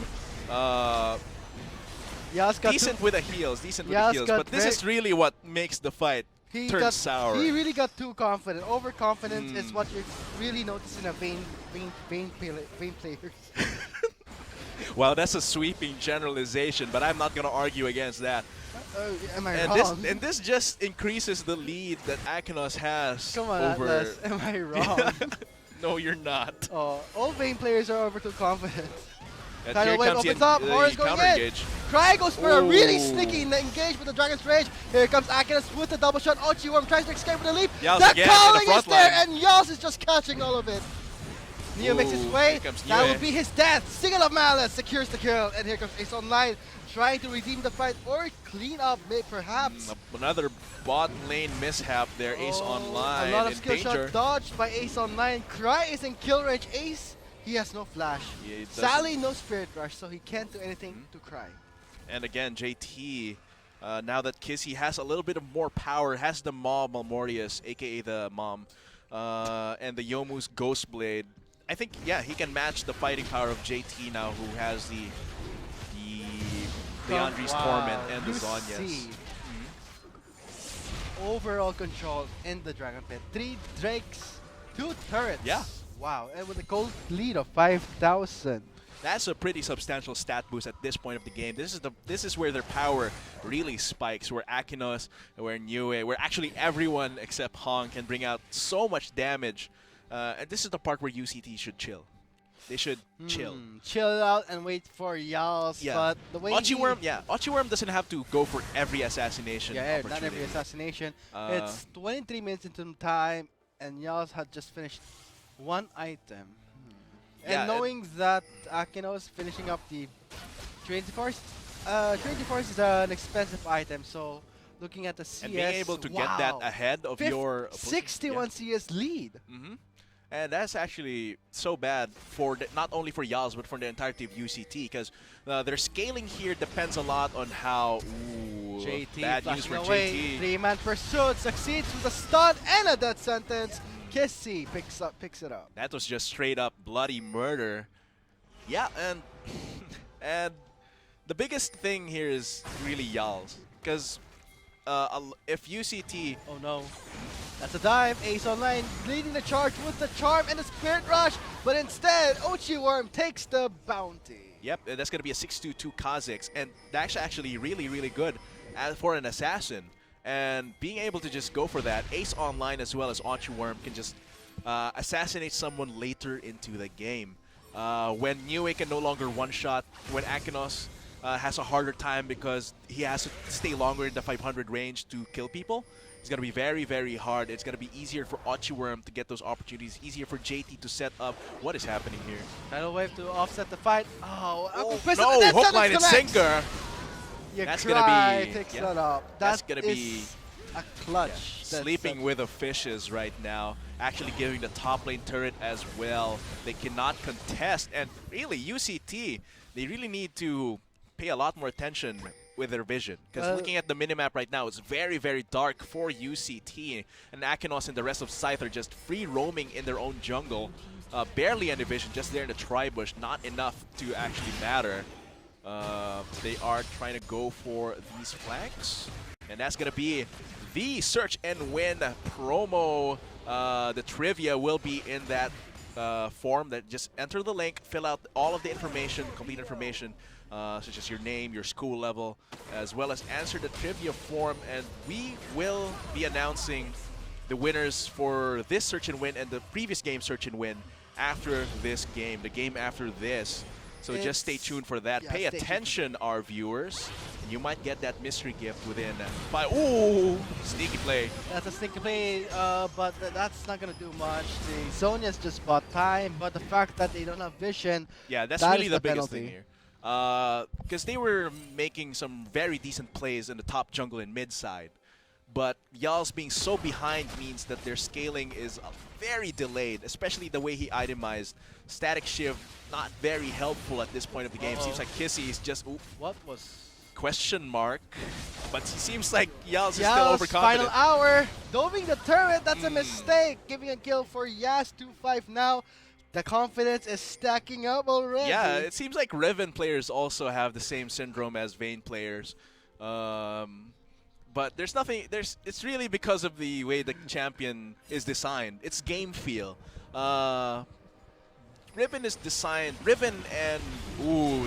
decent with the heals, but this is really what makes the fight turn sour. He really got too confident. Overconfidence is what you really notice in a Vayne players. Well, that's a sweeping generalization, but I'm not going to argue against that. Am I wrong? This just increases the lead that Akinos has Come on, over. Atlas. Am I wrong? No, you're not. All Vayne players are over too confident. And Tidal here Wave comes opens up. Horus going counter in. engage. Cry goes for a really Ooh. sneaky engage with the Dragon's Rage. Here comes Akinos with the double shot. Ochiworm tries to escape with a leap. Yals The again in the calling front is there, line. and Yals is just catching all of it. Neo makes his Ooh, way. here comes That Neo. will be his death. Single of Malice secures the kill. And here comes Ace Online trying to redeem the fight or clean up perhaps. Another bot lane mishap there. Ace Online A lot of in skill danger. shot dodged by Ace Online. Cry is in kill range. Ace, he has no flash. Yeah, he doesn't. Sally no Spirit Rush, so he can't do anything to Cry. And again, JT, now that Kissy has a little bit of more power, has the Maw Malmortius, aka the Mom, and the Yomu's Ghost Blade. I think, yeah, he can match the fighting power of JT now, who has the Leandri's Torment and the You Zhonya's. see overall control in the Dragon Pit. 3 Drakes, 2 turrets. Yeah. Wow, and with a gold lead of 5,000. That's a pretty substantial stat boost at this point of the game. This is where their power really spikes, where Akinos, where Niue, where actually everyone except Hong can bring out so much damage. And this is the part where UCT should chill. They should chill. Chill out and wait for Yals. Yeah. But the way Ochiworm doesn't have to go for every assassination not opportunity. every assassination. It's 23 minutes into time, and Yals had just finished 1 item. Yeah, And knowing that Akinos finishing up the Trinity Force is an expensive item, so looking at the CS, and being able to get that ahead of your opponent. 61 CS lead. And that's actually so bad for not only for Yals but for the entirety of UCT, because their scaling here depends a lot on how JT bad news flashing for away. JT. 3-man pursuit succeeds with a stun and a death sentence. Kissy picks it up. That was just straight up bloody murder. Yeah, and and the biggest thing here is really Yals, because if UCT Oh no. That's a dive. Ace Online leading the charge with the charm and the Spirit Rush, but instead Ochiworm takes the bounty. Yep, that's going to be a 622 Kha'Zix, and that's actually really, really good for an assassin. And being able to just go for that, Ace Online as well as Ochiworm can just assassinate someone later into the game. When Niue can no longer one-shot, when Akinos has a harder time because he has to stay longer in the 500 range to kill people, it's going to be very, very hard. It's going to be easier for Ochiworm to get those opportunities, easier for JT to set up. What is happening here? Tidal Wave to offset the fight. Oh, No, hook, line, and sinker. Yeah, That's Cry gonna be- picks yeah. that up. That's That gonna be- is a clutch. That's Sleeping with the fishes right now, actually giving the top lane turret as well. They cannot contest, and really, UCT, they really need to pay a lot more attention with their vision. Because looking at the minimap right now, it's very, very dark for UCT, and Akinos and the rest of Scythe are just free roaming in their own jungle. Barely any vision, just there in the tri-bush, not enough to actually matter. They are trying to go for these flanks, and that's going to be the Search and Win promo. The trivia will be in that form. That just enter the link, fill out all of the information, complete information, such as your name, your school level, as well as answer the trivia form, and we will be announcing the winners for this Search and Win and the previous game Search and Win after this game, the game after this. So just stay It's- tuned for that. yeah, Pay stay tuned for attention, our viewers. You might get that mystery gift within 5. Ooh, sneaky play. That's a sneaky play, but that's not gonna do much. The Zonia's just bought time, but the fact that they don't have vision, Yeah, that's that really is the the biggest penalty. thing here. Because they were making some very decent plays in the top jungle and mid side. But Yal's being so behind means that their scaling is very delayed, especially the way he itemized. Static Shiv, not very helpful at this point of the game. Seems like Kissy is just what was question mark. But he seems like Yal's is still Yas' overconfident. final hour, doving the turret, that's a mistake. Giving a kill for Yas, 2-5 now. The confidence is stacking up already. Yeah, it seems like Riven players also have the same syndrome as Vayne players. But there's nothing. It's really because of the way the champion is designed. It's game feel. Riven is designed. Riven and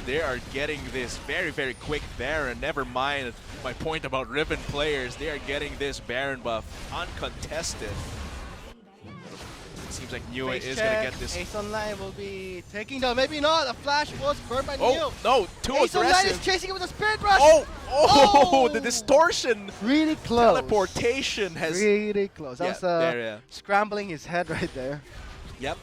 they are getting this very, very quick Baron. Never mind my point about Riven players. They are getting this Baron buff uncontested. It seems like Niue Face is check, gonna get this. Ace Online will be taking down. Maybe not. A flash was burned by Niue. Oh no! Too Ace Online is aggressive. chasing it with a Spirit Rush. Oh! The distortion. Really close. Teleportation has. Really close. That Yeah, was there, scrambling his head right there. Yep.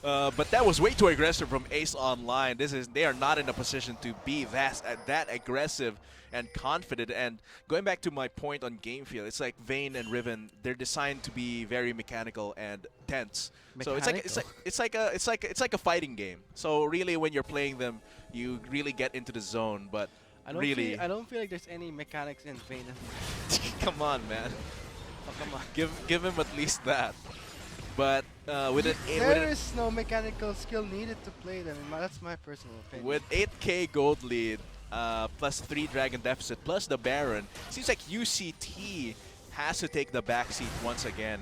But that was way too aggressive from Ace Online. They are not in a position to be that aggressive and confident. And going back to my point on game feel, it's like Vayne and Riven. They're designed to be very mechanical and tense. So it's like a fighting game. So really, when you're playing them, you really get into the zone. But I don't feel like there's any mechanics in Vayne. come on, man. Oh, come on. Give him at least that. But There is no mechanical skill needed to play them. That's my personal opinion. with 8k gold lead, plus 3 dragon deficit, plus the Baron, seems like UCT has to take the backseat once again.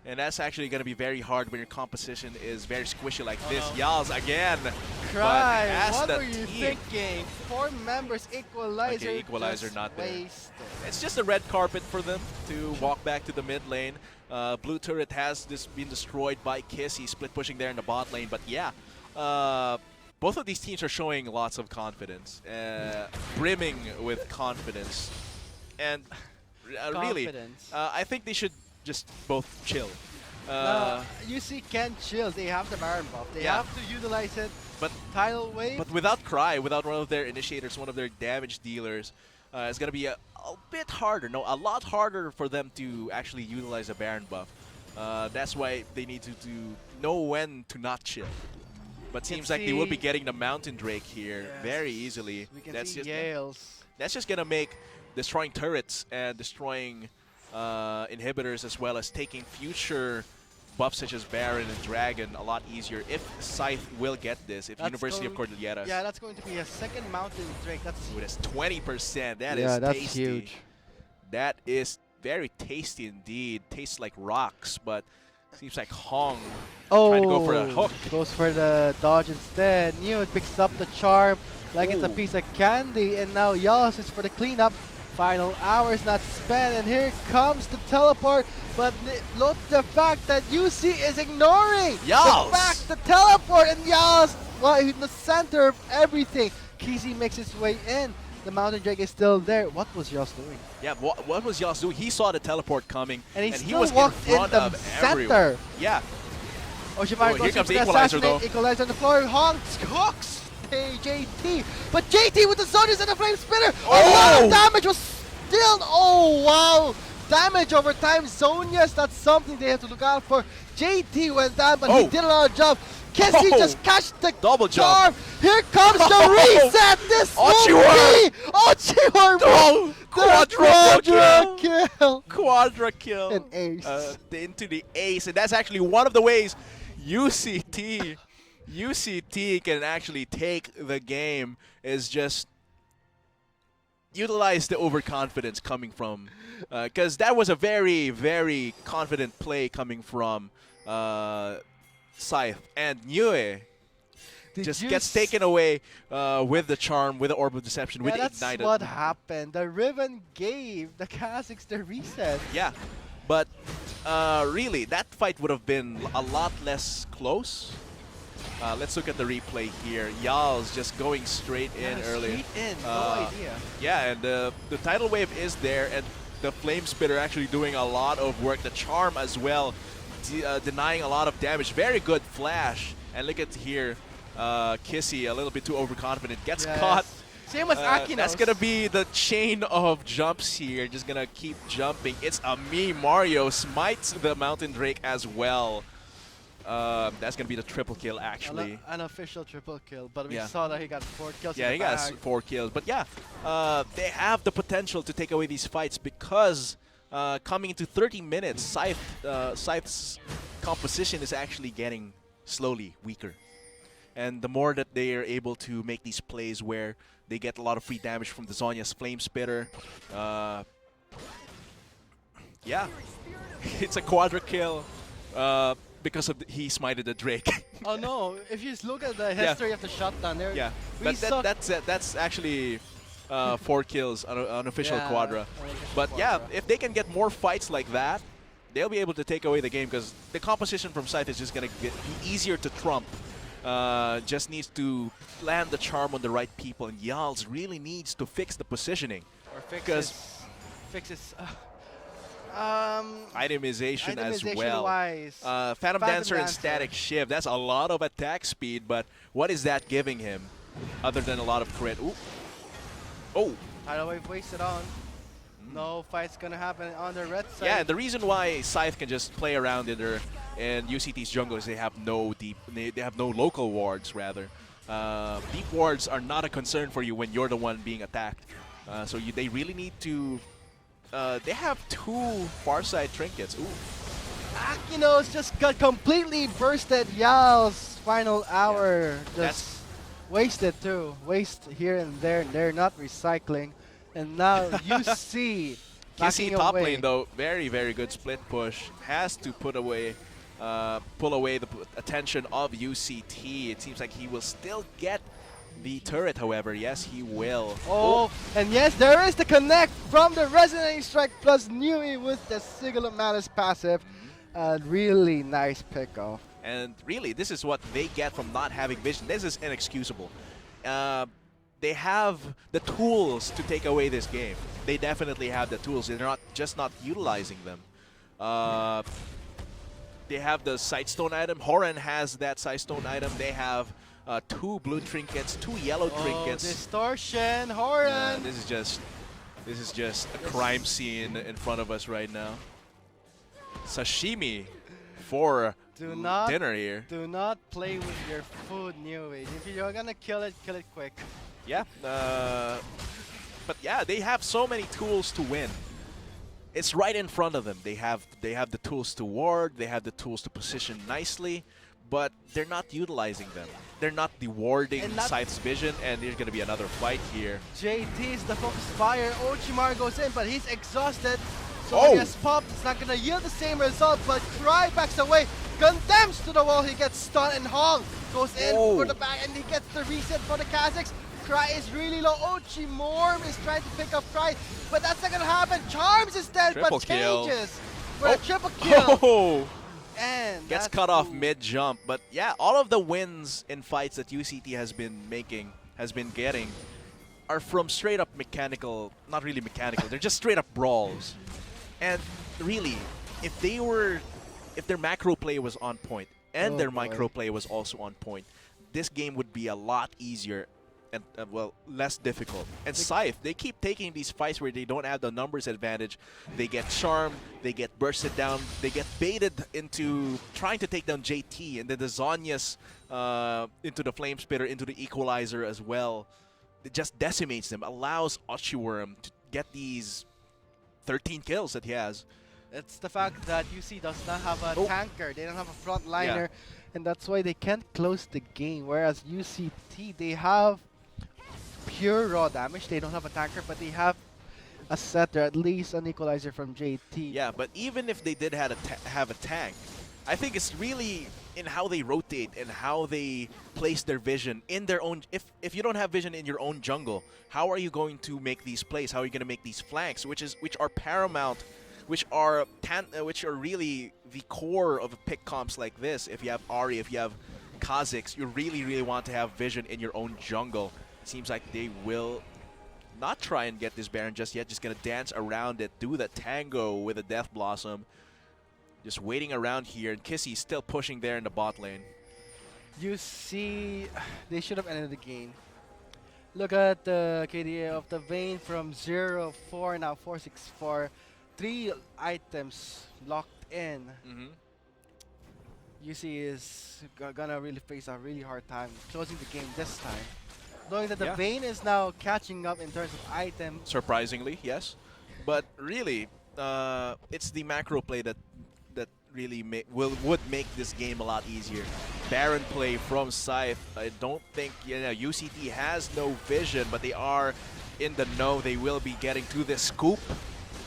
And that's actually going to be very hard when your composition is very squishy like this. Yals again. Cry, But as what the were you team- thinking? 4 members equalizer. Okay, equalizer just not there. wasted. It's just a red carpet for them to walk back to the mid lane. Blue turret has been destroyed by Kissy, split pushing there in the bot lane. But yeah, both of these teams are showing lots of confidence, brimming with confidence. And really, Confidence. I think they should just both chill. UC can chill. They have the Baron buff. They Yeah. have to utilize it. But Tidal wave. But without Cry, without one of their initiators, one of their damage dealers, it's going to be a bit harder, no, a lot harder for them to actually utilize a Baron buff. That's why they need to know when to not chill. But seems like they will be getting the Mountain Drake here Yes. very easily. We can That's see just Yales. that's just going to make destroying turrets and destroying inhibitors as well as taking future buffs such as Baron and Dragon a lot easier if Scythe will get this, if That's University of going- Cordilleras. Yeah, that's going to be a second Mountain Drake. That's Ooh, that's 20%. That is yeah, that's tasty. huge. That is very tasty indeed. Tastes like rocks, but seems like Hong trying to go for a hook. Goes for the dodge instead. Neo picks up the charm like it's a Ooh. piece of candy, and now Yas is for the cleanup. Final hours not spent, and here comes the teleport. But look the fact that UC is ignoring Yas! the fact the teleport, and Yas, well, in the center of everything. Kizzy makes his way in. The Mountain Drake is still there. What was Yas doing? Yeah, what was Yas doing? He saw the teleport coming, And he he still was in walked in front the of center. everyone. Yeah, Oshimari Oh, here goes comes for the equalizer, assassinate. though. Equalizer on the floor. Hooks JT. But JT with the Zonius and the Flame Spinner. A lot of damage was still. Oh, wow. Damage over time. Zonius, that's something they have to look out for. JT went down, but he did a lot of job. Kissy Oh. just catched the Double jump. charm. Here comes the reset. This will Ochiwar. be Ochiwar. Oh, The quadra kill. quadra kill. An ace. Into the ace, and that's actually one of the ways UCT can actually take the game, is just utilize the overconfidence coming from, because that was a very, very confident play coming from Scythe, and Niue just gets taken away with the charm, with the Orb of Deception, with Yeah, the that's Ignited. what happened. The Riven gave the Kha'Zix the reset. Yeah, but really, that fight would have been a lot less close Let's look at the replay here. Yal's just going straight in early. Straight in, no idea. Yeah, and the tidal wave is there, and the flame spitter actually doing a lot of work. The charm as well, denying a lot of damage. Very good flash. And look at here, Kissy a little bit too overconfident, gets caught. Same as Akinos. That's gonna be the chain of jumps here. Just gonna keep jumping. It's a me Mario smites the Mountain Drake as well. That's gonna be the triple kill actually. An official triple kill, but we Yeah. saw that he got 4 kills. Yeah, in he the got bag. 4 kills. But yeah, they have the potential to take away these fights because coming into 30 minutes, Scythe's composition is actually getting slowly weaker. And the more that they are able to make these plays where they get a lot of free damage from the Zhonya's Flame Spitter, yeah, it's a quadra kill because of he smited the Drake. Oh no! If you look at the history of the shutdown, there. Yeah, we saw that's actually 4 kills on an official Yeah, quadra. on an official But yeah, quadra. if they can get more fights like that, they'll be able to take away the game because the composition from Scythe is just going to be easier to trump. Just needs to land the charm on the right people, and Yals really needs to fix the positioning. or because- fixes. Itemization as well. Wise. Phantom Dancer and Dancer. Static Shift, that's a lot of attack speed, but what is that giving him other than a lot of crit? Ooh. Oh, Tidal wave wasted on. No fight's gonna happen on the red side. yeah, and the reason why Scythe can just play around in UCT's jungle is they have no they have no local wards rather. Deep wards are not a concern for you when you're the one being attacked. So they really need to. They have 2 far side trinkets. Ooh, Akinos just got completely bursted. Yal's final hour that's- just wasted too. Waste here and there, and they're not recycling. And now you see. Kissy backing top away. lane though, very good split push. Has to pull away the attention of UCT. It seems like he will still get the turret, however. Yes, he will. Oh, and yes, there is the connect from the Resonating Strike plus Nui with the Sigil of Malice passive. Really nice pickoff. And really, this is what they get from not having vision. This is inexcusable. They have the tools to take away this game. They definitely have the tools. They're not utilizing them. They have the Sightstone item. Horan has that Sightstone item. They have 2 blue trinkets, 2 yellow trinkets. Distortion, Horan. Yeah, this is just a crime scene in front of us right now. Sashimi for dinner here. Do not play with your food, Nui. If you're gonna kill it quick. Yeah, but yeah, they have so many tools to win. It's right in front of them. They have the tools to ward. They have the tools to position nicely, but they're not utilizing them. They're not dewarding And not- Scythe's vision, and there's gonna be another fight here. JT is the focus fire. Ochimar goes in, but he's exhausted. So Oh! he has popped. It's not gonna yield the same result, but Cry backs away, condemns to the wall. He gets stunned, and Hong goes in Oh. for the back, and he gets the reset for the Kazakhs. Cry is really low. Ochimorm is trying to pick up Cry, but that's not gonna happen. Charms is dead, Triple but kill. changes for a triple kill. Oh! And Gets that's cut off cool. mid-jump. But yeah, all of the wins in fights that UCT has been getting, are from straight up mechanical, not really mechanical, they're just straight up brawls. And really, if their macro play was on point and Oh their boy. micro play was also on point, this game would be a lot easier and well, less difficult. And Scythe, they keep taking these fights where they don't have the numbers advantage. They get charmed, they get bursted down, they get baited into trying to take down JT, and then the Zhonya's into the Flame Spitter, into the Equalizer as well. It just decimates them, allows Ochiworm to get these 13 kills that he has. It's the fact that UC does not have a Oh. tanker. They don't have a frontliner, and that's why they can't close the game. Whereas UCT, they have pure raw damage. They don't have a tanker, but they have a setter, at least an equalizer from JT. Yeah, but even if they did have a tank, I think it's really in how they rotate and how they place their vision in their own. If you don't have vision in your own jungle, how are you going to make these plays? How are you going to make these flanks, which are paramount, which are really the core of pick comps like this? If you have Ahri, if you have Kha'Zix, you really want to have vision in your own jungle. Seems like they will not try and get this Baron just yet. Just gonna dance around it, do the tango with a Death Blossom. Just waiting around here, and Kissy still pushing there in the bot lane. You see, they should have ended the game. Look at the KDA of the Vayne from 0-4, now 4-6-4. 3 items locked in. UC is gonna really face a really hard time closing the game this time. Knowing that the Yeah. Vayne is now catching up in terms of items. Surprisingly, yes. But really, it's the macro play that really would make this game a lot easier. Baron play from Scythe. I don't think UCT has no vision, but they are in the know. They will be getting to this scoop.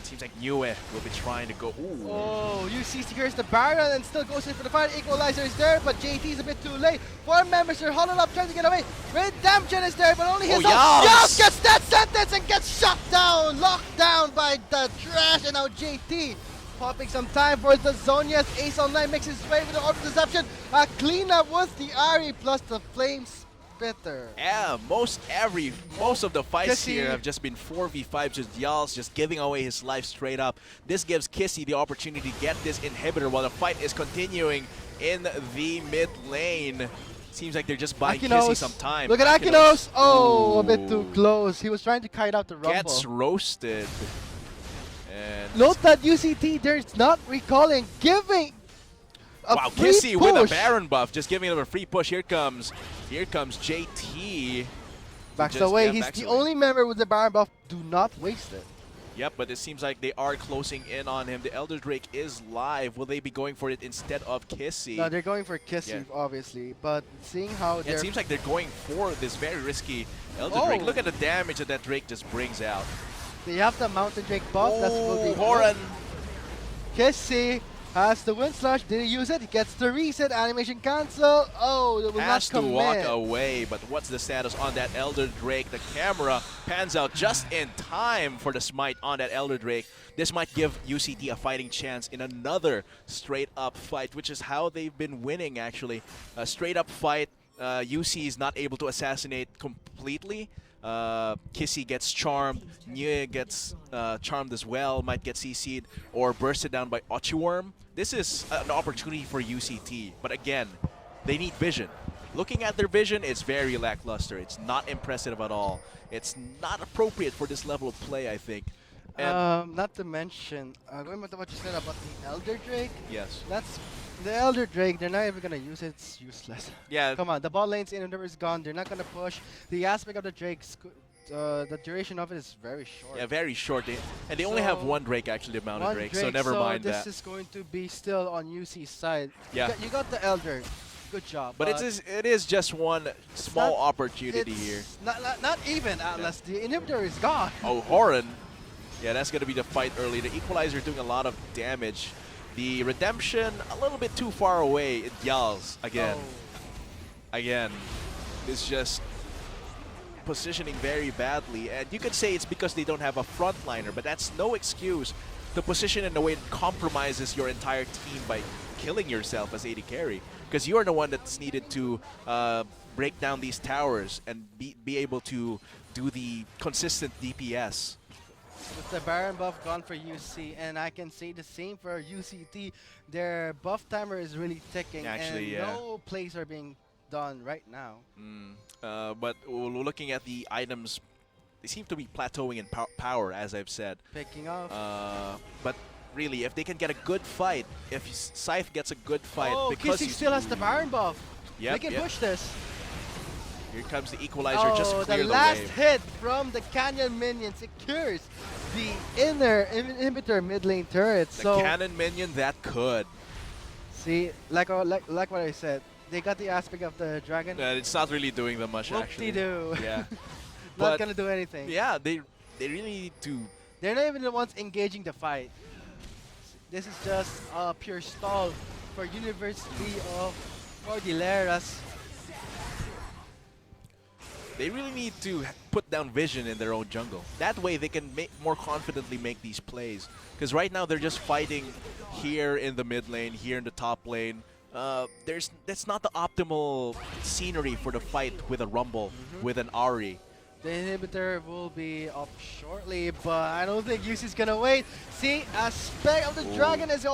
Seems like Niue will be trying to go. Ooh. Oh, UC secures the Baron and still goes in for the fight. Equalizer is there, but JT is a bit too late. 4 members are huddled up trying to get away. Redemption is there, but only his own. Yas! Gets that sentence and gets shut down, locked down by the trash, and now JT popping some time for the Zonias. Ace Online makes his way with the Order Deception. A cleanup with the Ari plus the Flame Spitter. Yeah, most of the fights Kissy. here have just been 4v5, just Yals just giving away his life straight up. This gives Kissy the opportunity to get this inhibitor while the fight is continuing in the mid lane. Seems like they're just buying Kissy some time. Look at Akinos. Oh, a bit Ooh. too close. He was trying to kite out the Rumble. Gets roasted. And Note that UCT, there's not recalling, giving a wow, free Kissy push. with a Baron buff, just giving him a free push. Here comes JT. Backs Just- away. yeah, He's backs the away. only member with the Baron buff. Do not waste it. Yep, but it seems like they are closing in on him. The Elder Drake is live. Will they be going for it instead of Kissy? No, they're going for Kissy, Yeah. obviously, but seeing how It they're seems like they're going for this very risky Elder Oh. Drake. Look at the damage that Drake just brings out. they have the Mountain Drake buff. That's what they Horan. Kissy has the Wind Slash. Did he use it? He gets the reset. Animation cancel. Oh, it will Has not to walk commit. away, but what's the status on that Elder Drake? The camera pans out just in time for the smite on that Elder Drake. This might give UCT a fighting chance in another straight-up fight, which is how they've been winning, actually. A straight-up fight, UC is not able to assassinate completely. Kissy gets charmed, Niue gets charmed as well, might get CC'd or bursted down by Ochiworm. This is an opportunity for UCT, but again, they need vision. Looking at their vision, it's very lackluster. It's not impressive at all. It's not appropriate for this level of play, I think. And Not to mention, going back to what you said about the Elder Drake, yes, that's the Elder Drake. They're not even gonna use it. It's useless. yeah, Come on, the ball lane's inhibitor is gone. They're not gonna push. The aspect of the Drake's, the duration of it is very short. yeah, very short. And they only have So, one Drake, actually, the Mountain One Drake, so never mind this that. is going to be still on UC's side. Yeah. You got the Elder. Good job. But it is just one small not- opportunity it's here. Not even, Atlas. The inhibitor is gone. Oh, Horan. Yeah, that's going to be the fight early. The Equalizer doing a lot of damage. The Redemption a little bit too far away. It yells again. Oh. Again. It's just positioning very badly. And you could say it's because they don't have a frontliner, but that's no excuse to position in a way that compromises your entire team by killing yourself as AD carry. Because you are the one that's needed to break down these towers and be able to do the consistent DPS. With the Baron buff gone for UC, and I can say the same for UCT. Their buff timer is really ticking, Actually, and yeah. no plays are being done right now. But looking at the items, they seem to be plateauing in power, as I've said. Picking off. But really, if they can get a good fight, if Scythe gets a good fight, Oh, because Kissy still has the Baron buff. Yep, They can yep. push this. Here comes the Equalizer, just Oh, clear the the last wave. hit from the Canyon minion secures the inner inhibitor mid lane turret. The So cannon minion that could. see, like what I said, they got the aspect of the dragon. It's not really doing them much, actually. Whoop-de-doo. Yeah. Not But gonna do anything. yeah, they really need to. They're not even the ones engaging the fight. This is just a pure stall for University of Cordilleras. They really need to put down vision in their own jungle. That way they can more confidently make these plays. Because right now they're just fighting here in the mid lane, here in the top lane. that's not the optimal scenery for the fight with a Rumble, with an Ari. The inhibitor will be up shortly, but I don't think UC's gonna wait. See, Aspect of the Dragon is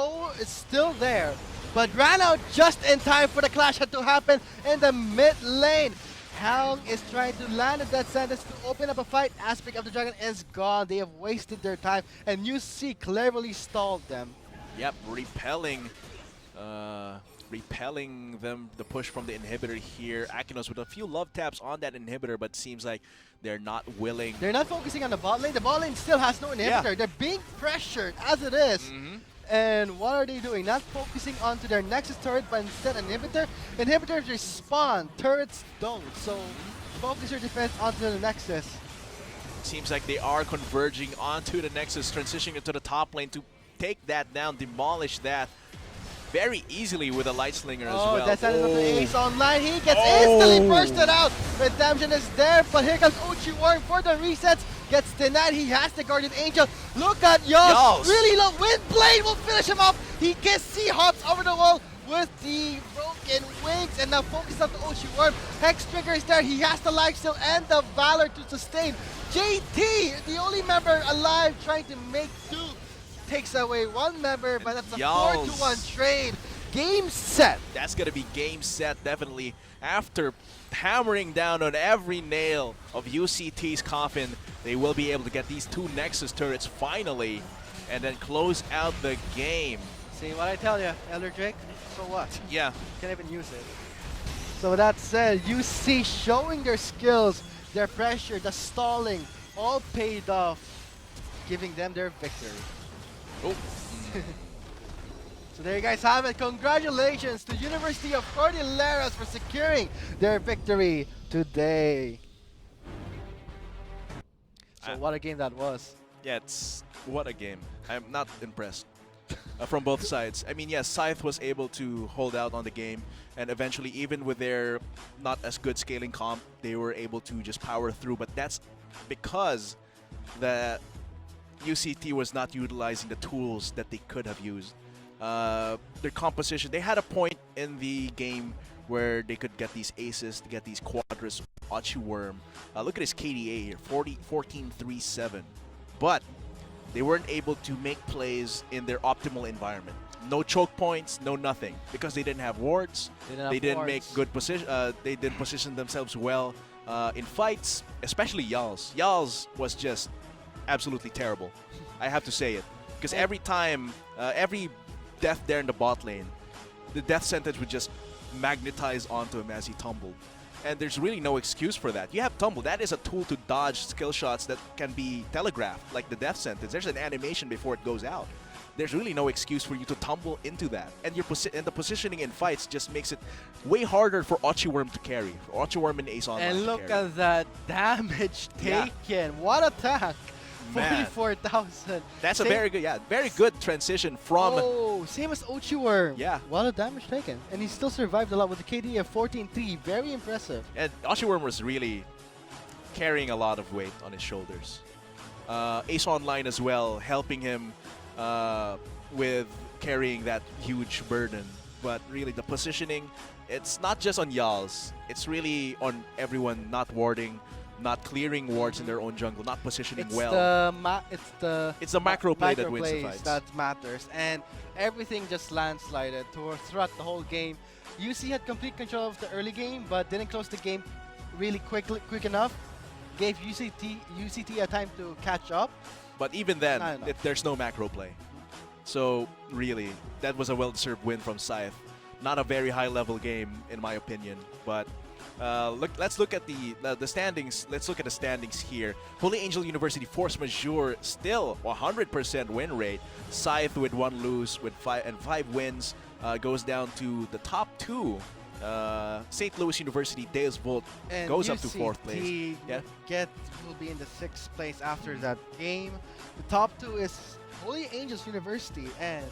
still there, but ran out just in time for the clash had to happen in the mid lane. Helm is trying to land a death sentence to open up a fight. Aspect of the Dragon is gone. They have wasted their time, and UC cleverly stalled them. Yep, repelling them, the push from the inhibitor here. Akinos with a few love taps on that inhibitor, but seems like they're not willing. They're not focusing on the bot lane. The bot lane still has no inhibitor. Yeah. They're being pressured as it is. And what are they doing? Not focusing onto their Nexus turret, but instead an inhibitor. Inhibitors respawn, turrets don't. So focus your defense onto the Nexus. Seems like they are converging onto the Nexus, transitioning into the top lane to take that down, demolish that very easily with a Light Slinger as well. That's out of the Ace online. He gets instantly bursted out. Redemption is there, but here comes Uchi Worm for the resets. Gets denied. He has the Guardian Angel. Look at Yos. Really low. Windblade will finish him off. He gets hops over the wall with the broken wings, and now focus on the Uchi Worm. Hex Trigger is there. He has the life steal and the Valor to sustain. JT, the only member alive trying to make do. Takes away one member, but that's a 4-1 trade. Game set. That's going to be game set, definitely. After hammering down on every nail of UCT's coffin, they will be able to get these two Nexus turrets finally, and then close out the game. See what I tell you, Elder Drake? So what? Yeah. Can't even use it. So with that said, UC showing their skills, their pressure, the stalling, all paid off, giving them their victory. Oh. So there you guys have it. Congratulations to University of Cordilleras for securing their victory today. So what a game that was. Yeah, what a game. I'm not impressed from both sides. I mean, yes, Scythe was able to hold out on the game, and eventually, even with their not as good scaling comp, they were able to just power through. But that's because the UCT was not utilizing the tools that they could have used. Their composition, they had a point in the game where they could get these aces, to get these quadras, Achi Worm. Look at his KDA here, 14-3-7. But they weren't able to make plays in their optimal environment. No choke points, no nothing, because they didn't have wards. They didn't make good position. They didn't position themselves well in fights, especially Yals. Yals was just absolutely terrible. I have to say it, because every time, every death there in the bot lane, the death sentence would just magnetize onto him as he tumbled. And there's really no excuse for that. You have tumble. That is a tool to dodge skill shots that can be telegraphed, like the death sentence. There's an animation before it goes out. There's really no excuse for you to tumble into that. And the positioning in fights just makes it way harder for Achi Worm to carry. For Achi Worm and Ace Online And look at that damage taken. What attack. 44,000. That's a very good transition from... Oh, same as Uchi Worm. Yeah. What a damage taken. And he still survived a lot with a KD of 14-3. Very impressive. And Achi Worm was really carrying a lot of weight on his shoulders. Ace Online as well, helping him with carrying that huge burden. But really, the positioning, it's not just on Yals. It's really on everyone not warding, not clearing wards in their own jungle, not positioning well. It's the macro play that wins the plays fights. that matters, and everything just landslided throughout the whole game. UC had complete control of the early game, but didn't close the game really quick enough. Gave UCT a time to catch up. But even then, there's no macro play. So really, that was a well-deserved win from Scythe. Not a very high-level game, in my opinion, but let's look at the standings. Let's look at the standings here. Holy Angel University Force Majeure still 100% win rate. Scythe with 1 lose with 5 wins goes down to the top 2. St. Louis University Deus Volt goes up to 4th place. Will be in the 6th place after that game. The top 2 is Holy Angels University and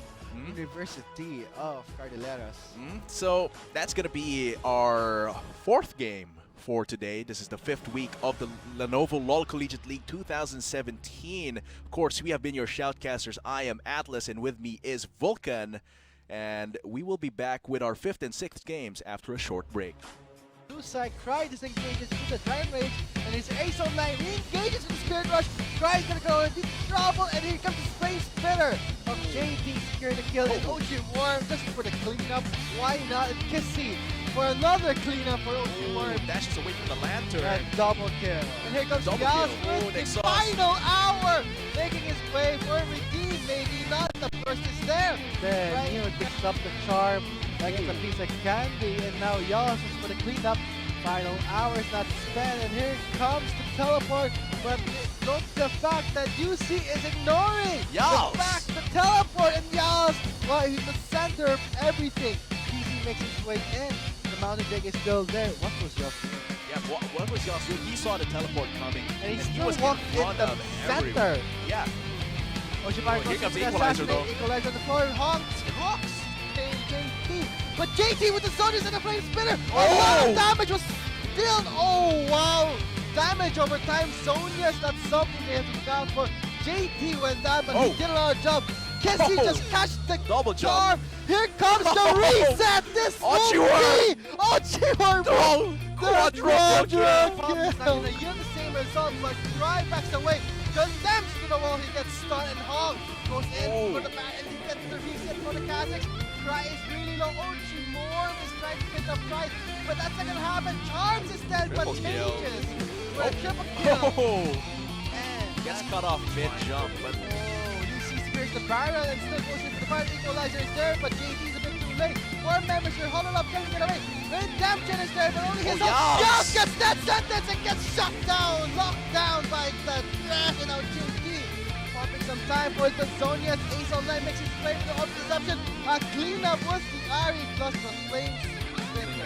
University of Cordilleras. So that's going to be our 4th game for today. This is the 5th week of the Lenovo LOL Collegiate League 2017. Of course, we have been your shoutcasters. I am Atlas, and with me is Vulcan. and we will be back with our 5th and 6th games after a short break. Suicide, Cry disengages with the Dragon Rage, and his Ace Online re-engages with the Spirit Rush. Cry's gonna go in deep trouble, and here comes the Flame Spitter of JT securing the kill. And Ochi Worm just for the cleanup. Why not? And Kissy for another cleanup for Ochi Worm. Dashes away from the lantern. And double kill. And here comes Double Yas kill. with Oh, the Nexus. final hour, making his way for a redeem. Maybe not. The burst is there. Then Right. Neo picks up the charm like it's a piece of candy, and now Yas is for the cleanup. Final hours not spent, and here comes the teleport. But note the fact that UC is ignoring Yas. the fact the teleport, and Yas, well, he's the center of everything. PC makes his way in. The Mountain Drake is still there. What was Yas doing? Yeah, what was Yas doing? He saw the teleport coming, And he he still was walked in in front the of center. everyone. Yeah. Oshibari Here comes the goes to equalizer, assassinate. though. Equalizer on the floor, honks, rocks, and JT. But JT with the Zonius and the Flame Spinner. A lot of damage was dealt. Oh, wow. Damage over time. Zonius, that's something they have to look out for. JT went down, but he did a lot of job. Kissy Oh. just catched the Double jump. charm. Here comes the reset. This Ochi will Worm. be Ochi Worm. Oh, quadruple kill. Quadruple kill. You have the same result, but Cry backs away. Condemns to the wall. He gets stunned, and Hog goes in for the back, and he gets the reset for the Kazakhs. Cry is really low. Ochi Worm is trying to pick up Cry, but that's not gonna happen. Charms is dead, but Triple kill. changes for a triple kill. Oh, And gets that's cut off mid-jump, but UC spears the barrel and still goes into the barrel. Equalizer is there, but JT's a bit too late. Four members are huddled up, trying to get away. Redemption is there, but only his own. Yas. Yas gets that sentence and gets shut down, locked down by the trash and out JT. Popping some time for the Zonia's Ace Online makes his way to the interception. A cleanup was the Ari plus the Flames.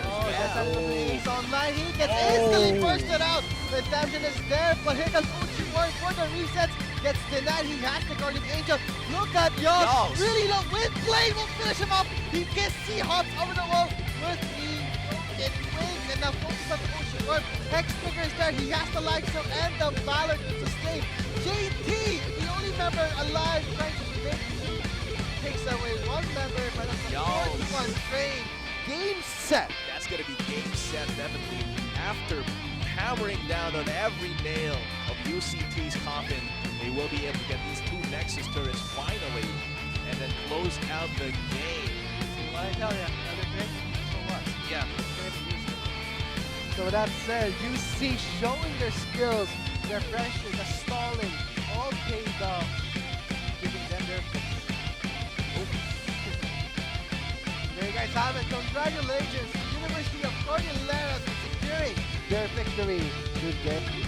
Oh, Yeah. that's the Ace Online. He gets Oh. instantly bursted out. Redemption is there, but here comes Uchi Worm for the resets. Gets denied. He has the Guardian Angel. Look at Yas. Yas. Really low. Wind Blade will finish him up. He gets hops over the wall with the wings, and now focus on Uchi Worm. Hex Trigger is there. He has the lights up and the Valor to sustain. JT, the only member alive trying to prevent, takes away one member, but that's a Yas. 41 strain. Game set. that's going to be game set definitely. After hammering down on every nail of UCT's coffin, they will be able to get these two Nexus turrets finally and then close out the game. What I tell you, another pick for what? Yeah. So with that said, you see showing their skills, their pressure, the stalling, all paid off, giving them their picks. There you guys have it. Congratulations, University of Cordilleras for securing their victory. Good game.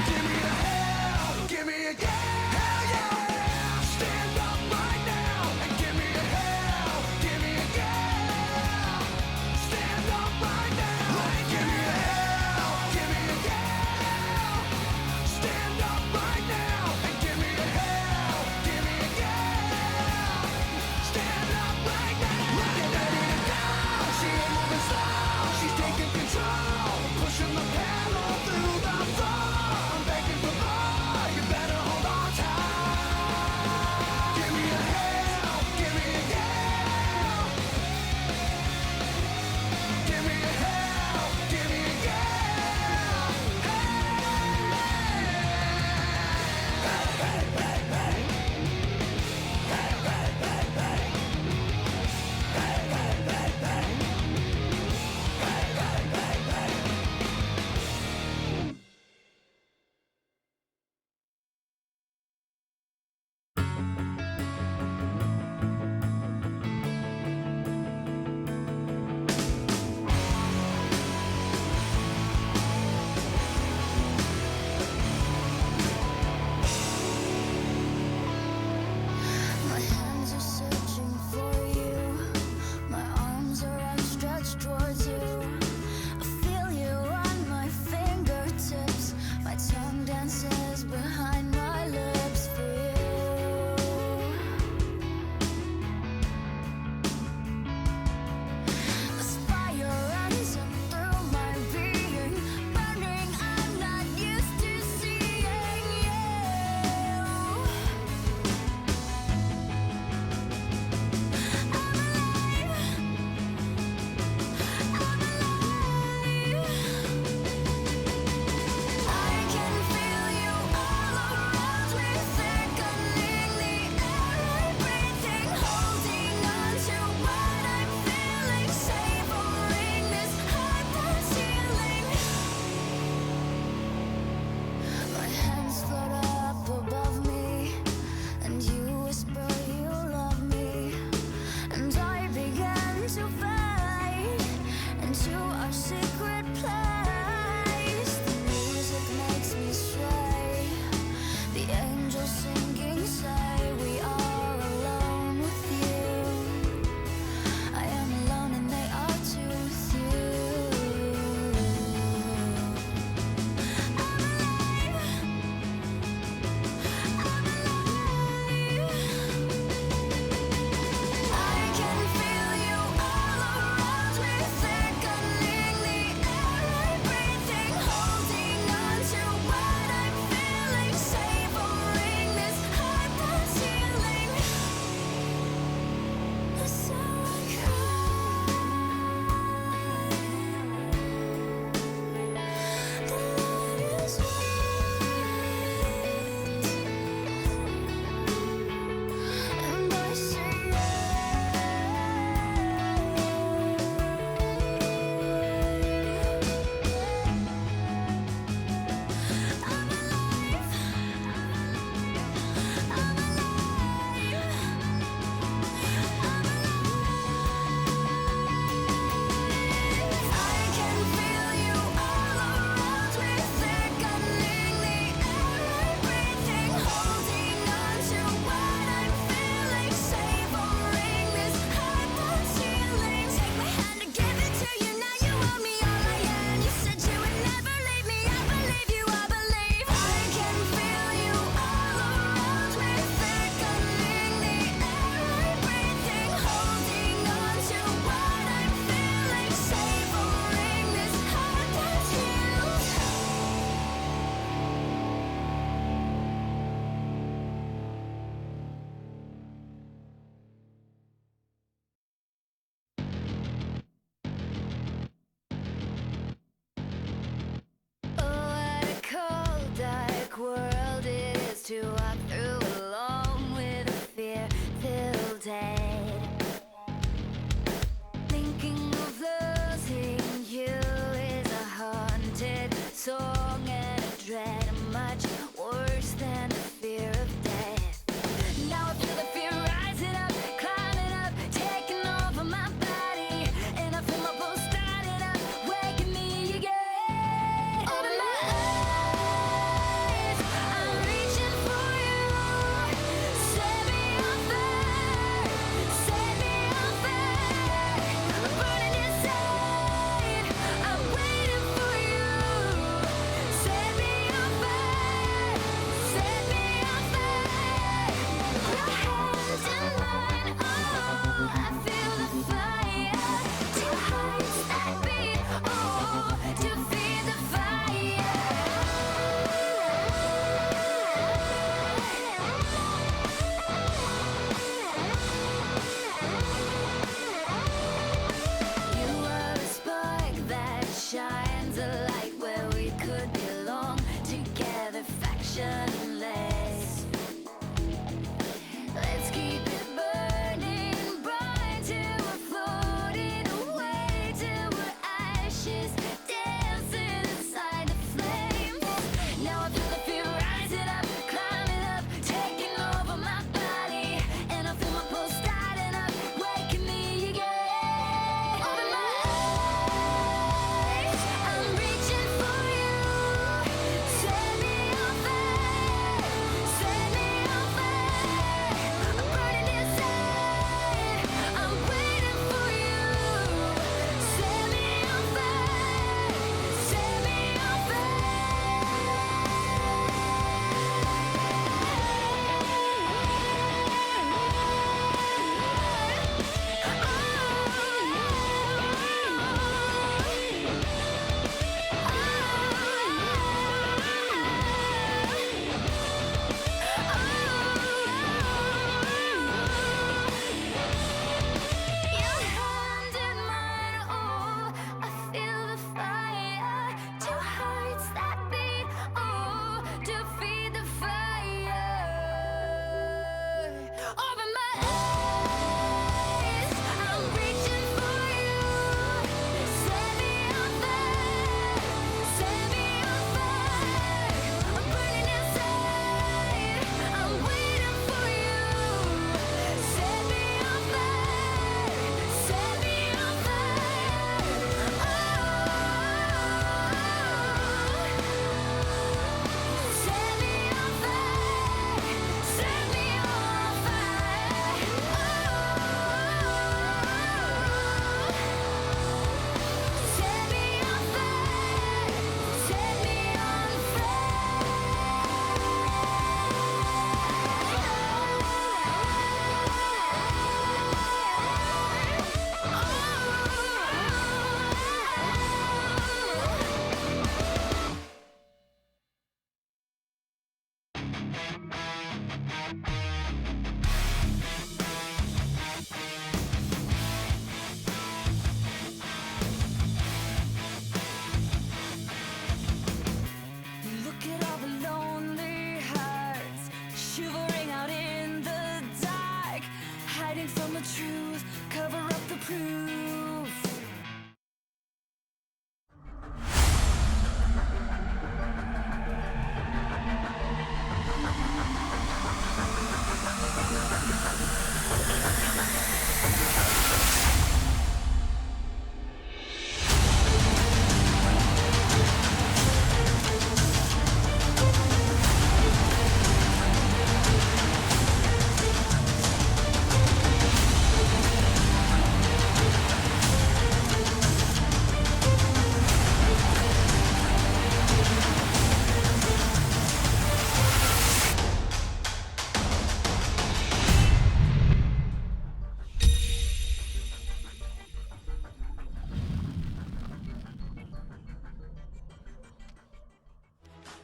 Give me a hell, give me a yeah, hell yeah. Stand up right now and give me a hell, give me a yeah. Stand up right now and give me a hell, give me a yeah. Stand up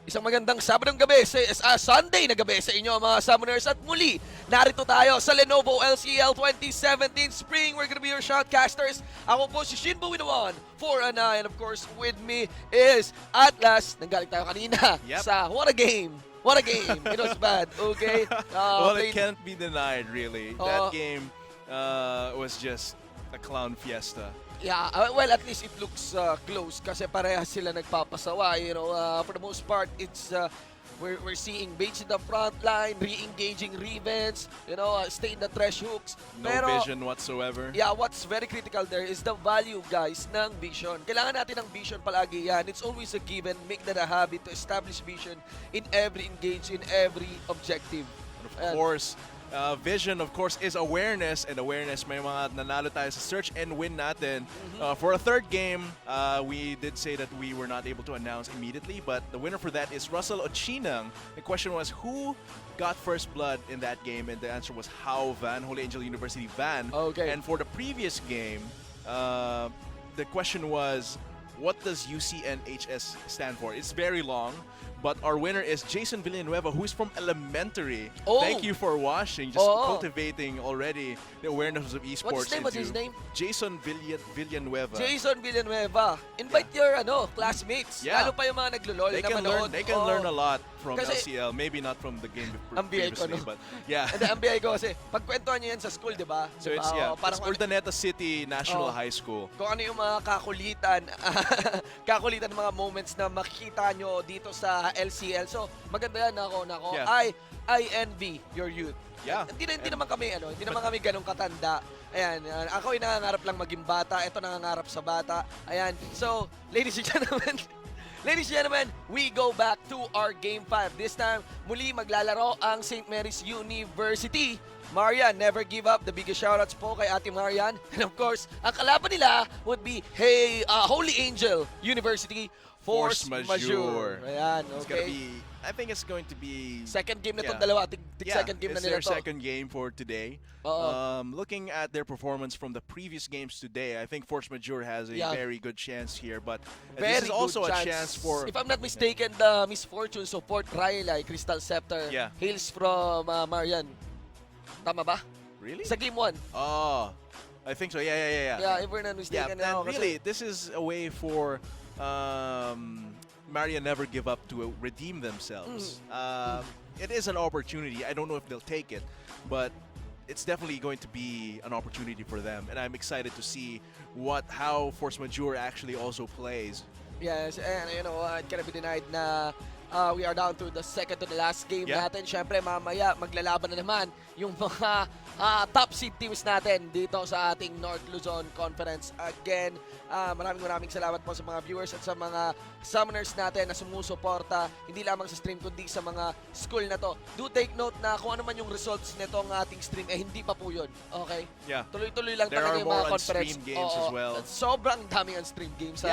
Isang magandang Sabadong gabi, Sunday na gabi sa inyo mga Summoners. At muli, narito tayo sa Lenovo LCL 2017 Spring. We're gonna be your shoutcasters. Ako po si Shinbo Winawan, 4-9. And of course, with me is Atlas. Nanggaling tayo kanina sa What a Game. What a game. It was bad, okay? Well, it can't be denied, really. That game was just a clown fiesta. Yeah, well, at least it looks close kasi parehas sila nagpapasawa. You know, for the most part, it's we're seeing Bates in the front line, re-engaging Revens, you know, stay in the trash hooks. No vision whatsoever. Yeah, what's very critical there is the value, guys, ng vision. Kailangan natin ng vision palagi yan. It's always a given. Make that a habit to establish vision in every engage, in every objective. And of course, vision, of course, is awareness, and awareness may mga nanalo tayo sa search and win natin. For a third game, we did say that we were not able to announce immediately, but the winner for that is Russell Ochinang. The question was who got first blood in that game, and the answer was How Van, Holy Angel University Van. Okay. And for the previous game, the question was, what does UCNHS stand for? It's very long. But our winner is Jason Villanueva, who is from elementary. Oh. Thank you for watching, just cultivating already the awareness of esports. What's his name? What's his name? Jason Villanueva. Jason Villanueva. Invite your classmates. Yeah. Lalo pa yung mga naglo-LOL They na can manood. learn a lot from Kasi LCL. Maybe not from the game ang BI ko, previously, no? but yeah. And ang BI ko kasi, pagkwentuhan nyo yan sa school, di ba? So Diba? it's Parang it's Urdaneta City National Oh. High School. kung ano yung mga kakulitan, kakulitan ng mga moments na makikita nyo dito sa LCL. So, maganda yan, nako. Yeah. I envy your youth. Yeah. Hindi naman kami ganun katanda. Ayan, ako ay nangangarap lang maging bata. Ito nangangarap sa bata. Ayan. So, ladies and gentlemen, we go back to our Game 5. This time, muli maglalaro ang St. Mary's University. Marian, never give up. The biggest shoutouts po kay Ate Marian. And of course, ang kalaban nila would be Holy Angel University Force Majeure. Ayan, It's okay. gonna be, I think it's going to be Second game na itong Yeah. dalawa. Second game na it's nila their to. second game for today. Looking at their performance from the previous games today, I think Force Majeure has a very good chance here. But Very this is also good a chance for... If I'm not mistaken, the Misfortune support Riley, Crystal Scepter, hails from Marian. Tama ba? Really? Sa game 1. Oh, I think so. Yeah. Yeah, if we're not Yeah, mistaken. and really, this is a way for Maria Never Give Up to redeem themselves. It is an opportunity. I don't know if they'll take it, but it's definitely going to be an opportunity for them. And I'm excited to see how Force Majeure actually also plays. Yes, and you know, it cannot be denied na we are down to the second to the last game natin. Siyempre, mamaya maglalaban na naman yung mga top seed teams natin dito sa ating North Luzon Conference. Again, maraming salamat po sa mga viewers at sa mga summoners natin na sumusuporta hindi lamang sa stream kundi sa mga school na to. Do take note na kung ano man yung results nito ng ating stream, hindi pa po yun. Okay? Yeah. Tuloy-tuloy lang There talaga are yung mga more conference. on-stream games as well. Sobrang daming on-stream games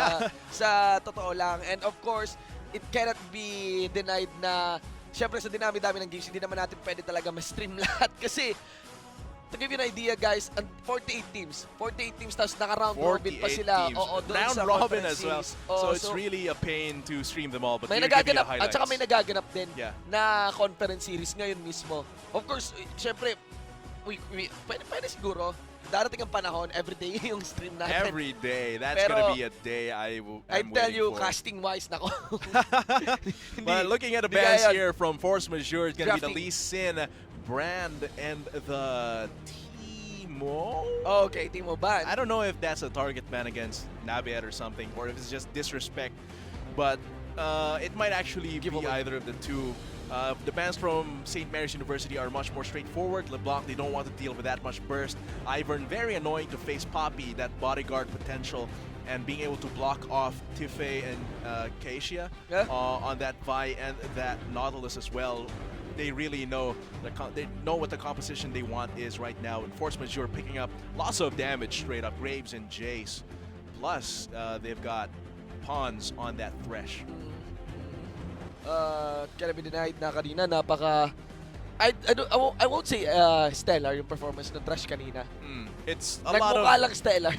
sa totoo lang. And of course, it cannot be denied na syempre sa dinami-dami ng games, hindi naman natin pwede talaga ma-stream lahat. Kasi, to give you an idea guys, 48 teams tapos naka-round robin pa sila. Teams. Doon Round sa robin as well. conferences. So it's really a pain to stream them all. But may we'll give you the nagaganap, at highlights. saka may nagaganap din Yeah. na conference series ngayon mismo. Of course, syempre, pwede siguro, darating ang panahon, everyday yung stream natin. Every day. That's Pero, gonna be a day I I'm tell waiting you, for. casting-wise, nako. But looking at the hindi bands kaya here from Force Majeure, it's gonna be the Drafting. Lee Sin, Brand, and the Timo. Okay, Timo Ban. I don't know if that's a target man against Nabiat or something, or if it's just disrespect. But it might actually be Giveaway. either of the two. The bands from St. Mary's University are much more straightforward. LeBlanc, they don't want to deal with that much burst. Ivern, very annoying to face Poppy, that bodyguard potential, and being able to block off Tife and Keishia on that Vi and that Nautilus as well. They really know they know what the composition they want is right now. And Force Majeure picking up lots of damage straight up. Graves and Jace. Plus, they've got pawns on that Thresh. Cannot be denied na kanina, napaka... I won't say stellar yung performance ng Trash kanina. It's a lot Nagmukha of... lang stellar.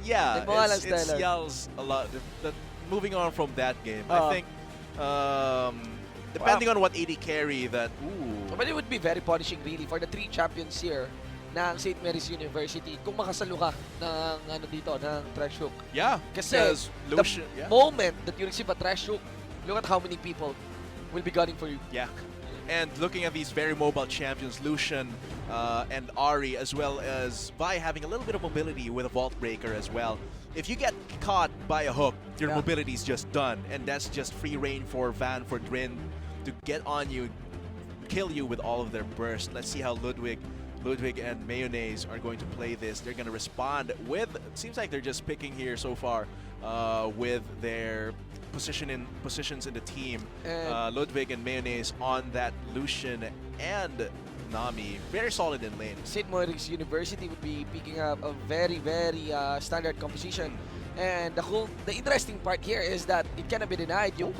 Yeah, Nagmukha lang it stellar. yells a lot. Moving on from that game, I think Depending on what AD carry that. Ooh. But it would be very punishing really for the 3 champions here ng St. Mary's University kung makasalo ka ng ano dito, ng trash hook. Yeah. Kasi Because the Lucian. Yeah. moment that you receive a trash hook, look at how many people will be gunning for you. Yeah. And looking at these very mobile champions, Lucian and Ari, as well as Vi having a little bit of mobility with a Vault Breaker as well. If you get caught by a hook, your mobility is just done. And that's just free reign for Van, for Drin to get on you, kill you with all of their burst. Let's see how Ludwig and Mayonnaise are going to play this. They're going to respond with, it seems like they're just picking here so far with their positions in the team. Ludwig and Mayonnaise on that Lucian and Nami. Very solid in lane. St. Mary's University would be picking up a very, very standard composition. And the interesting part here is that it cannot be denied yung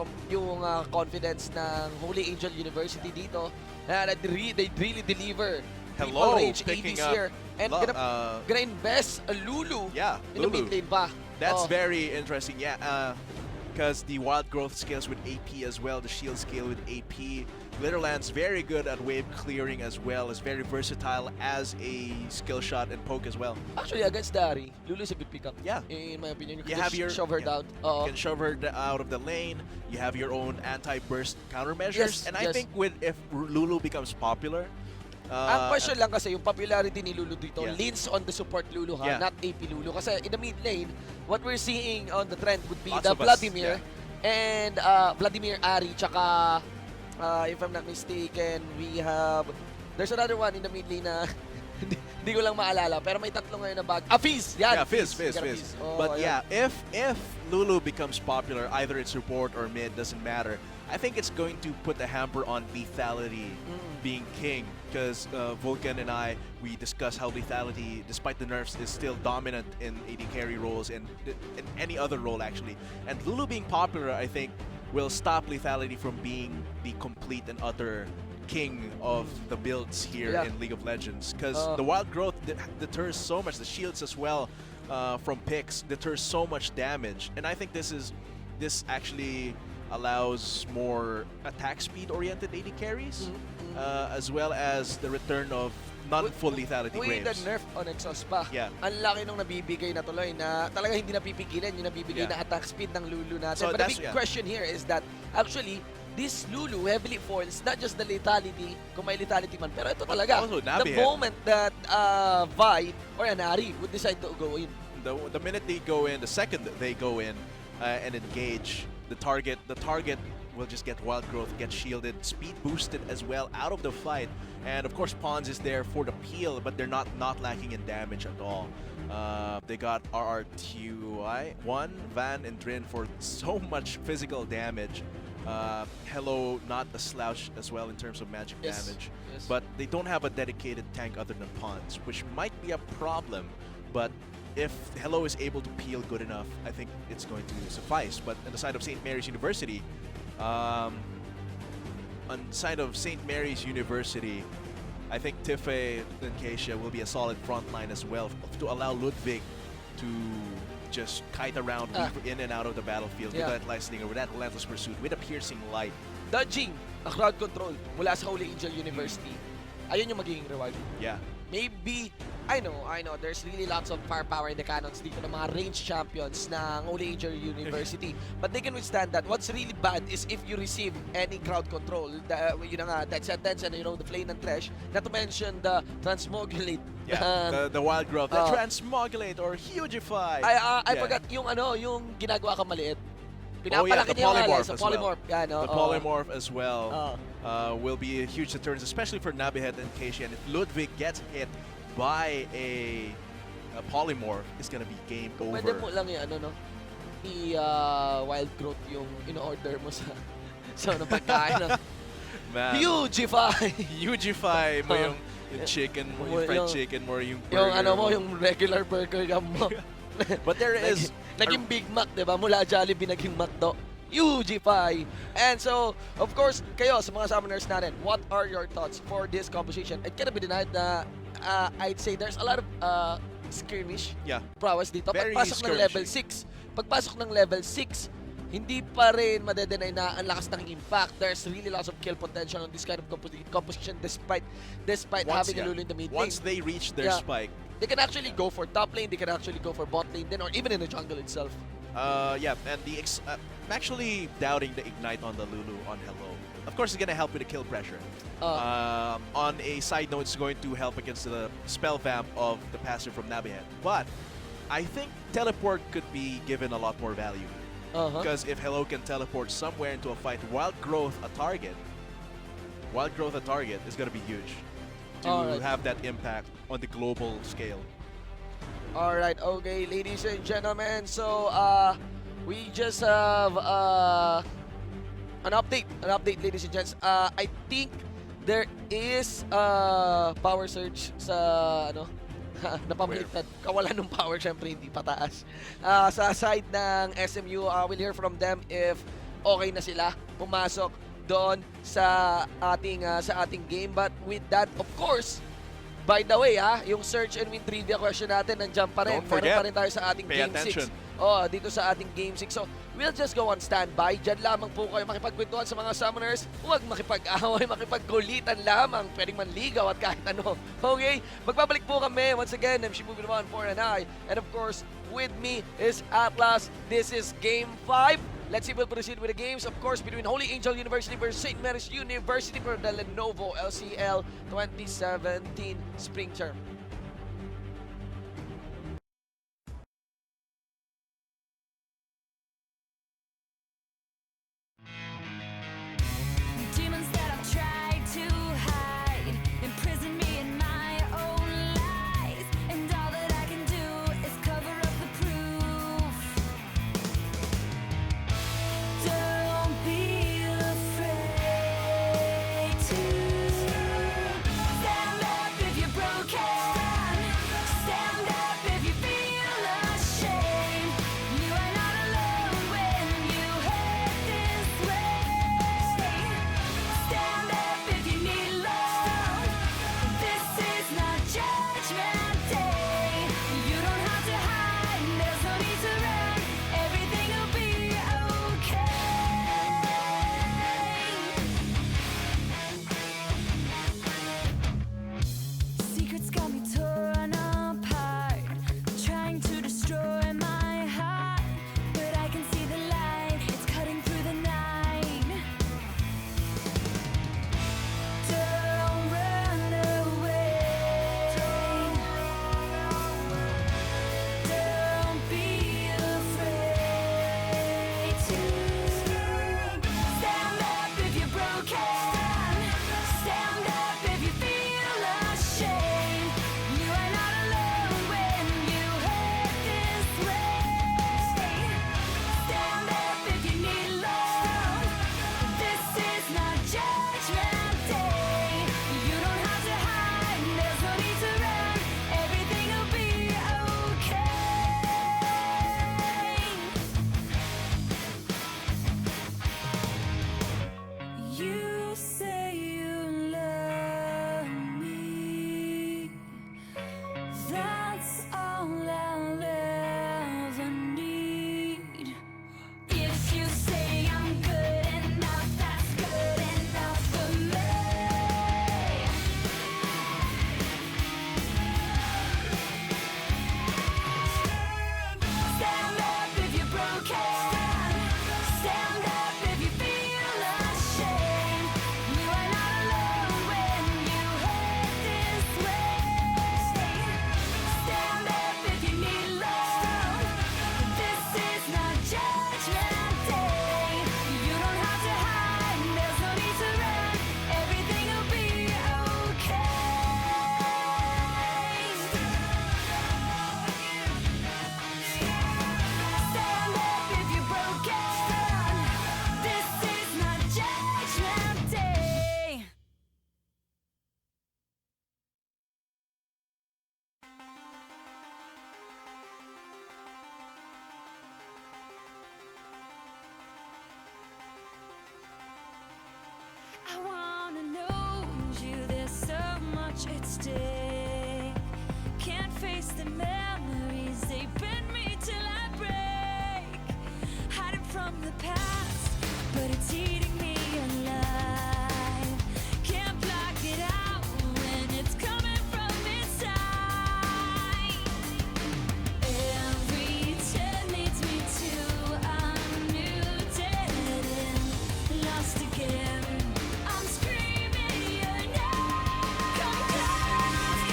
confidence ng Holy Angel University dito. And they really deliver. Hello, Range picking ADs up here. And gonna invest a Lulu in the mid lane pa. That's very interesting, yeah. Because the wild growth scales with AP as well, the shield scale with AP. Glitterland's very good at wave clearing as well, is very versatile as a skill shot and poke as well. Actually, against Dari, Lulu is a good pickup. Yeah. In my opinion, you You can have just your shove her down. You can shove her out of the lane. You have your own anti-burst countermeasures. Yes, And I think if Lulu becomes popular, ang question lang kasi yung popularity ni Lulu dito leans on the support Lulu not AP Lulu. Kasi in the mid lane, what we're seeing on the trend would be Lots the of us, Vladimir and Vladimir Ari, tsaka if I'm not mistaken, there's another one in the mid lane na hindi ko lang maalala, pero may tatlo ngayon na bag. Fizz! Yan! Yeah, Fizz. Oh, But ayan. yeah, if Lulu becomes popular, either it's support or mid, doesn't matter. I think it's going to put a hamper on lethality being king, because Vulcan and we discussed how lethality, despite the nerfs, is still dominant in AD carry roles and in any other role actually. And Lulu being popular, I think, will stop lethality from being the complete and utter king of the builds here in League of Legends, because the wild growth deters so much, the shields as well from picks deters so much damage, and I think this actually allows more attack speed oriented AD carries as well as the return of non-full lethality with the graves. nerf on exhaust pa, ang laki nung nabibigay na tuloy na talaga hindi napipigilan yung nabibigay na attack speed ng Lulu natin. So But the big question here is that actually this Lulu heavily foils not just the lethality, kung may lethality man, pero ito talaga also the moment that Vi or Anari would decide to go in. The minute they go in, the second they go in and engage, the target will just get wild growth, get shielded, speed boosted as well out of the fight. And of course Pawns is there for the peel, but they're not lacking in damage at all. They got RRTUI, Van and Drin for so much physical damage. Hello, not a slouch as well in terms of magic damage. But they don't have a dedicated tank other than Pawns, which might be a problem. But if Hello is able to peel good enough, I think it's going to suffice. But on the side of St. Mary's University, I think Tife and Keisha will be a solid front line as well to allow Ludwig to just kite around, weave in and out of the battlefield with that lightning or with that relentless pursuit with a piercing light. Dodging a crowd control mula sa Holy Angel University. Ayun yung magiging reward. Yeah. Maybe, I know, there's really lots of firepower in the cannons dito ng mga range champions ng Holy Angel University. But they can withstand that. What's really bad is if you receive any crowd control, yun na nga, that sentence and the flame and trash, not to mention the transmogulate. Yeah, the wild growth, the transmogulate or hugify. I forgot yung ginagawa ka maliit. Pinapalaki niya yung alay sa polymorph. The polymorph as well will be a huge deterrent, especially for Nabihet and Keisha. And if Ludwig gets hit by a polymorph, it's gonna be game over. Pwede mo lang yung wild growth yung in-order mo sa pagkain. Man. Hugify mo yung chicken mo, yung fried chicken mo, yung burger yung regular burger mo. But there is naging Big Mac, diba? Mula Jollibee naging McDo. UG5. And so, of course, kayo sa mga summoners natin, what are your thoughts for this composition? It cannot be denied na I'd say there's a lot of skirmish prowess dito. Very Pagpasok ng level 6, hindi pa rin madedenay na ang lakas ng impact. There's really lots of kill potential on this kind of composition despite having a Lulu in the mid lane. Once they reach their Yeah. spike, They can actually go for top lane, they can actually go for bot lane then, or even in the jungle itself. yeah, and I'm actually doubting the ignite on the Lulu on Hello. Of course, it's gonna help with the kill pressure. On a side note, it's going to help against the spell vamp of the passive from Nabihead. But I think teleport could be given a lot more value. Because if Hello can teleport somewhere into a fight, Wild Growth a target is going to be huge to Alright. have that impact on the global scale. Alright, okay, ladies and gentlemen. So, we just have an update, ladies and gents. I think there is power surge sa ano, napamiliktad. Kawalan ng power, syempre hindi pataas. Sa side ng SMU, we'll hear from them if okay na sila pumasok doon sa ating game. But with that, of course, by the way, yung search and win trivia question natin nandiyan pa rin. Don't forget, Meron pa rin tayo sa ating pay Game attention. 6. Dito sa ating Game 6. So, we'll just go on standby. Diyan lamang po kayo makipagkwentuhan sa mga summoners. Huwag makipag-away, makipagkulitan lamang. Pwedeng manligaw at kahit ano. Okay? Magbabalik po kami. Once again, I'm Shibu Binawan for an eye. And of course, with me is Atlas. This is Game 5. Let's see if we'll proceed with the games. Of course, between Holy Angel University versus St. Mary's University for the Lenovo LCL 2017 Spring Term. Demons that I've tried to hide imprison me in my own lies, and all that I can do is cover up the proof. Don't be afraid to stand up if you're broken. Stand up if you feel ashamed. You are not alone when you hurt this way. Stand up if you need love. This is not Judgment Day. You don't have to hide, there's no need to run. Everything will be okay. Secrets got me torn apart, trying to destroy my heart. But I can see the light, it's cutting through the night. Don't run away. Don't be afraid to stand up if you're broken. Stand up if you feel ashamed. You are not alone when you hurt this way. Stand up if you need love. This is not Judgment Day. You don't have to hide, there's no need to run. Everything will be okay. You say you love me. That's all I'll ever need. If you say I'm good enough, that's good enough for me. Stand up if you're broken. Stand up if you feel ashamed. You are not alone when you hurt this way. Stand up if you need love. This is not Judgment Day. You don't have to hide, there's no need to run. Everything will be okay. Stand up if you're broken. This is not Judgment Day. I wanna know you, there's so much at stake. Can't face the memories, they bend me till I break. Hiding from the past, but it's eating me alive. Can't block it out when it's coming from inside. Every turn leads me to a new dead end. Lost again. I'm screaming your name. Come close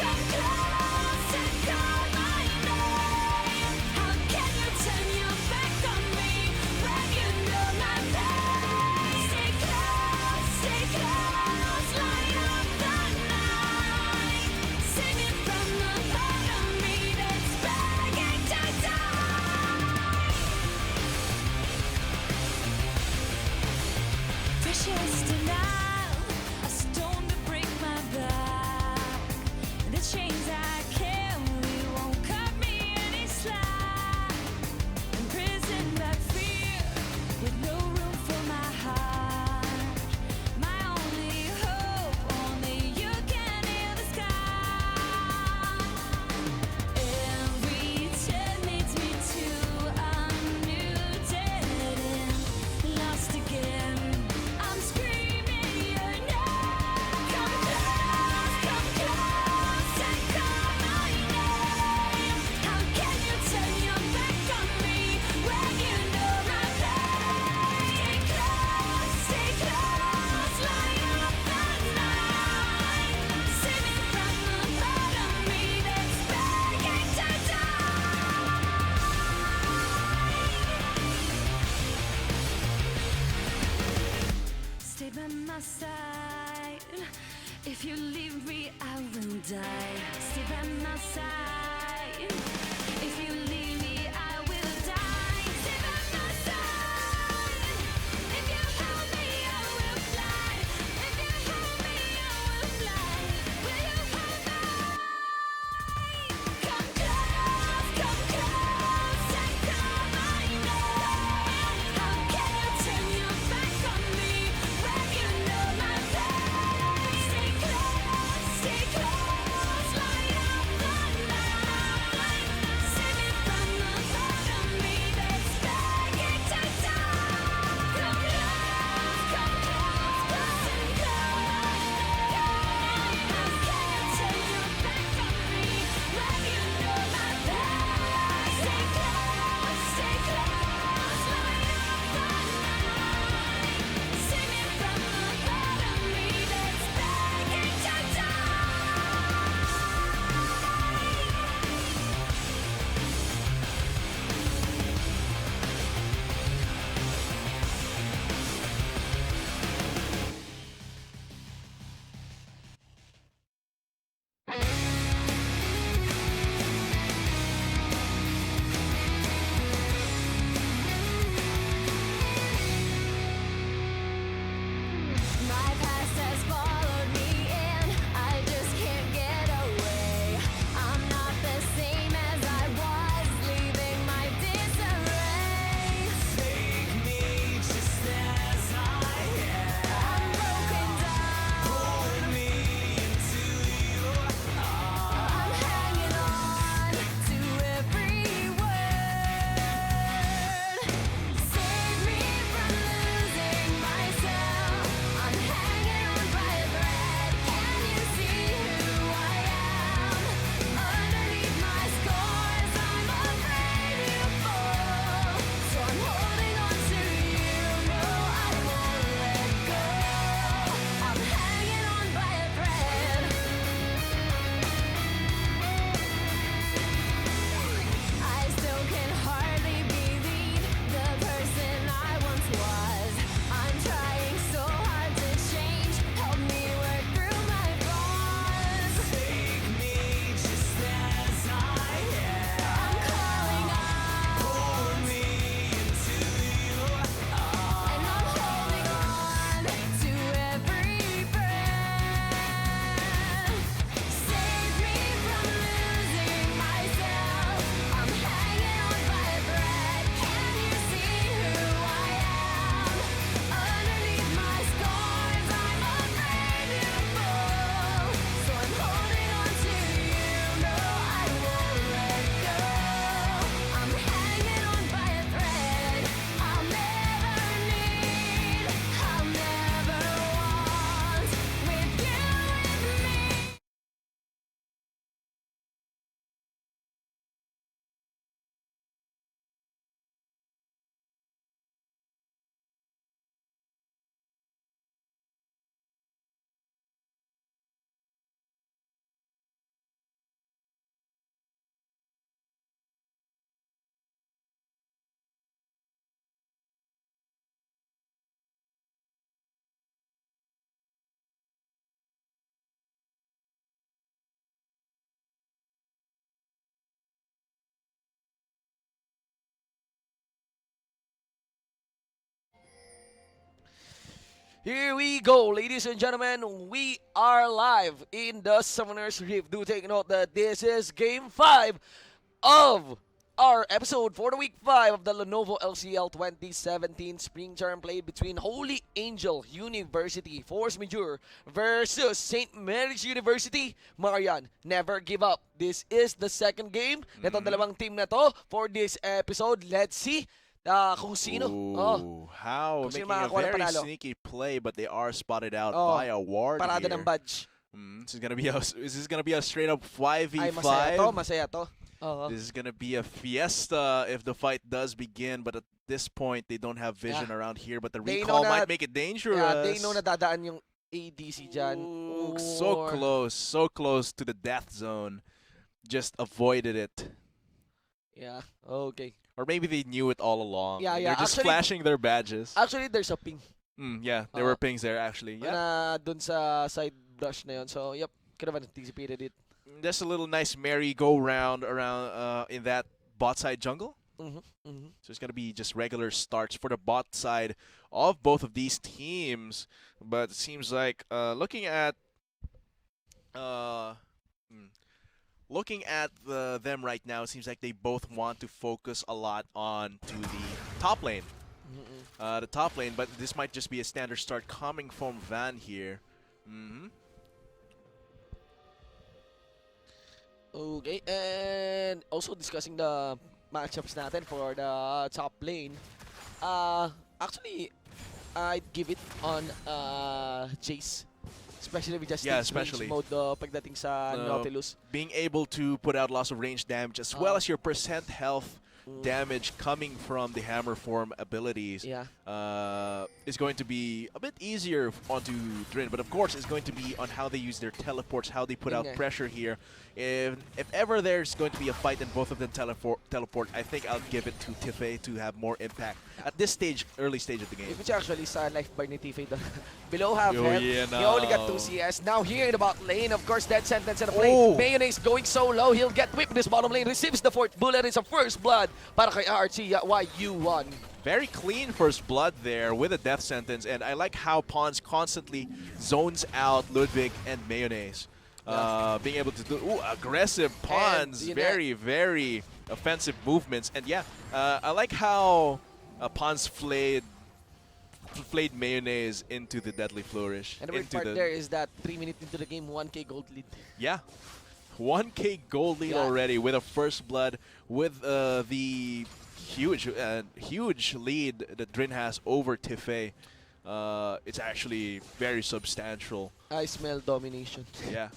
and call my name. How can you turn your back on me when you know my pain? Stay close, light up the night. Singing from the heart of me that's begging to die. Precious denial, a stone to break my back. The chains I carry won't cut me any slack. Imprisoned by fear, with no room for my heart. My only hope, only you can heal the sky. Every turn leads me to a new dead end. Lost again. I'm screaming your name. Come close and call my name. How can you turn your back on me when you know my pain? Stay close, light up the night. Save me from the part of me that's begging to die. Stay by my side. If you leave me, I will die. Stay by my side. If you leave me, I will die. Stay by my side. If you hold me, I will fly. If you hold me, I will fly. Will you hold me? Come close and call my name. How can you turn your back on me when you know my pain? Stay close, light up the night. Here we go, ladies and gentlemen. We are live in the Summoner's Rift. Do take note that this is Game 5 of our episode for the Week 5 of the Lenovo LCL 2017 Spring Term played between Holy Angel University, Force Majeure, versus St. Mary's University. Marian, never give up. This is the second game netong dalawang team na to for this episode. Let's see kung sino. Ooh, how Kung sino making a makakuha ng very panalo. sneaky play, but they are spotted out Oh, by a ward Parada here. ng badge. Is this gonna be a straight up 5v5? Ay, masaya to, masaya to. Oo. This is gonna be a fiesta if the fight does begin, but at this point they don't have vision around here. But the They recall know might na- make it dangerous. Yeah, they know na dadaan yung ADC dyan. Ooh, so close to the death zone. Just avoided it. Yeah, okay. Or maybe they knew it all along. Yeah, They're just actually- flashing their badges. Actually, there's a ping Yeah, there were pings there actually. Yeah. na dun sa side brush na yun. So, yep, could have anticipated it. Just a little nice merry-go-round around in that bot side jungle. So it's going to be just regular starts for the bot side of both of these teams. But it seems like looking at them right now, it seems like they both want to focus a lot on to the top lane. But this might just be a standard start coming from Van here. Okay, and also discussing the matchups natin for the top lane. Actually, I'd give it on Jace. Especially with just especially. mode pagdating sa Nautilus. Being able to put out lots of range damage as well as your percent health damage coming from the hammer form abilities is going to be a bit easier onto Drin, but of course it's going to be on how they use their teleports, how they put out pressure here. If ever there's going to be a fight and both of them teleport, I think I'll give it to Tiffy to have more impact at this stage, early stage of the game. If it's actually sa life bar ni Tiffy doon. Below half Oh, health, yeah, he only got 2 no. CS. Now here in the bot lane, of course, that sentence in the play. Oh. Mayonnaise going so low, he'll get whipped in this bottom lane. Receives the 4th bullet. It's a first blood para kay RTYU1. Very clean first blood there with a death sentence, and I like how Pawns constantly zones out Ludwig and Mayonnaise. Being able to do aggressive Pawns, And, very, very offensive movements. And yeah, I like how Pawns flayed Mayonnaise into the Deadly Flourish. And the weird into part there is that 3 minutes into the game, 1k gold lead. Yeah. 1k gold lead already with a first blood, with the huge lead that Drin has over Tiffy. It's actually very substantial. I smell domination. Yeah.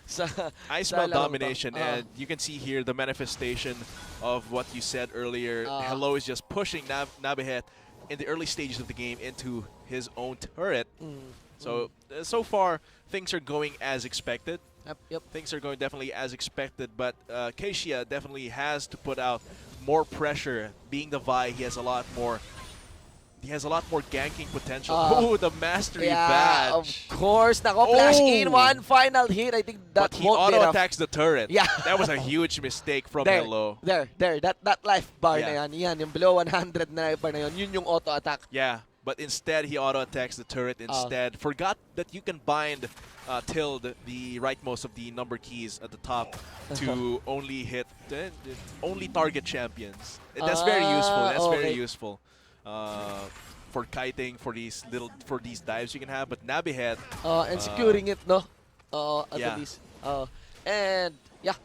sa, I sa smell larong to. domination, and you can see here the manifestation of what you said earlier. Hello is just pushing Nabihet in the early stages of the game into his own turret. So far, things are going as expected. Yep. Things are going definitely as expected, but Keishia definitely has to put out more pressure. Being the Vi, he has a lot more ganking potential. The mastery badge. Of course. Nako, flash in, one final hit. I think that But he won't be enough. auto-attacks the turret. Yeah. That was a huge mistake from There, Hello. there. That life bar Yeah. na yan, yung below 100 na life bar na yun yung auto-attack. Yeah, but instead he auto-attacks the turret instead. Forgot that you can bind tilde, the rightmost of the number keys at the top, to only hit, only target champions. That's very useful. That's very useful for kiting, for these dives you can have. But Nabihet, And securing it, no? At yeah. least. And yeah,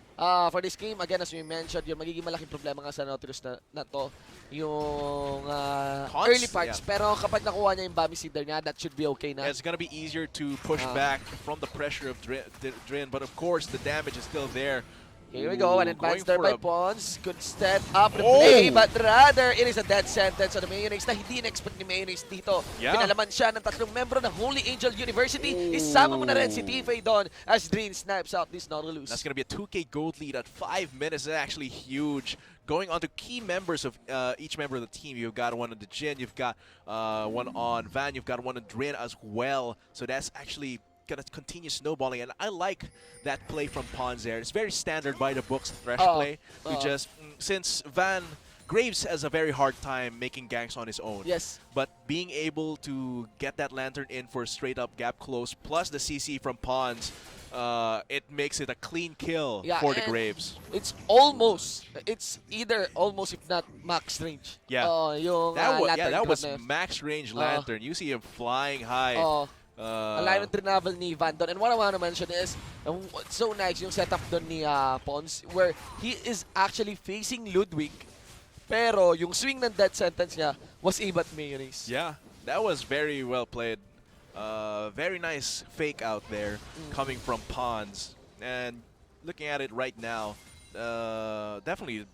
for this game, again, as we mentioned, yung magiging malaking problema nga sa Nautilus na to, yung early parts. Pero kapag nakuha niya yung Bami Seeder niya, that should be okay na. it's going to be easier to push back from the pressure of Drin, but of course the damage is still there. Here we go, an advance there going by for Pawns. Could step up the play, but rather it is a death sentence on the Mayonnaise na hindi in-expect ni Mayonnaise dito. Yeah. Pinalaman siya ng 3 membro ng Holy Angel University. Isama mo na rin si Tiffy doon as Drin snipes out this Nautilus. That's going to be a 2k gold lead at 5 minutes. That's actually huge. Going on to key members of each member of the team. You've got one on the Jin, you've got one on Van, you've got one on Drin as well. So that's actually going to continue snowballing, and I like that play from Pawns there. It's very standard by the books thresh play. We just, since Van Graves has a very hard time making ganks on his own. Yes. But being able to get that Lantern in for straight up gap close, plus the CC from Pawns, it makes it a clean kill Yeah, for the and Graves. It's either almost if not max range. Yeah. Yung That lantern was grab na yun. max range Lantern. You see him flying high. Alignment travel ni Van Don. And what I want to mention is, it's so nice yung setup doon ni Pons, where he is actually facing Ludwig, pero yung swing ng death sentence niya was Abat Mayonnaise. Yeah, that was very well played. Very nice fake out there coming from Pawns. And looking at it right now, definitely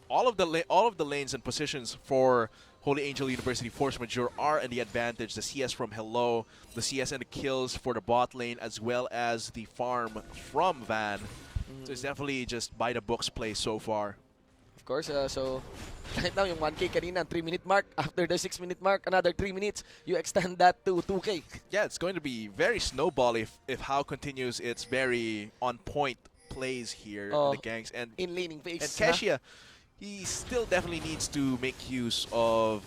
all of the lanes and positions for Holy Angel University Force Majeure are in the advantage. The CS from Hello, the CS and the kills for the bot lane, as well as the farm from Van. So it's definitely just by the books play so far. Of course, so right now yung 1K kanina, 3-minute mark. After the 6-minute mark, another 3 minutes, you extend that to 2K. Yeah, it's going to be very snowball if How continues its very on point plays here in the ganks. And In laning phase. And Keshia, he still definitely needs to make use of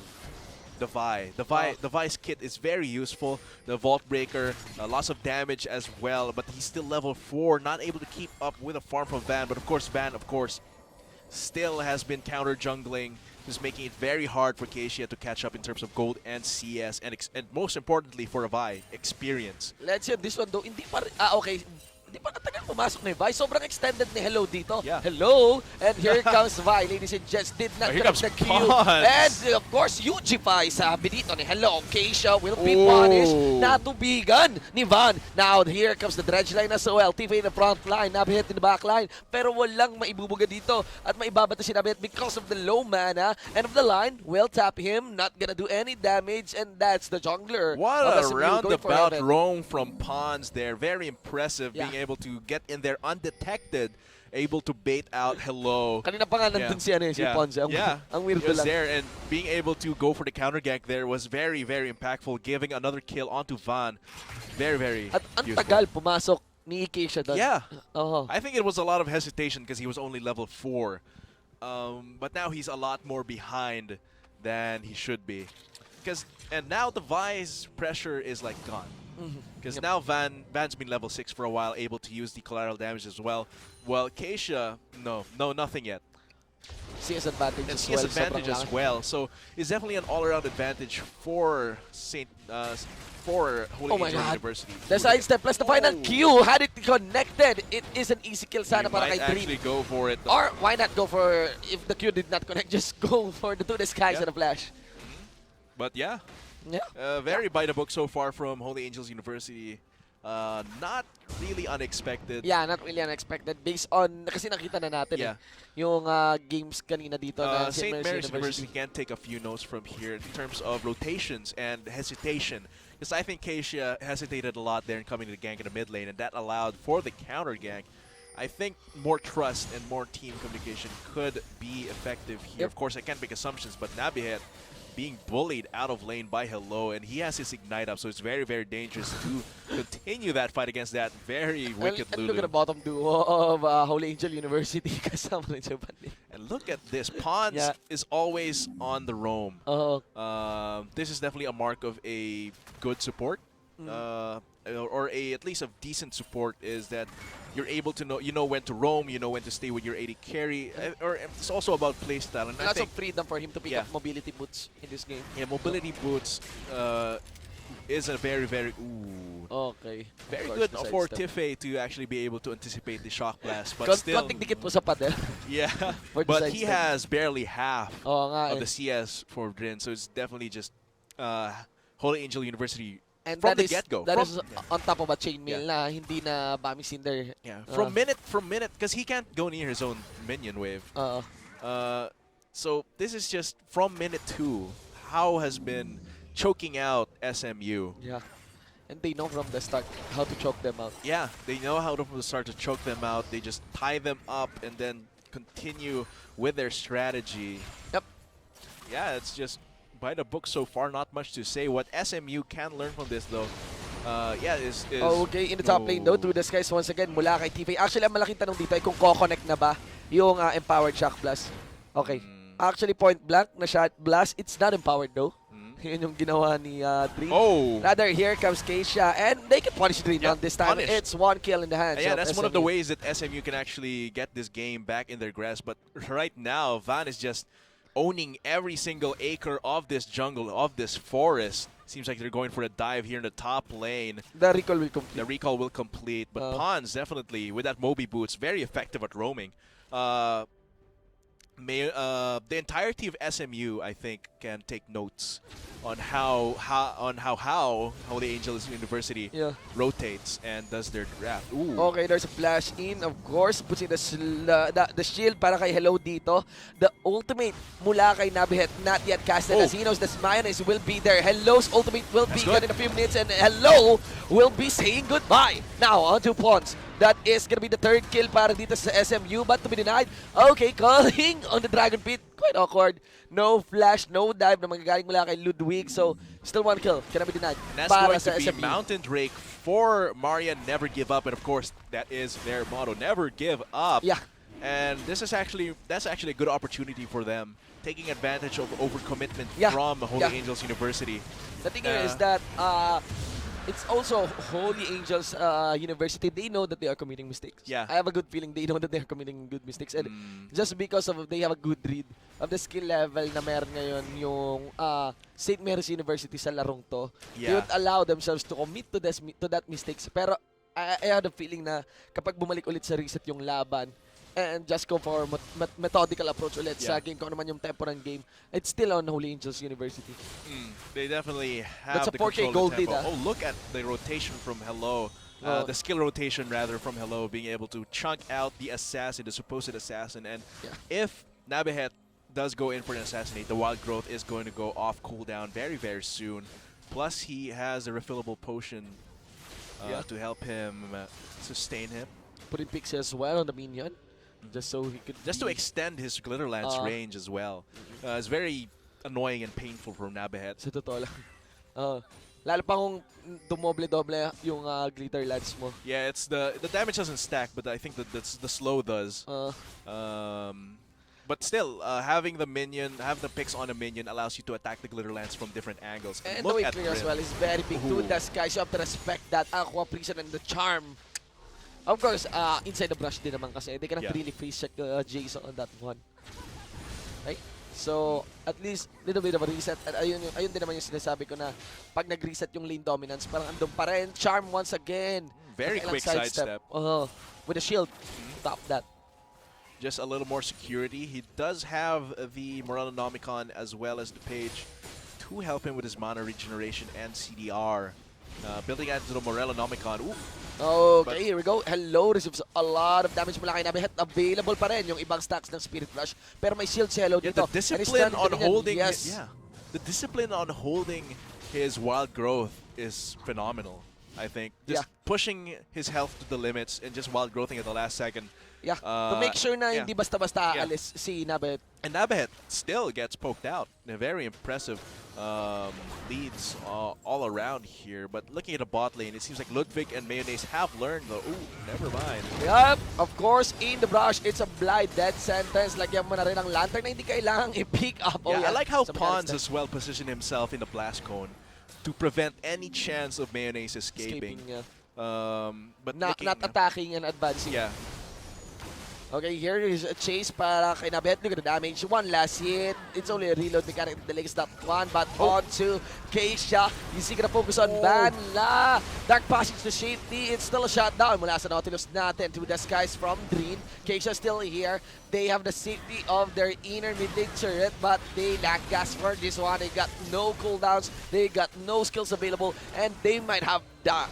the Vi. The Vi's kit is very useful. The Vault Breaker, lots of damage as well, but he's still level 4, not able to keep up with a farm from Van. But of course, Van, still has been counter jungling, just making it very hard for Keshia to catch up in terms of gold and CS, and most importantly for a Vi, experience. Let's see this one though. Hindi pa okay. Hindi pa natagal pumasok ni Vi. Sobrang extended ni Hello dito. Yeah. Hello! And here comes Vi. Ladies and gents, did not Here connect comes the queue. Pawns. And of course, UGFI sabi dito ni Hello. Keisha will be punished. Natubigan ni Van. Now, here comes the dredge line as well. TV in the front line, Nabihit in the back line. Pero walang maibubuga dito. At maibabata si Nabihit because of the low mana. End of the line, will tap him. Not gonna do any damage. And that's the jungler. What of a SMU going for roundabout heaven. roam from Pawns there. Very impressive, Yeah. being able to get in there undetected, able to bait out Hello. Kanina pa nga nandun si Ponce. Ang he weirdo was lang. there, and being able to go for the counter gank there was very, very impactful, giving another kill onto Van. Very, very At ang useful. tagal pumasok ni Keisha doon. Yeah. Oo. I think it was a lot of hesitation because he was only level 4. But now he's a lot more behind than he should be. And now the Vi's pressure is like gone. Because now Van's been level 6 for a while, able to use the collateral damage as well. Well, Keisha, no, nothing yet. CS advantage And as CS well. advantage sobrang as laki. well. So it's definitely an all-around advantage for for Holy Oh my Angel God. University. The sidestep plus the final Q. Had it connected, it is an easy kill He sana para might kay Dream. actually go for it. Or why not go for, if the Q did not connect, just go for the to the skies Yeah. and a flash. But yeah, Yeah. very by the book so far from Holy Angels University. Not really unexpected. Yeah, not really unexpected based on, kasi nakita na natin Yeah. yung games kanina dito na St. Mary's University can take a few notes from here in terms of rotations and hesitation. Because I think Keisha hesitated a lot there in coming to the gank in the mid lane, and that allowed for the counter gank. I think more trust and more team communication could be effective here. Yep. Of course, I can't make assumptions, but Nabihet being bullied out of lane by Hello, and he has his Ignite up, so it's very, very dangerous to continue that fight against that very wicked and look at the Lulu. bottom duo of Holy Angel University kasama rin sa bandi. And look at this. Pawns Yeah. is always on the roam. Oo. This is definitely a mark of a good support, or at least of decent support, is that you're able to know when to roam, you know when to stay with your AD carry, or it's also about playstyle. And I Lots of think freedom for him to pick Yeah. up mobility boots in this game. yeah, mobility boots is a very, very Okay. very Of course, good the for sidestep. Tiffy to actually be able to anticipate the shock blast, but still, Konting dikit po sa pader. yeah. for the But he sidestep. has barely half Oo nga of eh. the CS for Drin, so it's definitely just Holy Angel University And from that the is, get-go. that From- is on top of a chainmail na hindi na Bami Cinder. Yeah, from minute, because he can't go near his own minion wave. Oo. So this is just from minute 2. How has been choking out SMU. Yeah. And they know from the start how to choke them out. Yeah, they know how to from the start to choke them out. They just tie them up and then continue with their strategy. Yep. Yeah, it's just by the book so far. Not much to say. What SMU can learn from this though, yeah, is Okay, in the top lane though, through the skies once again mula kay TV. Actually, ang malaking tanong dito ay kung ko-connect na ba yung Empowered Shock Blast. Okay. Actually, point blank na shot blast. It's not empowered though. Yun yung ginawa ni Dream. Oh! Rather, here comes Keisha, and they can punish Dream Yeah, on this time. punished. It's 1 kill in the hands. Yeah, of that's one of the SMU. ways that SMU can actually get this game back in their grasp. But right now, Van is just owning every single acre of this jungle, of this forest. Seems like they're going for a dive here in the top lane. The recall will complete. The recall will complete, but Pons definitely, with that Moby Boots, very effective at roaming. The entirety of SMU, I think, can take notes on how Holy Angels University rotates and does their draft. Ooh. Okay, there's a flash in, of course, pushing the shield para kay Hello dito. The ultimate mula kay Nabihet, not yet casted, as he knows the mayonnaise will be there. Hello's ultimate will be good in a few minutes, and Hello will be saying goodbye. Now, on to Pons. That is gonna be the 3rd kill para dito sa SMU, but to be denied. Okay, calling on the Dragon Pit. Quite awkward. No flash, no dive na manggagaling mula kay Ludwig. So, still 1 kill. Cannot be denied. And that's para going sa to be SMU. Mountain Drake for Marian. Never give up, and of course, that is their motto. Never give up. Yeah. And that's actually a good opportunity for them, taking advantage of overcommitment from Holy Angels University. The thing here is that it's also Holy Angels University. They know that they are committing mistakes. Yeah. I have a good feeling they know that they are committing good mistakes. And just because of they have a good read of the skill level na meron ngayon yung St. Mary's University sa larong to, they would allow themselves to commit to that mistakes. Pero I have the feeling na kapag bumalik ulit sa reset yung laban, and just go for methodical approach ulit sa game, kung ano man yung tempo ng game, it's still on Holy Angels University. They definitely have That's a the 4K control gold of the tempo. lead, Oh, look at the rotation from Hello. The skill rotation, rather, from Hello, being able to chunk out the assassin, the supposed assassin. And if Nabihet does go in for an assassinate, the Wild Growth is going to go off cooldown very, very soon. Plus, he has a refillable potion to help him sustain him. Put in pixie as well on the minion. Just so he could to extend his Glitter Lance range as well. It's very annoying and painful for Nabihet. Sa totoo lang. Lalo pa kung dumoble-doble yung Glitter Lance mo. Yeah, it's the damage doesn't stack, but I think that the slow does. But still, having the picks on a minion allows you to attack the Glitter Lance from different angles. And look the at clear as well is very big too. The Sky, so you have to respect that. Aqua Prison and the Charm. Of course, inside the brush din naman kasi. They cannot really face check the Jason on that one. Right? So, at least, little bit of a reset. At ayun din naman yung sinasabi ko na pag nag-reset yung lane dominance, parang andun pa rin. Charm once again. Very quick sidestep. With a shield. Top that. Just a little more security. He does have the Morellonomicon as well as the Page to help him with his mana regeneration and CDR. Building out into the Morellonomicon. Ooh. Okay, here we go. Hello receives a lot of damage mula kay Nabihet. Available pa rin yung ibang stacks ng Spirit Rush. Pero may shield si Hello dito. The discipline on holding the discipline on holding his Wild Growth is phenomenal, I think. Just pushing his health to the limits and just Wild Growthing at the last second. Yeah, to make sure na hindi basta-basta aalis si Nabihet. And Nabihet still gets poked out. Very impressive leads all around here. But looking at the bot lane, it seems like Ludwig and Mayonnaise have learned the, never mind. Yep, of course, in the brush, it's a blind death sentence. Lagyan mo na rin ang lantern na hindi kailangang i-pick up. Yeah, I like how Pons as well positioned himself in the blast cone to prevent any chance of Mayonnaise escaping. But not attacking and advancing. Yeah. Okay, here is a chase para kay Nabihet. Look at the damage. One last hit. It's only a reload mechanic that delays that one. But on to Keisha. He's gonna focus on Banla. Dark Passage to safety. It's still a shutdown mula sa Nautilus natin to the skies from Dream. Keisha still here. They have the safety of their inner mid-lane turret, but they lack gas for this one. They got no cooldowns. They got no skills available. And they might have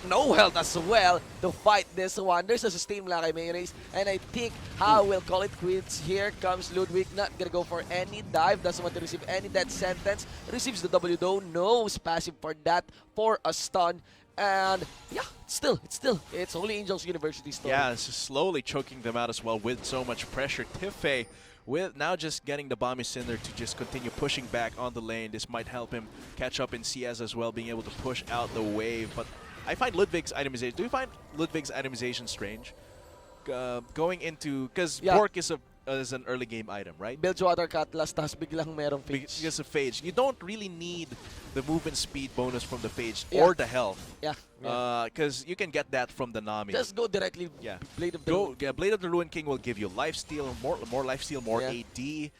no health as well to fight this one. There's a sustain mula kay Mayonnaise. And I think how we'll call it quits. Here comes Ludwig. Not gonna go for any dive. Doesn't want to receive any death sentence. Receives the W though. No passive for that. For a stun. And yeah, it's Holy Angels University story. Yeah, it's just slowly choking them out as well with so much pressure. Tiffey with now just getting the Bombus in there to just continue pushing back on the lane. This might help him catch up in CS as well, being able to push out the wave. But I find Ludwig's itemization. Do you find Ludwig's itemization strange? Going into, because Bork is a as an early game item, right? Bilgewater Cutlass, tapos biglang merong phage. Because of Phage. You don't really need the movement speed bonus from the Phage Yeah. or the health. Yeah. Because you can get that from the Nami. Just go directly. Yeah. Blade of the Go, yeah, Blade of the Ruin King will give you lifesteal, more lifesteal, more Yeah. AD.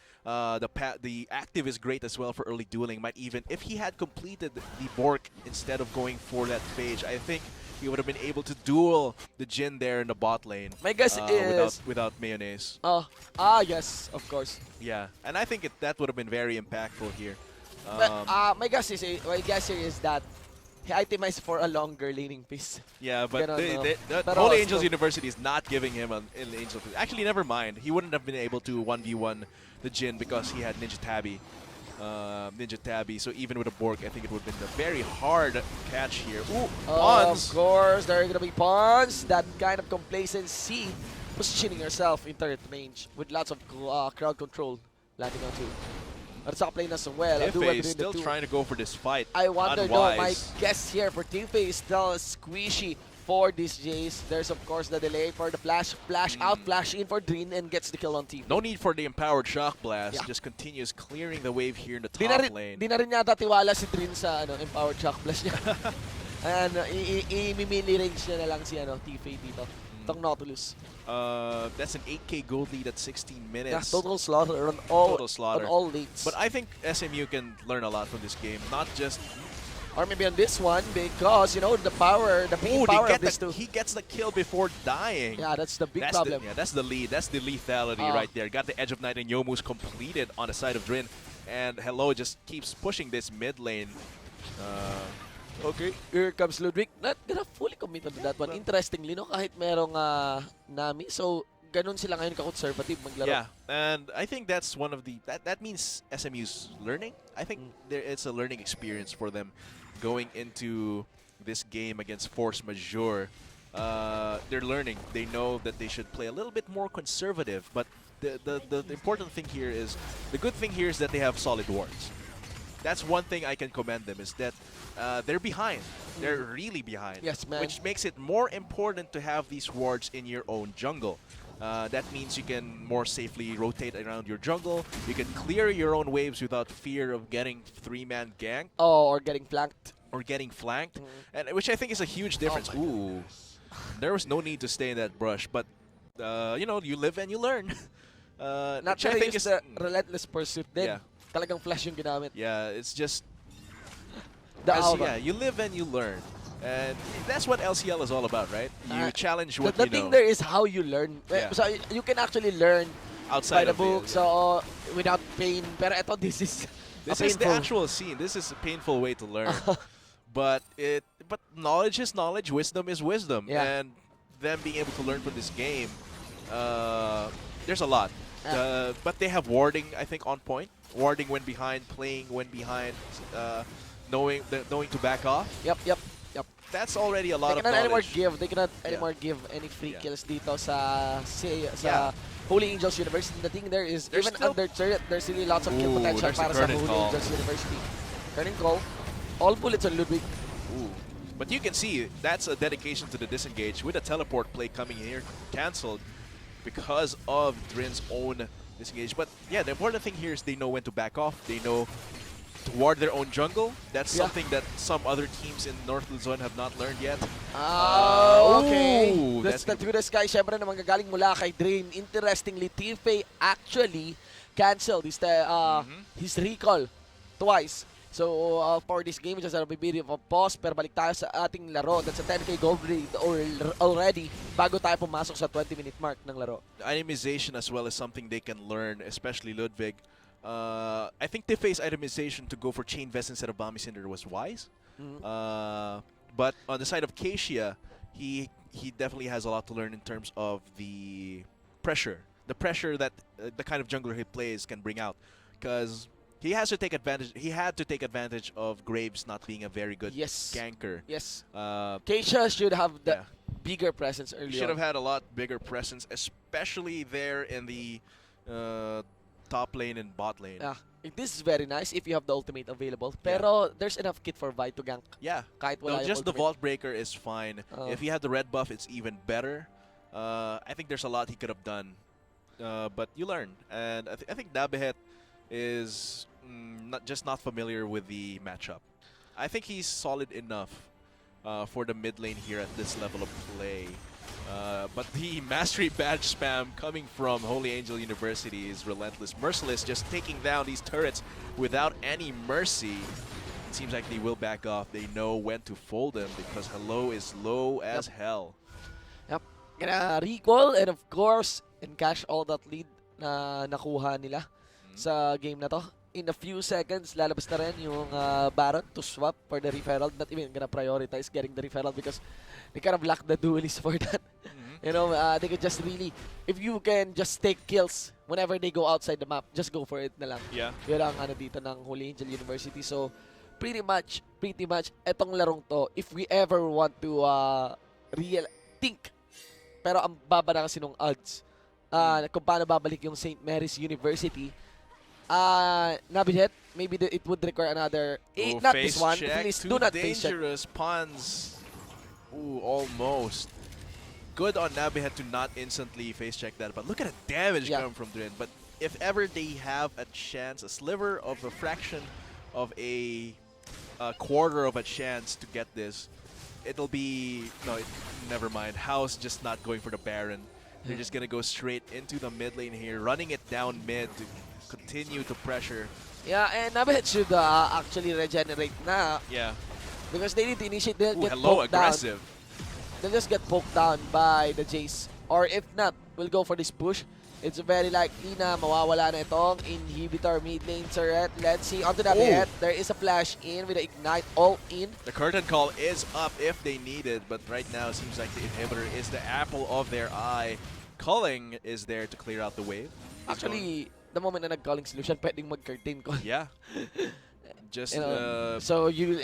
The active is great as well for early dueling. Might even, if he had completed the Bork instead of going for that Phage, I think he would have been able to duel the Jin there in the bot lane. My guess is... without mayonnaise. Yes, of course. Yeah, and I think that would have been very impactful here. But my guess here is that he itemized for a longer laning phase. Yeah, but Ganun, no? Pero Holy still- Angels University is not giving him an Angel. Actually, never mind. He wouldn't have been able to 1v1 the Jin because he had Ninja Tabby. So even with a Bork, I think it would have been a very hard catch here. Ooh, pawns! Of course, there are gonna be pawns. That kind of complacency, positioning yourself in third range with lots of crowd control landing on two. At top lane as well. Ife between is the still two. trying to go for this fight. I wonder though, my Unwise. guess here for Tifa is still squishy for this Jace. There's of course the delay for the flash out, flash in for Drin and gets the kill on team. No need for the empowered shock blast. Yeah. Just continues clearing the wave here in the Di na, top rin, lane. di na rin yata tiwala si Drin sa empowered shock blast niya. Ayan, i-mini range niya na lang si Tifa dito. Itong Nautilus. That's an 8k gold lead at 16 Yeah, minutes. total slaughter on all Total slaughter. on all lanes. But I think SMU can learn a lot from this game. Not just Or maybe on this one because the power, the main power of this two. he gets the kill before dying. Yeah, that's the big That's problem. that's the lead. That's the lethality right there. Got the Edge of Night and Yomu's completed on the side of Drin. And Hello just keeps pushing this mid lane. Okay, here comes Ludwig. Not gonna fully commit to that one. Interestingly, kahit merong Nami, so ganun sila ngayon ka-conservative maglaro. Yeah, and I think that's one of the that means SMU's learning. I think it's a learning experience for them going into this game against Force Majeure. They're learning. They know that they should play a little bit more conservative, but the important thing here is the good thing here is that they have solid wards. That's one thing I can commend them is that they're behind. They're really behind. Yes, man. Which makes it more important to have these wards in your own jungle. That means you can more safely rotate around your jungle. You can clear your own waves without fear of getting three-man ganked Or getting flanked. or getting flanked, and which I think is a huge difference. my Ooh, there was no need to stay in that brush, but you live and you learn. Not which I think is the relentless pursuit din. Yeah. Talagang flash yung ginamit. yeah, it's just The aura. yeah, you live and you learn, and that's what LCL is all about, right? You challenge what the you thing know there is how you learn. Yeah. So you can actually learn outside by the of book, it. so without pain. Pero ito, this is This a is the painful. actual scene. This is a painful way to learn. but knowledge is knowledge, wisdom is wisdom. Yeah. And them being able to learn from this game, there's a lot. But they have warding, I think, on point. Warding when behind, playing when behind, knowing to back off. Yep. That's already a lot They of cannot anymore knowledge. give. They cannot Yeah. anymore give any free Yeah. kills dito sa Yeah. Holy Angels University. The thing there is, There's even still- under turret, there's really lots of kill Ooh, potential there's a para sa curtain Holy call. Angels University. Curtain call. All bullets on Ludwig. Ooh. But you can see that's a dedication to the disengage with a teleport play coming here cancelled because of Drin's own disengage. But yeah, the important thing here is they know when to back off. They know to ward their own jungle. That's Yeah. something that some other teams in North Luzon have not learned yet. Okay. Ooh, That's that's the through the sky. Syempre naman gagaling mula kay Drain. Interestingly, Tifa actually canceled his recall twice. So for this game, just a bit of a pause. Pero balik tayo sa ating laro. That's a 10k gold lead already bago tayo pumasok sa 20-minute mark ng laro. Itemization as well is something they can learn, especially Ludwig. I think Tifei's itemization to go for Chain Vest instead of Bombi Cinder was wise. But on the side of Kasia, he definitely has a lot to learn in terms of the pressure. The pressure that the kind of jungler he plays can bring out. Because he has to take advantage. He had to take advantage of Graves not being a very good Yes. ganker. Yes. Uh, Keisha should have the yeah. bigger presence early Should on. have had a lot bigger presence, especially there in the top lane and bot lane. Yeah. This is very nice if you have the ultimate available. Pero there's enough kit for Vi to gank. Yeah. Kahit No, wala yung just the ultimate. Vault Breaker is fine. Oh. If he had the red buff, it's even better. I think there's a lot he could have done but you learn. And I think Nabihet is not familiar with the matchup. I think he's solid enough for the mid lane here at this level of play. But the Mastery Badge spam coming from Holy Angel University is relentless. Merciless just taking down these turrets without any mercy. It seems like they will back off. They know when to fold them because Hello is low as hell. Yep. Gonna recall and of course encash all that lead na nakuha nila sa game na to. In a few seconds, lalabas na rin yung Baron to swap for the referral. Not even gonna prioritize getting the referral because they kind of lack the duelists for that. You know, they could just really, if you can just take kills whenever they go outside the map, just go for it na lang. Yeah. Yun ang ano dito ng Holy Angel University. So, pretty much, etong larong to, if we ever want to think, pero ang baba na kasi nung odds, kung paano babalik yung St. Mary's University, Nabihet, maybe it would require another, not this one, please do not face check. Dangerous puns. Ooh, almost. Good on Nabihet to not instantly face check that, but look at the damage coming from Drin. But if ever they have a chance, a sliver of a fraction of a quarter of a chance to get this, it'll be, no, never mind. House just not going for the Baron. They're just gonna go straight into the mid lane here, running it down mid to continue to pressure. Yeah, and Nabihet should actually regenerate na Yeah. because they need to initiate. They'll Ooh, get Hello, poked down. aggressive. They'll just get poked down by the Jace. Or if not, we'll go for this push. It's very likely na mawawala na itong inhibitor mid lane turret. Let's see, onto Nabihet. There is a flash in with the ignite all in. The curtain call is up if they need it, but right now it seems like the inhibitor is the apple of their eye. Culling is there to clear out the wave. Actually, the moment na nag-calling solution, pwedeng mag-curtain call. Yeah. Just You know, so you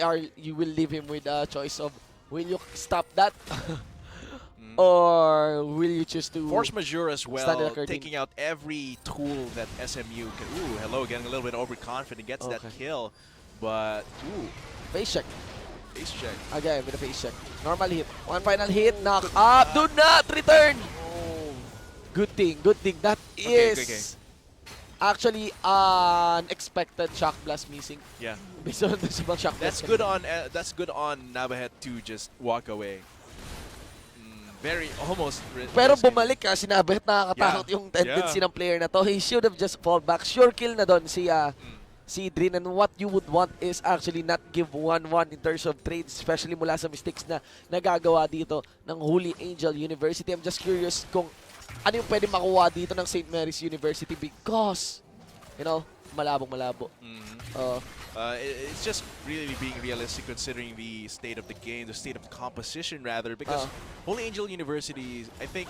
will leave him with a choice of will you stop that or will you choose to force majeure as stand in well, the curtain? taking out every tool that SMU can. Ooh, Hello getting a little bit overconfident, gets that Okay. kill, but ooh, face check face check. again with a face check. Normal hit, one final hit, knock up, do not return. Oh, Good thing that Okay, is okay. actually an expected shock blast missing. yeah. Based on the shock That's blast. that's good on Nabahet to just walk away. Very almost. Pero risky. bumalik si Nabihet, nakakatakot Yeah. yung tendency ng player na to. He should have just fall back. Sure kill na doon si Drin, and what you would want is actually not give 1-1 in terms of trades, especially mula sa mistakes na nagagawa dito ng Holy Angel University. I'm just curious kung ano yung pwede makuha dito ng St. Mary's University because, you know, malabo. It's just really being realistic considering the state of the game, the state of the composition rather, because Holy Angel University, I think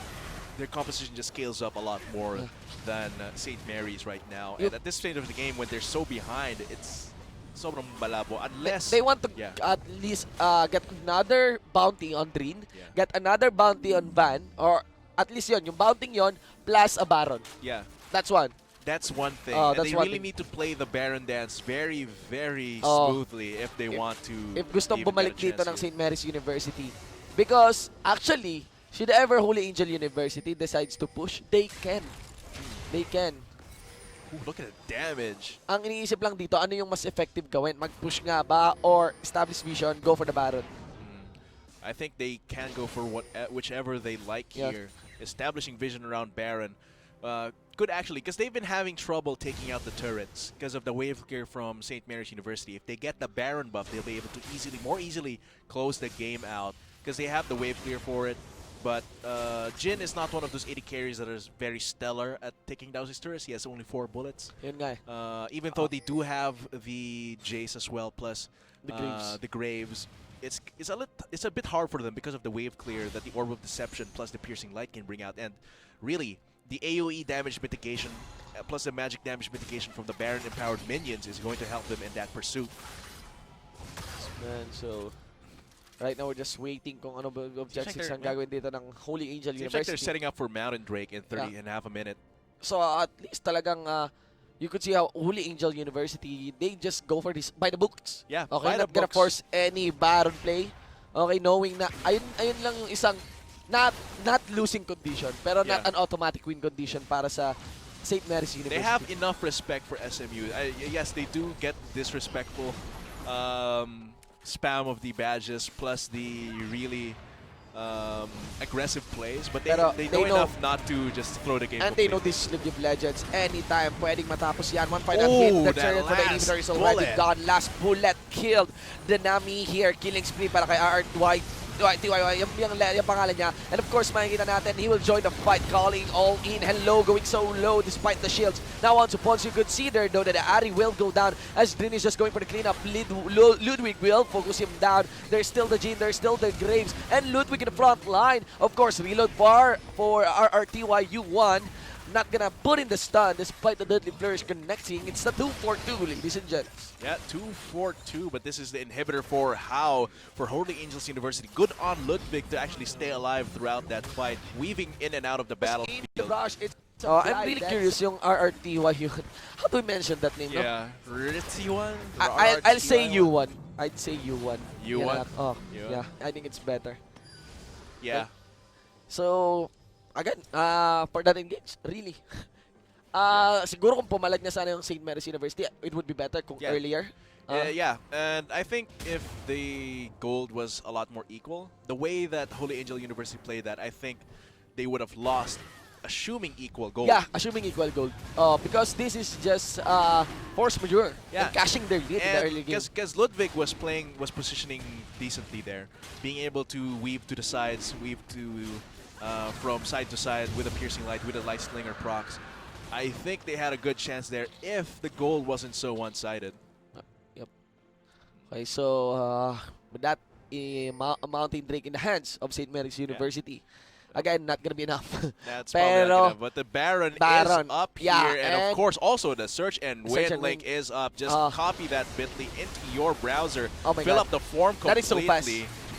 their composition just scales up a lot more than St. Mary's right now. And at this state of the game, when they're so behind, it's sobrang malabo. Unless they want to at least get another bounty on Drin, get another bounty on Van, or at least yung bounty yon plus a Baron. Yeah. That's one. That's one thing. Oh, And that's they one really thing. need to play the Baron dance very, very smoothly if they want to. If gustong even bumalik get a dito ng chance here. St. Mary's University. Because actually, should ever Holy Angel University decides to push, they can. They can. Ooh, look at the damage. Ang iniisip lang dito, ano yung mas effective gawin? Mag-push nga ba or establish vision, go for the Baron? I think they can go for whichever they like here. Establishing vision around Baron. Good actually, because they've been having trouble taking out the turrets because of the wave clear from St. Mary's University. If they get the Baron buff, they'll be able to more easily close the game out because they have the wave clear for it. But Jin is not one of those 80 carries that is very stellar at taking down his turrets. He has only 4 bullets. Yun nga Even though they do have the Jace as well, plus The Graves. it's a bit hard for them because of the wave clear that the Orb of Deception plus the Piercing Light can bring out. And really, the AoE damage mitigation plus the magic damage mitigation from the Baron empowered minions is going to help them in that pursuit. Man, so right now we're just waiting kung ano ba objectives ang gagawin dito ng Holy Angel Seems like University. they're setting up for Mountain Drake in 30 and a half a minute. So at least talagang you could see how Holy Angel University, they just go for this by the books. Yeah, Okay, by the not gonna books. force any Baron play. Okay, knowing na ayun lang yung isang not losing condition, pero not Yeah. an automatic win condition para sa St. Mary's University. They have enough respect for SMU. Yes, they do get disrespectful spam of the badges plus the really aggressive plays, but Pero they they know know- enough not to just throw the game. And they know completely. this League of Legends. Anytime, pwedeng matapos yan. One fight and Oh, hit. The that turret for the last inhibitor is already bullet. gone. Last bullet killed. The Nami here. Killing spree para kay RRTY. Yung pangalan niya. And of course, makikita natin, he will join the fight, calling all in. Hello, going so low despite the shields. Now on to Pons, you could see there, though, that the Ari will go down as Drin is just going for the cleanup. Ludwig will focus him down. There's still the Jean, there's still the Graves, and Ludwig in the front line. Of course, reload bar for RRTYU1. Not gonna put in the stun despite the deadly flourish connecting. It's the 2-4-2, ladies and gents. Yeah, 2-4-2, but this is the inhibitor for How for Holy Angels University. Good on Ludwig to actually stay alive throughout that fight, weaving in and out of the The battlefield. rush, it's I'm really curious yung RRTYU. How do we mention that name? No? Yeah, Ritzy one. I'll say U1. I'd say U1. U1? Yeah, oh, U1. yeah. I think it's better. Yeah. So, again, for that engage, really. Siguro kung pumalag na sana yung St. Mary's University, it would be better kung Yeah. earlier. Yeah, and I think if the gold was a lot more equal, the way that Holy Angel University played that, I think they would have lost, assuming equal gold. Yeah, assuming equal gold. Because this is just force majeure. Yeah. And cashing their lead in the early game. Because Ludwig was positioning decently there, being able to weave to the sides, weave to from side to side with a piercing light, with a light slinger procs. I think they had a good chance there if the goal wasn't so one-sided. Okay, so with that, Mountain Drake in the hands of St. Mary's University. Again, not gonna be enough. That's probably not Pero, enough, but the Baron Baron, is up yeah, here, and of and course also the search and Search win and link Win. is up. Just copy that bit.ly into your browser, Oh my fill God. up the form That completely. is so fast.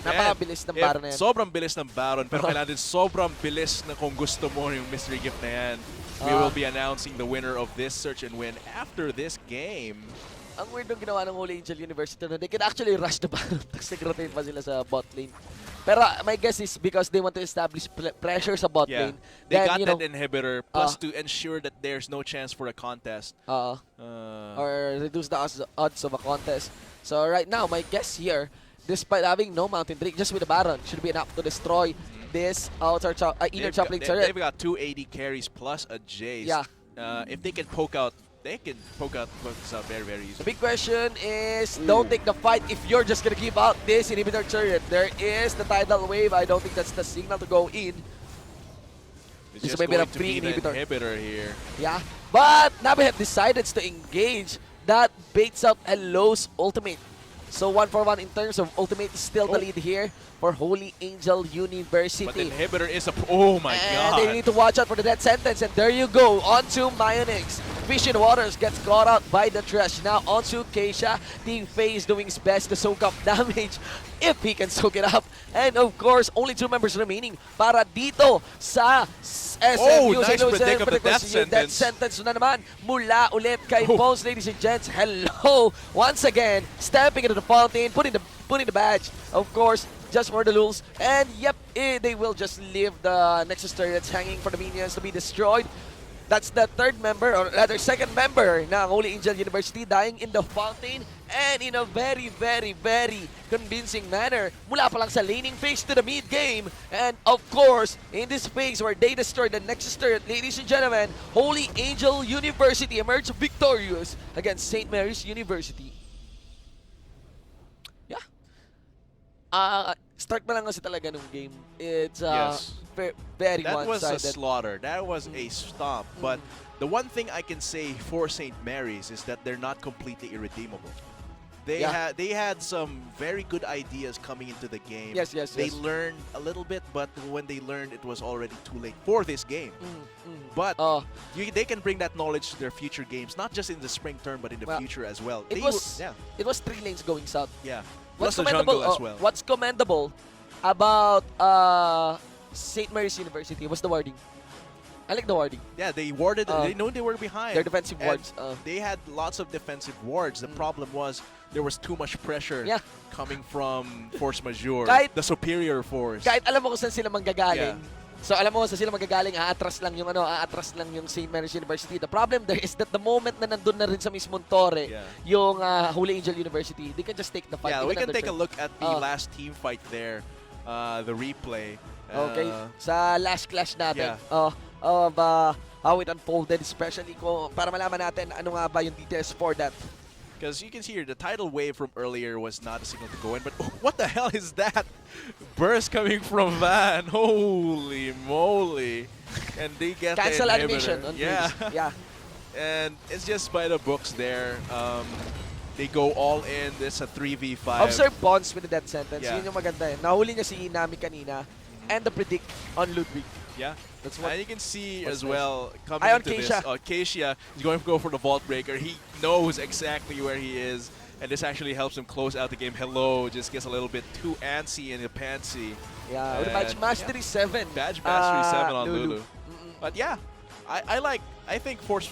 Napakabilis ng And Baron na yan. Sobrang bilis ng Baron, pero kailangan din sobrang bilis na kung gusto mo yung mystery gift na yan. We will be announcing the winner of this search and win after this game. Ang weird nung ginawa ng Holy Angel University na they can actually rush the Baron tapos nag-rotate pa sila sa bot lane. Pero my guess is because they want to establish pressure sa bot Yeah, lane. they then, got you that know, inhibitor, plus to ensure that there's no chance for a contest. or reduce the odds of a contest. So right now, my guess here, despite having no Mountain Drake, just with the Baron, should be enough to destroy this inner top lane turret. They've got 2 AD carries plus a Jace. Yeah. If they can poke out, this out very, very The easily. big question is, don't take the fight if you're just gonna give out this inhibitor turret. There is the tidal wave. I don't think that's the signal to go in. It's This just may be going a to be the pre-inhibitor. inhibitor here. Yeah, but Nabi have decided to engage. That baits out Hello's ultimate. So 1-for-1 in terms of ultimate is still the lead here for Holy Angel University. But the inhibitor is a... Oh my And god. they need to watch out for the death sentence. And there you go. Onto Mayonix. Fish in Waters gets caught out by the trash. Now onto Keisha. Team Faye is doing his best to soak up damage if he can soak it up. And of course, only 2 members remaining para dito sa SMU. Oh, nice predict of the death Death sentence. sentence na naman mula ulit kay Oh. Bones, ladies and gents. Hello. Once again, stepping into the fountain, putting the badge, of course, just for the lulz. And yep, they will just leave the Nexus turrets hanging for the minions to be destroyed. That's the third member, or rather second member ng Holy Angel University dying in the fountain, and in a very, very, very convincing manner mula pa lang sa laning phase to the mid game. And of course, in this phase where they destroyed the Nexus turret, ladies and gentlemen, Holy Angel University emerged victorious against St. Mary's University. Yeah. Start pa lang kasi talaga nung game. It's Yes. very That was a one-sided. slaughter. That was a stomp. But the one thing I can say for St. Mary's is that they're not completely irredeemable. They had some very good ideas coming into the game. Yes, yes, They yes. learned a little bit, but when they learned, it was already too late for this game. But they can bring that knowledge to their future games, not just in the spring term, but in the Well, future as well. It was 3 lanes going south. Yeah. What's Plus the jungle as well. What's commendable about St. Mary's University was the warding. I like the warding. Yeah, they warded. Uh, they know they were behind. Their defensive and wards. They had lots of defensive wards. The problem was there was too much pressure Yeah. coming from force majeure, Kahit- the superior force. Kahit alam mo kung saan sila manggagaling. Yeah. So alam mo kung saan sila manggagaling, aatras lang yung St. Mary's University. The problem there is that the moment na nandun na rin sa mismong Torre, Yeah. yung Holy Angel University, they can just take the fight. Yeah, we even can under take a turn. look at the last team fight there, the replay. Okay, sa last clash natin. Yeah. Of how it unfolded, especially para malaman natin ano nga ba yung details for that. Because you can see here, the tidal wave from earlier was not a signal to go in, but what the hell is that? Burst coming from Van. Holy moly. And they get Cancel the animation inhibitor. on Yeah. Graves. Yeah. And it's just by the books there. They go all in. It's a 3v5. Observe Bonds with the death sentence. Yeah. Yun yung maganda eh. Nahuli niya si Nami kanina and the predict on Ludwig. Yeah. That's what. And you can see what's as nice. well, coming Ion into this, Keisha. Keisha is going to go for the Vault Breaker. He knows exactly where he is, and this actually helps him close out the game. Hello just gets a little bit too antsy and pantsy. Yeah, with the Badge And, Mastery 7. Badge Mastery 7 on Lulu. Lulu. But yeah, I think Force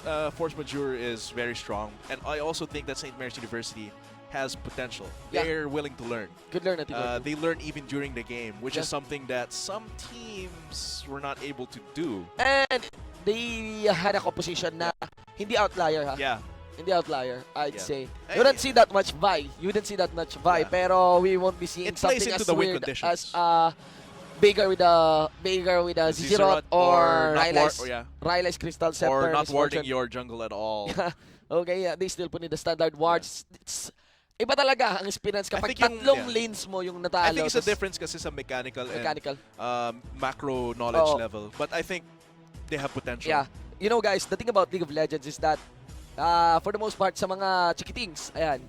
Majeure is very strong, and I also think that St. Mary's University has potential. Yeah. They're willing to learn. Good learn at They learn even during the game, which Yeah. is something that some teams were not able to do. And they had a composition na hindi outlier ha. Yeah. Hindi outlier, I'd Yeah. say. Eh, You don't see that much Vi. You didn't see that much Vi. Yeah. Pero we won't be seeing It plays something into as the win weird conditions. as Baker with a Zizirot or not Rylai's Crystal Scepter. or not warding Misfortune. your jungle at all. Okay, yeah, they still put in the standard wards. It's, iba talaga ang experience kapag think yung- tatlong yeah. lanes mo yung natalo. I think it's a tas difference kasi sa mechanical, Mechanical. and macro knowledge Oo. level. But I think they have potential. Yeah. You know guys, the thing about League of Legends is that for the most part sa mga chikitings, ayan,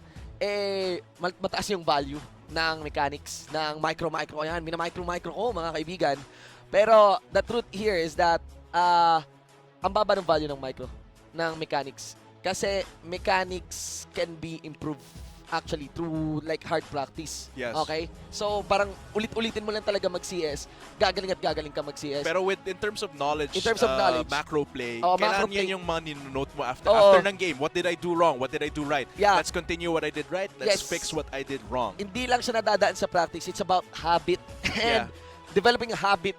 mataas yung value ng mechanics, ng micro. Ayan, mina-micro ko mga kaibigan. Pero the truth here is that ang baba ng value ng mechanics. Kasi mechanics can be improved actually through like hard practice. Yes. Okay? So parang ulit-ulitin mo lang talaga mag-CS, gagaling ka mag-CS. Pero in terms of knowledge, macro play, Oo, kailangan macro play. yan yung note mo after Oo. ng game. What did I do wrong? What did I do right? Yeah. Let's continue what I did right. Let's Yes. fix what I did wrong. Hindi lang siya nadadaan sa practice, it's about habit and developing a habit.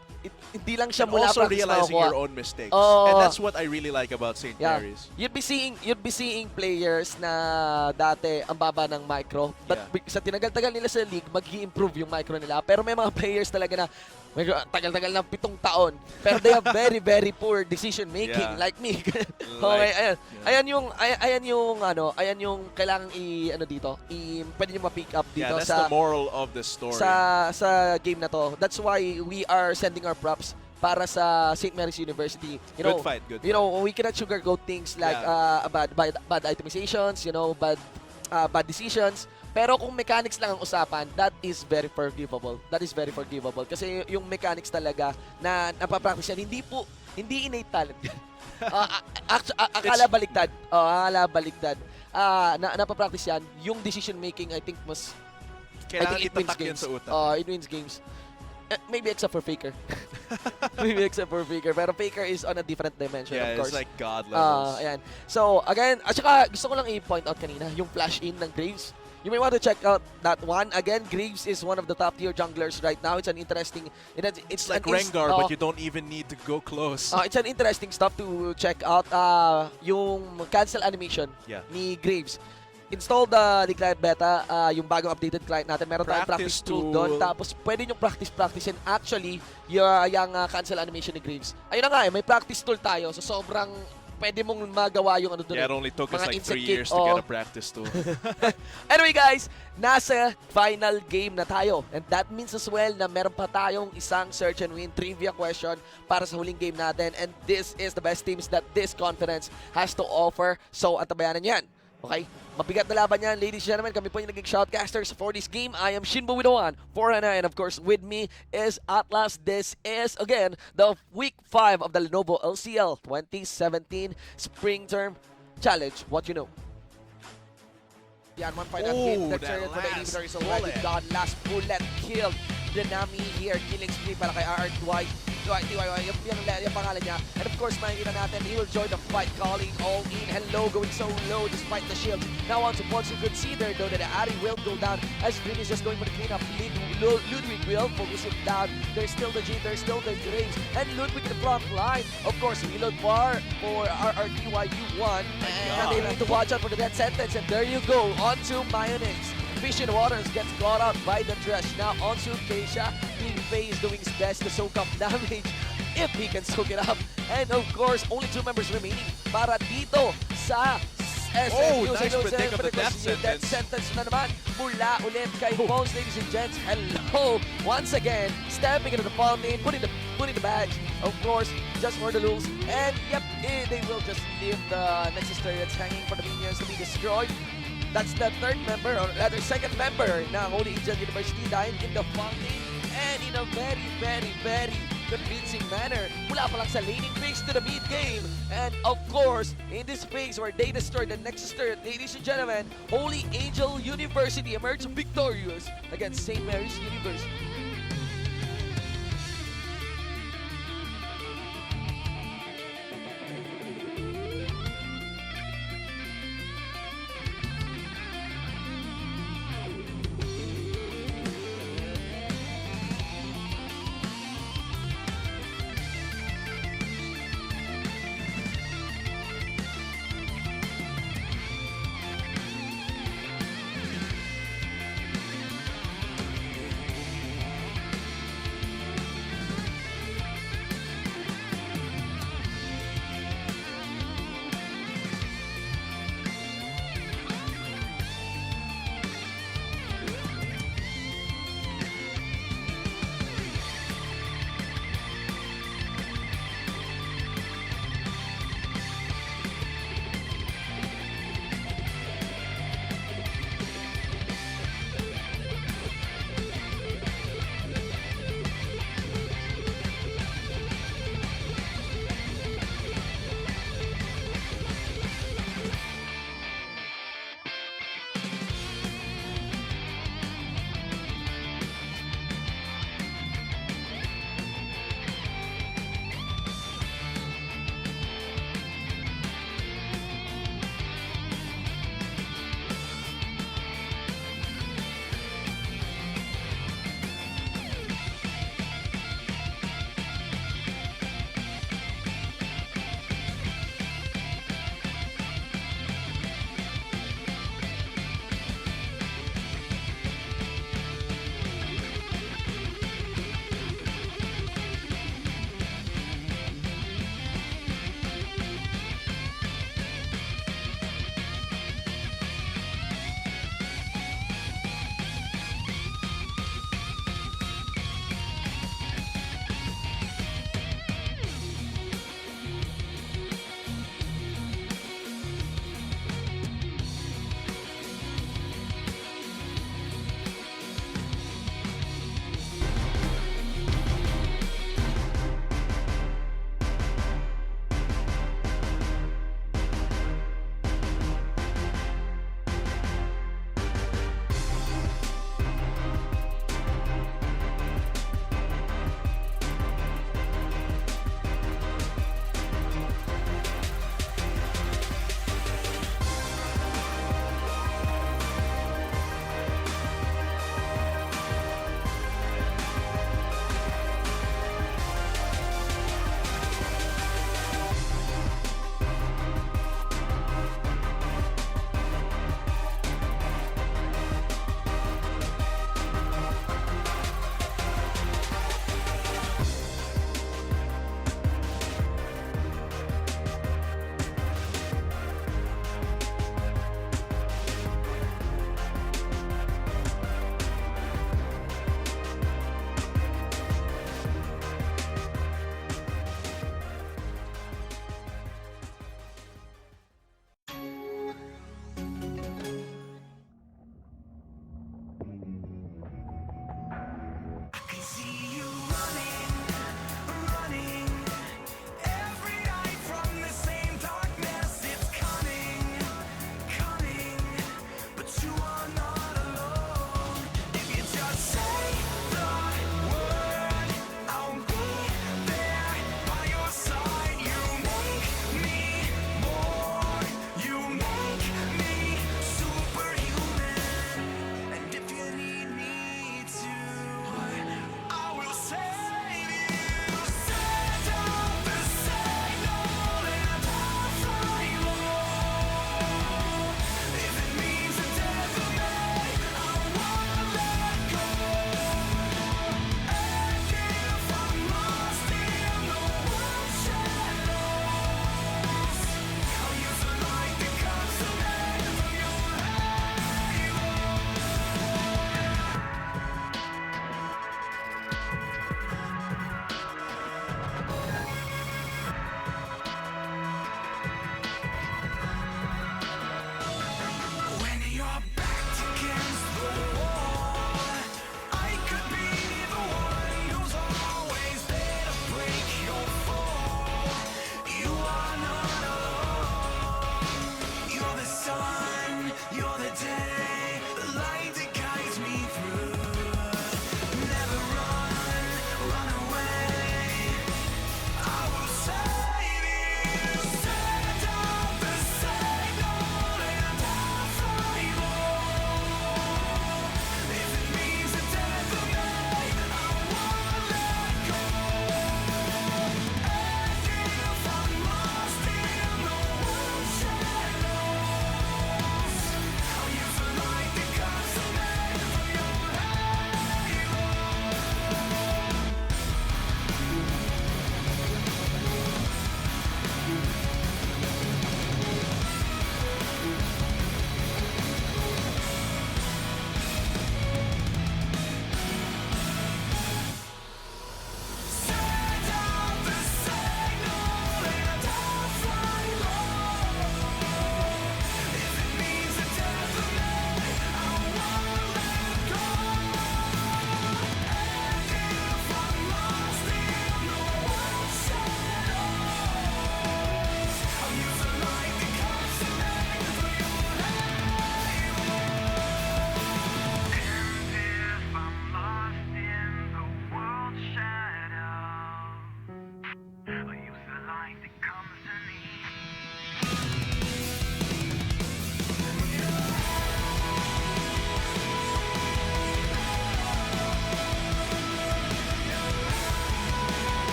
Hindi lang siya And mula also practice realizing makukuha. your own mistakes. Oo. And that's what I really like about St. Yeah. Mary's. You'd be seeing players na dati ang baba ng micro. But sa tinagal-tagal nila sa league, mag-i-improve yung micro nila. Pero may mga players talaga na medyo tagal-tagal ng 7 taon. Pero they have very, very poor decision making Yeah. like me. Okay, Like- ayan. Ayan yung kailangang pwede nyo ma-pick up dito Yeah, that's sa the moral of the story. sa game na to. That's why we are sending our props para sa St. Mary's University. You know, Good fight, good You know, we cannot sugarcoat things like bad itemizations, bad decisions. Pero kung mechanics lang ang usapan, that is very forgivable. Kasi yung mechanics talaga na napapractice yan, hindi innate talent. Akala baliktad. Napapractice yan. Yung decision making, I think Kailangan it wins itatak yan games. sa utak. It wins games. Maybe except for Faker. Pero Faker is on a different dimension, Yeah, of course. it's like God levels. Ayan. So, again, at saka gusto ko lang i-point out kanina, yung flash in ng Graves. You may want to check out that one. Again, Graves is one of the top tier junglers right now. It's an interesting... It's like Rengar, but you don't even need to go close. It's an interesting stuff to check out. Yung cancel animation ni Graves. Install the declared beta, yung bagong updated client natin. Meron tayong practice tool doon. Tapos pwede nyo practice and actually yung cancel animation ni Graves. Ayun na nga may practice tool tayo. So sobrang pwede mong magawa yung ano doon. Yeah, it only took us mga like 3 insect years kit. to get a practice tool. Anyway guys, nasa final game na tayo. And that means as well na meron pa tayong isang search and win trivia question para sa huling game natin. And this is the best teams that this conference has to offer. So, antabayanan yan. Okay? Mabigat na laban yan, ladies and gentlemen. Kami po yung naging shoutcasters for this game. I am Shinbo with the 1, 4 and of course with me is Atlas. This is again the week 5 of the Lenovo LCL 2017 Spring Term Challenge. What you know? Yan, one fight at hit. Ooh, That's that it for the last inhibitors already bullet. gone. Last bullet killed the Nami here. Killing spree para kay RR TYY, yung pangalan niya. And of course, makikita natin, he will join the fight, calling all in. Hello, going so low despite the shield. Now on to Pons, you could see there though that the Ari will go down as Green is just going for the cleanup. Ludwig will focus him down. There's still the G, there's still the Graves, and Ludwig in the front line. Of course, reload bar for RRTYU1. And they need to watch out for the death sentence. And there you go, on to Mayonix. Vision Waters gets caught out by the trash. Now onto Keisha. Faye is doing his best to soak up damage if he can soak it up. And of course, only 2 members remaining para dito sa SMU. Nice predict of the death Death sentence na naman mula ulit kay Bones, ladies and gents. Hello! Once again, stepping into the fountain, putting the badge, of course, just for the lulz. And yep, they will just leave the Nexus turrets hanging for the minions to be destroyed. That's the 3rd member, or rather 2nd member ng Holy Angel University dying in the fountain, and in a very, very, very convincing manner. Mula pa lang sa laning phase to the mid game. And of course, in this phase where they destroyed the Nexus turret, ladies and gentlemen, Holy Angel University emerged victorious against St. Mary's University.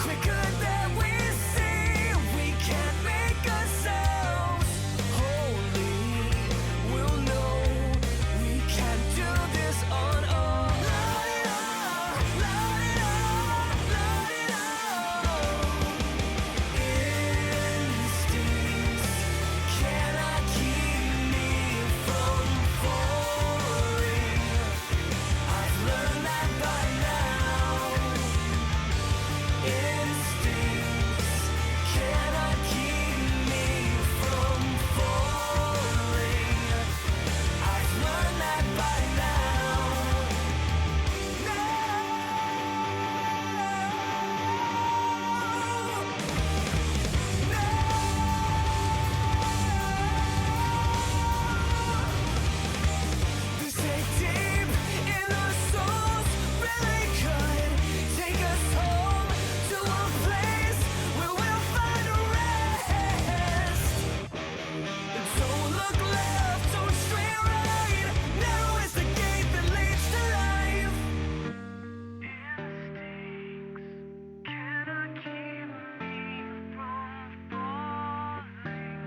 quicker than we see. We can make ourselves holy. We'll know we can do this on our own. Light it up, light it up. Instincts cannot keep me from falling. I've learned that by now. Instincts cannot keep me from falling. I've learned that by now. This ain't deep in our souls, really could take us home to a place where we'll find rest. Don't look left, don't stray right. Narrow is the gate that leads to life. Cannot keep me from falling.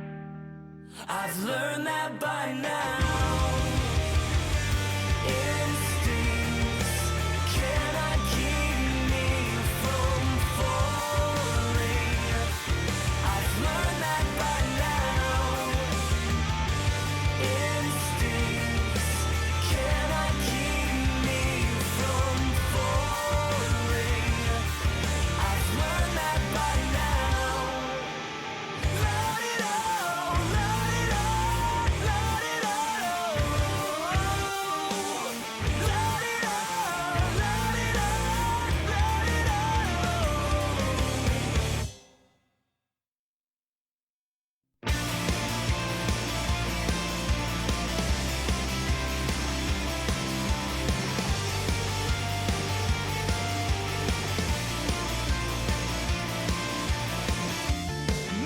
I've learned that by now. Instincts cannot keep me from falling. I've learned that by now. Instincts cannot keep me from falling. I've learned that by now. Light it up, light it up, light it up. Light it up, light it up, light it up.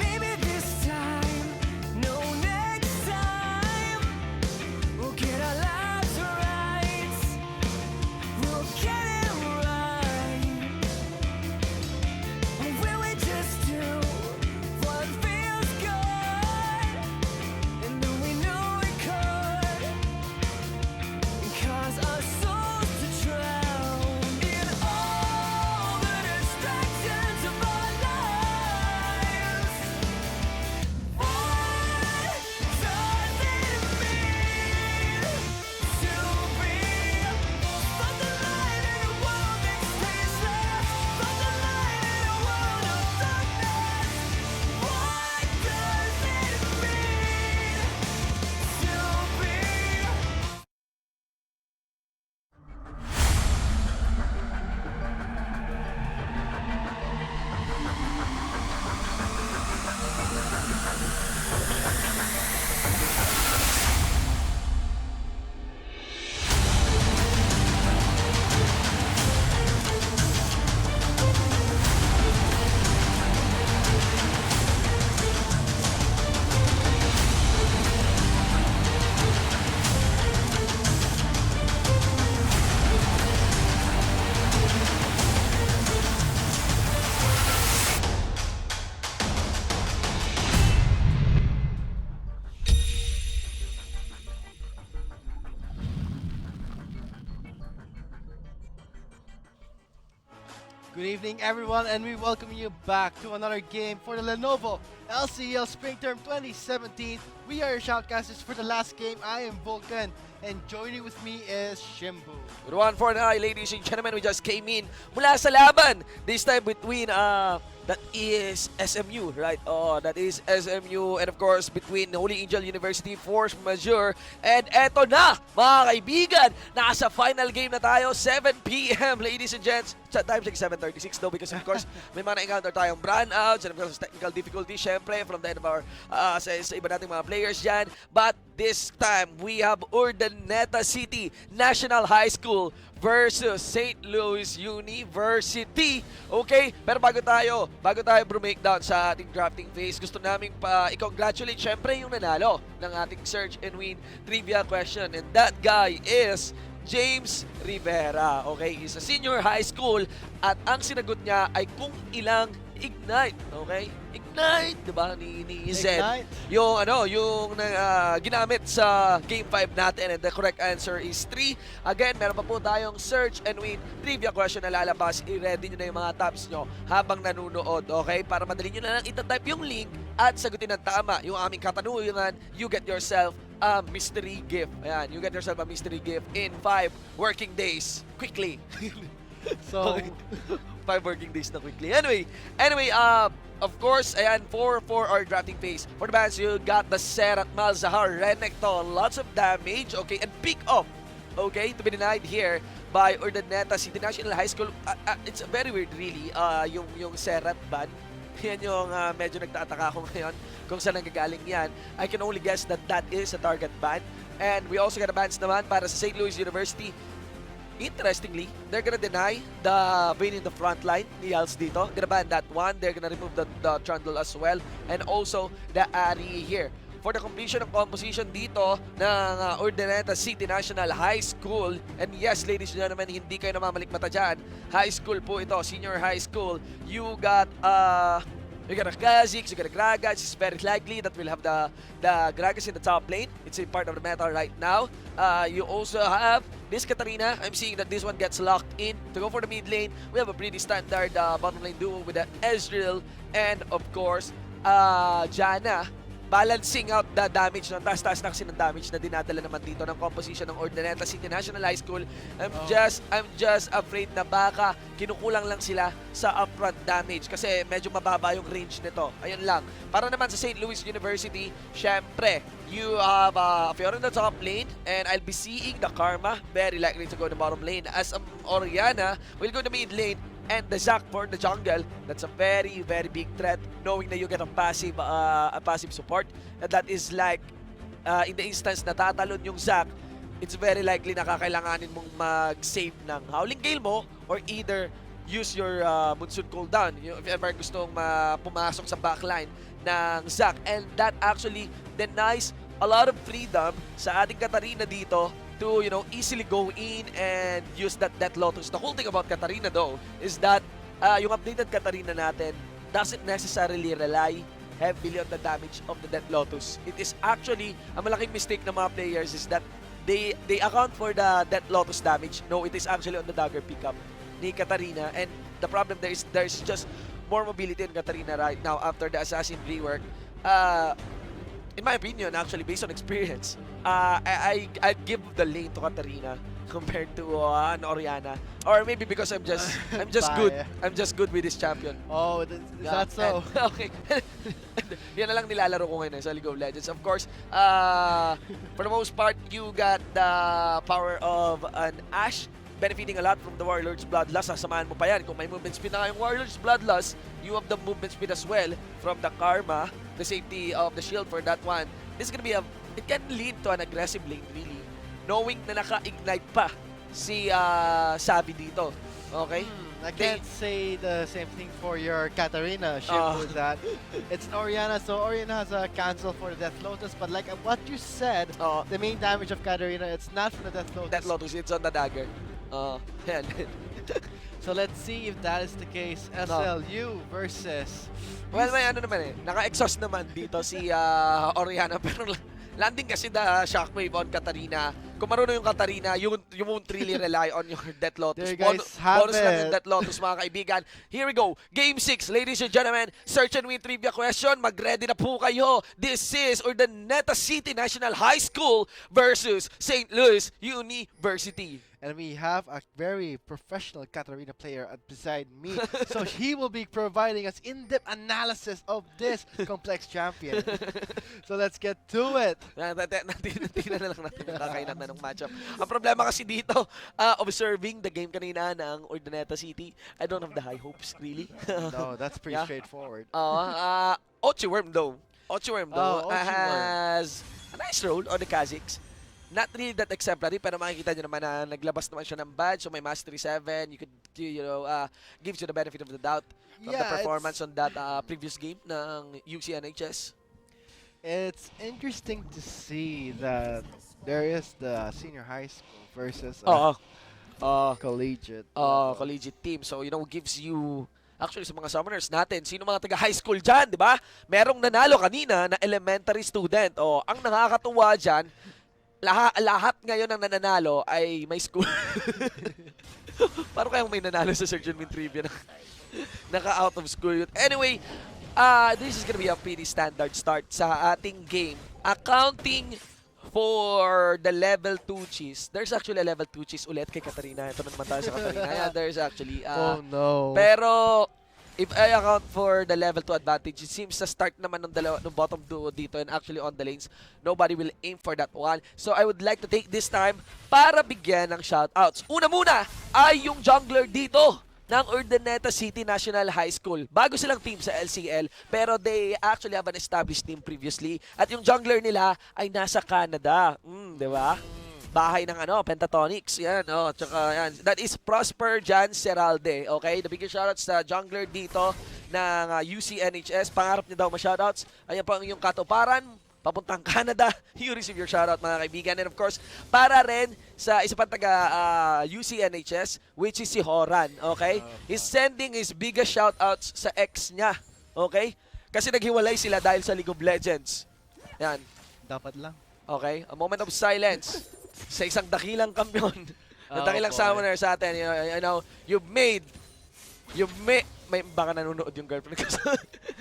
Maybe this time, no next time, we'll get our lives right. We'll get it right. Or will we just do what feels good? And then we know we could. Cause our souls to drown in all the distractions of our lives. What does it mean to be from the light in a world that's tasteless? From the light in a world of darkness. What does it mean to be? Good evening, everyone, and we welcome you back to another game for the Lenovo LCL Spring Term 2017. We are your shoutcasters for the last game. I am Vulcan, and joining with me is Shimbu. Good one for the eye, ladies and gentlemen. We just came in mula sa laban. This time between that is SMU, right? Oh, that is SMU, and of course between Holy Angel University, Force Majeure, and eto na, mga kaibigan, nasa final game na tayo, 7 p.m. ladies and gents. Time check 7:36 though, because of course may mga na-encounter tayong brownouts and of course technical difficulties, syempre from the end of our sa iba nating mga players dyan. But this time we have Urdaneta City National High School versus St. Louis University. Okay, pero bago tayo bro-breakdown sa ating drafting phase, gusto naming i-congratulate syempre yung nanalo ng ating Search and Win trivia question, and that guy is James Rivera. Okay, he's a senior high school at ang sinagot niya ay kung ilang Ignite. Okay? Ignite, 'di ba? Ni Zed. Ignite. Yung ginamit sa Game 5 natin, and the correct answer is 3. Again, meron pa po tayong search and win trivia question na lalabas. I-ready nyo na yung mga tabs nyo habang nanunood, okay? Para madali nyo na lang itatype yung link at sagutin ng tama yung aming katanungan. You get yourself a mystery gift. Ayan, you get yourself a mystery gift in 5 working days. Quickly. So, 5 working days na quickly. Anyway, of course, ayan, for our drafting phase. For the bands, you got the Serat Malzahar Renekton. Lots of damage, okay, and pick up, okay, to be denied here by Urdaneta City National High School. It's very weird, really, yung Serat ban. Yan yung medyo nagtataka ako ngayon kung saan nanggagaling yan. I can only guess that that is a target ban. And we also got a bans naman para sa St. Louis University. Interestingly, they're gonna deny the Vayne in the front line ni Yals dito. Gonna ban that one. They're gonna remove the Trundle as well. And also, the Ari here. For the completion of composition dito ng Urdaneta City National High School. And yes, ladies and gentlemen, hindi kayo namamalikmata dyan. High school po ito, senior high school. You got a Kha'Zix, you got a Gragas. It's very likely that we'll have the Gragas in the top lane. It's a part of the meta right now. You also have this Katarina. I'm seeing that this one gets locked in. To go for the mid lane, we have a pretty standard bottom lane duo with the Ezreal and of course, Janna. Balancing out the damage, ng taas-taas na kasi ng damage na dinadala naman dito ng composition ng Urdaneta City National High School. I'm just afraid na baka kinukulang lang sila sa upfront damage kasi medyo mababa yung range nito. Ayun lang. Para naman sa St. Louis University, syempre, you have Fiora in the top lane and I'll be seeing the Karma very likely to go to the bottom lane as Oriana will go to mid lane. And the Zac for the jungle, that's a very, very big threat knowing that you get a passive support. And that is like, in the instance na tatalon yung Zac, it's very likely na kakailanganin mong mag-save ng Howling Gale mo or either use your Monsoon cooldown if ever gustong pumasok sa backline ng Zac. And that actually denies a lot of freedom sa ating Katarina dito to, easily go in and use that Death Lotus. The cool thing about Katarina though is that yung updated Katarina natin doesn't necessarily rely heavily on the damage of the Death Lotus. It is actually, a malaking mistake ng mga players is that they account for the Death Lotus damage. No, it is actually on the dagger pickup ni Katarina. And the problem there is there's just more mobility in Katarina right now after the Assassin rework. In my opinion, actually, based on experience, I'd give the lane to Katarina compared to an Oriana. Or maybe because I'm just good. I'm just good with this champion. Oh, is that so? And, okay. Yan na lang nilalaro ko ngayon sa League of Legends. Of course, for the most part, you got the power of an Ashe benefiting a lot from the Warlord's Bloodlust. Sasamahan mo pa yan. Kung may movement speed na nga yung Warlord's Bloodlust, you have the movement speed as well from the Karma, the safety of the shield for that one. This is gonna be it can lead to an aggressive lane really, knowing na naka-ignite pa si Sabi dito. Okay? I can't say the same thing for your Katarina shift with that. It's Oriana, so Oriana has a cancel for the Death Lotus, but like what you said, the main damage of Katarina, it's not from the Death Lotus. Death Lotus, it's on the dagger. Yan. So let's see if that is the case. SLU versus... Well, may ano naman naka-exhaust naman dito si Oriana, pero landing kasi the Shockwave on Katarina. Kung marunong yung Katarina, you won't really rely on your Death Lotus. There you guys have bonus lang yung it. Death Lotus, mga kaibigan. Here we go. Game 6, ladies and gentlemen. Search and win trivia question. Mag-ready na po kayo. This is Urdaneta City National High School versus St. Louis University. And we have a very professional Katarina player beside me. So he will be providing us in-depth analysis of this complex champion. So let's get to it. Tingnan na lang natin yung kakainan na ng matchup. Ang problema kasi dito, observing the game kanina ng Urdaneta City, I don't have the high hopes, really. No, that's pretty straightforward. Ochiworm though. Ochiworm Ochiworm. has a nice role on the Kha'Zix. Not really that exemplary, pero makikita nyo naman na naglabas naman siya ng badge, so may Mastery 7. You could, gives you the benefit of the doubt from the performance on that previous game ng UCNHS. It's interesting to see that There is the senior high school versus Oo. collegiate. level. Collegiate team. So, gives you actually sa mga summoners natin, sino mga taga high school dyan, di ba? Merong nanalo kanina na elementary student. Ang nakakatuwa dyan, lahat ngayon ng nananalo ay may school. Paano kayang may nanalo sa Surgeon Min Trivia na naka-out of school yun? Anyway, this is gonna be a pretty standard start sa ating game. Accounting for the level 2 cheese. There's actually a level 2 cheese ulit kay Katarina. Ito na naman tayo sa Katarina. Yeah, there's actually. Oh no. Pero, if I account for the level 2 advantage, it seems sa start naman ng bottom duo dito and actually on the lanes, nobody will aim for that one. So, I would like to take this time para bigyan ng shoutouts. Una muna ay yung jungler dito ng Urdaneta City National High School. Bago silang team sa LCL, pero they actually have an established team previously. At yung jungler nila ay nasa Canada. Di ba? Bahay ng Pentatonics. Yan, tsaka yan. That is Prosper Jan Seralde. Okay? The biggest shoutouts sa jungler dito ng UCNHS. Pangarap niya daw ma-shoutouts. Ayan po ang iyong katuparan. Papuntang Canada, you receive your shoutout mga kaibigan. And of course, para rin sa isa pang taga UCNHS, which is si Horan, okay? He's sending his biggest shoutouts sa ex niya, okay? Kasi naghiwalay sila dahil sa League of Legends. Yan, Dapat lang. okay? A moment of silence sa isang dakilang kampiyon. Ng dakilang boy. summoner sa atin. You've made may baka nanonood yung girlfriend ko.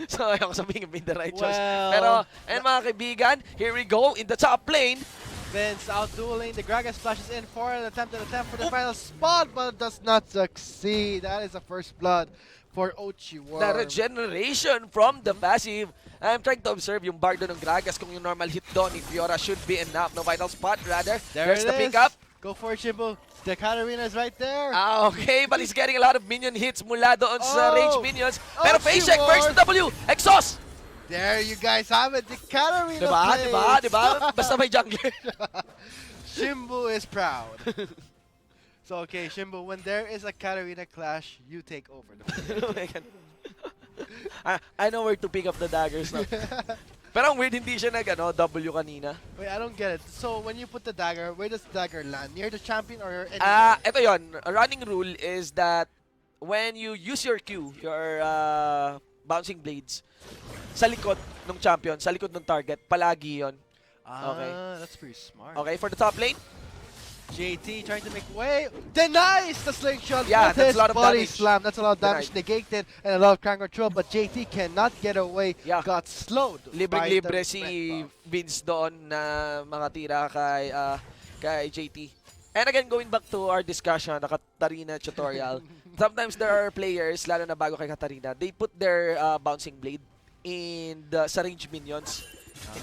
So, ayaw ko sabihin yung made the right choice. Well, Pero, ayun mga kaibigan, here we go in the top lane. Vince outdueling. The Gragas splashes in for an attempt for the final spot, but does not succeed. That is the first blood for Ochiworm. The regeneration from the passive. I'm trying to observe yung bardo ng Gragas kung yung normal hit doon ni Fiora should be enough. No vital spot, rather. There's the pickup. Go for it, Shimbo. The Katarina is right there. Okay, but he's getting a lot of minion hits mula doon sa Oh! range minions. Pero face check Ochiworm! first to W. Exhaust! There you guys have it. The Katarina Diba? plays. Diba? Basta may jungler. Shimbo is proud. So, okay, Shimbo, when there is a Katarina clash, you take over the play. I know where to pick up the daggers now. Pero ang weird, hindi siya W kanina. Wait, I don't get it. So, when you put the dagger, where does the dagger land? Near the champion or Ito yon. A running rule is that when you use your Q, your bouncing blades, sa likod ng champion, sa likod ng target, palagi yon. Okay. That's pretty smart. Okay, for the top lane, JT trying to make way. Denies the slingshot Yeah, with that's his a lot of body damage. slam. That's a lot of damage Denied. negated and a lot of crang control, but JT cannot get away. Yeah. Got slowed. by libre-libre the si red buff. Vince doon na mga tira kay JT. And again, going back to our discussion, the Katarina tutorial, sometimes there are players, lalo na bago kay Katarina, they put their bouncing blade sa range minions.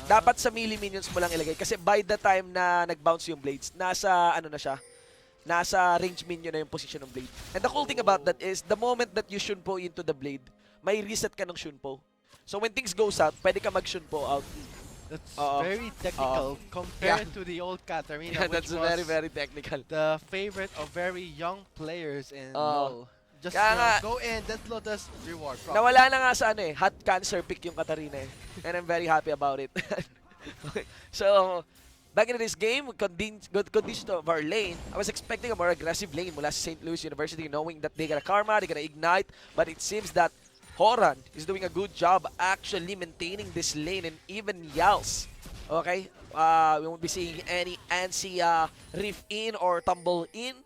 Dapat sa melee minions mo lang ilagay kasi by the time na nag-bounce yung blades, nasa range minion na yung position ng blade. And the cool thing about that is, the moment that you shunpo into the blade, may reset ka ng shunpo. So when things go south, pwede ka mag-shunpo out. That's Oo. very technical compared to the old Yeah, Katarina, that's which very, was very technical. the favorite of very young players in Oo. LoL. Just Kaya nga, go in, Death Lotus, reward. Profit. Nawala na nga sa hot cancer pick yung Katarina eh. And I'm very happy about it. Okay. So, back into this game, good condition of our lane. I was expecting a more aggressive lane mula sa St. Louis University, knowing that they got a karma, they got a ignite, but it seems that Horan is doing a good job actually maintaining this lane, and even Yals. Okay? We won't be seeing any antsy riff in or tumble in.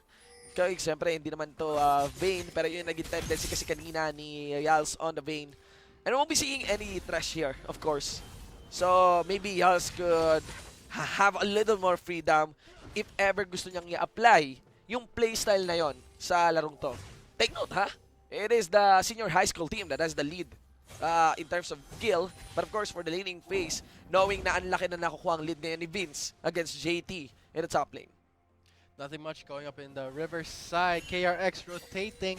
Kaya siyempre, hindi naman to Vayne, pero yun naging tendency kasi kanina ni Yals on the Vayne. And we won't be seeing any trash here, of course. So, maybe Yals could have a little more freedom if ever gusto niyang i-apply yung playstyle na yon sa larong to. Take note, ha? It is the senior high school team that has the lead in terms of kill. But of course, for the laning phase, knowing na ang laki na nakukuha ang lead ngayon ni Vince against JT in the top lane. Nothing much going up in the Riverside. KRX rotating.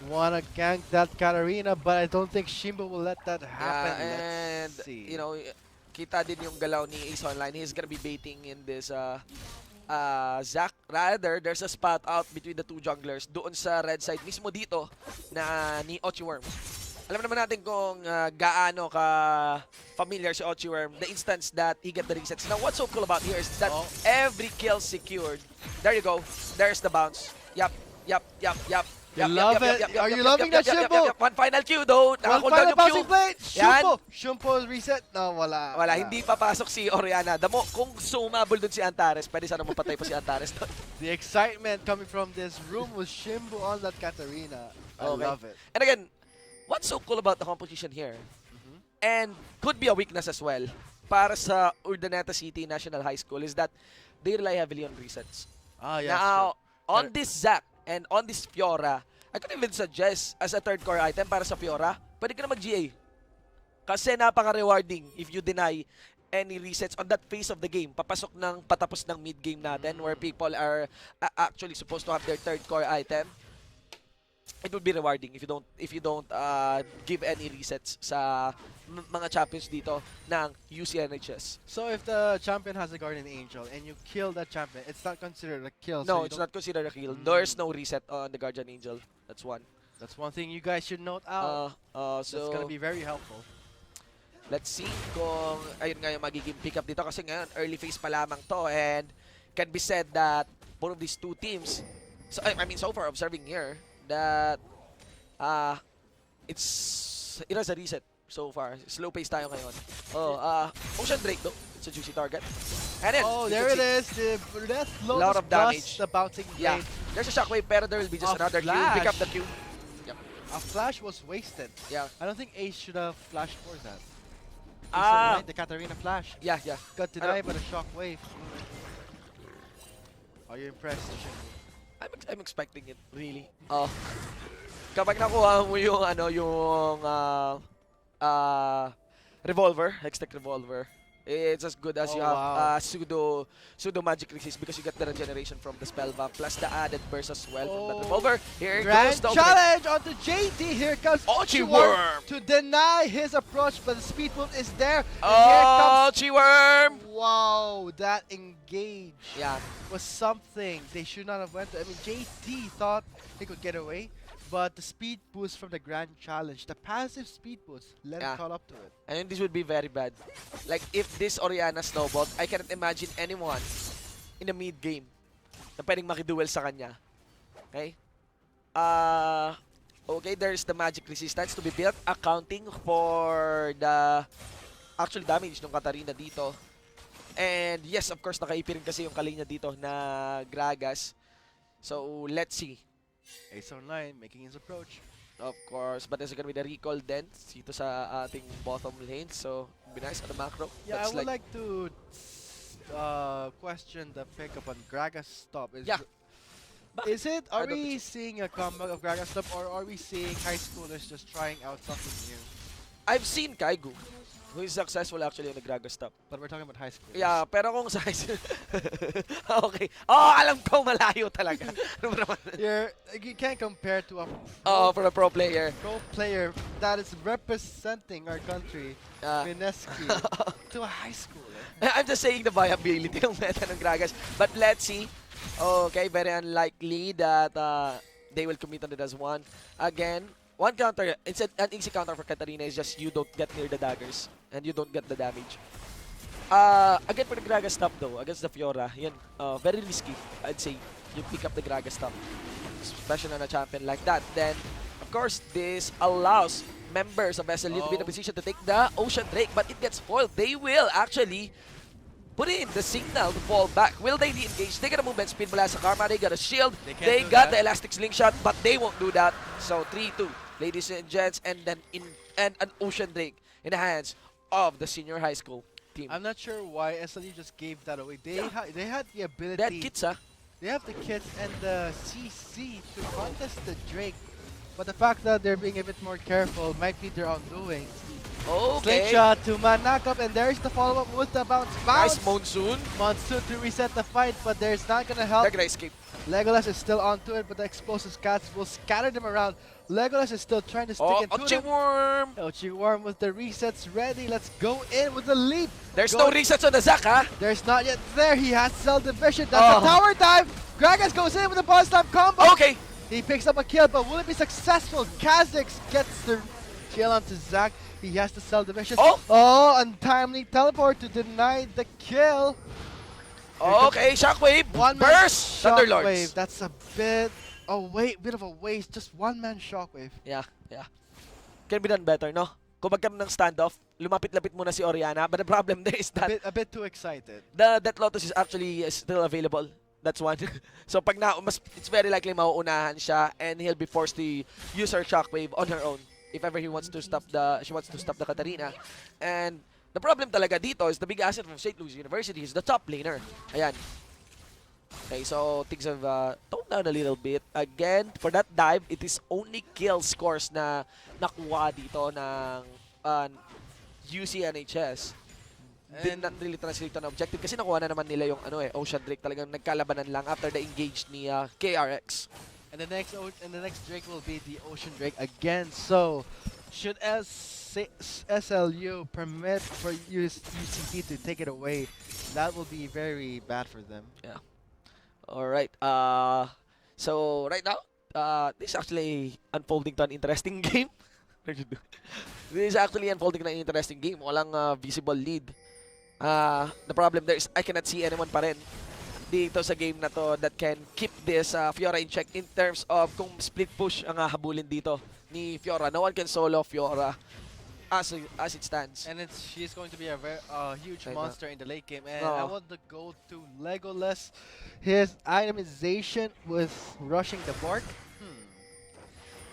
Wanna gank that Katarina, but I don't think Shimbo will let that happen. And, Let's see. kita din yung galaw ni Ace Online. He's gonna be baiting in this Zac. Rather, there's a spot out between the two junglers doon sa red side mismo dito na ni Ochiworm. Alam naman natin kung gaano ka familiar si Ochiworm, the instance that he get the resets. Now, what's so cool about here is that every kill secured, there you go, there's the bounce. Yup. You love it. Are you loving that, Shimpo? One final Q though. One Nakakool down final yung passing Q. play. Yan. Shumpo's reset. No, wala. Wala, hindi papasok si Oriana. Damo, kung sumabol dun si Antares, pwede sana mapatay pa si Antares doon. The excitement coming from this room was Shimbo on that Katarina. I Okay. love it. And again, what's so cool about the composition here, and could be a weakness as well, para sa Urdaneta City National High School, is that they rely heavily on resets. Ah, yeah. Now, on this Zac and on this Fiora, I could even suggest as a third core item para sa Fiora, pwede ka na mag-GA. Kasi napaka-rewarding if you deny any resets on that phase of the game. Papasok ng patapos ng mid-game natin where people are actually supposed to have their third core item. It would be rewarding if you don't give any resets sa mga champions dito ng UCNHS. So if the champion has a Guardian Angel and you kill that champion, it's not considered a kill. No, so it's not considered a kill. There's no reset on the Guardian Angel. That's one. That's one thing you guys should note out. So That's gonna be very helpful. let's see kung ayun nga yung magiging pick up dito kasi ngayon early phase pa lamang to, and can be said that both of these two teams, so I mean so far observing here that it has a reset so far. Slow pace tayo ngayon. Ocean Drake though. It's a juicy target. And then, Oh, you there can it see is. The Death Lotus Lot of damage. plus the bouncing Yeah, blade. there's a shockwave pero there will be just A another Q. Pick up the Q. A flash was wasted. Yeah. I don't think Ace should have flashed for that. Ah. The Katarina flash. Yeah. Got denied by the shockwave. Are you impressed, Shimbo? I'm expecting it, really. Kapag nakuha mo yung revolver, Hextech revolver, it's as good as Oh, you have wow. pseudo magic resist because you get the regeneration from the spell bomb plus the added burst as well from that Oh. revolver. Here Grand goes the challenge onto JT. Here comes Ochiworm to deny his approach, but the speed boost is there. And here comes. Ochiworm! Wow, that engage Yeah. was something they should not have went to. I mean, JT thought he could get away, but the speed boost from the Grand Challenge, the passive speed boost, let him Yeah. call up to it. And this would be very bad. Like, if this Oriana snowballed, I cannot imagine anyone in the mid-game na pwedeng makiduel sa kanya. Okay? Okay, there's the magic resistance to be built, accounting for the actual damage ng Katarina dito. And yes, of course, naka-IP rin kasi yung Kalinya dito na Gragas. So, let's see. Ace online making his approach. Of course, but there's gonna be the recall then dito sa ating bottom lane. So, be nice on the macro. Yeah, That's I would like to question the pickup on Graga's stop. Yeah. Is it? I Are don't we think seeing a comeback of Graga's stop, or are we seeing high schoolers just trying out something new? I've seen Kaigu, who is successful actually on the Gragas stop. But we're talking about high schoolers. Yeah, pero kung sa okay. Oh, alam ko malayo talaga. Ano ba naman? You can't compare to a Oh, for a pro player. pro player that is representing our country, Mineski, to a high schooler. I'm just saying the viability ng meta ng Gragas. But let's see. Okay, very unlikely that they will commit on it as one. Again, one counter, it's an easy counter for Katarina is just you don't get near the daggers and you don't get the damage. Again, for the Gragas stop though, against the Fiora, yun, very risky, I'd say. You pick up the Gragas stop, especially on a champion like that. Then, of course, this allows members of SLU to be in a position to take the Ocean Drake, but it gets foiled. They will actually put in the signal to fall back. Will they de-engage? They got a movement speed mula sa Karma. They got a shield. They got the elastic slingshot, but they won't do that. So 3-2, ladies and gents, and then and an Ocean Drake in the hands of the senior high school team. I'm not sure why SLU just gave that away. They had the ability. They had kits, huh? They have the kits and the CC to contest the Drake, but the fact that they're being a bit more careful might be their undoing. Okay. Slingshot to Manakap, and there's the follow-up with the bounce. Nice Monsoon. Monsoon to reset the fight, but there's not gonna help. They're gonna escape. Legolas is still onto it, but the explosive cats will scatter them around. Legolas is still trying to stick into them. Ochiworm. Ochiworm with the resets ready. Let's go in with the leap. There's no resets on the Zac, huh? There's not yet there. He has Cell Division. That's the tower time. Gragas goes in with the boss slam combo. Okay. He picks up a kill, but will it be successful? Kha'Zix gets the kill onto Zack. He has to sell the vicious. Oh! Oh, untimely teleport to deny the kill. Okay, Shockwave. One man Burst. Thunderlords. shockwave. That's a bit. Oh wait, bit of a waste. Just one man shockwave. Yeah. Can be done better, no? Kung magkaroon ng standoff, lumapit-lapit muna si Oriana. But the problem there is that A bit too excited. the Death Lotus is actually still available. That's one. So pag it's very likely mauunahan siya and he'll be forced to use her Shockwave on her own if ever she wants to stop the Katarina. And the problem talaga dito is the big asset from St. Louis University is the top laner. Ayan. Okay, so things have toned down a little bit. Again, for that dive, it is only kill scores na nakuha dito ng UCNHS. Did not really translate to an objective kasi nakuha na naman nila yung Ocean Drake. Talagang nagkalabanan lang after the engage ni KRX. And the next Drake will be the Ocean Drake again. So, should SLU permit for UCT to take it away, that will be very bad for them. Yeah. All right. So right now, this is actually unfolding to an interesting game. This is actually unfolding to an interesting game. Walang visible lead. The problem there is I cannot see anyone pa rin dito sa game na to that can keep this Fiora in check in terms of kung split push ang habulin dito ni Fiora. No one can solo Fiora as it stands. And she's going to be a very huge Right monster in the late game. And Oh. I want to go to Legolas. His itemization with rushing the Bork.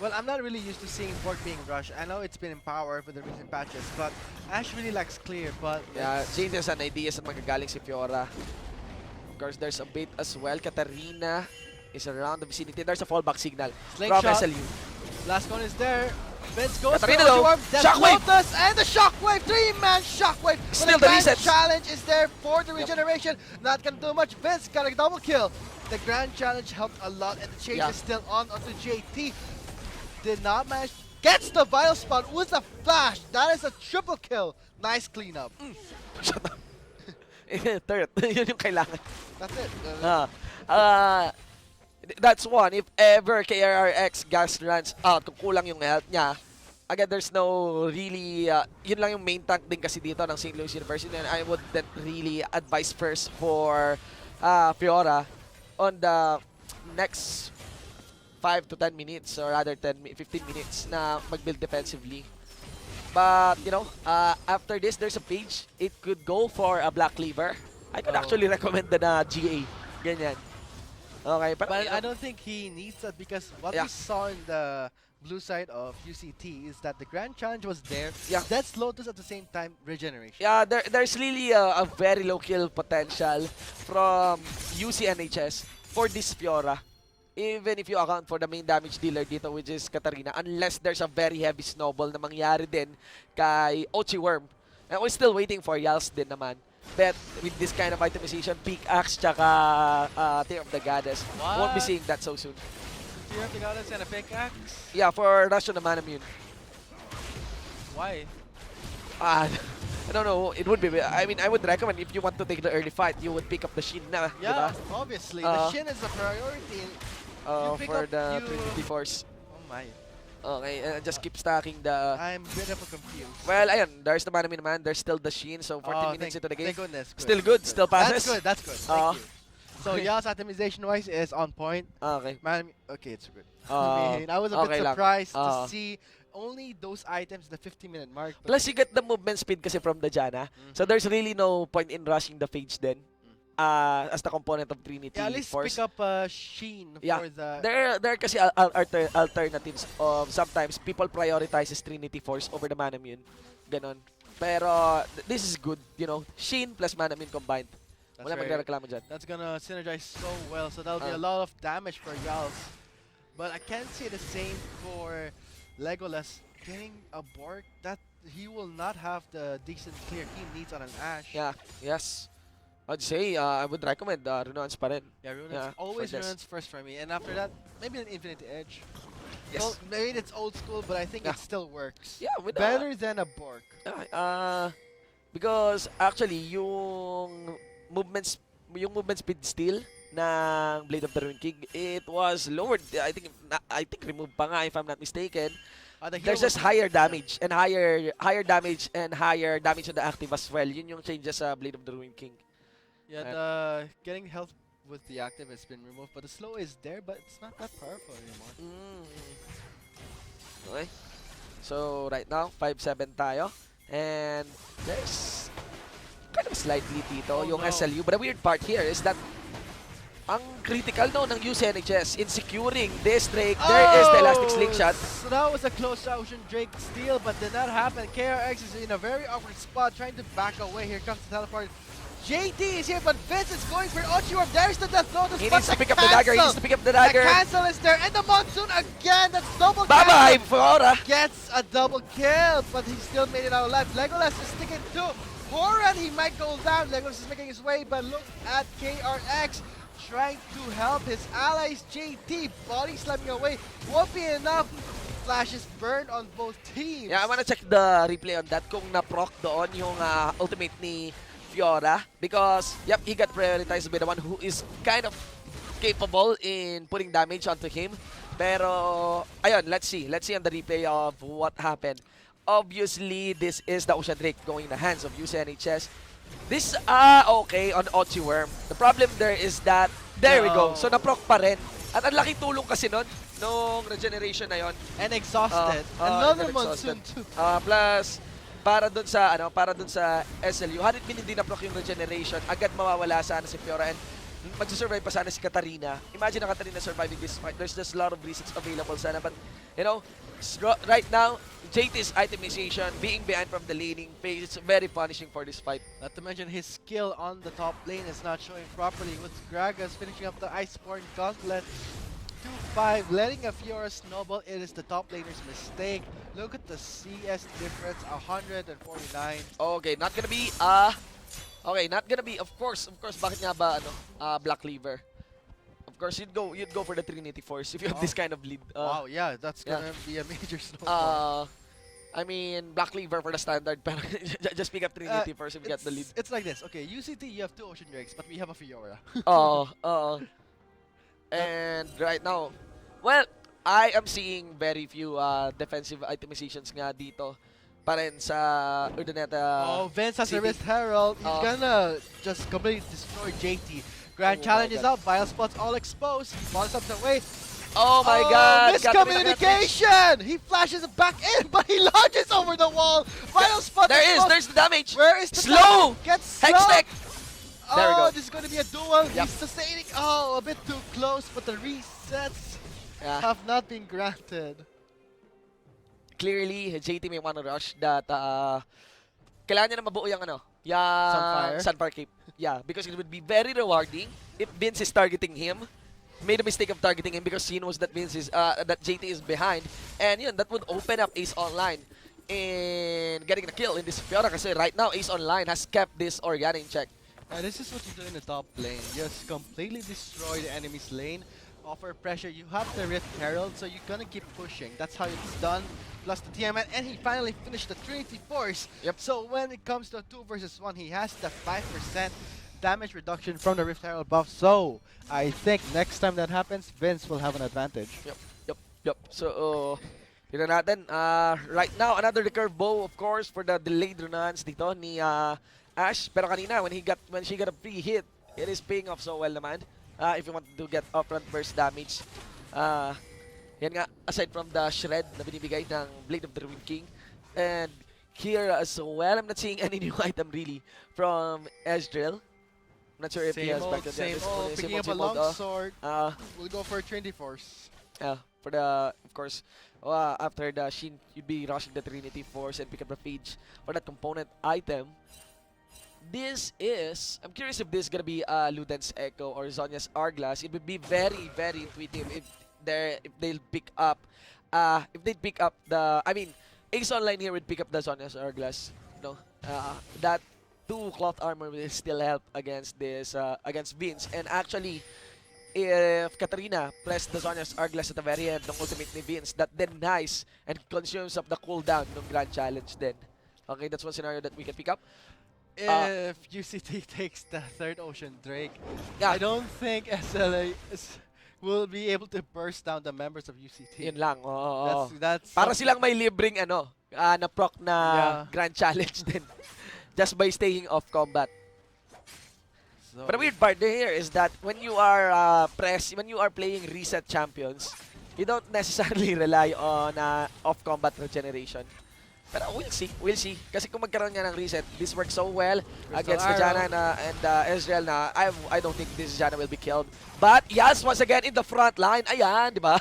Well, I'm not really used to seeing Bork being rushed. I know it's been in power for the recent patches, but Ash really likes clear. But Yeah, changes an idea sa magagaling si Fiora. Of course, there's a bait as well. Katarina is around the vicinity. There's a fallback signal from Slingshot. SLU. last one is there. Vince goes Katarina for though. Ulti Orb, Death Shockwave! Lotus, and the Shockwave! 3-man Shockwave! But Still the the Grand resets. Challenge is there for the regeneration. Not gonna do much. Vince got a double kill. The Grand Challenge helped a lot, and the chase Yeah. is still on onto JT. Did not manage. Gets the Vital Spot with a flash. That is a triple kill. Nice cleanup. Shut up. Third. Yun yung kailangan. That's it. That's one. If ever KRX gas runs out, kung kulang yung health niya, again, there's no really, yun lang yung main tank din kasi dito ng St. Louis University, and I wouldn't really advise first for Fiora on the next 5 to 10 minutes, or rather 15 minutes na mag-build defensively. But, you know, after this, there's a page. It could go for a Black Cleaver. I could actually recommend na GA. Ganyan. Okay, But you know, I don't think he needs that because what Yeah. we saw in the blue side of UCT is that the Grand Challenge was there. Yeah. That's Lotus at the same time regeneration. yeah, there's really a very low kill potential from UCNHS for this Fiora. Even if you account for the main damage dealer dito, which is Katarina, unless there's a very heavy snowball na mangyari din kay Ochi Worm. And we're still waiting for Yals din naman. But with this kind of itemization, Pickaxe tsaka Tear of the Goddess, won't be What? seeing that so soon. Tear of the Goddess and a pickaxe? Yeah, for Russian na Manamune. Why? I don't know, it would be, I mean, I would recommend if you want to take the early fight, you would pick up the Shin na, Yeah, diba? obviously. Uh, the Shin is a priority. You pick For up- the you- Trinity Force. Oh my. Okay, just keep stacking the... I'm a bit of a confused. Well, ayun, there's the Manamune naman, there's still the Shin, so 14 Oh, minutes thank- into the game. Thank goodness. Still good, still passes. That's good. Uh, Thank you. So Yas itemization wise is on point. Okay. Man, okay, it's good. Uh, I mean, I was a okay bit lang. surprised Uh, to see only those items the 50-minute mark. but- Plus, you get the movement speed kasi from the Janna. So there's really no point in rushing the Phage then. As the component of Trinity yeah, at least Force. pick up Sheen Yeah. for the. There are kasi alternatives of sometimes people prioritizes Trinity Force over the Manamune. Ganon. Pero this is good, you know. Shin plus Manamune combined. That's Wala very- magrereklamo dyan. That's gonna synergize so well, so that'll be a Uh. lot of damage for Yals. But I can't say the same for Legolas getting a Bork. That he will not have the decent clear he needs on an Ash. Yeah, yes. I'd say I would recommend Runaan's pa rin. Yeah, Runan's Yeah, always for this. Runan's first for me, and after that, maybe an Infinity Edge. Yes. Well, maybe it's old school, but I think Yeah. it still works. Yeah, with Better than a Bork. because actually yung movement speed still ng Blade of the Ruined King, it was lowered. I think removed pa nga if I'm not mistaken. The heal there's just was- higher damage and higher damage and higher damage on the active as well. Yun yung changes sa Blade of the Ruined King. Yeah, the getting health with the active has been removed, but the slow is there, but it's not that powerful anymore. Okay. So right now, 5-7 tayo. And there's kind of slight lead dito, Oh, yung no. SLU. But the weird part here is that ang critical no ng UCNHS in securing this Drake. There is the elastic slingshot. So that was a close Ocean Drake steal, but did not happen. KRX is in a very awkward spot, trying to back away. Here comes the teleport. JT is here, but Vince is going for Ochiworm. There's the Death Notice. He but needs to pick up the dagger. He needs to pick up the dagger. The cancel is there, and the Monsoon again. That's double Bye-bye, cancel. Flora. Gets a double kill, but he still made it out alive. Legolas is sticking to Horan. He might go down. Legolas is making his way, but look at KRX trying to help his allies. JT body slamming away. Won't be enough. Flashes burned on both teams. Yeah, I wanna check the replay on that kung na-proc doon yung ultimate ni Fiora because, yep, he got prioritized by the one who is kind of capable in putting damage onto him. Pero, ayun, let's see. Let's see on the replay of what happened. Obviously, this is the Ocean Drake going in the hands of UCNHS. This, okay, on Ochiworm. The problem there is that, there we go. So, na-proc pa rin. At ang laking tulong kasi nun, nung regeneration na yon. And exhausted. and Another then Monsoon exhausted. too. Plus, para dun sa SLU, hadit min hindi na-proc yung regeneration, agad mawawala sana si Fiora and magsusurvive pa sana si Katarina. Imagine na Katarina surviving this fight. There's just a lot of reasons available sana. But, you know, right now, JT's itemization, being behind from the laning phase, it's very punishing for this fight. Not to mention his skill on the top lane is not showing properly, with Gragas finishing up the Iceborne Gauntlet. 2-5, letting a Fiora snowball. It is the top laner's mistake. Look at the CS difference, 149. Okay, not gonna be, okay, not gonna be, of course, bakit nga ba, Black Cleaver? Of course, you'd go for the Trinity Force if you have this kind of lead. Wow, yeah, that's gonna be a major snowball. I mean, Black Cleaver for the standard, pero just pick up Trinity first if you get the lead. It's like this. Okay, UCT, you have 2 Ocean Drakes, but we have a Fiora. And right now, well, I am seeing very few defensive itemizations nga dito pa rin sa Urdaneta. Oh, Vince has a City. Rift Herald. He's gonna just completely destroy JT. Grand Challenge is out. Vile Spots all exposed. Ball up away. Oh my God! Miscommunication! He flashes it back in, but he launches over the wall. Vile Spot There's the damage! Where is the Slow! damage? Gets slow! Hextech! There we go. This is going to be a duel. Yep. He's sustaining. Oh, a bit too close, but the resets Yeah. have not been granted. Clearly, JT may wanna rush that kailangan niya na mabuo yung Sunfire Cape. Yeah, because it would be very rewarding if Vince is targeting him. Made a mistake of targeting him because he knows that Vince is that JT is behind, and yun, that would open up Ace Online in getting the kill in this Fiora kasi right now Ace Online has kept this Orianna in check. This is what you do in the top lane. Just completely destroy the enemy's lane. Offer pressure. You have the Rift Herald, so you're gonna keep pushing. That's how it's done. Plus the TMN, and he finally finished the Trinity Force. Yep. So when it comes to 2 versus 1, he has the 5% damage reduction from the Rift Herald buff. So I think next time that happens, Vince will have an advantage. Yep. So, tignan natin. Right now, another recurve bow, of course, for the delayed runs dito ni Ash. Pero kanina, when she got a free hit, it is paying off so well naman. If you want to get upfront burst damage. Yan nga, aside from the shred na binibigay ng Blade of the Ruined King. And here as well, I'm not seeing any new item really from Ezreal. I'm not sure if he has back to Same old. Picking up a long sword. We'll go for a Trinity Force. For the, of course, after the Shin, you'd be rushing the Trinity Force and pick up the Phage for that component item. This is, I'm curious if this is gonna be Luden's Echo or Zhonya's Hourglass. It would be very, very intuitive if they'll pick up, the, I mean, Ace Online here would pick up the Zhonya's Hourglass. No, that 2 cloth armor will still help against this, against Vince. And actually, if Katarina pressed the Zhonya's Hourglass at the very end ng ultimate ni Vince, that denies and consumes up the cooldown ng Grand Challenge then. Okay, that's one scenario that we can pick up. If UCT takes the 3rd Ocean Drake, Yeah. I don't think SLA is will be able to burst down the members of UCT. Yun lang, oo. That's Para something. silang may libreng na proc na Yeah. grand challenge din. Just by staying off combat. So, But the weird part here is that when you are when you are playing reset champions, you don't necessarily rely on off combat regeneration. Pero we'll see. Kasi kung magkaroon nga ng reset, this works so well against the Arrow. Jana and Ezreal na I don't think this Jana will be killed. But Yas once again in the front line. Ayan, di ba?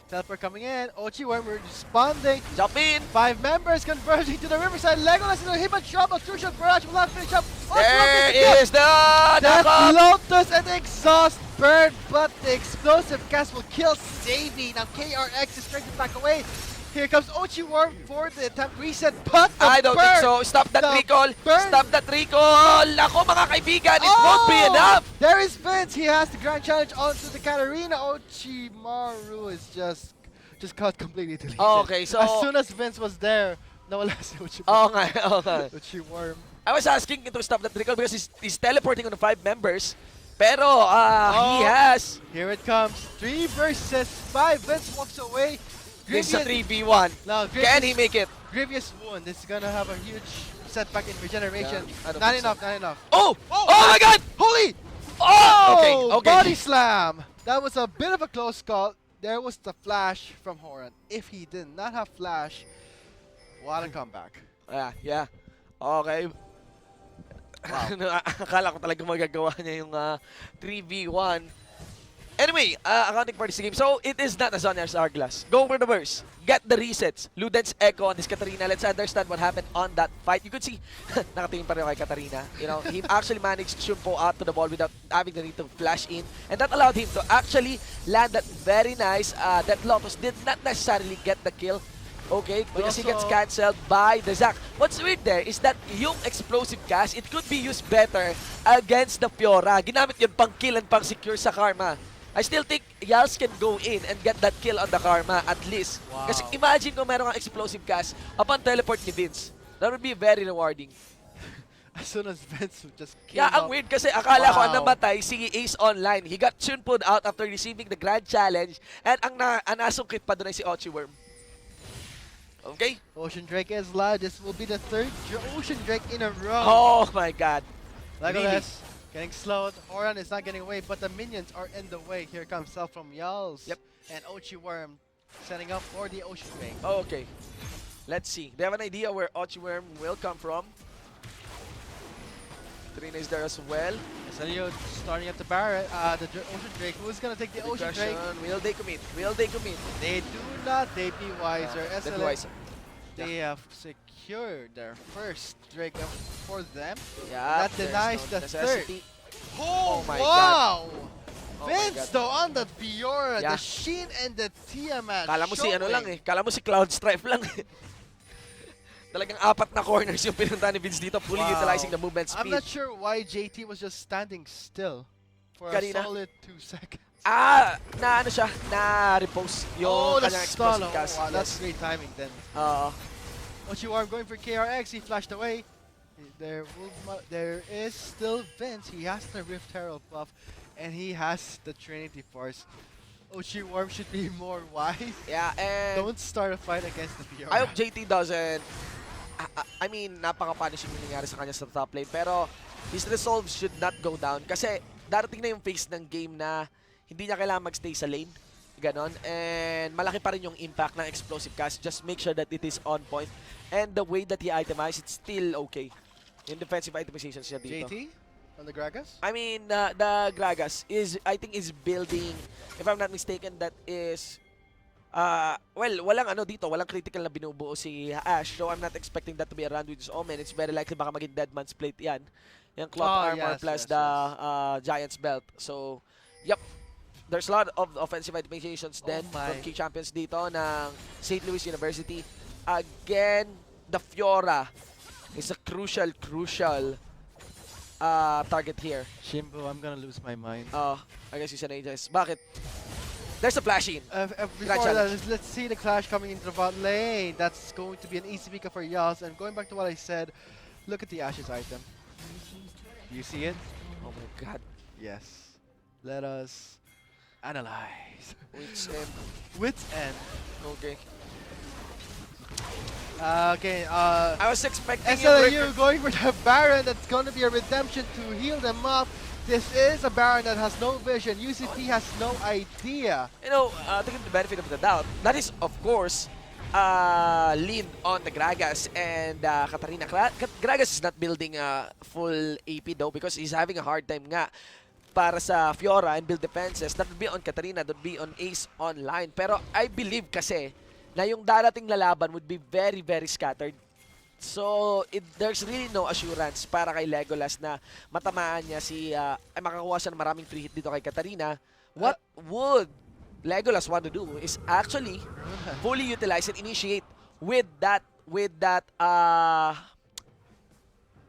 Teleport coming in. Ochi Worm responding. Jump in. 5 members converging to the Riverside. Legolas in a hip and drop. A crucial barrage will not finish up. Ochi Worm There gets the kill. is the Death knockout. Lotus and exhaust burn, but the explosive cast will kill Savy. Now KRX is trying to back away. Here comes Ochi Worm for the attempt reset, but the I don't burn. think so. Stop that The recall. burn. Stop that recall. Ako mga kaibigan, it won't be enough. There is Vince. He has the grand challenge onto the Katarina. Ochimaru is just got completely deleted. Okay, so As soon as Vince was there, nawala si Ochimaru. Oo nga, oo nga. Ochiworm. I was asking to stop that recall because he's teleporting on the 5 members. Pero he has Here it comes. 3 versus 5. Vince walks away. this is a 3v1. Now, Can he make it? Grievous wound. This is gonna have a huge setback in regeneration. Yeah, I don't Not think enough, so. not enough. Oh! Oh my god! Holy! Oh! Okay, okay. Body slam! That was a bit of a close call. There was the flash from Horan. If he did not have flash, what a comeback. Yeah. Okay. Akala ko talaga magagawa niya yung 3v1. Anyway, accounting for this game. So, it is not a Zonyar's Hourglass. Go for the burst. Get the resets. Luden's Echo on this Katarina. Let's understand what happened on that fight. You could see, nakatingin pa rin ako kay Katarina. You know, he actually managed to Shumpo out to the ball without having the need to flash in. And that allowed him to actually land that very nice. That Lotus did not necessarily get the kill. Okay, But because he gets also- cancelled by the Zac. What's weird there is that yung explosive cast, it could be used better against the Fiora. Ginamit yun pang kill and pang secure sa Karma. I still think Yals can go in and get that kill on the Karma at least. Wow. Kasi imagine kung meron kang explosive cast upon teleport ni Vince. That would be very rewarding. As soon as Vince would just came Yeah, ang up. weird kasi akala ko ang Wow. namatay si Ace Online. He got tuned out after receiving the Grand Challenge and ang nasungkit pa doon ay si Ochiworm. Okay? Ocean Drake is live. This will be the 3rd Ocean Drake in a row. Oh my god. Legolas getting slowed. Horan is not getting away, but the minions are in the way. Here comes Self from Yals. Yep. And Ochiworm setting up for the Ocean Drake. Okay. Let's see. They have an idea where Ochiworm will come from. Trina is there as well. SLU starting at the Barret. The Ocean Drake. Who's gonna take the Good Ocean Drake? question. Will they commit? Will they commit? They do not. They be wiser. They'd be SLU, wiser. they have secured their first Drake for them. Yeah, That there's denies no the necessity. Oh, my wow! Oh my Vince God. though on the Fiora, Yeah. the Sheen and the Tiamat. Kala mo si ano showing. lang eh. Kala mo si Cloud Strife lang eh. Talagang 4 na corners yung pinunta ni Vince dito, fully Wow. utilizing the movement I'm speed. not sure why JT was just standing still for Kanina? a solid 2 seconds. Na ano siya, na repose yung the kanyang stun. explosive cast. Wow, that's Yes. great timing then. Uh, Ochiworm going for KRX, he flashed away. There is still Vince. He has the Rift Herald buff, and he has the Trinity Force. Ochiworm should be more wise. yeah, and Don't start a fight against the Fiora. I hope JT doesn't. I mean, napaka-punishing yung nangyari sa kanya sa top lane. Pero his resolve should not go down. Kasi darating na yung phase ng game na hindi niya kailangan magstay sa lane. Ganon. And malaki pa rin yung impact ng explosive cast. Just make sure that it is on point. And the way that he itemized, it's still okay. Yung defensive itemizations siya dito. JT on the Gragas? I mean, the Gragas is, I think, is building, if I'm not mistaken, that is, well, walang ano dito, walang critical na binubuo si Ash, so I'm not expecting that to be around with his Omen. It's very likely baka maging Dead Man's Plate yan. Yung cloth armor yes, plus yes, the Giant's Belt. So, yep. There's a lot of offensive itemizations then my. from key champions dito ng St. Louis University. Again, the Fiora is a crucial target here. Shimbo, I'm gonna lose my mind. I guess you said Aegis. Bakit? There's a flash in. Before that, challenge. let's see the clash coming into the bot lane. That's going to be an easy pick for Yas. And going back to what I said, look at the Ashes item. You see it? Oh my god. Yes. Let us Analyze. Which end? Wits end. Okay. Okay, I was expecting SLU going for the Baron. That's going to be a redemption to heal them up. This is a Baron that has no vision. UCT has no idea. You know, to give the benefit of the doubt, that is, of course, leaned on the Gragas and Katarina. Gragas is not building a full AP though because he's having a hard time nga para sa Fiora and build defenses. That would be on Katarina, that would be on Ace Online. Pero I believe kasi na yung darating lalaban would be very, very scattered. So, there's really no assurance para kay Legolas na matamaan niya ay makakuha siya ng maraming free hit dito kay Katarina. What would Legolas want to do is actually fully utilize and initiate with that,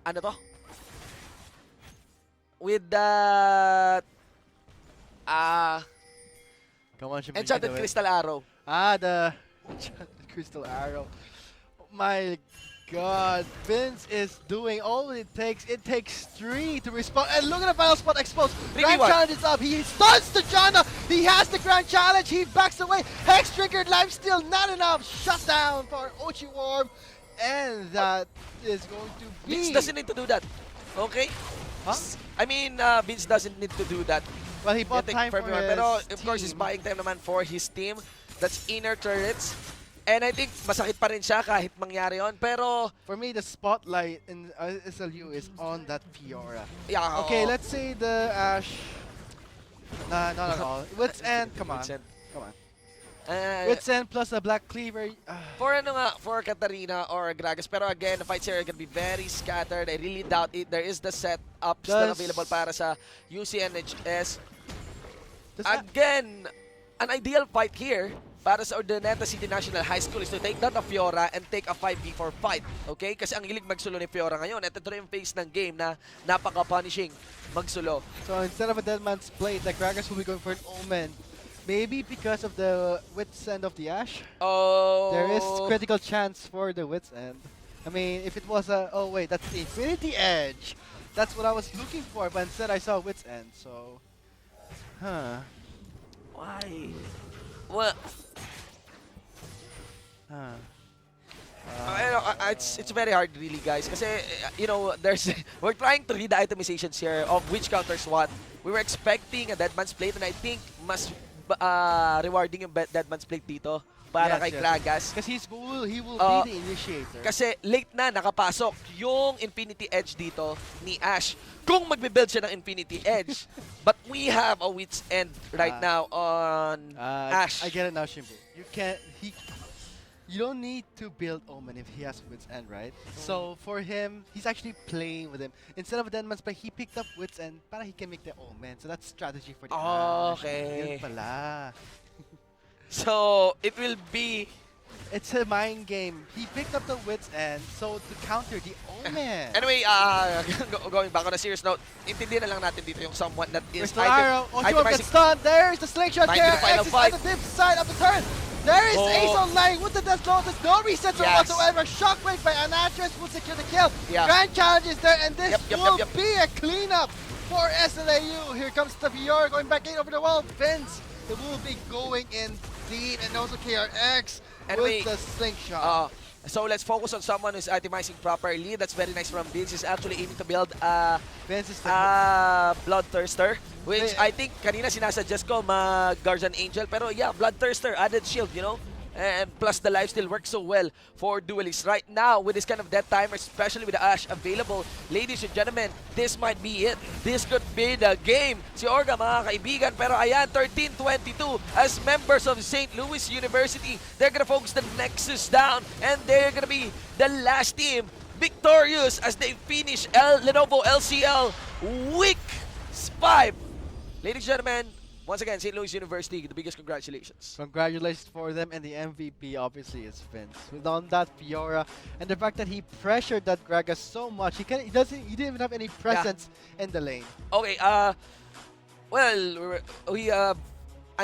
ano to? With that, Come on, Shibuya, Enchanted do it. Crystal Arrow. The Enchanted Crystal Arrow. My God, Vince is doing all it takes. It takes 3 to respond. And look at the final spot exposed. Grand 3v1. challenge is up. He stuns the Jana. He has the grand challenge. He backs away. Hex triggered life steal, not enough. Shut down for Ochi Worm. And that is going to be. Vince doesn't need to do that. Okay? Huh? I mean, Vince doesn't need to do that. Well, he bought Getting time for everyone. his Pero, of course, he's team. buying time naman for his team. That's inner turrets. And I think masakit pa rin siya kahit mangyari yon. Pero, For me, the spotlight in SLU is on that Fiora. yeah. Okay, oo. let's say the Ash. Nah, not at all. Wits End, come on. Wits End. Come on. Uh, Wits End plus the Black Cleaver. For ano nga, for Katarina or Gragas. Pero again, the fights here are gonna be very scattered. I really doubt it. There is the setup still available para sa UCNHS. Again, an ideal fight here para sa Urdaneta City National High School is to take down the Fiora and take a 5v4 fight. Okay? Kasi ang hilig magsulo ni Fiora ngayon. Ito yung phase ng game na napaka-punishing magsulo. So instead of a dead man's blade, the Gragas will be going for an Omen. Maybe because of the Wits End of the Ash, Oh. there is critical chance for the Wits End. I mean, if it was a, oh wait, that's the Infinity Edge. That's what I was looking for, but instead I saw Wits End, so. Huh. Why? Well, Huh. it's very hard really, guys. Kasi, you know, we're trying to read the itemizations here of which counters what. We were expecting a Deadman's Plate and I think mas rewarding yung Deadman's Plate dito para kay Gragas. Because he will Uh, be the initiator. Kasi late na nakapasok yung Infinity Edge dito ni Ash. Kung magbe-build siya ng Infinity Edge. But we have a Wit's End right now on Ash. I get it now, Shimbu. You don't need to build Omen if he has Wits End, right? So for him, he's actually playing with him. Instead of a Dead Man's Play, he picked up Wits End para he can make the Omen. So that's strategy for the Ash. Okay. Yun pala. So, it will be... It's a mind game. He picked up the Wits End so to counter the Omen. Anyway, going back on a serious note, intindihan na lang natin dito yung someone that is Crystal Arrow. Ocho gets stunned. There's the slingshot. Time to the final X is fight. on the dip side of the turn. There is Ace Online with the Death Lotus. No reset whatsoever. Shockwave by Anatras will secure the kill. Yeah. Grand challenge is there, and this Yep. will be a cleanup for SLAU. Here comes the Fiora going back in over the wall. Vince, it will be going in deep, and also KRX Anyway, with the slingshot. So let's focus on someone who's itemizing properly. That's very nice from Vince. He's actually aiming to build Vince is the Bloodthirster, which I think kanina sinasuggest ko mag-Guardian Angel. Pero yeah, Bloodthirster, added shield, you know? And plus the lifesteal works so well for duelists. Right now, with this kind of death timer, especially with the Ash available, ladies and gentlemen, this might be it. This could be the game. Si Orga, mga kaibigan, pero ayan, 13-22 as members of St. Louis University. They're gonna focus the Nexus down, and they're gonna be the last team victorious as they finish Lenovo LCL Week 5. Ladies and gentlemen, once again, St. Louis University, the biggest congratulations. Congratulations for them, and the MVP obviously is Vince. With on that Fiora, and the fact that he pressured that Gragas so much, he didn't even have any presence in the lane. Okay, well, we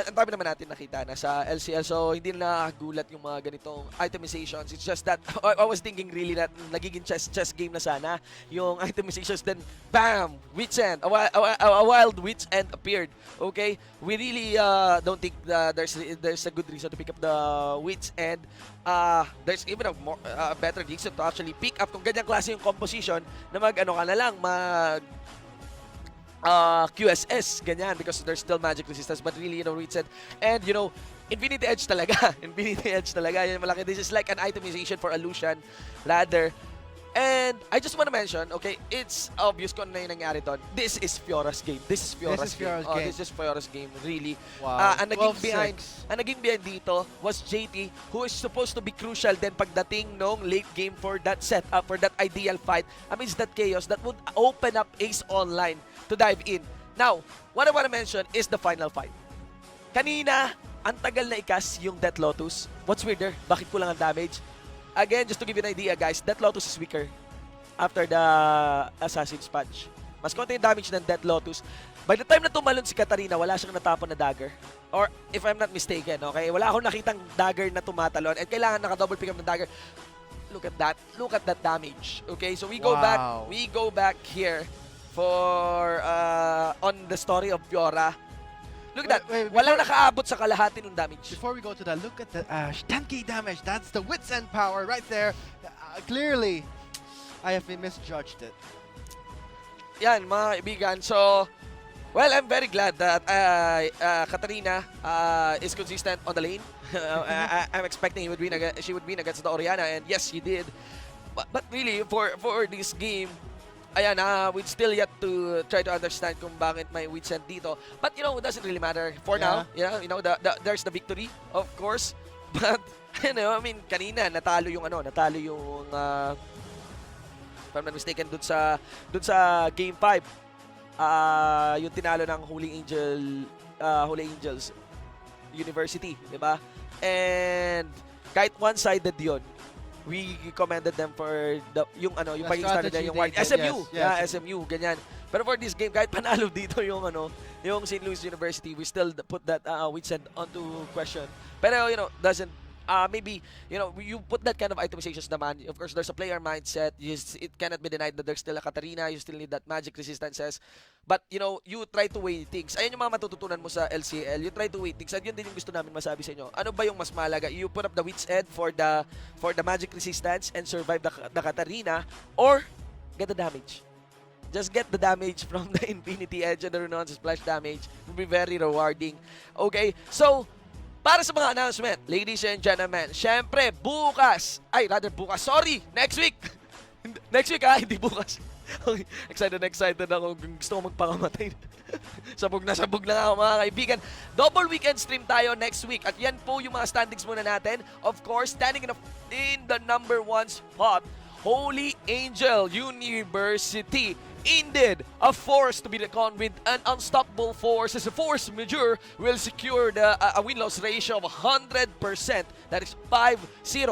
ang dami naman natin nakita na sa LCL, so hindi na nakakagulat yung mga ganitong itemizations. It's just that I was thinking really that nagiging chess game na sana yung itemizations, then bam, witch end, a wild witch end appeared. Okay, we really don't think there's a good reason to pick up the witch end. There's even a better reason to actually pick up kung ganyang klase yung composition na mag-ano ka na lang, QSS, ganyan, because there's still magic resistance, but really, Reset, and, Infinity Edge talaga. Infinity Edge talaga. Yan malaki. This is like an itemization for illusion, ladder. And I just want to mention, okay, it's obvious kung ano yung nangyari doon. This is Fiora's game. This is Fiora's game. This is Fiora's game, really. Wow. Ang naging behind dito was JT, who is supposed to be crucial then pagdating nung late game for that setup, for that ideal fight amidst that chaos that would open up Ace Online to dive in. Now, what I want to mention is the final fight. Kanina, ang tagal na ikas yung Death Lotus. What's weirder? Bakit kulang ang damage? Again, just to give you an idea, guys, Death Lotus is weaker after the Assassin's Punch. Mas konti yung damage ng Death Lotus. By the time na tumalon si Katarina, wala siyang natapon na dagger. Or, if I'm not mistaken, okay? Wala akong nakitang dagger na tumatalon and kailangan naka-double pick up ng dagger. Look at that. Look at that damage. Okay, so we go back here for on the story of Fiora. Look at that. Walang nakaabot sa kalahati ng damage. Before we go to that, look at the Ash. 10k damage. That's the Wits End power right there. Clearly, I have misjudged it. Yan, mga kaibigan. So, well, I'm very glad that Katarina is consistent on the lane. I'm expecting she would win against the Oriana, and yes, she did. But really, for this game, ayan, we'd still yet to try to understand kung bakit may witch end dito. But, it doesn't really matter for now. Yeah, there's the victory, of course. But, I mean, kanina, natalo yung, if I'm not mistaken, dun sa Game 5. Yung tinalo ng Holy Angels University, di ba? And, kahit one-sided yun, we commended them for yung pagiging started niya, yung SMU. Yes. SMU, ganyan. Pero for this game, kahit panalo dito yung St. Louis University, we still put that witch end onto question. Pero, doesn't maybe, you put that kind of itemizations naman. Of course, there's a player mindset. It cannot be denied that there's still a Katarina. You still need that magic resistances. But, you try to weigh things. Ayun yung mga matututunan mo sa LCL. You try to weigh things. At yun din yung gusto namin masabi sa inyo. Ano ba yung mas mahalaga? You put up the Witch End for the magic resistance and survive the Katarina, or get the damage. Just get the damage from the Infinity Edge and the Renowned Splash damage. Will be very rewarding. Okay? So, para sa mga announcement, ladies and gentlemen, syempre, next week! Next week, hindi bukas. Okay, excited ako. Gusto ko magpakamatay. Sabog na ako, mga kaibigan. Double weekend stream tayo next week. At yan po yung mga standings muna natin. Of course, standing in the number 1 spot, Holy Angel University. Indeed, a force to be reckoned with, an unstoppable force. As a force major will secure a win-loss ratio of 100%. That is 5-0.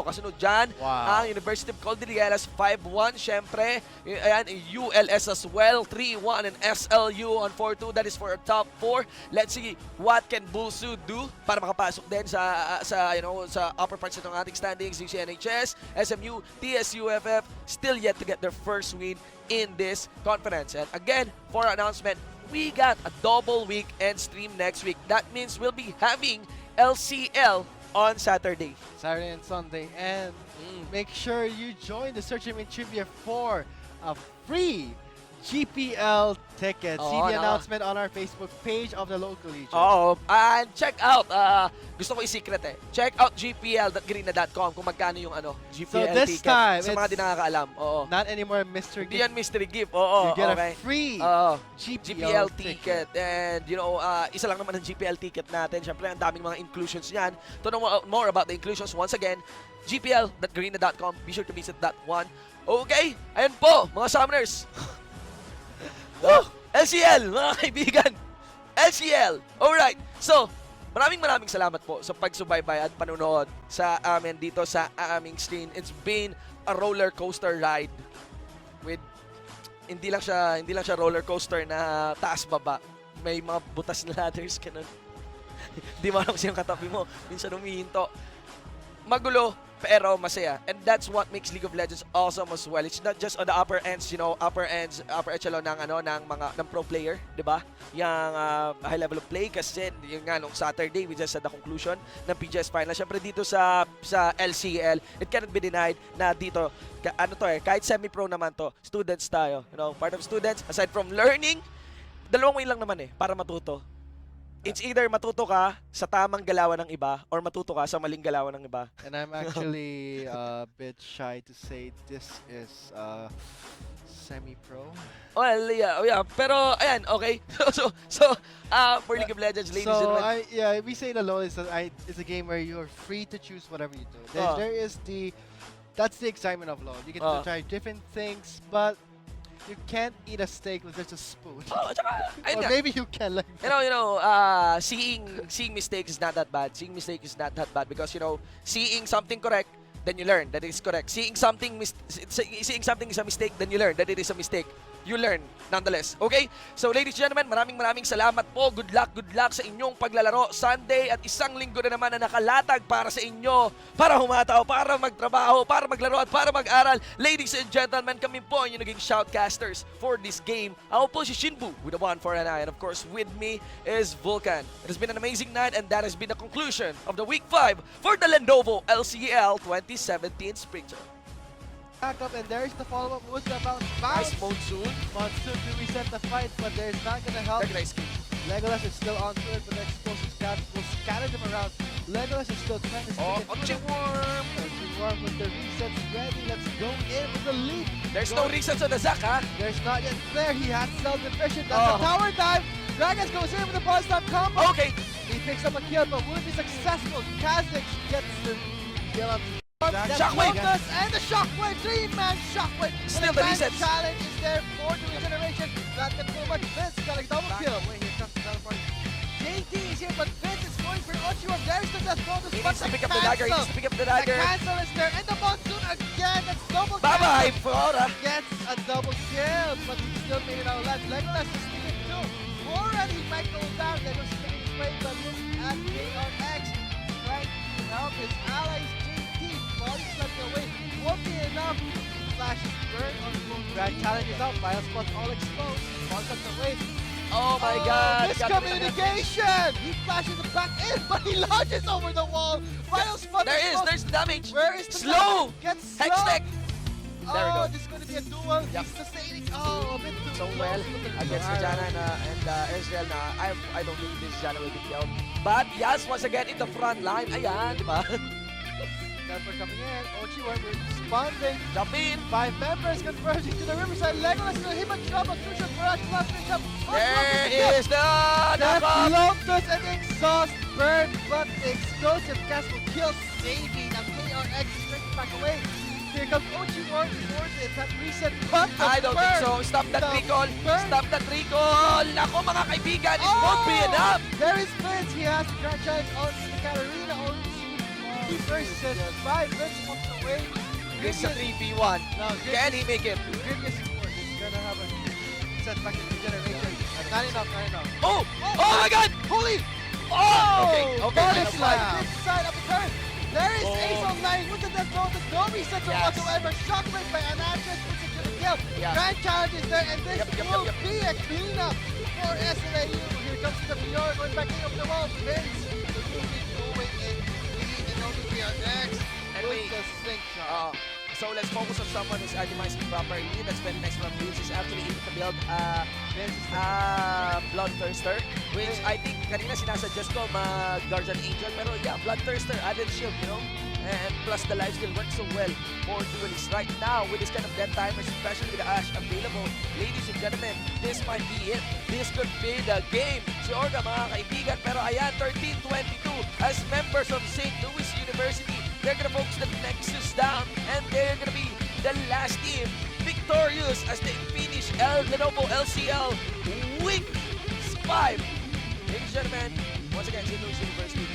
Kasunod dyan, ang University of Cordilleras 5-1. Siyempre, ayan, ULS as well, 3-1. And SLU on 4-2. That is for a top 4. Let's see what can Busu do para makapasok din sa upper parts ng ating standings. UCNHS, SMU, TSUFF, still yet to get their first win in this conference. And again, for announcement, we got a double weekend stream next week. That means we'll be having LCL on Saturday and Sunday. And make sure you join the Search Me Trivia for a free GPL ticket. See the announcement on our Facebook page of the local legion. And check out, gusto ko i-secret Check out gpl.greena.com kung magkano yung GPL so this ticket. time, sa mga di nakakaalam. Not anymore mystery Hindi gift. yan mystery gift. You get a free GPL ticket. And isa lang naman ang GPL ticket natin. Siyempre, ang daming mga inclusions yan. To know more about the inclusions, once again, gpl.greena.com. Be sure to visit that one. Okay, ayun po, mga summoners. LCL, mga kaibigan. LCL. Alright. So, maraming salamat po sa pagsubaybay at panonood sa amin dito sa aming stream. It's been a roller coaster ride with hindi lang siya roller coaster na taas baba. May mga butas na ladders ganun. Di mo alam siyang katabi mo. Minsan humihinto. Magulo, pero masaya. And that's what makes League of Legends awesome as well. It's not just on the upper ends, upper echelon ng pro player, 'di ba? Yung high level of play kasi yung nga nung Saturday we just had the conclusion ng PGS final. Syempre dito sa LCL, it cannot be denied na dito kahit semi-pro naman to, students tayo. Part of students aside from learning, dalawang way lang naman para matuto. It's either matuto ka sa tamang galawan ng iba or matuto ka sa maling galawan ng iba. And I'm actually a bit shy to say this is semi-pro. Well, yeah. Pero, ayan, okay. For League of Legends, ladies and So, gentlemen. we say the LoL is it's a game where you're free to choose whatever you do. Ah. There is that's the excitement of LoL. You get to try different things, but you can't eat a steak with just a spoon. Tsaka, ayun Or nga. maybe you can, like. Seeing mistakes is not that bad. Seeing mistakes is not that bad because, seeing something correct, then you learn that it is correct. Seeing something is a mistake, then you learn that it is a mistake. You learn nonetheless. Okay? So ladies and gentlemen, maraming salamat po. Good luck sa inyong paglalaro Sunday at isang linggo na naman na nakalatag para sa inyo, para humataw, para magtrabaho, para maglaro at para mag-aral. Ladies and gentlemen, kami po ang inyong naging shoutcasters for this game. Ako po si Shinbu with a 1 for an eye, and of course with me is Vulcan. It has been an amazing night and that has been the conclusion of the Week 5 for the Lenovo LCL 2017 Spring Tour. Back up, and there's the follow-up moves about Nice bounce. Monsoon. Monsoon to reset the fight, but there's not gonna help. Very nice. Legolas is still onto it, but the explosive stab will scatter them around. Legolas is still trying to stick it. Worm. Worm with the resets ready. Let's go in with the leap. There's no reason to the Zac, ha? There's not yet there. He has self-efficient. That's a tower dive. Dragons goes in with the buzz stop combo. Okay. He picks up a kill, but will it be successful? Kha'Zix gets the kill up. Shockwave. And the Shockwave, 3-man Shockwave. Still And the advanced resets. challenge is there for the regeneration. Not gonna do much. Vince got a double kill. Here comes the teleport. JT is here, but Vince is going for Ochiwa. There's the death bonus. He but needs to the pick up the dagger. He needs to pick up the dagger. The cancel is there. And the Monsoon again. That's double Bye-bye, cancel. Flora. Gets a double kill, but he still made it out alive. Legolas is sticking too. Already might go down. Legolas is taking his way, but look at KRX trying to help his allies. JT body slipping away. Won't be enough. Flash is burned on full. Grand challenge is out. Bio spots all exposed. One cuts away. Oh my God. Miscommunication! He flashes it back in, but he launches over the wall. Bio spot There's damage. Where is the Slow. damage? Gets slow. Hextech. There we go. This is going to be a duel. Yep. He's sustaining. Oh, a bit too So close. well Look at against the Jana and Ezreal na I don't think this Jana will be killed. But Yas once again in the front line. Ayan, di ba? Temper coming in. Ochiwa responding. Jump in. 5 members converging to the Riverside. Legolas is going to hit a jump. A crucial for us. Last minute jump. There is the Death knockoff. Lotus and Exhaust burn, but the explosive cast will kill Saving. Now KRX is breaking back away. Here comes Ochiwa towards it. That reset, but the I don't think burn. so. Stop that The recall. burn. Stop that recall. Nako mga kaibigan, it won't be enough. There is Vince. He has the grand challenge on the Katarina. Versus 5. Vince walks away. This is a 3v1. Now, Can he make it? Grievous is gonna have a setback in regeneration. Not enough. Oh! Oh my God! Holy! Oh! Okay. Body That's slide. fine. This side of the turn. There is Oh. Ace online with the death throw. The no resets Yes. whatsoever. Shockwave by Anandres puts it to the kill. Yeah. Grand challenge is there, and this Yep, will yep. be a cleanup for SLAU. Here comes the PR going back in over the wall. Vince will be going in lead and only PRX And with we- the slingshot. So let's focus on someone who's itemizing properly. That's been next from Vince is actually able to build Vince is Bloodthirster, which I think kanina sinasuggest ko mag-Guardian Angel, pero yeah, Bloodthirster, added shield, and plus the lifesteal works so well for duelists. Right now, with this kind of dead timers, especially with the Ash available, ladies and gentlemen, this might be it. This could be the game. Si Orga, mga kaibigan, pero ayan, 13-22 as members of St. Louis University. They're gonna focus the Nexus down, and they're gonna be the last team victorious as they finish Lenovo LCL Week 5. Ladies and gentlemen, once again, St. Louis University